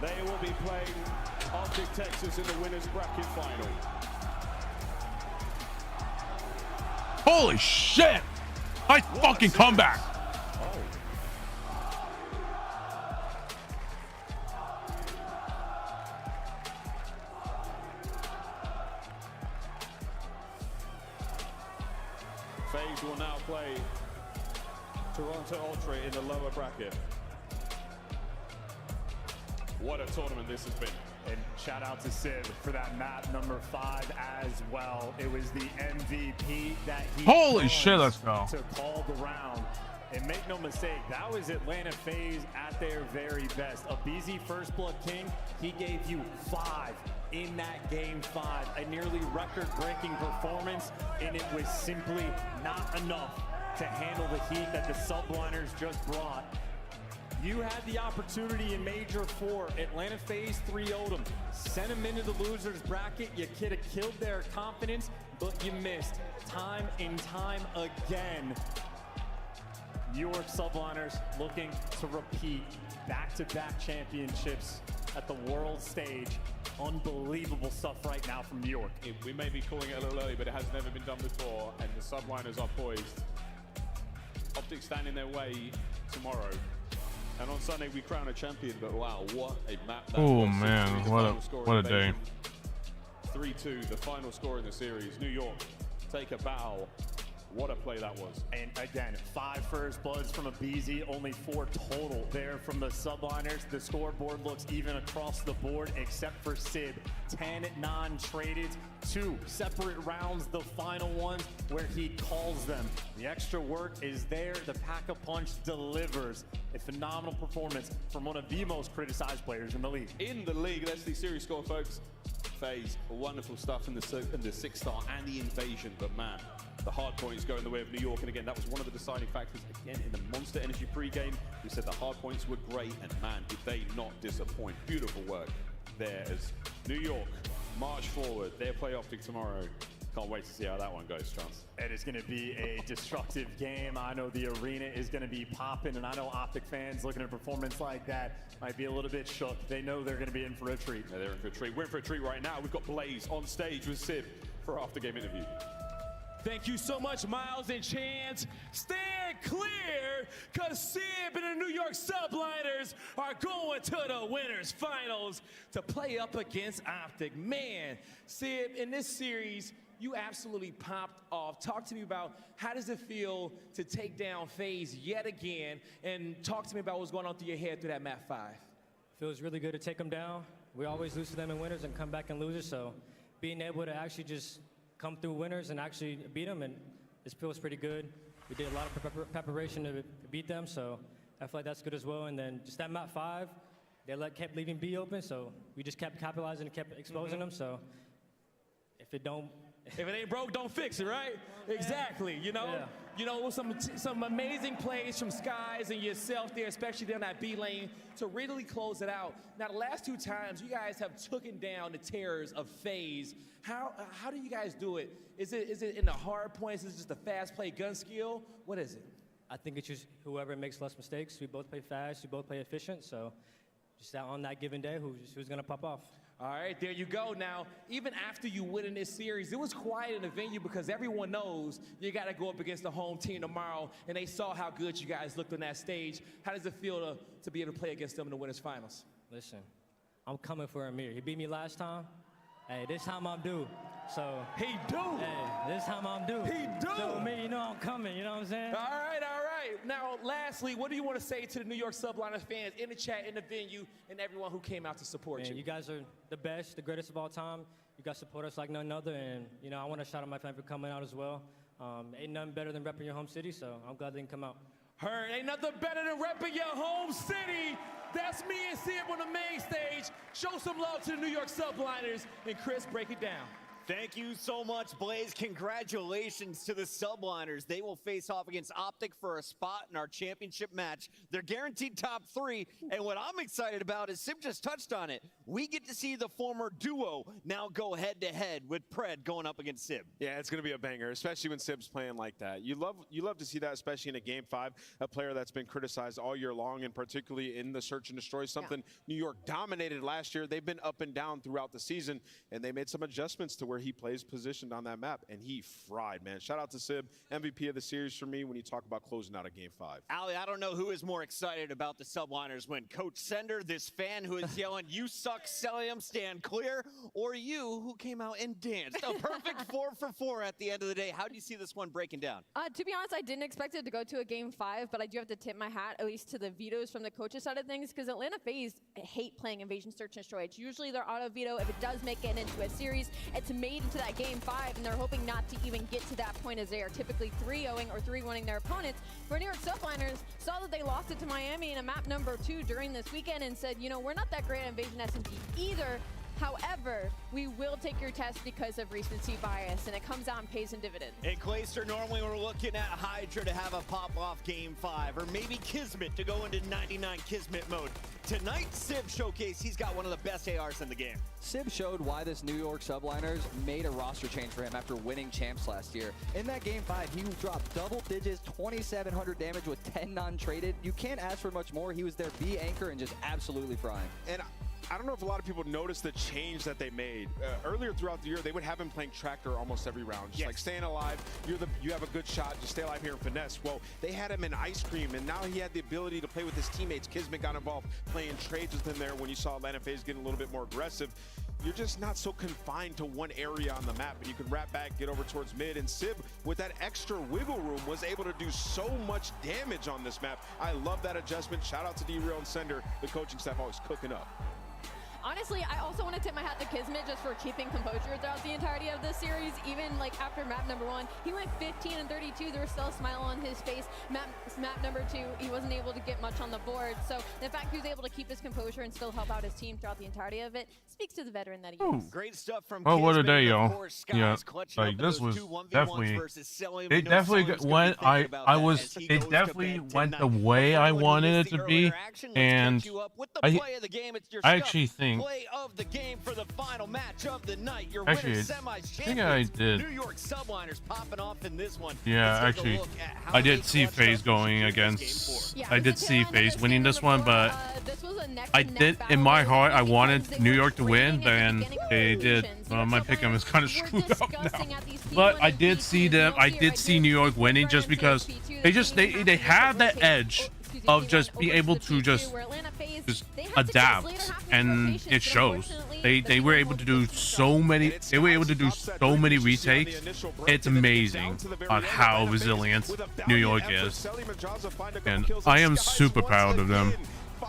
they will be playing Arctic Texas in the winners bracket final. Holy shit! Nice fucking comeback! FaZe will now play Toronto Ultra in the lower bracket. What a tournament this has been. And shout out to Sid for that map number 5 as well. It was the MVP that he Holy shit, let's go. to call the round. And make no mistake, that was Atlanta FaZe at their very best. A BZ First Blood King, he gave you 5 in that game 5. A nearly record-breaking performance, and it was simply not enough to handle the heat that the Subliners just brought. You had the opportunity in Major 4. Atlanta FaZe 3-0'd them. Sent them into the loser's bracket. You could have killed their confidence, but you missed. Time and time again. New York Subliners looking to repeat back-to-back championships at the world stage. Unbelievable stuff right now from New York. We may be calling it a little early, but it has never been done before, and the Subliners are poised. Optics stand in their way tomorrow. And on Sunday, we crown a champion, but wow, what a map that Oh was. man, 6-3, the what final score a in day. Invasion. 3-2, the final score in the series. New York take a bow. What a play that was. And again, 5 first bloods from Abizi, only 4 total there from the subliners. The scoreboard looks even across the board, except for Sib. 10 non-traded, 2 separate rounds, the final ones where he calls them. The extra work is there. The Pack-a-Punch delivers. A phenomenal performance from one of the most criticized players in the league. In the league, that's the series score, folks. FaZe, wonderful stuff in the 6-star and the invasion, but man, the hard points going the way of New York. And again, that was one of the deciding factors again in the Monster Energy pregame. We said the hard points were great, and man, did they not disappoint. Beautiful work there as New York march forward. Their play Optic tomorrow. Can't wait to see how that one goes, Chance. It is going to be a destructive game. I know the arena is going to be popping, and I know Optic fans looking at a performance like that might be a little bit shook. They know they're going to be in for a treat. Yeah, they're in for a treat. We're in for a treat right now. We've got Blaze on stage with Sib for our after-game interview. Thank you so much, Miles and Chance. Stand clear, because Sib and the New York Subliners are going to the winners finals to play up against Optic. Man, Sib, in this series, you absolutely popped off. Talk to me about how does it feel to take down FaZe yet again, and talk to me about what's going on through your head through that map 5. Feels really good to take them down. We always lose to them in winners and come back and lose it, so being able to actually just come through winners and actually beat them, and this feels pretty good. We did a lot of preparation to beat them, so I feel like that's good as well. And then just that map 5, they kept leaving B open, so we just kept capitalizing and kept exposing them. So if it ain't broke, don't fix it, right? Exactly. You know, some amazing plays from Skies and yourself there, especially down that B lane, to really close it out. Now, the last 2 times, you guys have taken down the terrors of FaZe. How do you guys do it? Is it in the hard points? Is it just a fast play gun skill? What is it? I think it's just whoever makes less mistakes. We both play fast. We both play efficient. So just out on that given day, who's going to pop off. All right, there you go. Now, even after you win in this series, it was quiet in the venue because everyone knows you got to go up against the home team tomorrow, and they saw how good you guys looked on that stage. How does it feel to be able to play against them in the winners finals? Listen, I'm coming for Amir. He beat me last time. Hey, this time I'm due. So he do. Hey, this time I'm due. He do. So me, you know I'm coming. You know what I'm saying? All right. Now, lastly, what do you want to say to the New York Subliners fans in the chat, in the venue, and everyone who came out to support you? You guys are the best, the greatest of all time. You guys support us like none other, and I want to shout out my family for coming out as well. Ain't nothing better than repping your home city, so I'm glad they can come out. Heard, ain't nothing better than repping your home city. That's me and Sib on the main stage. Show some love to the New York Subliners, and Chris, break it down. Thank you so much, Blaze. Congratulations to the Subliners. They will face off against Optic for a spot in our championship match. They're guaranteed top 3, and what I'm excited about is Sib just touched on it. We get to see the former duo now go head-to-head with Pred going up against Sib. Yeah, it's going to be a banger, especially when Sib's playing like that. You love to see that, especially in a Game 5, a player that's been criticized all year long, and particularly in the Search and Destroy, something New York dominated last year. They've been up and down throughout the season, and they made some adjustments to where he plays positioned on that map, and he fried, man. Shout out to Sib, MVP of the series for me when you talk about closing out a Game 5. Ali, I don't know who is more excited about the Subliners when Coach Sender, this fan who is yelling, "You suck, Celium, stand clear," or you who came out and danced. A perfect 4 for 4 at the end of the day. How do you see this one breaking down? To be honest, I didn't expect it to go to a Game 5, but I do have to tip my hat at least to the vetoes from the coaches side of things, because Atlanta FaZe hate playing Invasion Search and Destroy. It's usually their auto veto. If it does make it into a series, it's made into that Game 5, and they're hoping not to even get to that point, as they are typically 3-0ing or 3-1ing their opponents. For New York Subliners, saw that they lost it to Miami in a map number 2 during this weekend and said, we're not that great at Invasion SMG either. However, we will take your test because of recency bias, and it comes out and pays in dividends. In Clayster, normally we're looking at Hydra to have a pop-off Game 5, or maybe Kismet to go into 99 Kismet mode. Tonight, Sib showcased he's got one of the best ARs in the game. Sib showed why this New York Subliners made a roster change for him after winning champs last year. In that Game 5, he dropped double digits, 2,700 damage with 10 non-traded. You can't ask for much more. He was their B anchor and just absolutely frying. And I don't know if a lot of people noticed the change that they made. Earlier throughout the year, they would have him playing tractor almost every round. Just like staying alive, you have a good shot, just stay alive here in finesse. Well, they had him in ice cream, and now he had the ability to play with his teammates. Kismet got involved playing trades with him there when you saw Atlanta FaZe getting a little bit more aggressive. You're just not so confined to one area on the map, and you can wrap back, get over towards mid, and Sib, with that extra wiggle room, was able to do so much damage on this map. I love that adjustment. Shout out to D-Real and Sender, the coaching staff always cooking up. Honestly, I also want to tip my hat to Kismet just for keeping composure throughout the entirety of this series. Even like after map number 1, he went 15 and 32. There was still a smile on his face. Map number 2, he wasn't able to get much on the board. So the fact he was able to keep his composure and still help out his team throughout the entirety of it speaks to the veteran that he is. Great stuff from Oh, what a Kismet, day, and of y'all. course, Yeah, Skies clutching like up in this those was 2 1v1s definitely, versus Selly. We it know definitely Selly's gonna went, be thinking about I that was, as he it goes to definitely bed went the tonight. way I Everyone who wanted missed it the to be, earlier action, let's and catch you up with the I play of the game. It's your actually think, play of the game for the final match of the night. Your actually, winner semis I think I champions, did. New York Subliners popping off in this one. Yeah, Let's take a actually, look at how I they did see clutched FaZe up going this game against, four. I did see FaZe winning this one, but I did, in my heart, I wanted New York to win, then they did. My pick'em is kind of screwed up now. But I did see them, I did see New York winning just because they had that edge of just being able to just adapt, and it shows. They were able to do so many retakes. It's amazing on how resilient New York is, and I am super proud of them.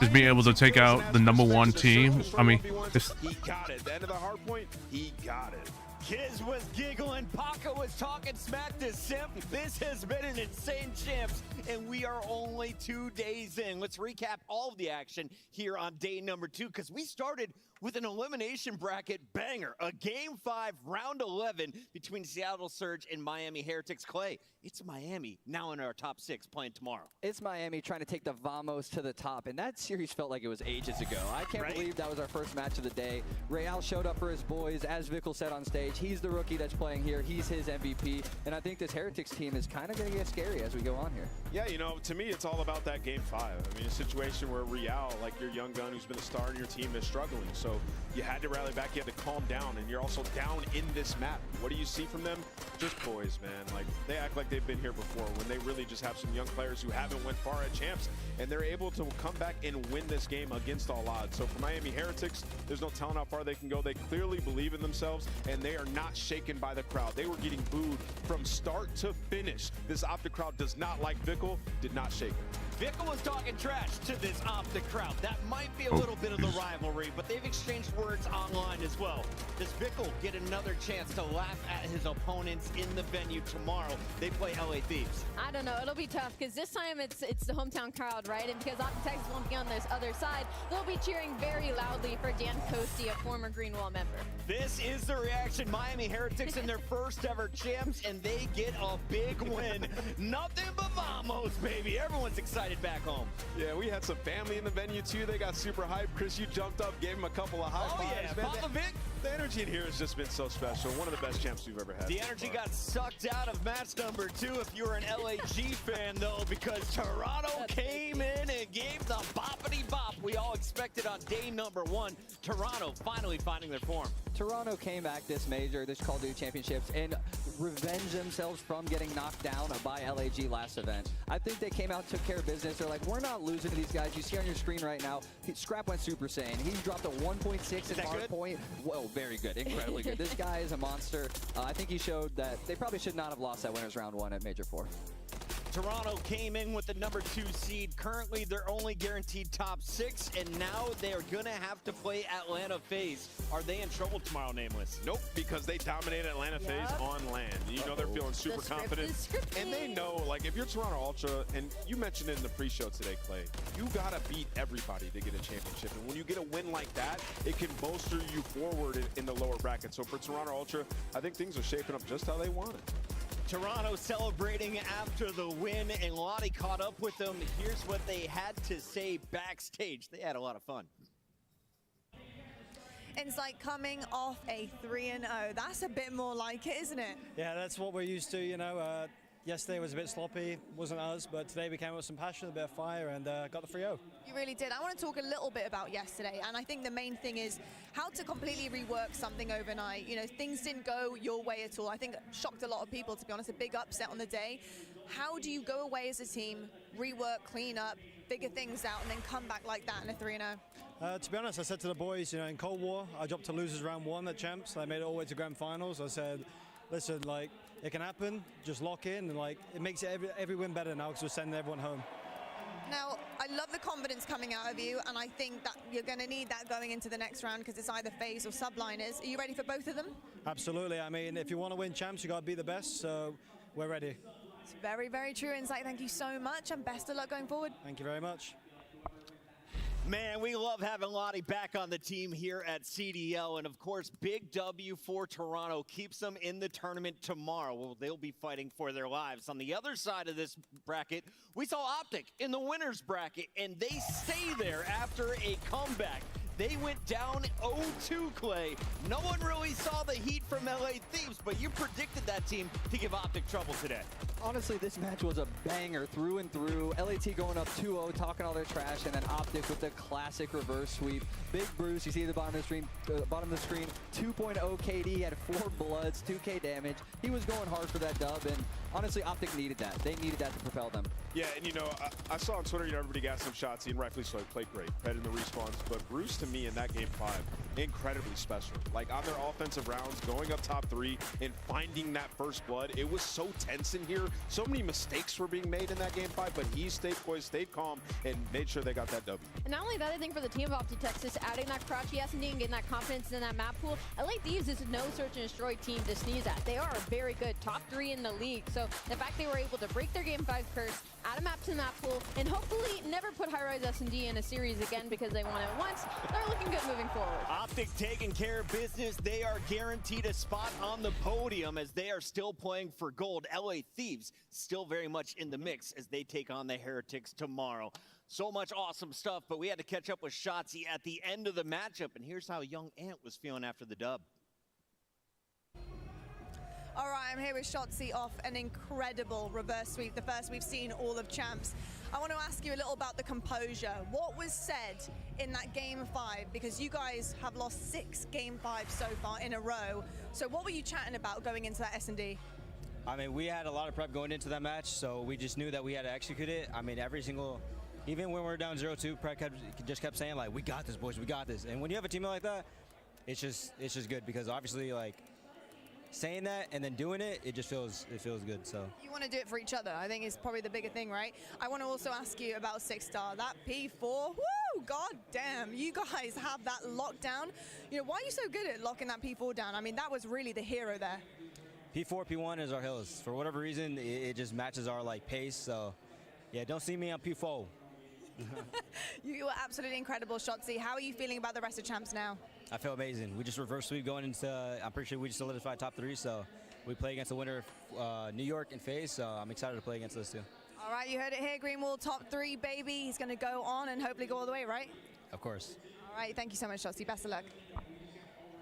Just being able to take out the #1 team. I mean, he got it. The end of the hard point, he got it. Kiz was giggling, Paco was talking smack to Simp. This has been an insane champs, and we are only 2 days in. Let's recap all of the action here on day number 2, because we started with an elimination bracket banger, a Game 5, Round 11 between Seattle Surge and Miami Heretics. Clay, it's Miami now in our top 6 playing tomorrow. It's Miami trying to take the Vamos to the top, and that series felt like it was ages ago. I can't believe that was our first match of the day. Real showed up for his boys, as Vickle said on stage. He's the rookie that's playing here. He's his MVP, and I think this Heretics team is kind of going to get scary as we go on here. Yeah, you know, to me, it's all about that Game 5. I mean, a situation where Real, like your young gun who's been a star in your team, is struggling. So you had to rally back, you had to calm down, and you're also down in this map. What do you see from them? Just boys, man. Like, they act like they've been here before when they really just have some young players who haven't went far at champs, and they're able to come back and win this game against all odds. So for Miami Heretics, there's no telling how far they can go. They clearly believe in themselves, and they are not shaken by the crowd. They were getting booed from start to finish. This Optic crowd does not like Vickle, did not shake him. Vickle was talking trash to this Optic crowd. That might be a little bit of the rivalry, but they've exchanged words online as well. Does Vickle get another chance to laugh at his opponents in the venue tomorrow? They play LA Thieves. I don't know. It'll be tough because this time it's the hometown crowd, right? And because Optic Texas won't be on this other side, they'll be cheering very loudly for Dan Coasty, a former Greenwall member. This is the reaction. Miami Heretics in their first ever champs, and they get a big win. Nothing but Vamos, baby. Everyone's excited back home. Yeah, we had some family in the venue too. They got super hyped. Chris, you jumped up, gave him a couple of high fives. Yeah, Papa Vic. The energy in here has just been so special. One of the best champs we've ever had. The energy got sucked out of match number 2 if you're an LAG fan, though, because Toronto came in and gave the boppity bop we all expected on day number 1. Toronto finally finding their form. Toronto came back this major, this Call of Duty Championships, and revenged themselves from getting knocked down by LAG last event. I think they came out, took care of business. They're like, we're not losing to these guys. You see on your screen right now, Scrap went Super Saiyan. He dropped a 1.6 in hard point. Whoa, very good, incredibly good. This guy is a monster. I think he showed that they probably should not have lost that winners round 1 at Major 4. Toronto came in with the number 2 seed. Currently, they're only guaranteed top 6, and now they're going to have to play Atlanta FaZe. Are they in trouble tomorrow, Nameless? Nope, because they dominated Atlanta FaZe on land. You know they're feeling super confident. And they know, like, if you're Toronto Ultra, and you mentioned it in the pre-show today, Clay, you got to beat everybody to get a championship. And when you get a win like that, it can bolster you forward in the lower bracket. So for Toronto Ultra, I think things are shaping up just how they want it. Toronto celebrating after the win, and Lottie caught up with them. Here's what they had to say backstage. They had a lot of fun. It's like coming off a 3-0. That's a bit more like it, isn't it? Yeah, that's what we're used to, you know. yesterday was a bit sloppy, wasn't us, but today we came up with some passion, a bit of fire, and got the 3-0. You really did. I want to talk a little bit about yesterday, and I think the main thing is how to completely rework something overnight. You know, things didn't go your way at all. I think it shocked a lot of people, to be honest, a big upset on the day. How do you go away as a team, rework, clean up, figure things out, and then come back like that in a 3-0? To be honest, I said to the boys, you know, in Cold War, I dropped to losers round 1 at Champs. I made it all the way to Grand Finals. I said, listen, like, it can happen, just lock in, and like, it makes it every win better now because we're sending everyone home. Now, I love the confidence coming out of you, and I think that you're going to need that going into the next round because it's either FaZe or subliners. Are you ready for both of them? Absolutely. I mean, if you want to win Champs, you got to be the best, so we're ready. It's very, very true insight. Thank you so much, and best of luck going forward. Thank you very much. Man, we love having Lottie back on the team here at CDL. And, of course, big W for Toronto keeps them in the tournament tomorrow. Well, they'll be fighting for their lives. On the other side of this bracket, we saw Optic in the winner's bracket, and they stay there after a comeback. They went down 0-2, Clay. No one really saw the heat from LA Thieves, but you predicted that team to give Optic trouble today. Honestly, this match was a banger through and through. LAT going up 2-0, talking all their trash, and then Optic with the classic reverse sweep. Big Bruce, you see at the bottom of the screen, 2.0 KD, had 4 bloods, 2K damage. He was going hard for that dub, and honestly, Optic needed that. They needed that to propel them. Yeah, and you know, I saw on Twitter, you know, everybody got some shots, and rightfully so, he played great, played in the respawns, but Bruce, to me, in that game 5, incredibly special. Like, on their offensive rounds, going up top 3 and finding that first blood, it was so tense in here. So many mistakes were being made in that game 5, but he stayed poised, stayed calm, and made sure they got that W. And not only that, I think for the team of Optic Texas, adding that crouchy S&D and getting that confidence in that map pool, LA Thieves is no search and destroy team to sneeze at. They are very good, top 3 in the league. So the fact they were able to break their game 5 curse, add a map to the map pool, and hopefully never put high-rise S&D in a series again because they won it once, they're looking good moving forward. Optic taking care of business. They are guaranteed a spot on the podium as they are still playing for gold. LA Thieves still very much in the mix as they take on the Heretics tomorrow. So much awesome stuff, but we had to catch up with Shotzi at the end of the matchup, and here's how young Ant was feeling after the dub. All right, I'm here with Shotzi off an incredible reverse sweep, the first we've seen all of Champs. I want to ask you a little about the composure. What was said in that game 5? Because you guys have lost 6 game 5 so far in a row. So what were you chatting about going into that S&D? I mean, we had a lot of prep going into that match, so we just knew that we had to execute it. I mean, even when we were down 0-2, prep just kept saying, like, we got this, boys, we got this. And when you have a teammate like that, it's just good because obviously, like, saying that and then doing it, it feels good. So you want to do it for each other. I think is probably the bigger thing, right? I want to also ask you about 6-star. That P4, woo, god damn, you guys have that lockdown. You know, why are you so good at locking that P4 down? I mean, that was really the hero there. P4, P1 is our hills. For whatever reason, it just matches our like pace. So yeah, don't see me on P4. You were absolutely incredible, Shotzi. How are you feeling about the rest of Champs now? I feel amazing. We just reverse sweep going into, I'm pretty sure we just solidified top 3, so we play against the winner of New York and FaZe, so I'm excited to play against those two. All right, you heard it here, Greenwall, top 3, baby. He's going to go on and hopefully go all the way, right? Of course. All right, thank you so much, Shotzi. Best of luck.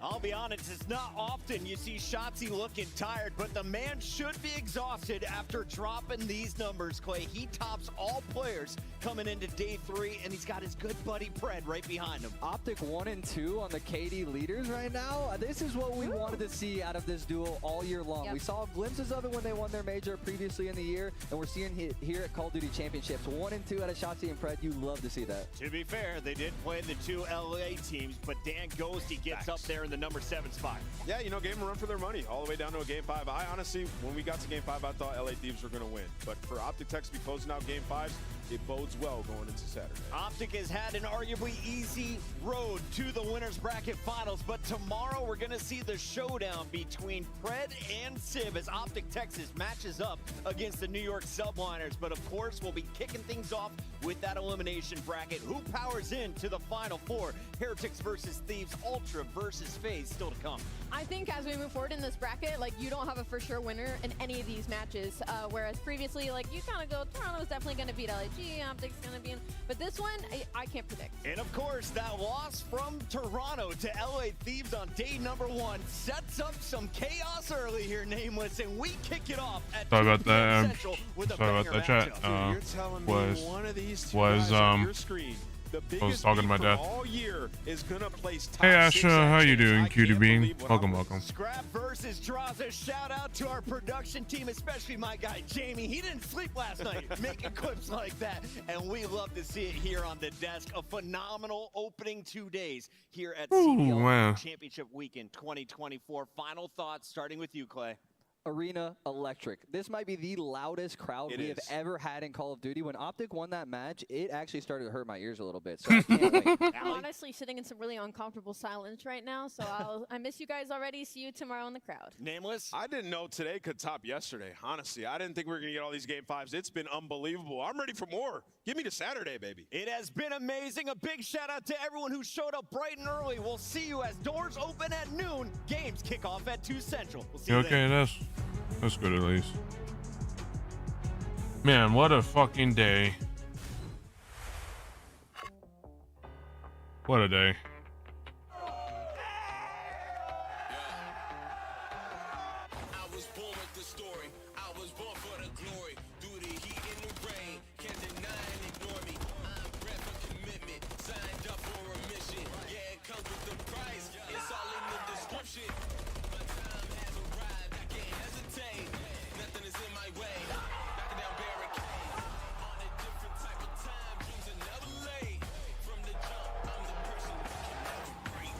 I'll be honest, it's not often you see Shotzi looking tired, but the man should be exhausted after dropping these numbers, Clay. He tops all players coming into day 3, and he's got his good buddy Pred right behind him. Optic 1 and 2 on the KD leaders right now. This is what we wanted to see out of this duel all year long. Yep. We saw glimpses of it when they won their major previously in the year, and we're seeing it here at Call of Duty Championships. 1 and 2 out of Shotzi and Pred. You love to see that. To be fair, they did play the 2 LA teams, but Dan Ghosty gets up there in the number 7 spot. Yeah, you know, gave them a run for their money all the way down to a game 5. I honestly, when we got to game 5, I thought LA Thieves were going to win. But for Optic Tech to be closing out game 5s, it bodes well going into Saturday. Optic has had an arguably easy road to the winners bracket finals, but tomorrow we're going to see the showdown between Pred and Civ as Optic Texas matches up against the New York Subliners. But of course, we'll be kicking things off with that elimination bracket. Who powers into the Final 4? Heretics versus Thieves, Ultra versus FaZe, still to come. I think as we move forward in this bracket, like, you don't have a for sure winner in any of these matches, whereas previously, like, you kind of go, Toronto's definitely going to beat LAG, Gucci Optic's going to be in. But this one, I can't predict. And of course, that loss from Toronto to LA Thieves on day number 1 sets up some chaos early here, Nameless, and we kick it off at Sorry 2 about that. Central with a Sorry about that, chat. You're telling me one of these two was guys on your screen, the I was biggest talking to my beef dad. from all year, is gonna place top Hey 6 Asha, how you action. doing, I cutie can't bean? believe what Welcome, I'm- welcome. Scrap versus draws. A shout out to our production team, especially my guy Jamie. He didn't sleep last night making clips like that, and we love to see it here on the desk. A phenomenal opening 2 days here at CDL wow. Championship Weekend 2024. Final thoughts, starting with you, Clay. Arena electric. This might be the loudest crowd we have ever had in Call of Duty. When Optic won that match, it actually started to hurt my ears a little bit. So I can't wait. I'm honestly sitting in some really uncomfortable silence right now, so I miss you guys already. See you tomorrow in the crowd. Nameless? I didn't know today could top yesterday, honestly. I didn't think we were going to get all these Game 5s. It's been unbelievable. I'm ready for more. Give me to Saturday, baby. It has been amazing. A big shout out to everyone who showed up bright and early. We'll see you as doors open at noon. Games kick off at 2 Central. We'll see you Okay, then. that's good at least. Man, what a fucking day. What a day. I was born with the story. I was born for the glory. Through the heat and the rain. Can't deny and ignore me. I'm bred for commitment. Signed up for a mission. Yeah, it comes with the price. It's all in the description. My time has arrived. I can't hesitate. Nothing is in my way. Knocking down barricades. On a different type of time. Dreams are never late. From the jump, I'm the person who can never break.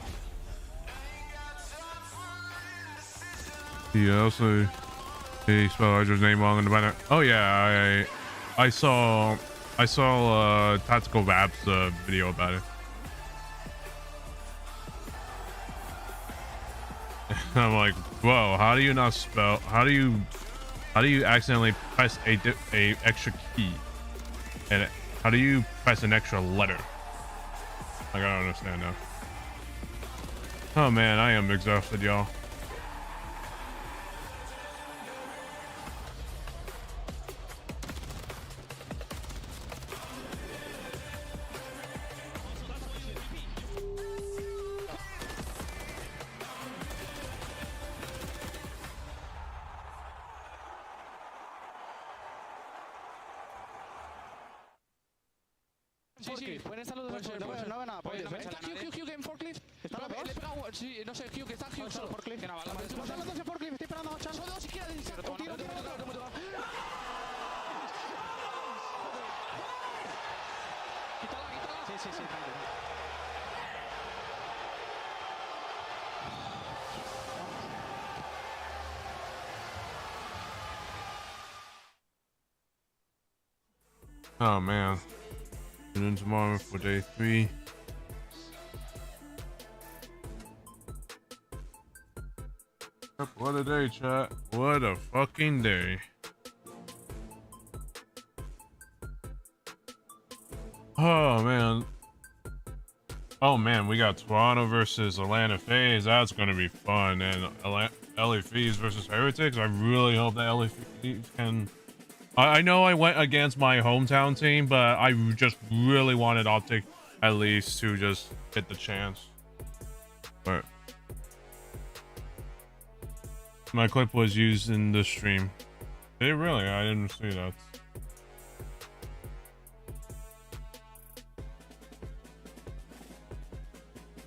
I ain't got time for indecision. Yeah, also he spelled Hydra's name wrong in the banner. Oh yeah, I saw Tactical Vaps video about it. I'm like, whoa, how do you not spell? How do you accidentally press a extra key? And how do you press an extra letter? Like, I don't understand now. Oh man, I am exhausted, y'all. Forklift, pueden estar los dos en forklift. No veo nada, ¿está Q game forklift? ¿Están los dos? Le he pegado, sí, no sé, Q, que está Q solo. Forklift. Están los dos en forklift, estoy esperando a Chan. Son dos izquierdas, tiro. Quítala. Sí, tranquilo. Oh man. And then tomorrow for day 3. What a day, chat. What a fucking day. Oh man. Oh man, we got Toronto versus Atlanta FaZe. That's gonna be fun. And LA FaZe versus Heretics. I really hope that LA FaZe can. I know I went against my hometown team, but I just really wanted Optic at least to just get the chance. But my clip was used in the stream. Did it really? I didn't see that.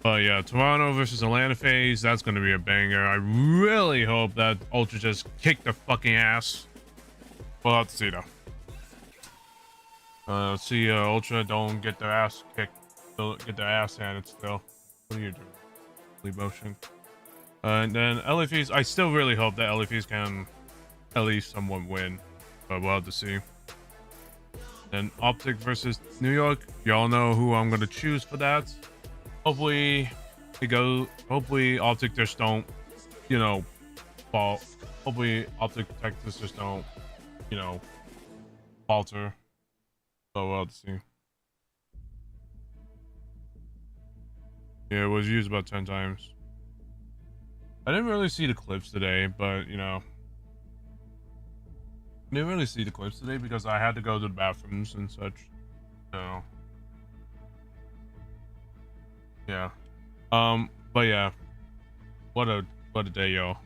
But yeah, Toronto versus Atlanta FaZe, that's going to be a banger. I really hope that Ultra just kick their fucking ass. We'll have to see though. Let's see, Ultra don't get their ass kicked. They'll get their ass handed still. What are you doing? Leave motion. And then LA FaZe, I still really hope that LA FaZe can at least somewhat win. But we'll have to see. Then Optic versus New York. Y'all know who I'm going to choose for that. Hopefully Optic just don't, fall. Hopefully Optic Texas just don't, falter. So we'll have to see. Yeah, it was used about 10 times. I didn't really see the clips today, but didn't really see the clips today because I had to go to the bathrooms and such. So yeah. But yeah. What a day, yo.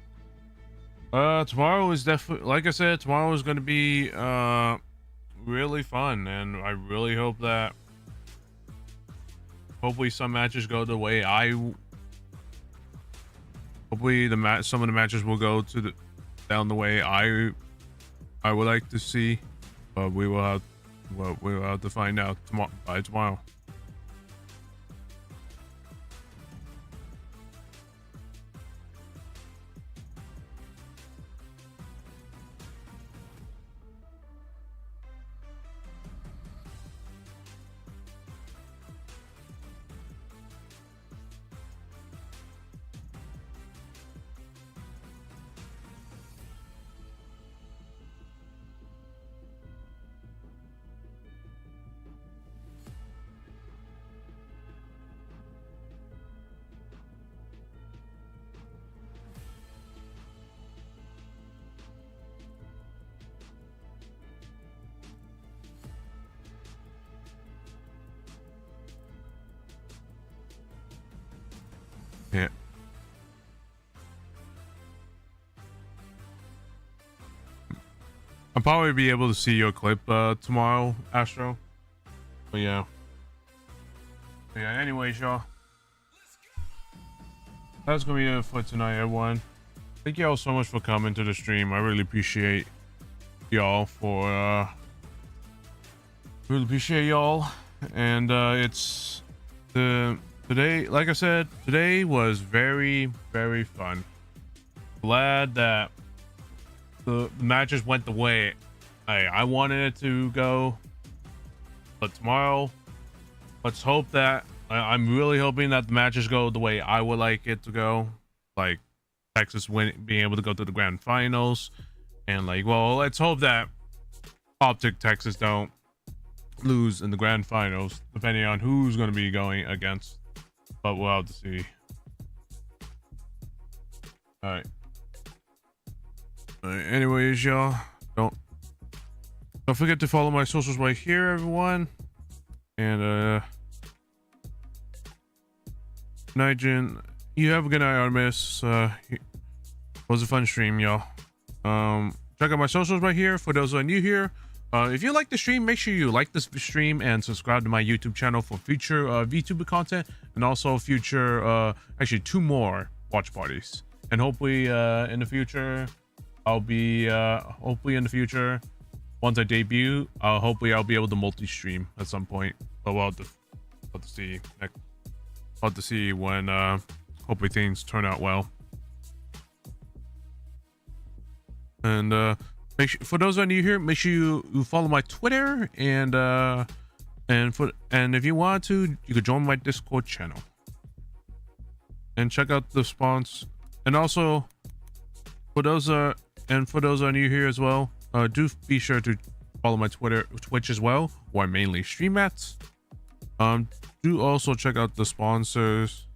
Tomorrow is definitely, like I said, tomorrow is gonna be really fun, and I really hope that hopefully some matches go the way hopefully some of the matches will go down the way I would like to see, but we will have to find out by tomorrow. Yeah. I'll probably be able to see your clip tomorrow, Astro. But yeah. Anyways, y'all. That's gonna be it for tonight, everyone. Thank you all so much for coming to the stream. I really appreciate y'all really appreciate y'all. And it's today, like I said, today was very, very fun. Glad that the matches went the way I wanted it to go. But tomorrow, let's hope that I'm really hoping that the matches go the way I would like it to go. Like Texas being able to go to the grand finals, and let's hope that Optic Texas don't lose in the grand finals, depending on who's going to be going against. But we'll have to see. All right. Anyways, y'all, don't forget to follow my socials right here, everyone. And Nigel, you have a good night, Artemis. It was a fun stream, y'all. Check out my socials right here for those who are new here. If you like the stream, make sure you like this stream and subscribe to my YouTube channel for future VTuber content, and also future actually 2 more watch parties. And hopefully in the future once I debut, hopefully I'll be able to multi-stream at some point. But we'll have to see. We'll have to see when hopefully things turn out well. And make sure, for those who are new here, make sure you follow my Twitter, and if you want to, you could join my Discord channel and check out the spawns. And also for those who are new here as well, do be sure to follow my Twitch as well, where I mainly stream at. Do also check out the sponsors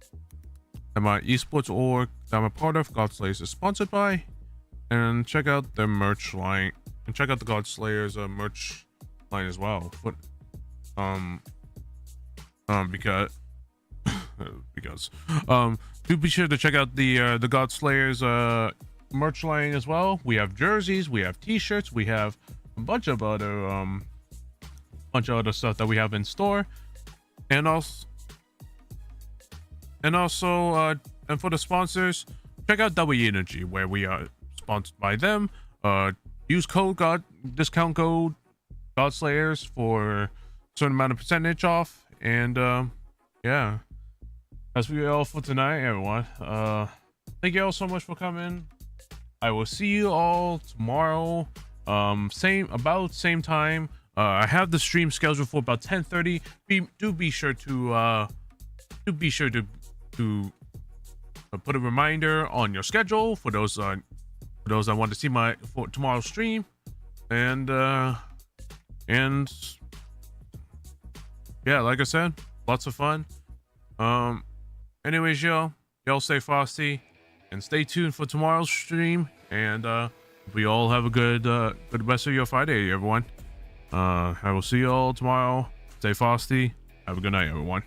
that my esports org that I'm a part of, Godslayers, is sponsored by, and check out their merch line, and check out the Godslayers merch line as well. But because do be sure to check out the Godslayers merch line as well. We have jerseys, we have t-shirts, we have a bunch of other stuff that we have in store. And for the sponsors, check out W Energy, where we are sponsored by them. Use discount code Godslayers for a certain amount of percentage off. And yeah, that's all for tonight, everyone. Thank you all so much for coming. I will see you all tomorrow, same time. I have the stream scheduled for about 10:30. Do be sure to put a reminder on your schedule for those that want to see for tomorrow's stream. And yeah, like I said, lots of fun. Anyways, y'all stay frosty and stay tuned for tomorrow's stream. And We all have a good rest of your Friday, everyone. I will see you all tomorrow. Stay frosty. Have a good night, everyone.